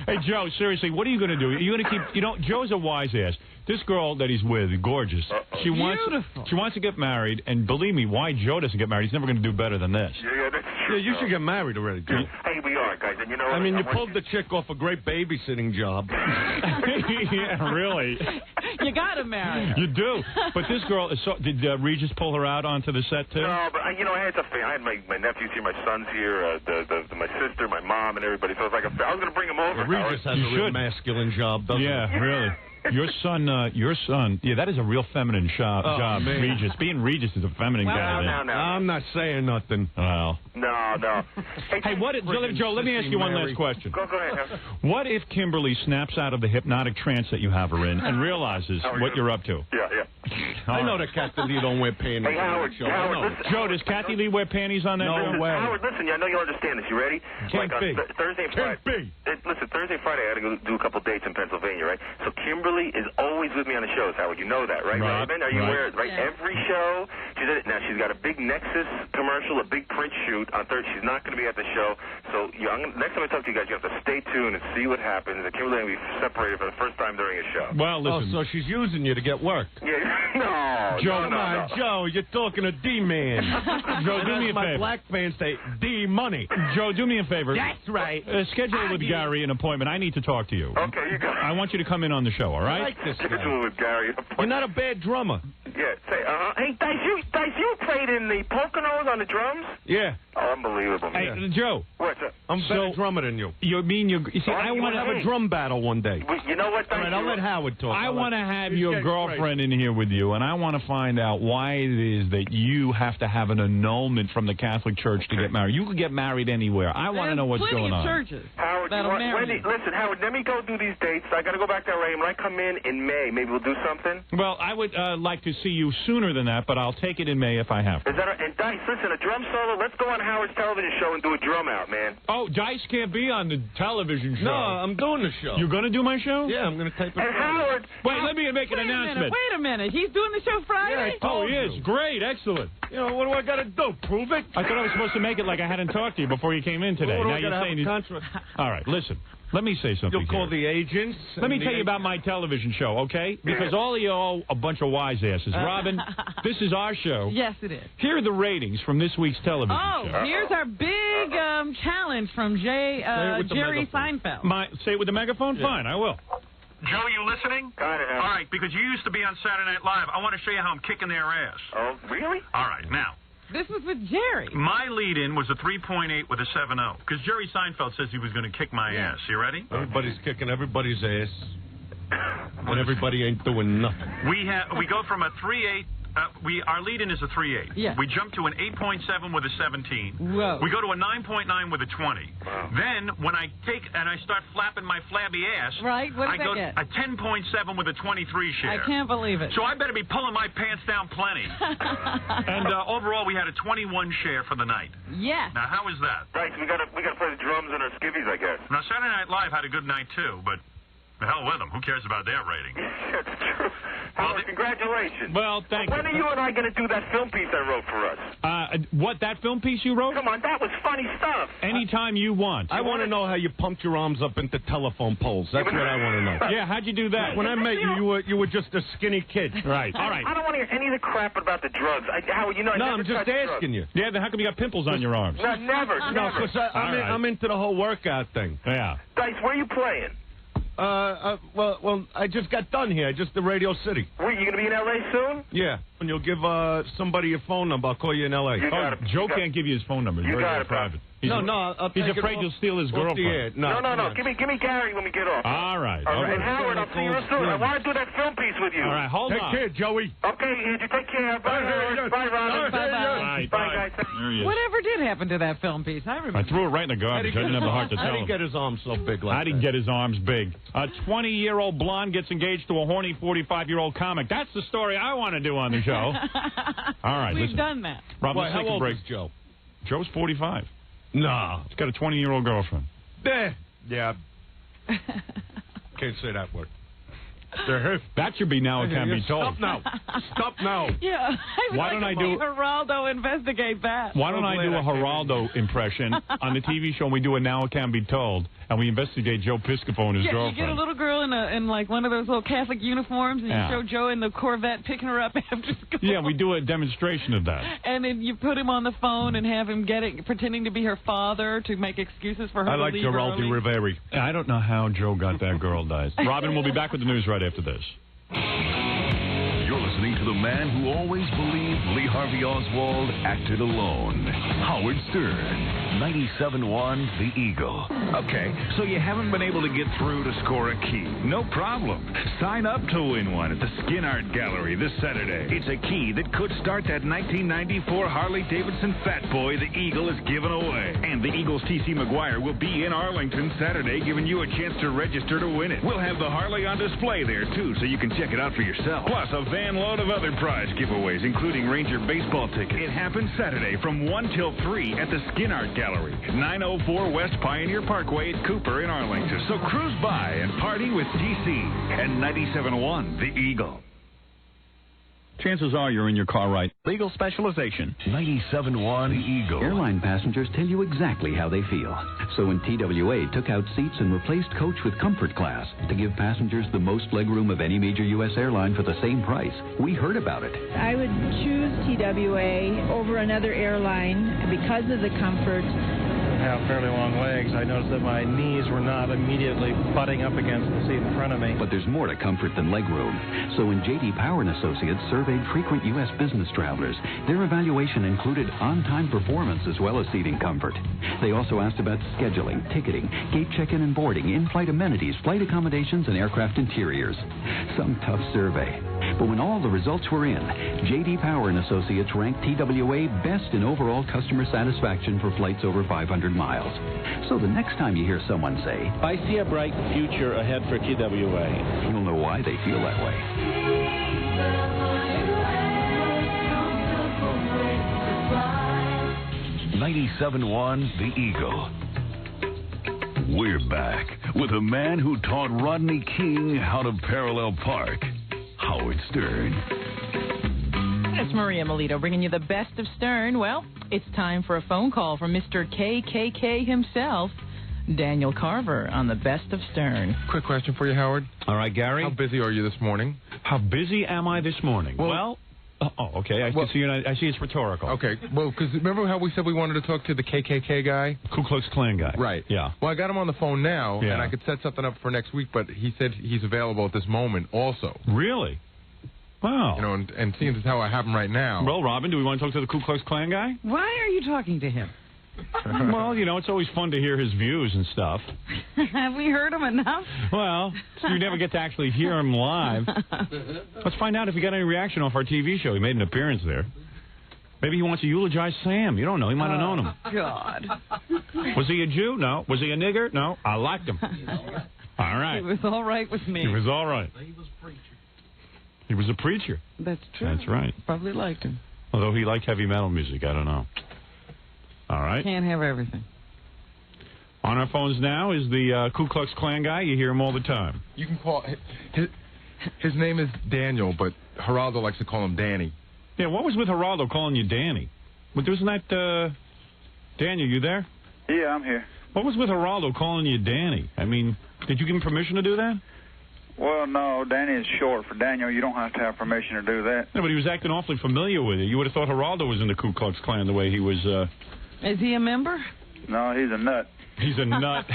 Speaker 2: Hey, Joe, seriously, what are you going to do? Are you going to keep... You know, Joe's a wise ass. This girl that he's with, gorgeous. She wants to get married, and believe me, why Joe doesn't get married, he's never going to do better than this.
Speaker 10: Yeah, that's true.
Speaker 7: Yeah, you should get married already, Joe.
Speaker 10: Hey, we are, guys, and you know what?
Speaker 7: I mean, you pulled the chick off a great babysitting job.
Speaker 2: Yeah, really.
Speaker 3: You got to marry her.
Speaker 2: You do. But this girl, did Regis pull her out onto the set, too?
Speaker 10: No, but, I had my nephews here, my sons here, my sister, my mom, and everybody. So it was like I was going to bring them over.
Speaker 7: Regis has a real masculine job, doesn't he?
Speaker 2: Yeah, really. Your son, yeah, that is a real feminine job,
Speaker 7: man.
Speaker 2: Regis. Being Regis is a feminine guy.
Speaker 10: No.
Speaker 7: I'm not saying nothing.
Speaker 2: Well.
Speaker 10: No.
Speaker 2: Hey, Joe, let me ask you one last question.
Speaker 10: Go ahead.
Speaker 2: What if Kimberly snaps out of the hypnotic trance that you have her in and realizes what you're up to?
Speaker 10: Yeah.
Speaker 7: I know that Kathy Lee don't wear panties.
Speaker 10: Hey, Howard, listen,
Speaker 2: Joe, does Kathy Lee wear panties on that?
Speaker 7: No way.
Speaker 10: Howard, listen, I know you'll understand this. You ready?
Speaker 7: Can't be.
Speaker 10: Thursday and Friday. Listen, Thursday and Friday, I got to go do a couple dates in Pennsylvania, right? So Kimberly is always with me on the shows, Howard. You know that, right?
Speaker 2: Right.
Speaker 10: Are you aware? Right? Yeah. Every show, she's in it. Now, she's got a big Nexus commercial, a big print shoot on Thursday. She's not going to be at the show. So next time I talk to you guys, you have to stay tuned and see what happens. And Kimberly and I will be separated for the first time during a show.
Speaker 2: Well, listen.
Speaker 7: Oh, so she's using you to get work.
Speaker 10: Yeah, no.
Speaker 7: Joe, no. Joe, you're talking to D-Man.
Speaker 2: Joe, do me a favor.
Speaker 7: My black fans say D-Money.
Speaker 2: Joe, do me a favor.
Speaker 7: That's right.
Speaker 2: Schedule with Gary an appointment. I need to talk to you.
Speaker 10: Okay, you got it.
Speaker 2: I want you to come in on the show, all right?
Speaker 7: I like this
Speaker 10: Schedule with Gary.
Speaker 7: You're not a bad drummer.
Speaker 10: Yeah, say, hey, Dice, you played in the Poconos on the drums?
Speaker 7: Yeah.
Speaker 10: Oh, unbelievable,
Speaker 2: Hey,
Speaker 10: man.
Speaker 2: Joe.
Speaker 10: What's up?
Speaker 7: I'm a better drummer than you.
Speaker 2: You see, I want to
Speaker 7: have a drum battle one day.
Speaker 10: You know what, Dice?
Speaker 7: All right, I'll let Howard talk.
Speaker 2: I want to have your girlfriend in here with you, and I want to find out why it is that you have to have an annulment from the Catholic Church to get married. You could get married anywhere. I want to know what's going on.
Speaker 3: Plenty of churches.
Speaker 10: Howard, listen, Howard, let me go do these dates. I got to go back to LA. When I come in May, maybe we'll do something.
Speaker 2: Well, I would like to see you sooner than that, but I'll take it in May if I have to.
Speaker 10: Is that and Dice, listen, a drum solo. Let's go on Howard's television show and do a drum out, man.
Speaker 2: Oh, Dice can't be on the television show.
Speaker 7: No, I'm doing the show.
Speaker 2: You're going to do my show?
Speaker 7: Yeah, I'm going to tape it.
Speaker 10: And Howard,
Speaker 2: wait, let me make an announcement.
Speaker 3: Wait a minute. He's doing the show Friday?
Speaker 7: Yeah,
Speaker 2: Oh, he is. Great. Excellent.
Speaker 7: You know, what do I got to do? Prove it?
Speaker 2: I thought I was supposed to make it like I hadn't talked to you before you came in today.
Speaker 7: Well,
Speaker 2: now you're saying all right, listen. Let me say something.
Speaker 7: You'll call the agents.
Speaker 2: Let me tell you about my television show, okay? Because all of you are a bunch of wise asses. Robin, this is our show.
Speaker 3: Yes, it is.
Speaker 2: Here are the ratings from this week's television show.
Speaker 3: Oh, here's our big challenge from Jerry Seinfeld.
Speaker 2: Say it with the megaphone?
Speaker 7: Yeah.
Speaker 2: Fine, I will.
Speaker 9: Joe, you listening?
Speaker 10: Got it.
Speaker 9: All right, because you used to be on Saturday Night Live. I want to show you how I'm kicking their ass.
Speaker 10: Oh, really?
Speaker 9: All right, now.
Speaker 3: This was with Jerry.
Speaker 9: My lead-in was a 3.8 with a 7.0 because Jerry Seinfeld says he was going to kick my ass. You ready?
Speaker 7: Everybody's kicking everybody's ass, and everybody ain't doing nothing.
Speaker 9: We go from a 3.8. Our lead-in is a 3.8.
Speaker 3: Yeah.
Speaker 9: We jump to an 8.7 with a 17.
Speaker 3: Whoa.
Speaker 9: We go to a 9.9 with a 20.
Speaker 10: Wow.
Speaker 9: Then when I start flapping my flabby ass,
Speaker 3: right? What
Speaker 9: I
Speaker 3: does
Speaker 9: go
Speaker 3: that get?
Speaker 9: a 10.7 with a 23 share.
Speaker 3: I can't believe it.
Speaker 9: So I better be pulling my pants down plenty. And overall, we had a 21 share for the night.
Speaker 3: Yeah.
Speaker 9: Now, how is that?
Speaker 10: Right, we gotta play the drums and our skivvies, I guess.
Speaker 9: Now, Saturday Night Live had a good night too, but the hell with them. Who cares about their rating?
Speaker 10: That's true. Howard, congratulations.
Speaker 2: Well, thank you.
Speaker 10: When are you and I going to do that film piece I wrote for us?
Speaker 2: What, that film piece you wrote?
Speaker 10: Come on, that was funny stuff.
Speaker 2: Anytime you want.
Speaker 7: I want to know how you pumped your arms up into telephone poles. That's what I want to know.
Speaker 2: Yeah, how'd you do that?
Speaker 7: When I met you, you were just a skinny kid.
Speaker 2: Right. All right.
Speaker 10: I don't want to hear any of the crap about the drugs. Howard, you know,
Speaker 7: I'm just asking you.
Speaker 2: Yeah, then how come you got pimples on your arms?
Speaker 10: No, never.
Speaker 7: No, because I'm into the whole workout thing.
Speaker 2: Yeah.
Speaker 10: Dice, where are you playing?
Speaker 7: Well, I just got done here. Just the Radio City.
Speaker 10: Wait, you going to be in L.A. soon?
Speaker 7: Yeah. And you'll give somebody your phone number. I'll call you in L.A.
Speaker 2: Joe can't give you his phone number. It's very private. He's afraid you'll steal his girlfriend.
Speaker 10: No. Give me Gary when we get off.
Speaker 2: All right.
Speaker 10: All right. And Howard, I'll see you soon. I want to do that film piece with you.
Speaker 2: All right, hold on.
Speaker 7: Take care, Joey.
Speaker 10: Okay, Andrew, take care. Bye, Howard. Bye, Robin.
Speaker 3: Bye,
Speaker 10: guys.
Speaker 2: There he is.
Speaker 3: Whatever did happen to that film piece? I remember.
Speaker 2: I threw it right in the garbage. I didn't have the heart to tell him.
Speaker 7: How did he get his arms so big like that?
Speaker 2: I didn't get his arms big. A 20-year-old blonde gets engaged to a horny 45-year-old comic. That's the story I want to do on the show. All right,
Speaker 3: We've done that.
Speaker 2: Rob, let's take
Speaker 7: how
Speaker 2: a
Speaker 7: old
Speaker 2: break.
Speaker 7: is Joe?
Speaker 2: Joe's 45.
Speaker 7: No.
Speaker 2: He's got a 20-year-old girlfriend.
Speaker 8: Yeah. Can't say that word.
Speaker 2: That should be now it can be told.
Speaker 8: Stop now. Stop now.
Speaker 3: Yeah.
Speaker 2: Why don't I do
Speaker 3: Geraldo investigate that?
Speaker 2: Why don't I do a Geraldo impression on the TV show and we do a Now It Can Be Told and we investigate Joe Piscopo and his girlfriend?
Speaker 3: You get a little girl in like one of those little Catholic uniforms and you show Joe in the Corvette picking her up after school.
Speaker 2: Yeah, we do a demonstration of that.
Speaker 3: And then you put him on the phone and have him pretending to be her father to make excuses for her
Speaker 2: I
Speaker 3: to
Speaker 2: like
Speaker 3: leave
Speaker 2: Geraldo
Speaker 3: early.
Speaker 2: Riveri. I don't know how Joe got that girl dies. Robin, we'll be back with the news right after this.
Speaker 13: You're listening to the man who always believed Lee Harvey Oswald acted alone. Howard Stern. 97.1 The Eagle.
Speaker 14: Okay, so you haven't been able to get through to score a key. No problem. Sign up to win one at the Skin Art Gallery this Saturday. It's a key that could start that 1994 Harley-Davidson Fat Boy the Eagle is giving away. And the Eagles' T.C. McGuire will be in Arlington Saturday, giving you a chance to register to win it. We'll have the Harley on display there, too, so you can check it out for yourself. Plus, a van load of other prize giveaways, including Ranger baseball tickets. It happens Saturday from 1 till 3 at the Skin Art Gallery, 904 West Pioneer Parkway at Cooper in Arlington. So cruise by and party with TC and 97.1 The Eagle.
Speaker 2: Chances are you're in your car right.
Speaker 14: Legal specialization.
Speaker 13: 97.1 The Eagle.
Speaker 11: Airline passengers tell you exactly how they feel. So when TWA took out seats and replaced coach with comfort class to give passengers the most legroom of any major U.S. airline for the same price, we heard about it.
Speaker 15: I would choose TWA over another airline because of the comfort.
Speaker 20: I have fairly long legs. I noticed that my knees were not immediately butting up against the seat in front of me.
Speaker 11: But there's more to comfort than legroom. So when J.D. Power & Associates surveyed frequent U.S. business travelers, their evaluation included on-time performance as well as seating comfort. They also asked about scheduling, ticketing, gate check-in and boarding, in-flight amenities, flight accommodations, and aircraft interiors. Some tough survey. But when all the results were in, J.D. Power & Associates ranked TWA best in overall customer satisfaction for flights over 500 miles. So the next time you hear someone say,
Speaker 20: I see a bright future ahead for TWA,
Speaker 11: you'll know why they feel that way.
Speaker 13: .97.1 The Eagle. We're back with a man who taught Rodney King how to parallel park. Howard Stern.
Speaker 5: It's Maria Melito bringing you the best of Stern. Well, it's time for a phone call from Mr. KKK himself, Daniel Carver, on the best of Stern.
Speaker 8: Quick question for you, Howard.
Speaker 2: All right, Gary.
Speaker 8: How busy are you this morning?
Speaker 2: How busy am I this morning? Well okay. I see it's rhetorical.
Speaker 8: Okay. Well, because remember how we said we wanted to talk to the KKK guy?
Speaker 2: Ku Klux Klan guy.
Speaker 8: Right.
Speaker 2: Yeah.
Speaker 8: Well, I got him on the phone now,
Speaker 2: Yeah.
Speaker 8: and I could set something up for next week, but he said he's available at this moment also.
Speaker 2: Really? Wow.
Speaker 8: You know, and seeing as how I have him right now.
Speaker 2: Well, Robin, do we want to talk to the Ku Klux Klan guy?
Speaker 3: Why are you talking to him?
Speaker 2: Well, you know, it's always fun to hear his views and stuff.
Speaker 3: Have we heard him enough?
Speaker 2: Well, you never get to actually hear him live. Let's find out if he got any reaction off our TV show. He made an appearance there. Maybe he wants to eulogize Sam. You don't know. He might have known him.
Speaker 3: God.
Speaker 2: Was he a Jew? No. Was he a nigger? No. I liked him. All right.
Speaker 3: It was all right with me.
Speaker 2: He was all right. He was a preacher.
Speaker 3: That's true.
Speaker 2: That's right.
Speaker 3: Probably liked him.
Speaker 2: Although he liked heavy metal music. I don't know. All right.
Speaker 3: Can't have everything.
Speaker 2: On our phones now is the Ku Klux Klan guy. You hear him all the time.
Speaker 8: You can call his name is Daniel, but Geraldo likes to call him Danny.
Speaker 2: Yeah, what was with Geraldo calling you Danny? But wasn't that Daniel? You there?
Speaker 23: Yeah, I'm here.
Speaker 2: What was with Geraldo calling you Danny? I mean, did you give him permission to do that?
Speaker 23: Well, no, Danny is short for Daniel. You don't have to have permission to do that.
Speaker 2: No, but he was acting awfully familiar with it. You would have thought Geraldo was in the Ku Klux Klan the way he was.
Speaker 3: Is he a member?
Speaker 23: No, he's a nut.
Speaker 2: He's a nut.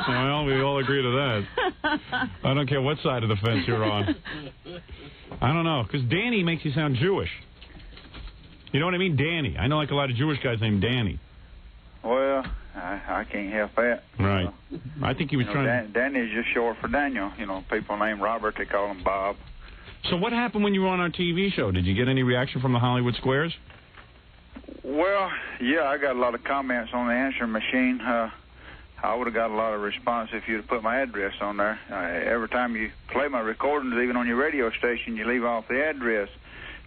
Speaker 2: Well, we all agree to that. I don't care what side of the fence you're on. I don't know, because Danny makes you sound Jewish. You know what I mean? Danny. I know like a lot of Jewish guys named Danny.
Speaker 23: Well, I can't help that.
Speaker 2: Right. I think he was trying to...
Speaker 23: Danny's just short for Daniel. You know, people named Robert, they call him Bob.
Speaker 2: So what happened when you were on our TV show? Did you get any reaction from the Hollywood Squares?
Speaker 23: Well, yeah, I got a lot of comments on the answering machine. I would have got a lot of response if you'd have put my address on there. Every time you play my recordings, even on your radio station, you leave off the address,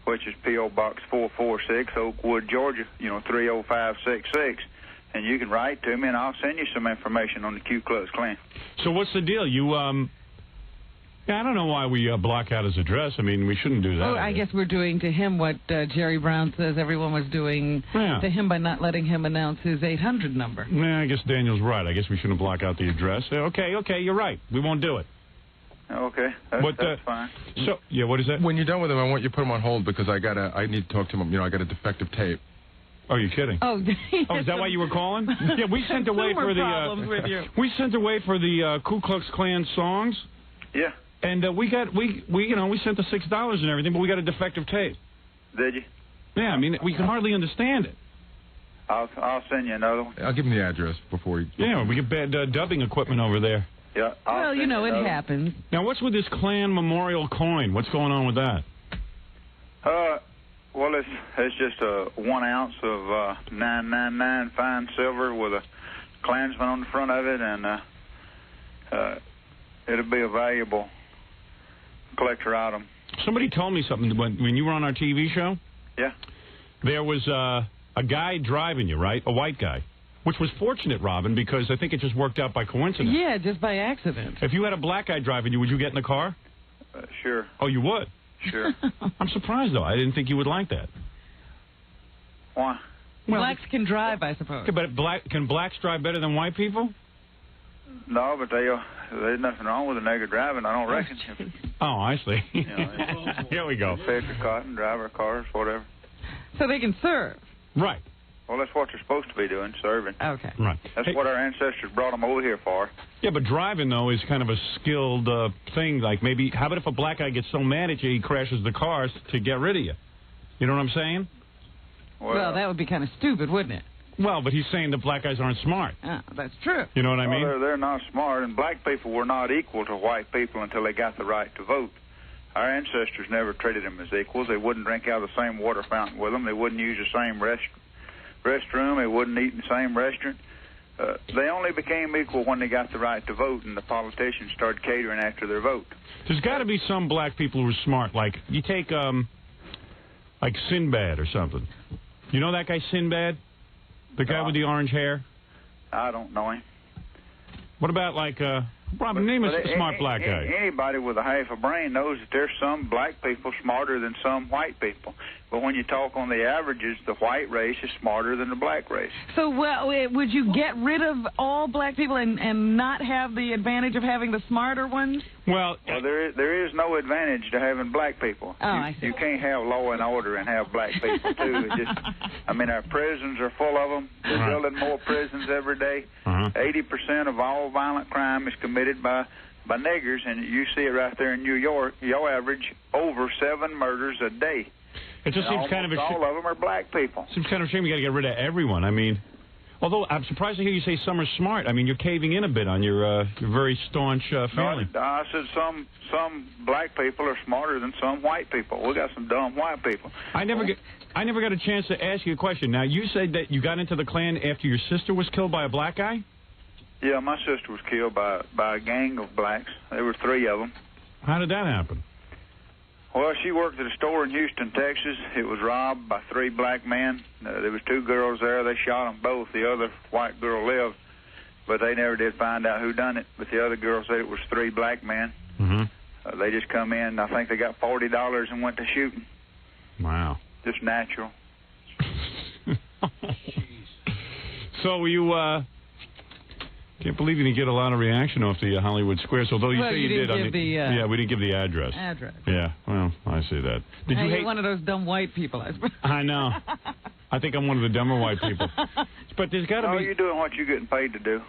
Speaker 23: which is P.O. Box 446, Oakwood, Georgia, 30566. and you can write to me, and I'll send you some information on the Ku Klux Klan.
Speaker 2: So what's the deal? You, yeah, I don't know why we block out his address. I mean, we shouldn't do that.
Speaker 3: Oh, I guess we're doing to him what Jerry Brown says everyone was doing to him by not letting him announce his 800 number.
Speaker 2: Yeah, I guess Daniel's right. I guess we shouldn't block out the address. Okay, you're right. We won't do it.
Speaker 23: Okay, that's fine.
Speaker 2: So, yeah, what is that?
Speaker 8: When you're done with him, I want you to put him on hold because I need to talk to him. You know, I got a defective tape.
Speaker 2: Oh, you're kidding?
Speaker 3: Oh,
Speaker 2: is that why you were calling? Yeah, we sent away for the we sent away for the Ku Klux Klan songs.
Speaker 23: Yeah.
Speaker 2: And we sent the $6 and everything, but we got a defective tape.
Speaker 23: Did you?
Speaker 2: Yeah, I mean, we can hardly understand it.
Speaker 23: I'll send you another one.
Speaker 8: I'll give him the address before he...
Speaker 2: Yeah, we get bad dubbing equipment over there.
Speaker 23: Yeah.
Speaker 3: Well, you know, it happens.
Speaker 2: Now, what's with this Klan memorial coin? What's going on with that?
Speaker 23: Well, it's just a 1 ounce of 999 fine silver with a Klansman on the front of it, and it'll be a valuable collector item.
Speaker 2: Somebody told me something when you were on our TV show.
Speaker 23: Yeah.
Speaker 2: There was a guy driving you, right? A white guy. Which was fortunate, Robin, because I think it just worked out by coincidence.
Speaker 3: Yeah, just by accident.
Speaker 2: If you had a black guy driving you, would you get in the car?
Speaker 23: Sure.
Speaker 2: Oh, you would?
Speaker 23: Sure.
Speaker 2: I'm surprised, though. I didn't think you would like that.
Speaker 23: Why?
Speaker 3: Well, blacks can drive, I suppose.
Speaker 2: Okay, but can blacks drive better than white people?
Speaker 23: No, but there's nothing wrong with a nigger driving, I don't reckon.
Speaker 2: Oh, I see. Here we go.
Speaker 23: Fetcher cotton, driver cars, whatever.
Speaker 3: So they can serve.
Speaker 2: Right.
Speaker 23: Well, that's what they're supposed to be doing, serving.
Speaker 3: Okay.
Speaker 2: Right.
Speaker 23: That's what our ancestors brought them over here for.
Speaker 2: Yeah, but driving, though, is kind of a skilled thing. Like maybe, how about if a black guy gets so mad at you, he crashes the cars to get rid of you? You know what I'm saying?
Speaker 3: Well, that would be kind of stupid, wouldn't it?
Speaker 2: Well, but he's saying that black guys aren't smart.
Speaker 3: That's true.
Speaker 2: You know what I mean?
Speaker 23: They're not smart, and black people were not equal to white people until they got the right to vote. Our ancestors never treated them as equals. They wouldn't drink out of the same water fountain with them. They wouldn't use the same restroom. They wouldn't eat in the same restaurant. They only became equal when they got the right to vote, and the politicians started catering after their vote.
Speaker 2: There's got to be some black people who are smart. Like, you take, like Sinbad or something. You know that guy Sinbad? The guy with the orange hair?
Speaker 23: I don't know him.
Speaker 2: What about, like, Robin, name a smart black guy.
Speaker 23: Anybody with a half a brain knows that there's some black people smarter than some white people. But when you talk on the averages, the white race is smarter than the black race.
Speaker 3: So, well, would you get rid of all black people and not have the advantage of having the smarter ones?
Speaker 23: Well, there is no advantage to having black people.
Speaker 3: Oh, I see.
Speaker 23: You can't have law and order and have black people, too. It just, I mean, our prisons are full of them. They're building more prisons every day. 80% of all violent crime is committed by niggers, and you see it right there in New York. You'll average over 7 murders a day.
Speaker 2: It just seems kind of a
Speaker 23: all of them are black people.
Speaker 2: Seems kind of a shame you got to get rid of everyone. I mean, although I'm surprised to hear you say some are smart. I mean, you're caving in a bit on your very staunch feeling.
Speaker 23: No, I said some black people are smarter than some white people. We got some dumb white people.
Speaker 2: I never got a chance to ask you a question. Now, you said that you got into the Klan after your sister was killed by a black guy?
Speaker 23: Yeah, my sister was killed by a gang of blacks. There were 3 of them.
Speaker 2: How did that happen?
Speaker 23: Well, she worked at a store in Houston, Texas. It was robbed by 3 black men. There was 2 girls there. They shot them both. The other white girl lived, but they never did find out who done it. But the other girl said it was 3 black men. They just come in. I think they got $40 and went to shooting.
Speaker 2: Wow.
Speaker 23: Just natural.
Speaker 2: So you can't believe you didn't get a lot of reaction off the Hollywood Squares, although you say you did. Yeah, we didn't give the address. Yeah, well, I see that. Did you hate
Speaker 3: one of those dumb white people, I suppose.
Speaker 2: I know. I think I'm one of the dumber white people. But there's got to be...
Speaker 23: No, you're doing what you're getting paid to do.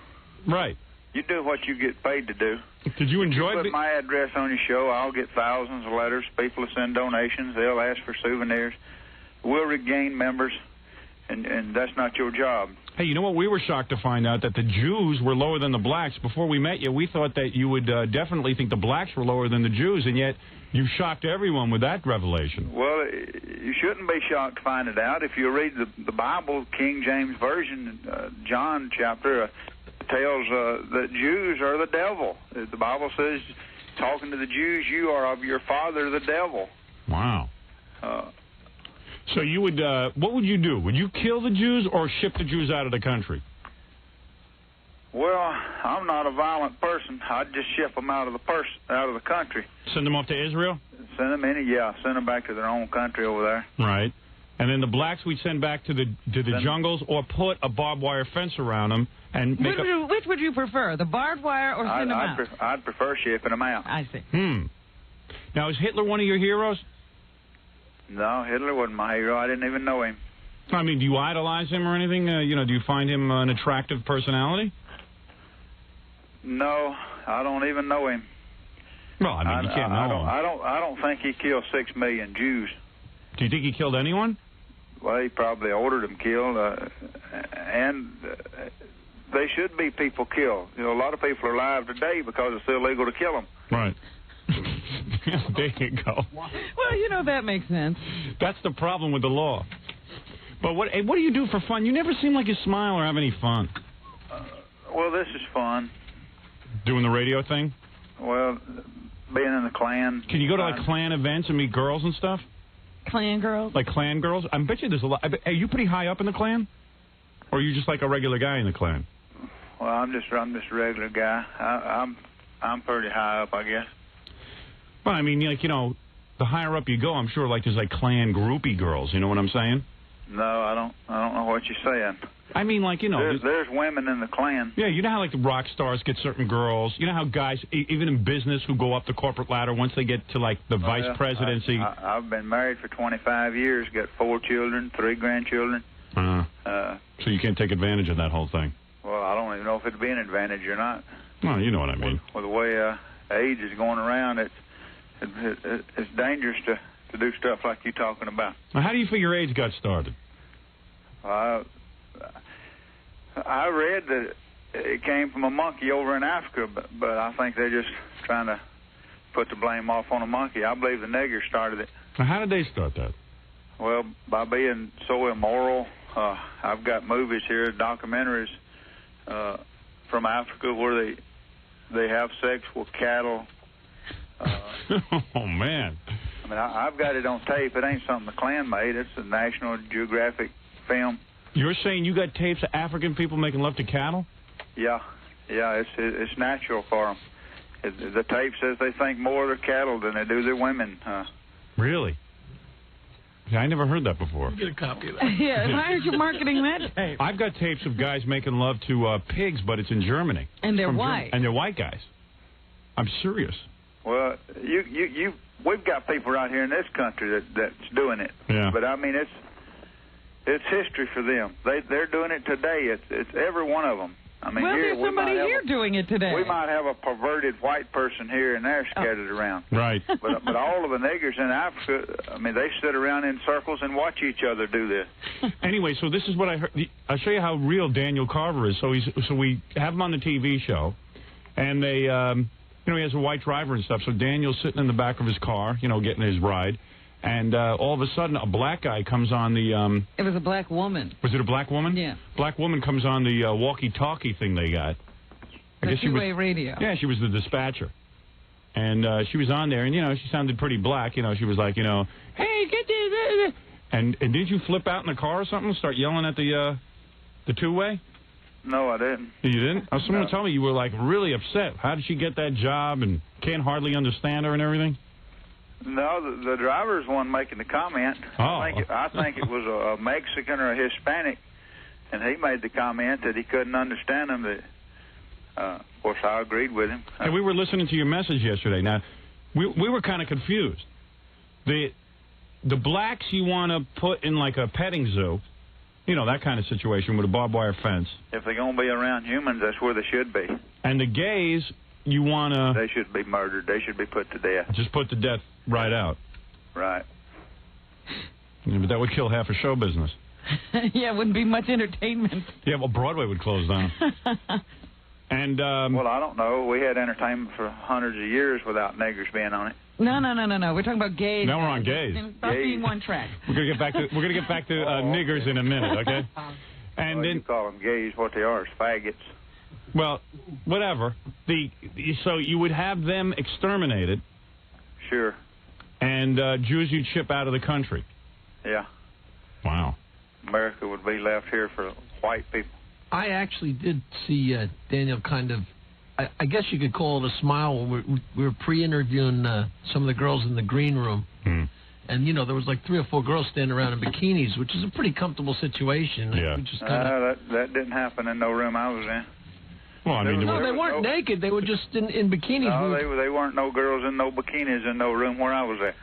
Speaker 2: Right.
Speaker 23: You do what you get paid to do.
Speaker 2: Did you enjoy
Speaker 23: it? Put my address on your show, I'll get thousands of letters. People will send donations. They'll ask for souvenirs. We'll regain members, and that's not your job.
Speaker 2: Hey, you know what? We were shocked to find out that the Jews were lower than the blacks. Before we met you, we thought that you would definitely think the blacks were lower than the Jews, and yet you shocked everyone with that revelation.
Speaker 23: Well, you shouldn't be shocked to find it out. If you read the Bible, King James Version, John chapter, tells that Jews are the devil. The Bible says, talking to the Jews, you are of your father, the devil.
Speaker 2: Wow. So you would, what would you do? Would you kill the Jews or ship the Jews out of the country?
Speaker 23: Well, I'm not a violent person. I'd just ship them out of the country.
Speaker 2: Send them off to Israel?
Speaker 23: Send them send them back to their own country over there.
Speaker 2: Right. And then the blacks we'd send back to the jungles, or put a barbed wire fence around them and make
Speaker 3: Which would you prefer, the barbed wire or send them out?
Speaker 23: I'd prefer shipping them out.
Speaker 3: I see.
Speaker 2: Now, is Hitler one of your heroes?
Speaker 23: No, Hitler wasn't my hero. I didn't even know him.
Speaker 2: I mean, do you idolize him or anything? Do you find him an attractive personality?
Speaker 23: No, I don't even know him.
Speaker 2: Well, I mean, you can't know him.
Speaker 23: I don't think he killed 6 million Jews.
Speaker 2: Do you think he killed anyone?
Speaker 23: Well, he probably ordered them killed, and they should be people killed. A lot of people are alive today because it's illegal to kill them.
Speaker 2: Right. There you go.
Speaker 3: Well, that makes sense.
Speaker 2: That's the problem with the law. But what do you do for fun? You never seem like you smile or have any fun.
Speaker 23: Well, this is fun.
Speaker 2: Doing the radio thing?
Speaker 23: Well, being in the Klan.
Speaker 2: Can you go to, like, Klan events and meet girls and stuff?
Speaker 3: Klan girls?
Speaker 2: Like Klan girls? I bet you there's a lot. Are you pretty high up in the Klan? Or are you just like a regular guy in the Klan?
Speaker 23: Well, I'm just a regular guy. I'm pretty high up, I guess.
Speaker 2: Well, I mean, like, the higher up you go, I'm sure, like, there's, like, Klan groupie girls. You know what I'm saying?
Speaker 23: No, I don't know what you're saying.
Speaker 2: I mean, like,
Speaker 23: There's women in the Klan.
Speaker 2: Yeah, you know how, like, the rock stars get certain girls? You know how guys, even in business, who go up the corporate ladder, once they get to, like, the vice presidency?
Speaker 23: I've been married for 25 years, got 4 children, 3 grandchildren.
Speaker 2: So you can't take advantage of that whole thing?
Speaker 23: Well, I don't even know if it'd be an advantage or not.
Speaker 2: Well, you know what I mean.
Speaker 23: With the way age is going around, it's dangerous to do stuff like you're talking about.
Speaker 2: Now, how do you figure AIDS got started?
Speaker 23: I read that it came from a monkey over in Africa, but I think they're just trying to put the blame off on a monkey. I believe the niggers started it.
Speaker 2: Now, how did they start that?
Speaker 23: Well, by being so immoral. I've got movies here, documentaries from Africa where they have sex with cattle.
Speaker 2: Oh, man.
Speaker 23: I mean, I've got it on tape. It ain't something the Klan made. It's a National Geographic film.
Speaker 2: You're saying you got tapes of African people making love to cattle?
Speaker 23: Yeah, it's natural for them. The tape says they think more of their cattle than they do their women.
Speaker 2: Really? Yeah, I never heard that before.
Speaker 3: Get a copy of that. Yeah, why aren't you marketing that tape?
Speaker 2: I've got tapes of guys making love to pigs, but it's in Germany.
Speaker 3: And they're white.
Speaker 2: And they're white guys. I'm serious.
Speaker 23: Well, we've got people right here in this country that's doing it.
Speaker 2: Yeah.
Speaker 23: But I mean, it's history for them. They're doing it today. It's every one of them. I mean,
Speaker 3: there's somebody here doing it today.
Speaker 23: We might have a perverted white person here and there scattered around.
Speaker 2: Right.
Speaker 23: But all of the niggers in Africa, I mean, they sit around in circles and watch each other do this.
Speaker 2: Anyway, so this is what I heard. I'll show you how real Daniel Carver is. So we have him on the TV show, and they, he has a white driver and stuff. So Daniel's sitting in the back of his car, getting his ride. And all of a sudden, a black guy comes on the...
Speaker 3: It was a black woman.
Speaker 2: Was it a black woman?
Speaker 3: Yeah.
Speaker 2: Black woman comes on the walkie-talkie thing they got.
Speaker 3: The two-way radio.
Speaker 2: Yeah, she was the dispatcher. And she was on there, and, she sounded pretty black. She was like, hey, get this... And did you flip out in the car or something, start yelling at the two-way?
Speaker 23: No, I didn't.
Speaker 2: You didn't? Someone told me you were, like, really upset. How did she get that job and can't hardly understand her and everything?
Speaker 23: No, the driver's one making the comment.
Speaker 2: Oh.
Speaker 23: I think it was a Mexican or a Hispanic, and he made the comment that he couldn't understand them. Of course, I agreed with him.
Speaker 2: And we were listening to your message yesterday. Now, we were kind of confused. The blacks you want to put in like a petting zoo, that kind of situation with a barbed wire fence.
Speaker 23: If they're going to be around humans, that's where they should be.
Speaker 2: And the gays, you want to...
Speaker 23: They should be murdered. They should be put to death.
Speaker 2: Just put to death right out.
Speaker 23: Right.
Speaker 2: Yeah, but that would kill half of show business.
Speaker 3: Yeah, it wouldn't be much entertainment.
Speaker 2: Yeah, well, Broadway would close down. And
Speaker 23: well, I don't know. We had entertainment for hundreds of years without niggers being on it.
Speaker 3: No. We're talking about gays.
Speaker 2: Now we're on gays.
Speaker 3: Stop being one track.
Speaker 2: We're gonna get back to niggers in a minute, okay? And then
Speaker 23: you call them gays. What they are is faggots.
Speaker 2: Well, whatever. So you would have them exterminated.
Speaker 23: Sure.
Speaker 2: And Jews you'd ship out of the country.
Speaker 23: Yeah.
Speaker 2: Wow.
Speaker 23: America would be left here for white people.
Speaker 6: I actually did see Daniel kind of, I guess you could call it a smile. We were pre-interviewing some of the girls in the green room. And, you know, there was like 3 or 4 girls standing around in bikinis, which is a pretty comfortable situation.
Speaker 2: Yeah.
Speaker 6: We just kinda...
Speaker 23: That didn't happen in no room I was in.
Speaker 2: Well, I mean,
Speaker 6: no, they weren't naked. They were just in bikinis.
Speaker 23: No, they weren't no girls in no bikinis in no room where I was at.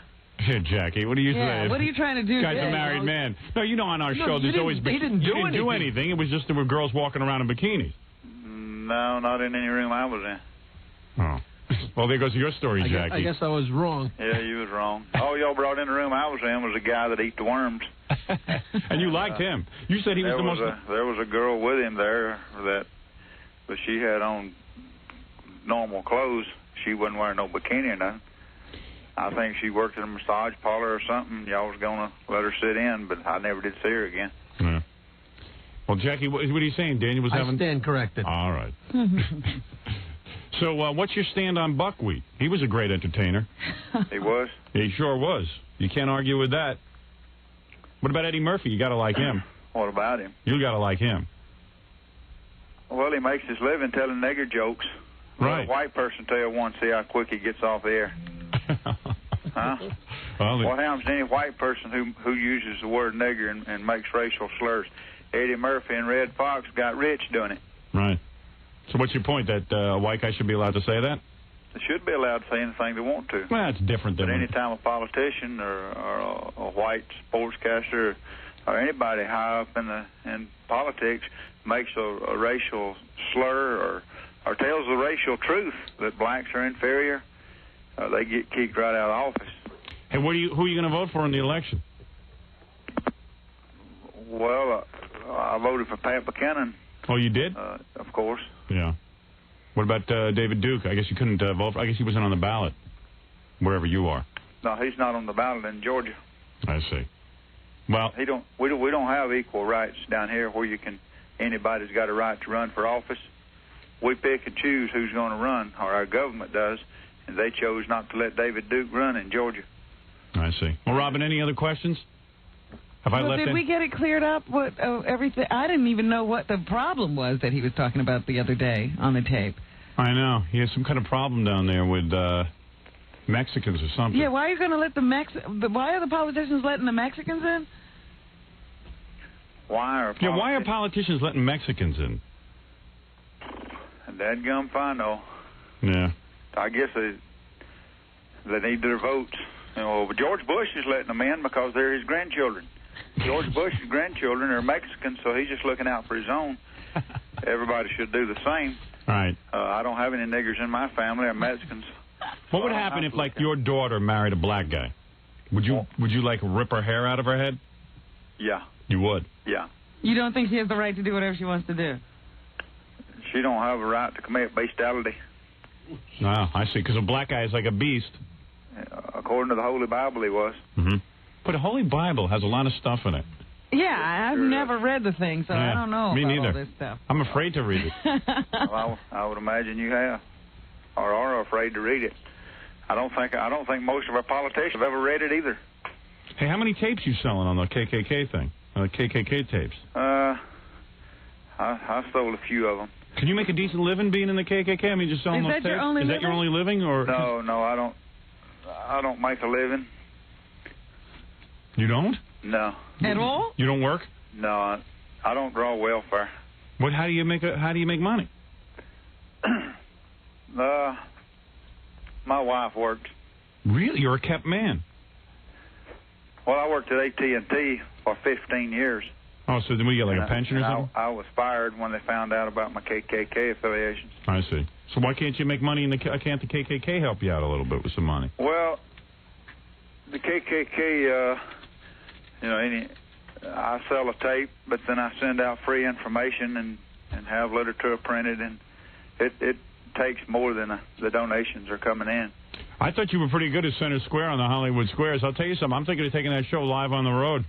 Speaker 2: Here, Jackie, what are you saying?
Speaker 3: What are you trying to do?
Speaker 2: Guy's a married man. No, you know, on our show, there's always...
Speaker 6: They didn't do
Speaker 2: anything. It was just there were girls walking around in bikinis.
Speaker 23: No, not in any room I was in.
Speaker 2: Oh. Well, there goes your story, Jackie.
Speaker 6: I guess I was wrong.
Speaker 23: Yeah, you was wrong. All y'all brought in the room I was in was a guy that eat the worms.
Speaker 2: And you liked him. You said he was the most...
Speaker 23: There was a girl with him there but she had on normal clothes. She wasn't wearing no bikini or nothing. I think she worked at a massage parlor or something. Y'all was going to let her sit in, but I never did see her again.
Speaker 2: Yeah. Well, Jackie, what are you saying? Daniel was having...
Speaker 6: I stand corrected.
Speaker 2: All right. So what's your stand on Buckwheat? He was a great entertainer.
Speaker 23: He was?
Speaker 2: He sure was. You can't argue with that. What about Eddie Murphy? You got to like him.
Speaker 23: What about him?
Speaker 2: You got to like him.
Speaker 23: Well, he makes his living telling nigger jokes.
Speaker 2: Right.
Speaker 23: Let a white person tell one, see how quick he gets off the air. Huh? What happens to any white person who uses the word nigger and makes racial slurs? Eddie Murphy and Red Fox got rich doing it.
Speaker 2: Right. So what's your point, that a white guy should be allowed to say that?
Speaker 23: They should be allowed to say anything they want to.
Speaker 2: Well, that's different than...
Speaker 23: But any time a politician or a white sportscaster or anybody high up in politics makes a racial slur or tells the racial truth that blacks are inferior, they get kicked right out of office.
Speaker 2: Hey, who are you going to vote for in the election?
Speaker 23: Well, I voted for Pat Buchanan.
Speaker 2: Oh, you did?
Speaker 23: Of course.
Speaker 2: Yeah. What about David Duke? I guess you couldn't vote. I guess he wasn't on the ballot, wherever you are.
Speaker 23: No, he's not on the ballot in Georgia.
Speaker 2: I see. Well,
Speaker 23: we don't have equal rights down here where anybody's got a right to run for office. We pick and choose who's going to run, or our government does, and they chose not to let David Duke run in Georgia.
Speaker 2: I see. Well, Robin, any other questions?
Speaker 3: Did we get it cleared up? Everything? I didn't even know what the problem was that he was talking about the other day on the tape.
Speaker 2: I know. He has some kind of problem down there with Mexicans or something.
Speaker 3: Yeah, why are you going to let why are the politicians letting the Mexicans in?
Speaker 23: Why
Speaker 2: are politicians letting Mexicans in?
Speaker 23: Dadgum if I know.
Speaker 2: Yeah.
Speaker 23: I guess they need their votes. You know, George Bush is letting them in because they're his grandchildren. George Bush's grandchildren are Mexicans, so he's just looking out for his own. Everybody should do the same.
Speaker 2: Right.
Speaker 23: I don't have any niggers in my family. I'm Mexicans.
Speaker 2: What would happen if, like, your daughter married a black guy? Would you like rip her hair out of her head?
Speaker 23: Yeah.
Speaker 2: You would?
Speaker 23: Yeah.
Speaker 3: You don't think she has the right to do whatever she wants to do?
Speaker 23: She don't have a right to commit bestiality.
Speaker 2: Oh, I see. Because a black guy is like a beast.
Speaker 23: According to the Holy Bible, he was.
Speaker 2: Mm-hmm. But the Holy Bible has a lot of stuff in it.
Speaker 3: Yeah, I've never read the thing, so I don't know
Speaker 2: me
Speaker 3: about
Speaker 2: neither.
Speaker 3: all this stuff.
Speaker 2: I'm afraid to read it.
Speaker 23: Well, I would imagine you have, or are afraid to read it. I don't think most of our politicians have ever read it either.
Speaker 2: Hey, how many tapes you selling on the KKK thing? The KKK tapes?
Speaker 23: I stole a few of them.
Speaker 2: Can you make a decent living being in the KKK? I mean, just selling those tapes? Is that your only living, or?
Speaker 23: No, I don't. I don't make a living.
Speaker 2: You don't?
Speaker 23: No.
Speaker 3: At all?
Speaker 2: You don't work?
Speaker 23: No, I don't draw welfare.
Speaker 2: What? How do you make money?
Speaker 23: My wife worked.
Speaker 2: Really? You're a kept man.
Speaker 23: Well, I worked at AT&T for 15 years.
Speaker 2: Oh, so then we get like a pension or something?
Speaker 23: I was fired when they found out about my KKK affiliations.
Speaker 2: I see. So why can't you make money can't the KKK help you out a little bit with some money?
Speaker 23: Well, the KKK, I sell a tape, but then I send out free information and have literature printed, and it takes more than the donations are coming in.
Speaker 2: I thought you were pretty good at Center Square on the Hollywood Squares. I'll tell you something. I'm thinking of taking that show live on the road.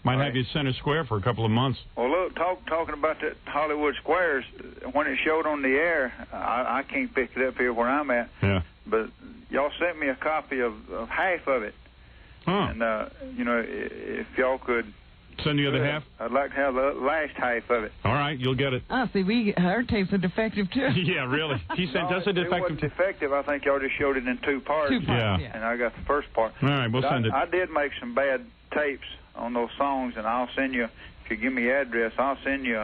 Speaker 2: Might have you at Center Square for a couple of months.
Speaker 23: Well, look, talking about that Hollywood Squares, when it showed on the air, I can't pick it up here where I'm at.
Speaker 2: Yeah.
Speaker 23: But y'all sent me a copy of half of it.
Speaker 2: Huh.
Speaker 23: And, if y'all could
Speaker 2: Send the other half?
Speaker 23: I'd like to have the last half of it.
Speaker 2: All right, you'll get it.
Speaker 3: Oh, see, our tapes are defective, too.
Speaker 2: Yeah, really. He sent us a defective
Speaker 23: It wasn't defective. I think y'all just showed it in 2 parts.
Speaker 3: 2 parts, yeah.
Speaker 23: And I got the first part.
Speaker 2: All right, we'll send it.
Speaker 23: I did make some bad tapes on those songs, and I'll send you, if you give me your address, I'll send you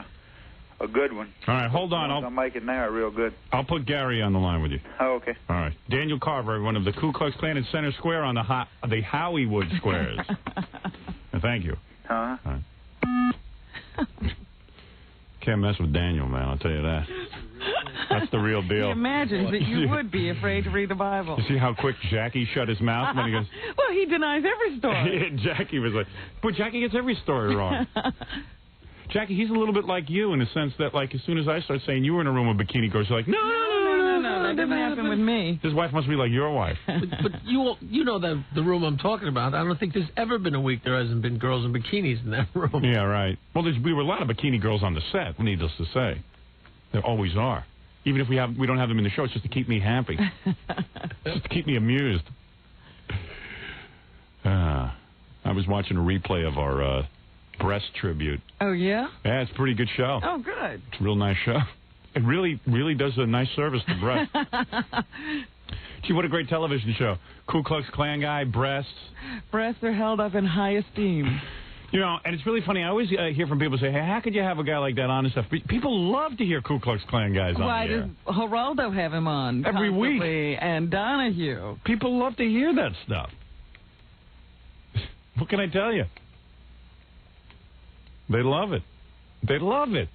Speaker 23: a good one.
Speaker 2: All right, hold on.
Speaker 23: I'm making now real good.
Speaker 2: I'll put Gary on the line with you.
Speaker 23: Oh, okay.
Speaker 2: All right. Daniel Carver, everyone of the Ku Klux Klan in Center Square on the Howiewood Squares. Thank you.
Speaker 23: Uh-huh.
Speaker 2: All right. Can't mess with Daniel, man, I'll tell you that. That's the real deal.
Speaker 3: He imagines that you would be afraid to read the Bible.
Speaker 2: You see how quick Jackie shut his mouth when he goes...
Speaker 3: Well, he denies every story.
Speaker 2: Jackie was like... But Jackie gets every story wrong. Jackie, he's a little bit like you in the sense that, like, as soon as I start saying you were in a room with bikini girls, you're like, no,
Speaker 3: that didn't happen with me.
Speaker 2: His wife must be like your wife.
Speaker 6: But you know the room I'm talking about. I don't think there's ever been a week there hasn't been girls in bikinis in that room.
Speaker 2: Yeah, right. Well, we were a lot of bikini girls on the set, needless to say. There always are. Even if we don't have them in the show, it's just to keep me happy. Just to keep me amused. I was watching a replay of our breast tribute.
Speaker 3: Oh, yeah?
Speaker 2: Yeah, it's a pretty good show.
Speaker 3: Oh, good.
Speaker 2: It's a real nice show. It really, really does a nice service to breasts. Gee, what a great television show. Ku Klux Klan guy, breasts.
Speaker 3: Breasts are held up in high esteem.
Speaker 2: You know, and it's really funny. I always hear from people say, hey, how could you have a guy like that on and stuff? People love to hear Ku Klux Klan guys on
Speaker 3: Why
Speaker 2: the air.
Speaker 3: does Geraldo have him on
Speaker 2: every week?
Speaker 3: And Donahue.
Speaker 2: People love to hear that stuff. What can I tell you? They love it. They love it.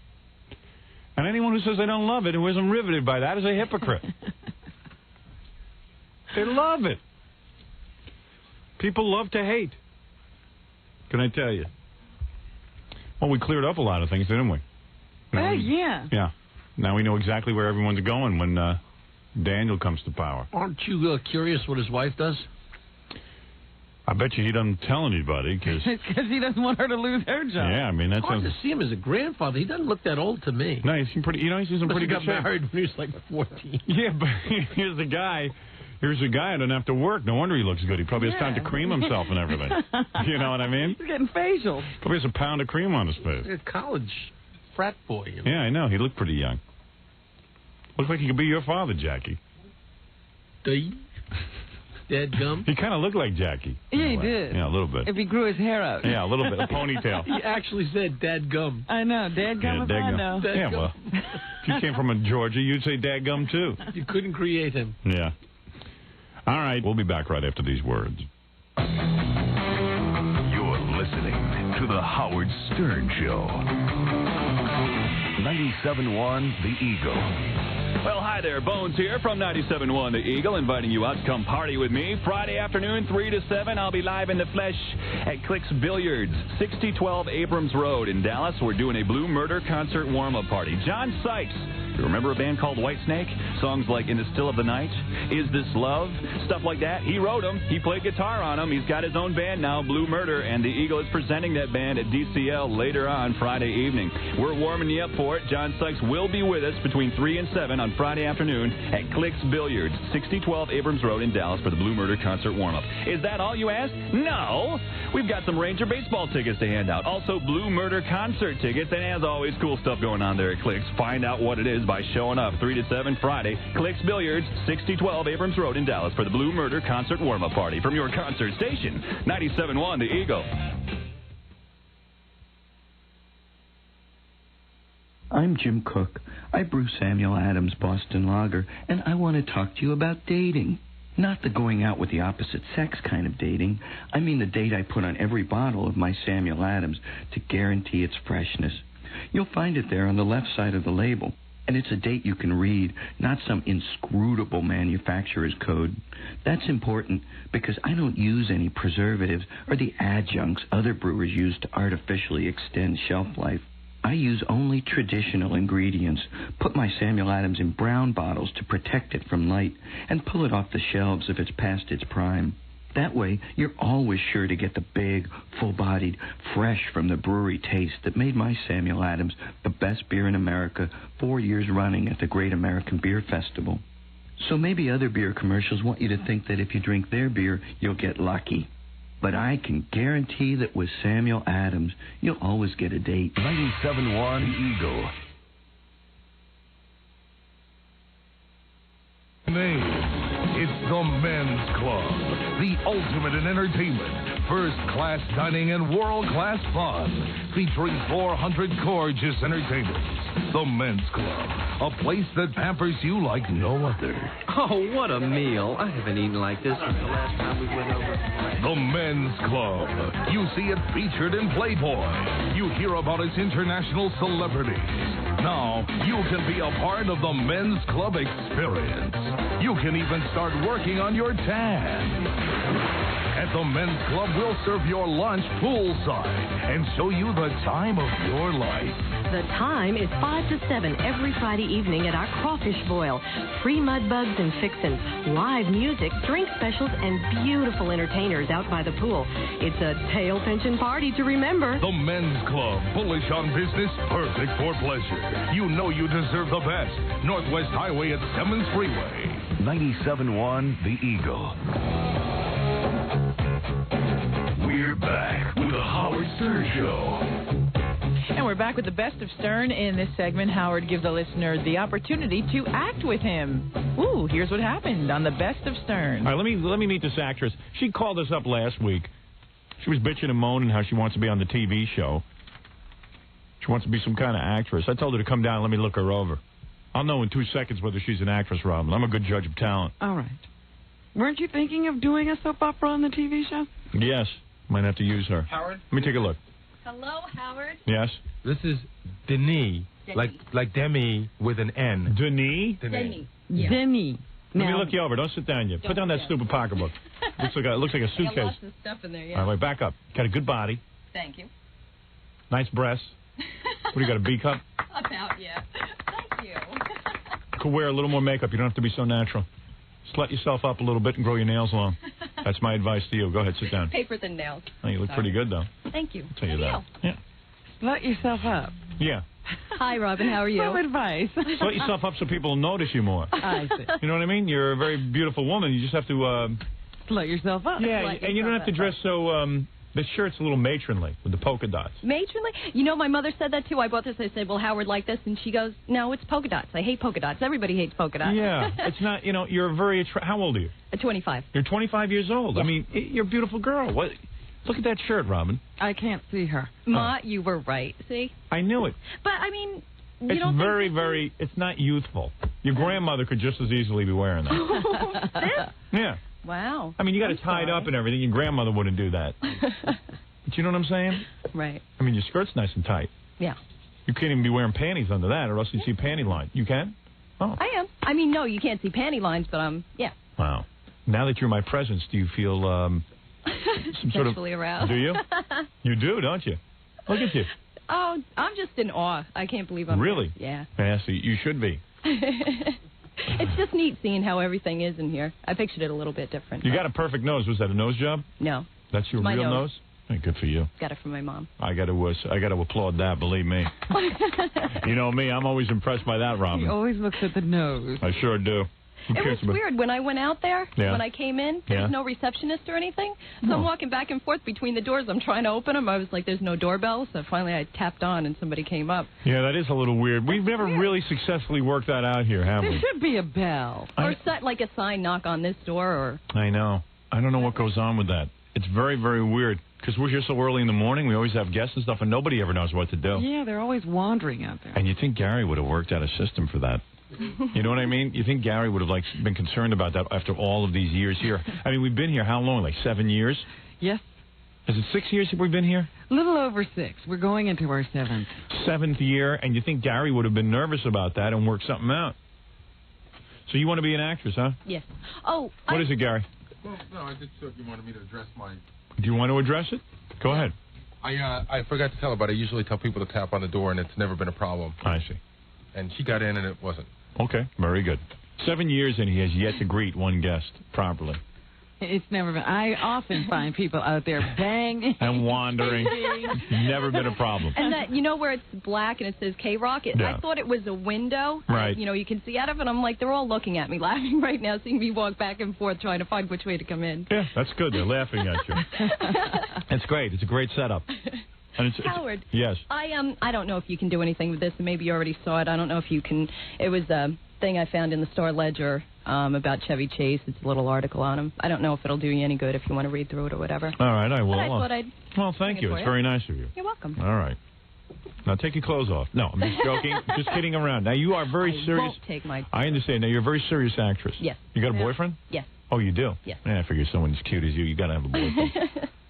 Speaker 2: And anyone who says they don't love it, who isn't riveted by that, is a hypocrite. They love it. People love to hate. Can I tell you? Well, we cleared up a lot of things, didn't we?
Speaker 3: Yeah.
Speaker 2: Yeah. Now we know exactly where everyone's going when Daniel comes to power.
Speaker 6: Aren't you curious what his wife does?
Speaker 2: I bet you he doesn't tell anybody because
Speaker 3: he doesn't want her to lose her job.
Speaker 2: Yeah, I mean that's
Speaker 6: hard to see him as a grandfather. He doesn't look that old to me.
Speaker 2: No, he's pretty. You know, he's in pretty good shape.
Speaker 6: He got married when he was like 14.
Speaker 2: Yeah, but here's a guy who doesn't have to work. No wonder he looks good. He probably has time to cream himself and everything. You know what I mean?
Speaker 3: He's getting facials.
Speaker 2: Probably has a pound of cream on his face.
Speaker 6: He's a college frat boy. You know?
Speaker 2: Yeah, I know. He looked pretty young. Looks like he could be your father, Jackie.
Speaker 6: Dead gum?
Speaker 2: He kind of looked like Jackie.
Speaker 3: Yeah, he did.
Speaker 2: Yeah, a little bit.
Speaker 3: If he grew his hair out.
Speaker 2: Yeah, a little bit. A ponytail.
Speaker 6: He actually said dad gum.
Speaker 3: I know. Dad gum if I know.
Speaker 2: Yeah, well, if you came from Georgia, you'd say dad gum too.
Speaker 6: You couldn't create him.
Speaker 2: Yeah. All right, we'll be back right after these words.
Speaker 13: You're listening to The Howard Stern Show. 97.1 The Eagle.
Speaker 24: Well, hi there. Bones here from 97.1 The Eagle, inviting you out to come party with me. Friday afternoon, 3 to 7, I'll be live in the flesh at Clicks Billiards, 6012 Abrams Road in Dallas. We're doing a Blue Murder concert warm-up party. John Sykes. You remember a band called Whitesnake? Songs like In the Still of the Night, Is This Love, stuff like that. He wrote them. He played guitar on them. He's got his own band now, Blue Murder, and the Eagle is presenting that band at DCL later on Friday evening. We're warming you up for it. John Sykes will be with us between 3 and 7 on Friday afternoon at Clicks Billiards, 6012 Abrams Road in Dallas for the Blue Murder concert warm-up. Is that all you asked? No! We've got some Ranger baseball tickets to hand out. Also, Blue Murder concert tickets, and as always, cool stuff going on there at Clicks. Find out what it is by showing up 3 to 7 Friday. Clicks Billiards, 6012 Abrams Road in Dallas for the Blue Murder concert warm-up party from your concert station, 97.1 The Eagle.
Speaker 12: I'm Jim Cook. I brew Samuel Adams Boston Lager, and I want to talk to you about dating. Not the going out with the opposite sex kind of dating. I mean the date I put on every bottle of my Samuel Adams to guarantee its freshness. You'll find it there on the left side of the label. And it's a date you can read, not some inscrutable manufacturer's code. That's important because I don't use any preservatives or the adjuncts other brewers use to artificially extend shelf life. I use only traditional ingredients, put my Samuel Adams in brown bottles to protect it from light, and pull it off the shelves if it's past its prime. That way, you're always sure to get the big, full-bodied, fresh from the brewery taste that made my Samuel Adams the best beer in America 4 years running at the Great American Beer Festival. So maybe other beer commercials want you to think that if you drink their beer, you'll get lucky. But I can guarantee that with Samuel Adams, you'll always get a date.
Speaker 13: 97.1 Eagle. It's the Men's Club, the ultimate in entertainment, first-class dining, and world-class fun, featuring 400 gorgeous entertainers. The Men's Club, a place that pampers you like no other.
Speaker 17: Oh, what a meal. I haven't eaten like this since the last time we went over.
Speaker 13: The Men's Club. You see it featured in Playboy. You hear about its international celebrities. Now, you can be a part of the Men's Club experience. You can even start working on your tan. At the Men's Club, we'll serve your lunch poolside and show you the time of your life.
Speaker 18: The time is 5 to 7 every Friday evening at our crawfish boil. Free mud bugs and fixins, live music, drink specials, and beautiful entertainers out by the pool. It's a tail pinching party to remember.
Speaker 13: The Men's Club, bullish on business, perfect for pleasure. You know you deserve the best. Northwest Highway at Simmons Freeway. 97.1 The Eagle. We're back with the Howard Stern Show.
Speaker 5: And we're back with the best of Stern. In this segment, Howard gives the listener the opportunity to act with him. Ooh, here's what happened on the best of Stern.
Speaker 2: All right, let me meet this actress. She called us up last week. She was bitching and moaning how she wants to be on the TV show. She wants to be some kind of actress. I told her to come down and let me look her over. I'll know in 2 seconds whether she's an actress, Robin. I'm a good judge of talent.
Speaker 3: All right. Weren't you thinking of doing a soap opera on the TV show?
Speaker 2: Yes. Might have to use her.
Speaker 19: Howard?
Speaker 2: Let me take a look.
Speaker 19: Hello, Howard.
Speaker 2: Yes?
Speaker 19: This is Denis. Like Demi with an N.
Speaker 2: Denis?
Speaker 19: Denis.
Speaker 3: Yeah. Denis.
Speaker 2: Let me look you over. Don't sit down yet. Put down that stupid pocketbook. Looks like a
Speaker 19: I
Speaker 2: suitcase.
Speaker 19: got lots of stuff in there, yeah.
Speaker 2: All right, wait, back up. Got a good body.
Speaker 19: Thank you.
Speaker 2: Nice breasts. What do you got, a B cup?
Speaker 19: About, yeah. Thank you.
Speaker 2: Could wear a little more makeup. You don't have to be so natural. Slut yourself up a little bit and grow your nails long. That's my advice to you. Go ahead, sit down.
Speaker 19: Paper than nails.
Speaker 2: Oh, you look pretty good, though.
Speaker 19: Thank you.
Speaker 2: I'll tell you that. Yeah.
Speaker 3: Slut yourself up.
Speaker 2: Yeah.
Speaker 19: Hi, Robin. How are you?
Speaker 3: Some advice.
Speaker 2: Slut yourself up so people will notice you more.
Speaker 3: I see.
Speaker 2: You know what I mean? You're a very beautiful woman. You just have to...
Speaker 3: Slut yourself up.
Speaker 2: Yeah, and you don't have to dress so... the shirt's a little matronly with the polka dots.
Speaker 19: Matronly? You know, my mother said that, too. I bought this. I said, well, Howard liked this. And she goes, no, it's polka dots. I hate polka dots. Everybody hates polka dots.
Speaker 2: Yeah. It's not, you're very... How old are you?
Speaker 19: 25.
Speaker 2: You're 25 years old.
Speaker 19: Yeah.
Speaker 2: I mean, you're a beautiful girl. What? Look at that shirt, Robin.
Speaker 3: I can't see her.
Speaker 19: Ma, you were right. See?
Speaker 2: I knew it.
Speaker 19: But, I mean...
Speaker 2: It's very, it's not youthful. Your grandmother could just as easily be wearing that.
Speaker 19: This?
Speaker 2: Yeah.
Speaker 19: Wow.
Speaker 2: I mean, you got it tied up and everything. Your grandmother wouldn't do that. But you know what I'm saying?
Speaker 19: Right.
Speaker 2: I mean, your skirt's nice and tight.
Speaker 19: Yeah.
Speaker 2: You can't even be wearing panties under that, or else you see panty line. You can? Oh.
Speaker 19: I am. I mean, no, you can't see panty lines, but yeah.
Speaker 2: Wow. Now that you're in my presence, do you feel some sort of...
Speaker 19: Sexually aroused.
Speaker 2: Do you? You do, don't you? Look at you.
Speaker 19: Oh, I'm just in awe. I can't believe I'm...
Speaker 2: Really?
Speaker 19: Yeah.
Speaker 2: Yeah, see, you should be.
Speaker 19: It's just neat seeing how everything is in here. I pictured it a little bit different.
Speaker 2: You got a perfect nose. Was that a nose job?
Speaker 19: No.
Speaker 2: That's your
Speaker 19: My
Speaker 2: real nose? Hey, good for you.
Speaker 19: Got it from my mom.
Speaker 2: I got to applaud that, believe me. You know me, I'm always impressed by that, Robin.
Speaker 3: He always looks at the nose.
Speaker 2: I sure do. Who
Speaker 19: It
Speaker 2: cares
Speaker 19: was weird. When I went out there, when I came in, there was no receptionist or anything. So I'm walking back and forth between the doors. I'm trying to open them. I was like, there's no doorbell. So finally I tapped on and somebody came up.
Speaker 2: Yeah, that is a little weird. We've never really successfully worked that out here, have
Speaker 3: There
Speaker 2: we?
Speaker 3: should be a bell.
Speaker 19: Or set like a sign, knock on this door. Or
Speaker 2: I know. I don't know what goes on with that. It's very, very weird. Because we're here so early in the morning, we always have guests and stuff, and nobody ever knows what to do.
Speaker 3: Yeah, they're always wandering out there.
Speaker 2: And you think Gary would have worked out a system for that. You know what I mean? You think Gary would have been concerned about that after all of these years here? I mean, we've been here how long? Like 7 years?
Speaker 3: Yes.
Speaker 2: Is it 6 years that we've been here?
Speaker 3: A little over 6. We're going into our 7th.
Speaker 2: 7th year, and you think Gary would have been nervous about that and worked something out? So you want to be an actress, huh?
Speaker 19: Yes. Oh.
Speaker 2: What is it, Gary?
Speaker 8: Well, no, I just thought you wanted me to address my...
Speaker 2: Do you want to address it? Go ahead.
Speaker 8: I forgot to tell her, but I usually tell people to tap on the door, and it's never been a problem.
Speaker 2: I see.
Speaker 8: And she got in, and it wasn't.
Speaker 2: Okay, very good. 7 years, and he has yet to greet one guest properly.
Speaker 3: It's never been. I often find people out there banging
Speaker 1: and wandering. It's never been a problem.
Speaker 19: And that, you know where it's black and it says K-Rock?
Speaker 1: Yeah.
Speaker 19: I thought it was a window.
Speaker 1: Right.
Speaker 19: You know, you can see out of it. I'm like, they're all looking at me, laughing right now, seeing me walk back and forth, trying to find which way to come in.
Speaker 1: Yeah, that's good. They're laughing at you. It's great. It's a great setup. And
Speaker 19: Howard.
Speaker 1: Yes.
Speaker 19: I don't know if you can do anything with this, and maybe you already saw it. I don't know if you can. It was a thing I found in the Star Ledger about Chevy Chase. It's a little article on him. I don't know if it'll do you any good if you want to read through it or whatever.
Speaker 1: All right, I will.
Speaker 19: But I thought I'd
Speaker 1: well, thank you. It's very nice of you.
Speaker 19: You're welcome.
Speaker 1: All right. Now take your clothes off. No, I'm just joking. Just kidding around. Now you are very
Speaker 19: I
Speaker 1: serious.
Speaker 19: won't take my.
Speaker 1: I understand. Now you're a very serious actress.
Speaker 19: Yes.
Speaker 1: You got a boyfriend?
Speaker 19: Yes.
Speaker 1: Oh, you do?
Speaker 19: Yes.
Speaker 1: Yeah, I figure someone as cute as you got to have a boyfriend.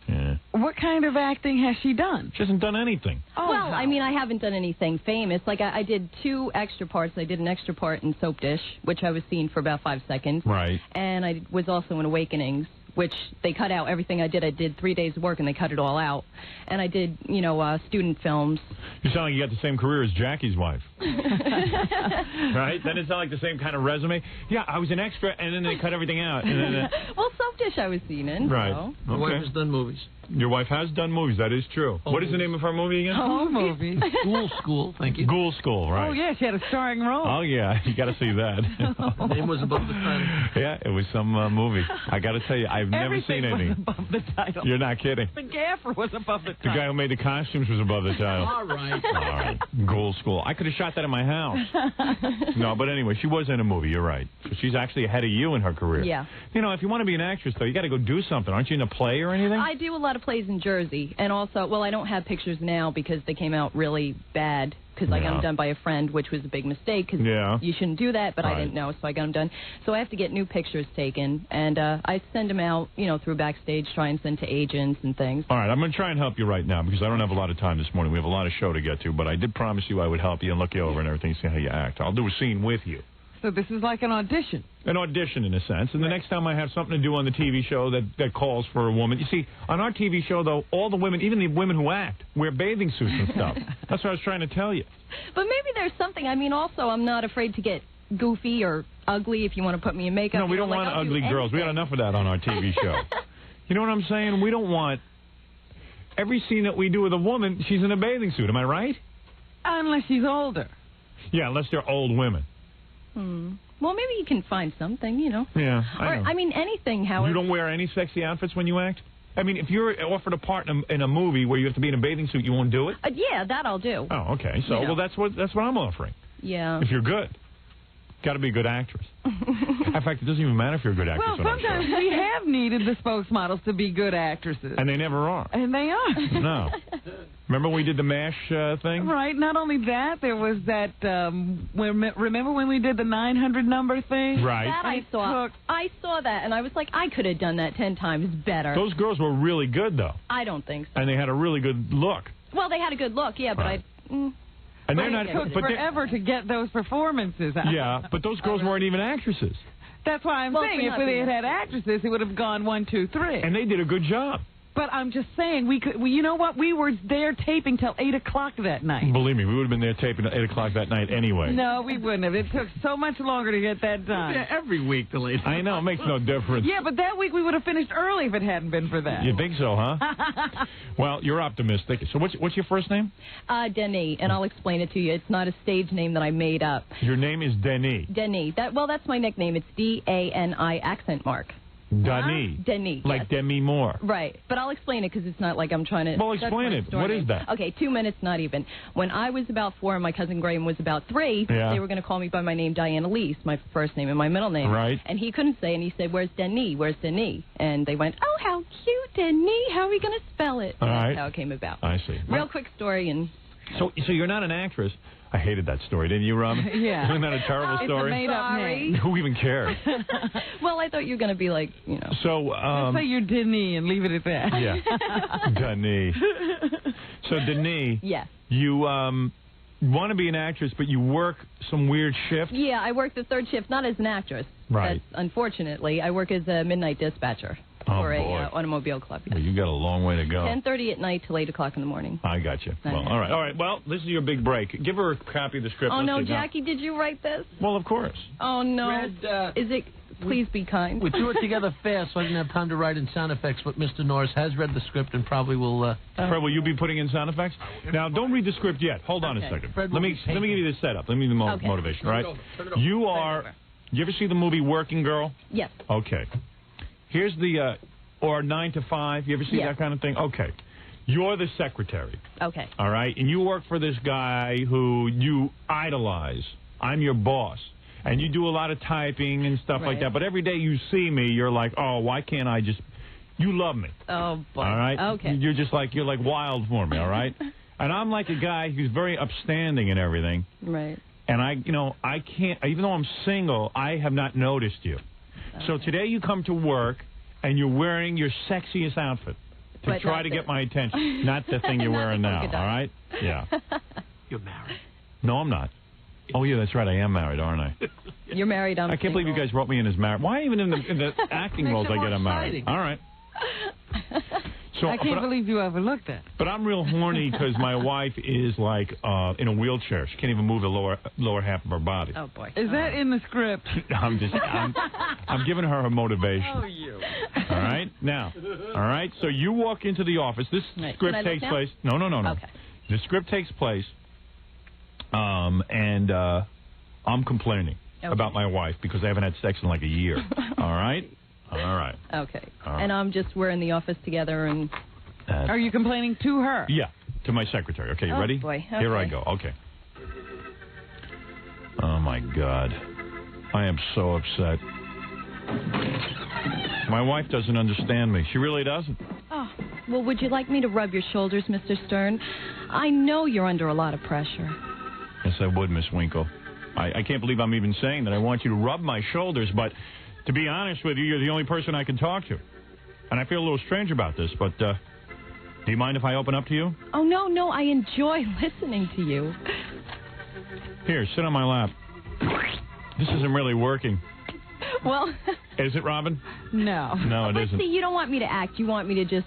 Speaker 1: Yeah.
Speaker 3: What kind of acting has she done?
Speaker 1: She hasn't done anything.
Speaker 19: Well, I mean, I haven't done anything famous. Like, I did 2 extra parts. I did an extra part in Soap Dish, which I was seen for about 5 seconds.
Speaker 1: Right.
Speaker 19: And I was also in Awakenings, which they cut out everything I did. I did 3 days of work, and they cut it all out. And I did, you know, student films.
Speaker 1: You sound like you got the same career as Jackie's wife. Right? Doesn't it sound like the same kind of resume? Yeah, I was an extra, and then they cut everything out. And then,
Speaker 19: well, Soap Dish I was seen in.
Speaker 1: right.
Speaker 19: So.
Speaker 6: My wife has done movies.
Speaker 1: Your wife has done movies. That is true. What is the name of her movie again?
Speaker 3: Home movies.
Speaker 6: Ghoul School, thank you.
Speaker 1: Ghoul School, right.
Speaker 3: Oh, yeah, she had a starring role.
Speaker 1: Oh, yeah. You got to see that.
Speaker 6: Name was above the title.
Speaker 1: Yeah, it was some movie. I got to tell you, I've never seen
Speaker 3: Everything
Speaker 1: anything.
Speaker 3: was above the title.
Speaker 1: You're not kidding.
Speaker 3: The gaffer was above the
Speaker 1: The
Speaker 3: title.
Speaker 1: guy who made the costumes was above the title.
Speaker 6: All right.
Speaker 1: All right. Ghoul School. I could have shot that in my house. No, but anyway, she was in a movie. You're right. So she's actually ahead of you in her career.
Speaker 19: Yeah.
Speaker 1: You know, if you want to be an actress, though, you got to go do something. Aren't you in a play or anything?
Speaker 19: I do a lot of plays in Jersey, and also, well, I don't have pictures now because they came out really bad because I got them done by a friend, which was a big mistake because you shouldn't do that, but I didn't know, so I got them done. So I have to get new pictures taken, and I send them out, you know, through Backstage, try and send to agents and things.
Speaker 1: All right, I'm going to try and help you right now because I don't have a lot of time this morning. We have a lot of show to get to, but I did promise you I would help you and look you over and everything, see how you act. I'll do a scene with you.
Speaker 3: So this is like an audition.
Speaker 1: An audition, in a sense. And the next time I have something to do on the TV show that calls for a woman. You see, on our TV show, though, all the women, even the women who act, wear bathing suits and stuff. That's what I was trying to tell you.
Speaker 19: But maybe there's something. I mean, also, I'm not afraid to get goofy or ugly if you want to put me in makeup.
Speaker 1: No, we don't want ugly girls. We got enough of that on our TV show. You know what I'm saying? We don't want... Every scene that we do with a woman, she's in a bathing suit. Am I right?
Speaker 3: Unless she's older.
Speaker 1: Yeah, unless they're old women.
Speaker 19: Well, maybe you can find something, you know.
Speaker 1: Yeah,
Speaker 19: I mean, anything, Howard.
Speaker 1: You don't wear any sexy outfits when you act? I mean, if you're offered a part in a movie where you have to be in a bathing suit, you won't do it?
Speaker 19: Yeah, that I'll do.
Speaker 1: Oh, okay. So, well, that's what I'm offering.
Speaker 19: Yeah.
Speaker 1: If you're good. Got to be a good actress. In fact, it doesn't even matter if you're a good actress
Speaker 3: Well,
Speaker 1: on our show.
Speaker 3: sometimes we have needed the spokesmodels to be good actresses.
Speaker 1: And they never are.
Speaker 3: And they are.
Speaker 1: No. Remember when we did the MASH thing?
Speaker 3: Right. Not only that, there was that, remember when we did the 900 number thing?
Speaker 1: Right.
Speaker 19: That I saw. I saw that, and I was like, I could have done that 10 times better.
Speaker 1: Those girls were really good, though.
Speaker 19: I don't think so.
Speaker 1: And they had a really good look.
Speaker 19: Well, they had a good look, yeah, but
Speaker 1: Right.
Speaker 3: And
Speaker 1: they're not.
Speaker 3: It took forever to get those performances out.
Speaker 1: Yeah, but those girls weren't even actresses.
Speaker 3: That's why I'm saying if they had had actresses, it would have gone 1, 2, 3.
Speaker 1: And they did a good job.
Speaker 3: But I'm just saying, you know what? We were there taping till 8 o'clock that night.
Speaker 1: Believe me, we would have been there taping at 8 o'clock that night anyway.
Speaker 3: No, we wouldn't have. It took so much longer to get that done.
Speaker 6: Yeah, every week till 8 o'clock.
Speaker 1: I know, it makes no difference.
Speaker 3: Yeah, but that week we would have finished early if it hadn't been for that.
Speaker 1: You think so, huh? Well, you're optimistic. So what's your first name?
Speaker 19: Denis, and I'll explain it to you. It's not a stage name that I made up.
Speaker 1: Your name is Denis.
Speaker 19: Denis. That's my nickname. It's D-A-N-I accent mark.
Speaker 1: Denis.
Speaker 19: Denis.
Speaker 1: Like Demi Moore.
Speaker 19: Right. But I'll explain it because it's not like I'm trying to...
Speaker 1: Well, explain it. What is that?
Speaker 19: Okay, 2 minutes, not even. When I was about 4 and my cousin Graham was about 3, they were going to call me by my name, Diana Lease, my first name and my middle name.
Speaker 1: Right.
Speaker 19: And he couldn't say, and he said, where's Denis? Where's Denis? And they went, oh, how cute, Denis. How are we going to spell it?
Speaker 1: All right.
Speaker 19: That's how it came about.
Speaker 1: I see.
Speaker 19: Real quick story. And
Speaker 1: So you're not an actress. I hated that story, didn't you, Robin?
Speaker 3: Yeah.
Speaker 1: Isn't that a terrible story?
Speaker 3: It's a made-up name.
Speaker 1: Who even cares?
Speaker 19: Well, I thought you were going to be like, you know.
Speaker 1: So,
Speaker 3: let's say you're Denis and leave it at that.
Speaker 1: Yeah. Denis. So, Denis.
Speaker 19: Yes.
Speaker 1: You want to be an actress, but you work some weird shift?
Speaker 19: Yeah, I work the third shift, not as an actress.
Speaker 1: Right.
Speaker 19: That's, unfortunately, I work as a midnight dispatcher for a automobile club.
Speaker 1: Well, you got a long way to go.
Speaker 19: 10:30 at night till 8 o'clock in the morning.
Speaker 1: I got you. Well, all right. All right. Well, this is your big break. Give her a copy of the script.
Speaker 19: Oh,
Speaker 1: Let's
Speaker 19: no,
Speaker 1: see now.
Speaker 19: Jackie, did you write this?
Speaker 1: Well, of course.
Speaker 19: Oh, no.
Speaker 6: Red,
Speaker 19: Is it Please be kind.
Speaker 6: We threw it together fast, so I didn't have time to write in sound effects, but Mr. Norris has read the script and probably will...
Speaker 1: Fred, will you be putting in sound effects? Now, don't read the script yet. Hold on a second. Let me give you the setup. Let me give you the motivation, all right? You are... You ever see the movie Working Girl?
Speaker 19: Yes.
Speaker 1: Okay. Here's the... or 9 to 5. You ever see that kind of thing? Okay. You're the secretary.
Speaker 19: Okay.
Speaker 1: All right? And you work for this guy who you idolize. I'm your boss. And you do a lot of typing and stuff like that. But every day you see me, you're like, oh, why can't I just... You love me.
Speaker 19: Oh, boy.
Speaker 1: All right?
Speaker 19: Okay.
Speaker 1: You're like wild for me, all right? And I'm like a guy who's very upstanding and everything.
Speaker 19: Right.
Speaker 1: And I can't... Even though I'm single, I have not noticed you. Okay. So today you come to work, and you're wearing your sexiest outfit to try to get my attention. Not the thing you're wearing now, all right? Yeah.
Speaker 6: You're married.
Speaker 1: No, I'm not. Oh, yeah, that's right. I am married, aren't I?
Speaker 19: You're married.
Speaker 1: I can't believe you guys wrote me in as married. Why even in the acting roles I get I'm married? All right. So,
Speaker 3: I can't believe you overlooked that.
Speaker 1: But I'm real horny because my wife is like in a wheelchair. She can't even move the lower half of her body.
Speaker 19: Oh boy.
Speaker 3: Is that in the script?
Speaker 1: I'm giving her a motivation.
Speaker 3: Oh, you.
Speaker 1: All right? Now, all right? So you walk into the office. This script takes place. No.
Speaker 19: Okay.
Speaker 1: The script takes place, and I'm complaining about my wife because I haven't had sex in like a year. All right? All right.
Speaker 19: Okay.
Speaker 1: All right.
Speaker 19: And we're in the office together and...
Speaker 3: Are you complaining to her?
Speaker 1: Yeah, to my secretary. Okay, you ready?
Speaker 19: Boy. Okay.
Speaker 1: Here I go. Okay. Oh, my God. I am so upset. My wife doesn't understand me. She really doesn't.
Speaker 19: Oh, well, would you like me to rub your shoulders, Mr. Stern? I know you're under a lot of pressure.
Speaker 1: Yes, I would, Miss Winkle. I can't believe I'm even saying that I want you to rub my shoulders, but to be honest with you, you're the only person I can talk to. And I feel a little strange about this, but do you mind if I open up to you?
Speaker 19: Oh, no, I enjoy listening to you.
Speaker 1: Here, sit on my lap. This isn't really working.
Speaker 19: Well...
Speaker 1: Is it, Robin?
Speaker 3: No.
Speaker 1: No, it isn't.
Speaker 19: See, you don't want me to act. You want me to just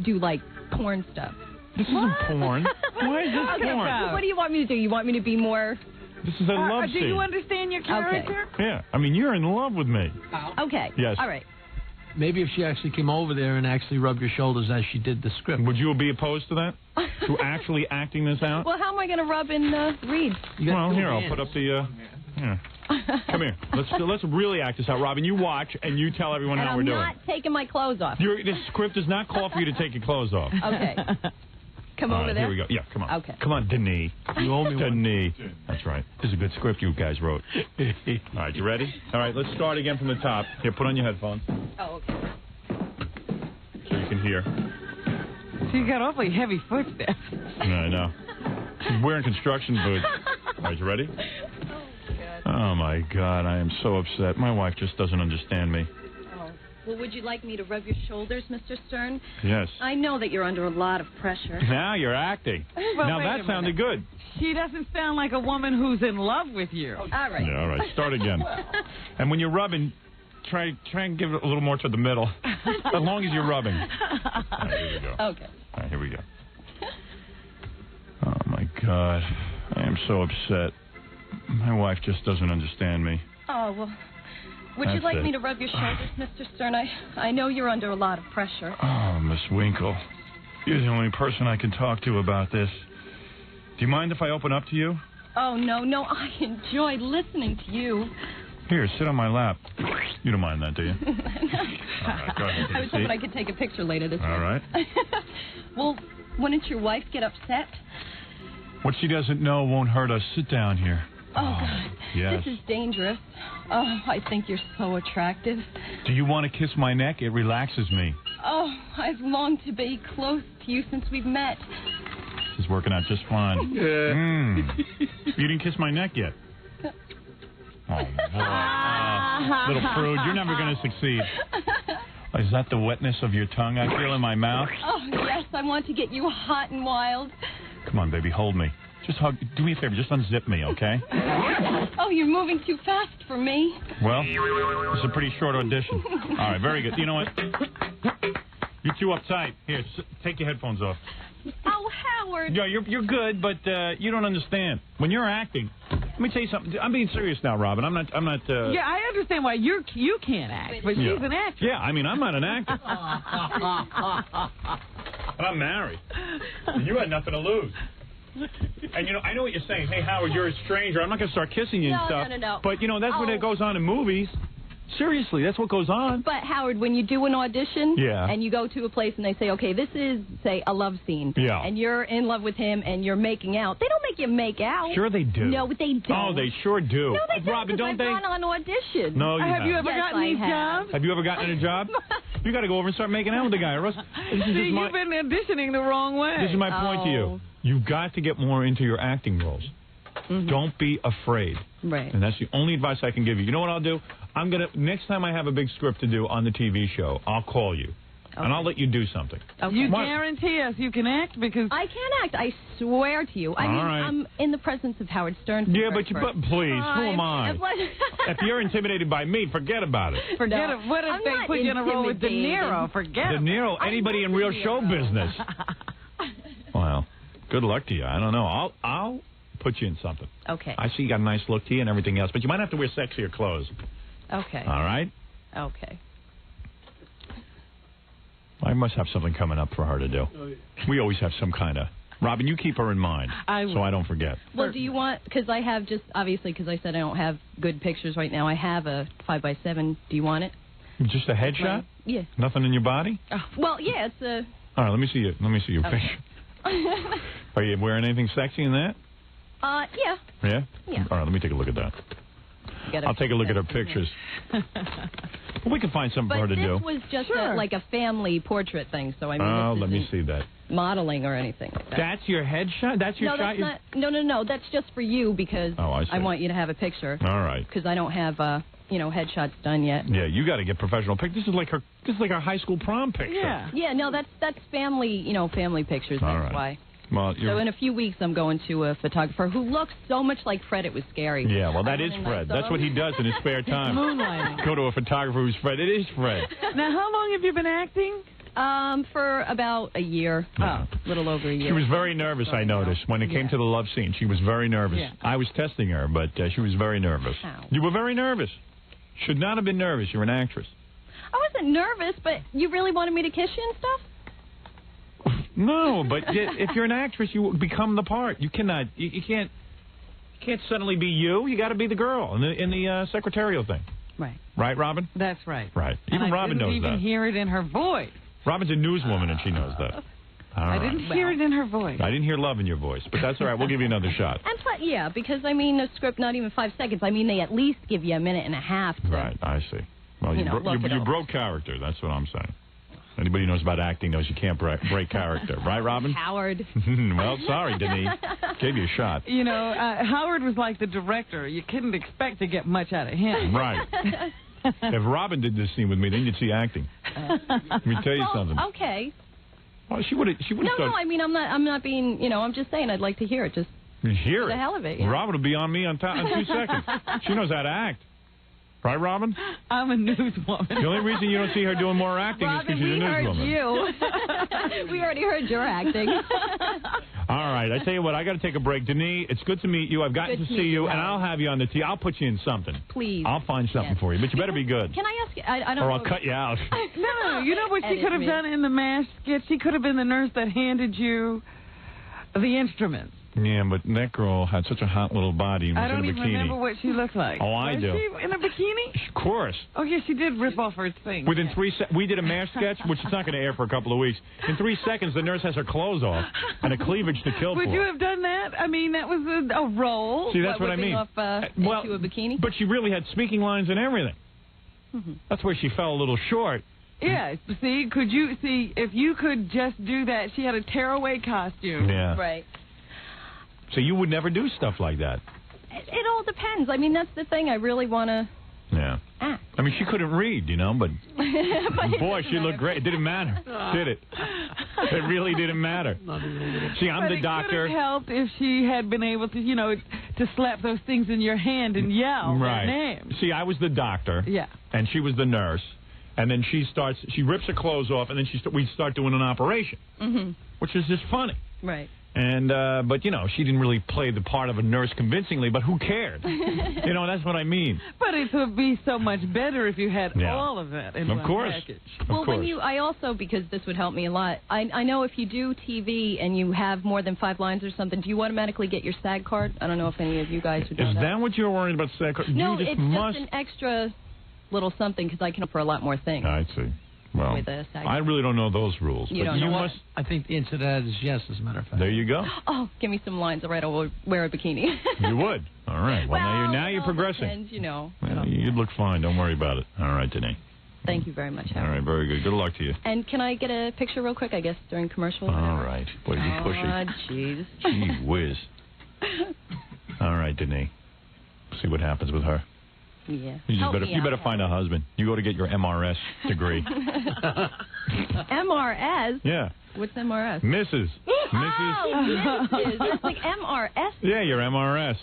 Speaker 19: do, like, porn stuff.
Speaker 1: This isn't porn. Why is this porn?
Speaker 19: So what do you want me to do? You want me to be more...
Speaker 1: This is a love scene.
Speaker 3: Do you understand your character?
Speaker 19: Okay.
Speaker 1: Yeah. I mean, you're in love with me.
Speaker 19: Okay.
Speaker 1: Yes.
Speaker 19: All right.
Speaker 6: Maybe if she actually came over there and actually rubbed your shoulders as she did the script.
Speaker 1: Would you be opposed to that? To actually acting this out?
Speaker 19: Well, how am I going to rub and read?
Speaker 1: Well, here, I'll put up the... Here. Come here. Let's really act this out, Robin. You watch, and you tell everyone how we're doing.
Speaker 19: I'm not taking my clothes off.
Speaker 1: This script does not call for you to take your clothes off.
Speaker 19: Okay. Come over there?
Speaker 1: Here we go. Yeah, come on.
Speaker 19: Okay.
Speaker 1: Come on, Denis.
Speaker 6: You owe me one.
Speaker 1: Denis. That's right. This is a good script you guys wrote. All right, you ready? All right, let's start again from the top. Here, put on your headphones.
Speaker 19: Oh, okay.
Speaker 1: So you can hear.
Speaker 3: She's got awfully heavy footsteps.
Speaker 1: I know. She's wearing construction boots. All right, you ready? Oh, my God, I am so upset. My wife just doesn't understand me.
Speaker 19: Well, would you like me to rub your shoulders, Mr. Stern?
Speaker 1: Yes.
Speaker 19: I know that you're under a lot of pressure.
Speaker 1: Now you're acting.
Speaker 3: Well,
Speaker 1: now that sounded good.
Speaker 3: She doesn't sound like a woman who's in love with you.
Speaker 19: All right.
Speaker 1: Yeah, all right. Start again. And when you're rubbing, try and give it a little more to the middle. As long as you're rubbing. All right, here we go.
Speaker 19: Okay.
Speaker 1: All right, here we go. Oh, my God. I am so upset. My wife just doesn't understand me.
Speaker 19: Oh, well... Would you like me to rub your shoulders, Mr. Stern? I know you're under a lot of pressure.
Speaker 1: Oh, Miss Winkle. You're the only person I can talk to about this. Do you mind if I open up to you?
Speaker 19: Oh, no. I enjoy listening to you.
Speaker 1: Here, sit on my lap. You don't mind that, do you? All right, go ahead.
Speaker 19: I was hoping I could take a picture later this week.
Speaker 1: All right.
Speaker 19: Well, wouldn't your wife get upset?
Speaker 1: What she doesn't know won't hurt us. Sit down here.
Speaker 19: Oh, God.
Speaker 1: Yes.
Speaker 19: This is dangerous. Oh, I think you're so attractive.
Speaker 1: Do you want to kiss my neck? It relaxes me.
Speaker 19: Oh, I've longed to be close to you since we've met.
Speaker 1: This is working out just fine. You didn't kiss my neck yet. Oh, boy. Little prude, you're never going to succeed. Is that the wetness of your tongue I feel in my mouth?
Speaker 19: Oh, yes, I want to get you hot and wild.
Speaker 1: Come on, baby, hold me. Just hug. Do me a favor. Just unzip me, okay?
Speaker 19: Oh, you're moving too fast for me.
Speaker 1: Well, it's a pretty short audition. All right, very good. You know what? You're too uptight. Here, take your headphones off.
Speaker 19: Oh, Howard.
Speaker 1: Yeah, you're good, but you don't understand. When you're acting, Let me tell you something. I'm being serious now, Robin. I'm not.
Speaker 3: Yeah, I understand why you can't act, but she's an actress.
Speaker 1: Yeah, I mean, I'm not an actor. And I'm married. You had nothing to lose. And, I know what you're saying. Hey, Howard, you're a stranger. I'm not going to start kissing you and stuff.
Speaker 19: No.
Speaker 1: But, that's what it goes on in movies. Seriously, that's what goes on.
Speaker 19: But, Howard, when you do an audition
Speaker 1: yeah.
Speaker 19: and you go to a place and they say, okay, this is, say, a love scene.
Speaker 1: Yeah.
Speaker 19: And you're in love with him and you're making out. They don't make you make out.
Speaker 1: Sure they do.
Speaker 19: No, they don't.
Speaker 1: Oh, they sure do.
Speaker 19: No, they don't.
Speaker 1: Robin, don't they?
Speaker 19: I've gone on audition.
Speaker 1: No, you
Speaker 3: Have you ever
Speaker 19: Yes,
Speaker 3: gotten these jobs?
Speaker 1: Have you ever gotten a job? You got to go over and start making out with the guy. Or else,
Speaker 3: you've been auditioning the wrong way.
Speaker 1: This is my point to you. You've got to get more into your acting roles. Mm-hmm. Don't be afraid.
Speaker 19: Right.
Speaker 1: And that's the only advice I can give you. You know what I'll do? Next time I have a big script to do on the TV show, I'll call you. Okay. And I'll let you do something.
Speaker 3: Okay. You guarantee us you can act? Because
Speaker 19: I can act. I swear to you. I'm in the presence of Howard Stern.
Speaker 1: Yeah, but please, who am I? If you're intimidated by me, forget about it.
Speaker 3: Forget it. What if they put you in a role with De Niro? Forget it.
Speaker 1: De Niro, anybody in real show business. Well, good luck to you. I don't know. I'll put you in something.
Speaker 19: Okay.
Speaker 1: I see you got a nice look to you and everything else, but you might have to wear sexier clothes.
Speaker 19: Okay.
Speaker 1: All right?
Speaker 19: Okay.
Speaker 1: I must have something coming up for her to do. We always have some kind of... Robin, you keep her in mind so I don't forget.
Speaker 19: Well, do you want... Because I have obviously, because I said I don't have good pictures right now, I have a 5x7. Do you want it?
Speaker 1: Just a headshot?
Speaker 19: Yeah.
Speaker 1: Nothing in your body?
Speaker 19: Well, yeah, it's a...
Speaker 1: All right, let me see your picture. Are you wearing anything sexy in that?
Speaker 19: Yeah.
Speaker 1: Yeah?
Speaker 19: Yeah.
Speaker 1: All right, let me take a look at that. I'll take a look at her pictures. Well, we can find something for her to do.
Speaker 19: But this was just like a family portrait thing, so I mean...
Speaker 1: Oh, let me see that.
Speaker 19: Modeling or anything like that.
Speaker 1: That's your headshot? That's your shot?
Speaker 19: No. That's just for you because
Speaker 1: I
Speaker 19: want you to have a picture.
Speaker 1: All right.
Speaker 19: Because I don't have, headshots done yet.
Speaker 1: Yeah, you got to get professional pictures. This is like our high school prom picture.
Speaker 19: Yeah. Yeah, no, that's family, family pictures.
Speaker 1: All
Speaker 19: That's why.
Speaker 1: Well,
Speaker 19: so in a few weeks, I'm going to a photographer who looks so much like Fred. It was scary.
Speaker 1: Yeah, well, that is Fred. That's what he does in his spare time.
Speaker 3: Moonlighting.
Speaker 1: Go to a photographer who's Fred. It is Fred.
Speaker 3: Now, how long have you been acting?
Speaker 19: For about a year.
Speaker 1: Yeah.
Speaker 19: A little over a year.
Speaker 1: She was very nervous, I noticed. When it came to the love scene, she was very nervous.
Speaker 3: Yeah.
Speaker 1: I was testing her, but she was very nervous.
Speaker 19: Ow.
Speaker 1: You were very nervous. Should not have been nervous. You're an actress.
Speaker 19: I wasn't nervous, but you really wanted me to kiss you and stuff?
Speaker 1: No, but if you're an actress, you become the part. You cannot. You can't suddenly be you. You got to be the girl in the secretarial thing.
Speaker 3: Right.
Speaker 1: Right, Robin?
Speaker 3: That's right.
Speaker 1: Right.
Speaker 3: And
Speaker 1: Even Robin knows that.
Speaker 3: I didn't even hear it in her voice.
Speaker 1: Robin's a newswoman, and she knows that. All
Speaker 3: I
Speaker 1: right.
Speaker 3: didn't hear it in her voice.
Speaker 1: I didn't hear love in your voice, but that's all right. We'll give you another shot.
Speaker 19: And because I mean, a script not even 5 seconds. I mean, they at least give you a minute and a half.
Speaker 1: Right. I see. Well, you broke character. That's what I'm saying. Anybody who knows about acting knows you can't break character. Right, Robin?
Speaker 19: Howard.
Speaker 1: Well, sorry, Denise. Gave you a shot.
Speaker 3: Howard was like the director. You couldn't expect to get much out of him.
Speaker 1: Right. If Robin did this scene with me, then you'd see acting. Let me tell you something.
Speaker 19: Okay.
Speaker 1: Well, she would have.
Speaker 19: No, I mean, I'm not being. I'm just saying. I'd like to hear it. Just
Speaker 1: hear
Speaker 19: for
Speaker 1: it.
Speaker 19: The hell of it. Yeah.
Speaker 1: Robin will be on me in 2 seconds. She knows how to act. Right, Robin?
Speaker 3: I'm a newswoman.
Speaker 1: The only reason you don't see her doing more acting is because she's a newswoman.
Speaker 19: We heard you. We already heard your acting.
Speaker 1: All right. I tell you what, I got to take a break. Denise, it's good to meet you. I've gotten to see you, and I'll have you on the TV. I'll put you in something.
Speaker 19: Please.
Speaker 1: I'll find something for you, but you better be good.
Speaker 19: Can I ask you? I don't
Speaker 1: or
Speaker 19: know.
Speaker 1: I'll cut you out.
Speaker 3: No. You know what she could have done in the MASH skit? She could have been the nurse that handed you the instruments.
Speaker 1: Yeah, but that girl had such a hot little body and was
Speaker 3: I don't
Speaker 1: in a
Speaker 3: even
Speaker 1: bikini.
Speaker 3: remember what she looked like.
Speaker 1: Oh, I do.
Speaker 3: Was she in a bikini?
Speaker 1: Of course.
Speaker 3: Oh, yeah, she did rip off her thing.
Speaker 1: Within 3 seconds, we did a MASH sketch, which is not going to air for a couple of weeks. In 3 seconds, the nurse has her clothes off and a cleavage to kill for.
Speaker 3: Would you have done that? I mean, that was a role.
Speaker 1: See, that's what I mean.
Speaker 19: Off, into a bikini?
Speaker 1: But she really had speaking lines and everything. Mm-hmm. That's where she fell a little short.
Speaker 3: Yeah, see, if you could just do that, she had a tearaway costume.
Speaker 1: Yeah.
Speaker 19: Right.
Speaker 1: So you would never do stuff like that?
Speaker 19: It all depends. I mean, that's the thing. I really want to act.
Speaker 1: I mean, she couldn't read, but boy, she looked great. It didn't matter, did it? It really didn't matter. See, I'm the doctor.
Speaker 3: It could have helped if she had been able to, to slap those things in your hand and yell their name.
Speaker 1: See, I was the doctor.
Speaker 3: Yeah.
Speaker 1: And she was the nurse. And then she rips her clothes off, and then we start doing an operation, which is just funny.
Speaker 19: Right.
Speaker 1: And but you know, she didn't really play the part of a nurse convincingly. But who cared? You know, that's what I mean.
Speaker 3: But it would be so much better if you had all of that in one package.
Speaker 19: Well, I also, because this would help me a lot, I know if you do TV and you have more than 5 lines or something, do you automatically get your SAG card? I don't know if any of you guys would do that.
Speaker 1: Is that what you're worried about, SAG card?
Speaker 19: No,
Speaker 1: you just
Speaker 19: it's
Speaker 1: must...
Speaker 19: just an extra little something because I can offer a lot more things.
Speaker 1: I see. Well,
Speaker 19: with a SAG
Speaker 1: I really don't know those rules.
Speaker 19: You
Speaker 1: but
Speaker 19: don't
Speaker 1: you
Speaker 19: know
Speaker 1: must.
Speaker 6: I think the answer to that is yes, as a matter of fact.
Speaker 1: There you go.
Speaker 19: Oh, give me some lines. All right, I'll wear a bikini.
Speaker 1: You would. All right. Well, now you're progressing.
Speaker 19: And, you know.
Speaker 1: Well, you'd look fine. Don't worry about it. All right, Denise.
Speaker 19: Thank you very much, Howard.
Speaker 1: All right, very good. Good luck to you.
Speaker 19: And can I get a picture real quick, I guess, during commercial?
Speaker 1: All right. Boy, you pushy.
Speaker 19: Oh, jeez.
Speaker 1: Gee whiz. All right, Denise. See what happens with her.
Speaker 19: Yeah.
Speaker 1: You better find a husband. You go to get your MRS degree.
Speaker 19: MRS?
Speaker 1: Yeah.
Speaker 19: What's MRS?
Speaker 1: Mrs.
Speaker 19: Oh, Mrs. That's like MRS.
Speaker 1: Yeah, your MRS.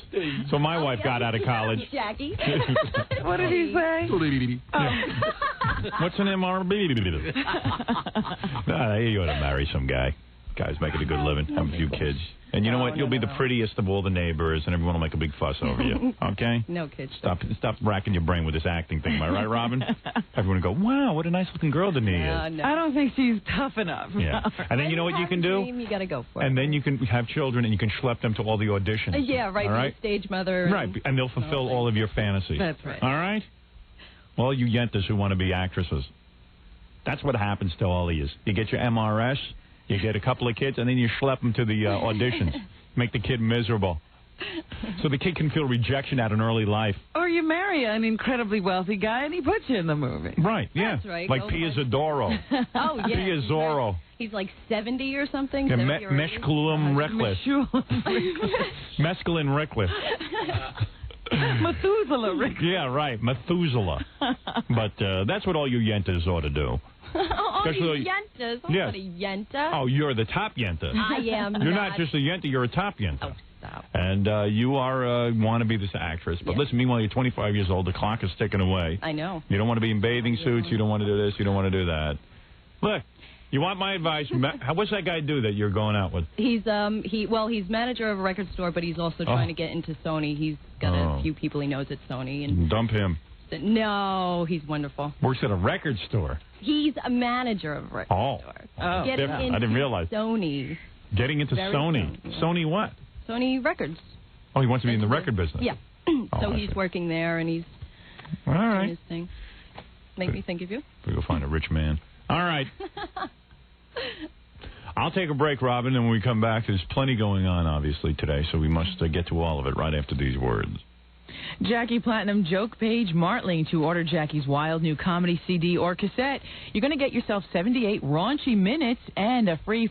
Speaker 1: So my wife got out of college.
Speaker 19: Jackie.
Speaker 3: What did he say?
Speaker 1: What's an MRB? You ought to marry some guy. Guy's making a good living, have a few kids. And you know what? You'll be the prettiest of all the neighbors, and everyone will make a big fuss over you. Okay?
Speaker 19: No kids.
Speaker 1: Stop racking your brain with this acting thing. Am I right, Robin? Everyone will go, wow, what a nice-looking girl Denise is.
Speaker 19: No.
Speaker 3: I don't think she's tough enough.
Speaker 1: Yeah. And then you know what you can do?
Speaker 19: You got to go for it.
Speaker 1: And then you can have children, and you can schlep them to all the auditions.
Speaker 19: Yeah, right.
Speaker 1: All right?
Speaker 19: Stage mother.
Speaker 1: Right. And they'll fulfill all of your fantasies.
Speaker 19: That's right.
Speaker 1: All right? All you yentas who want to be actresses. That's what happens to all of you. You get your MRS, you get a couple of kids, and then you schlep them to the auditions. Make the kid miserable. So the kid can feel rejection at an early life.
Speaker 3: Or you marry an incredibly wealthy guy and he puts you in the movie.
Speaker 1: Right, yeah.
Speaker 19: That's right.
Speaker 1: Like Pia Zadoro.
Speaker 19: Oh, yeah.
Speaker 1: Pia Zorro.
Speaker 19: He's like 70 or something.
Speaker 1: Yeah, Mescaline Reckless. Mescaline Reckless.
Speaker 3: Methuselah Reckless.
Speaker 1: Yeah, right. Methuselah. But that's what all you yentas ought to do.
Speaker 19: Oh, you yentas. I'm not a yenta.
Speaker 1: Oh, you're the top yenta.
Speaker 19: I am
Speaker 1: You're not just a yenta, you're a top yenta.
Speaker 19: Oh, stop.
Speaker 1: And you are want to be this actress. But listen, meanwhile, you're 25 years old. The clock is ticking away.
Speaker 19: I know.
Speaker 1: You don't want to be in bathing suits. You don't want to do this. You don't want to do that. Look, you want my advice? What's that guy do that you're going out with?
Speaker 19: He's he's manager of a record store, but he's also trying to get into Sony. He's got a few people he knows at Sony. And
Speaker 1: dump him.
Speaker 19: No, he's wonderful.
Speaker 1: Works at a record store.
Speaker 19: He's a manager of a record store.
Speaker 1: Oh,
Speaker 19: Getting into
Speaker 1: I didn't realize.
Speaker 19: Sony.
Speaker 1: Getting into Sony.
Speaker 19: Yeah.
Speaker 1: Sony what?
Speaker 19: Sony Records.
Speaker 1: Oh, he wants to be in the record business.
Speaker 19: Yeah. So he's working there, and he's doing his thing. Make me think of you.
Speaker 1: We go find a rich man. All right. I'll take a break, Robin, and when we come back, there's plenty going on, obviously, today, so we must get to all of it right after these words.
Speaker 5: Jackie Platinum joke page Martling to order Jackie's wild new comedy CD or cassette. You're going to get yourself 78 raunchy minutes and a free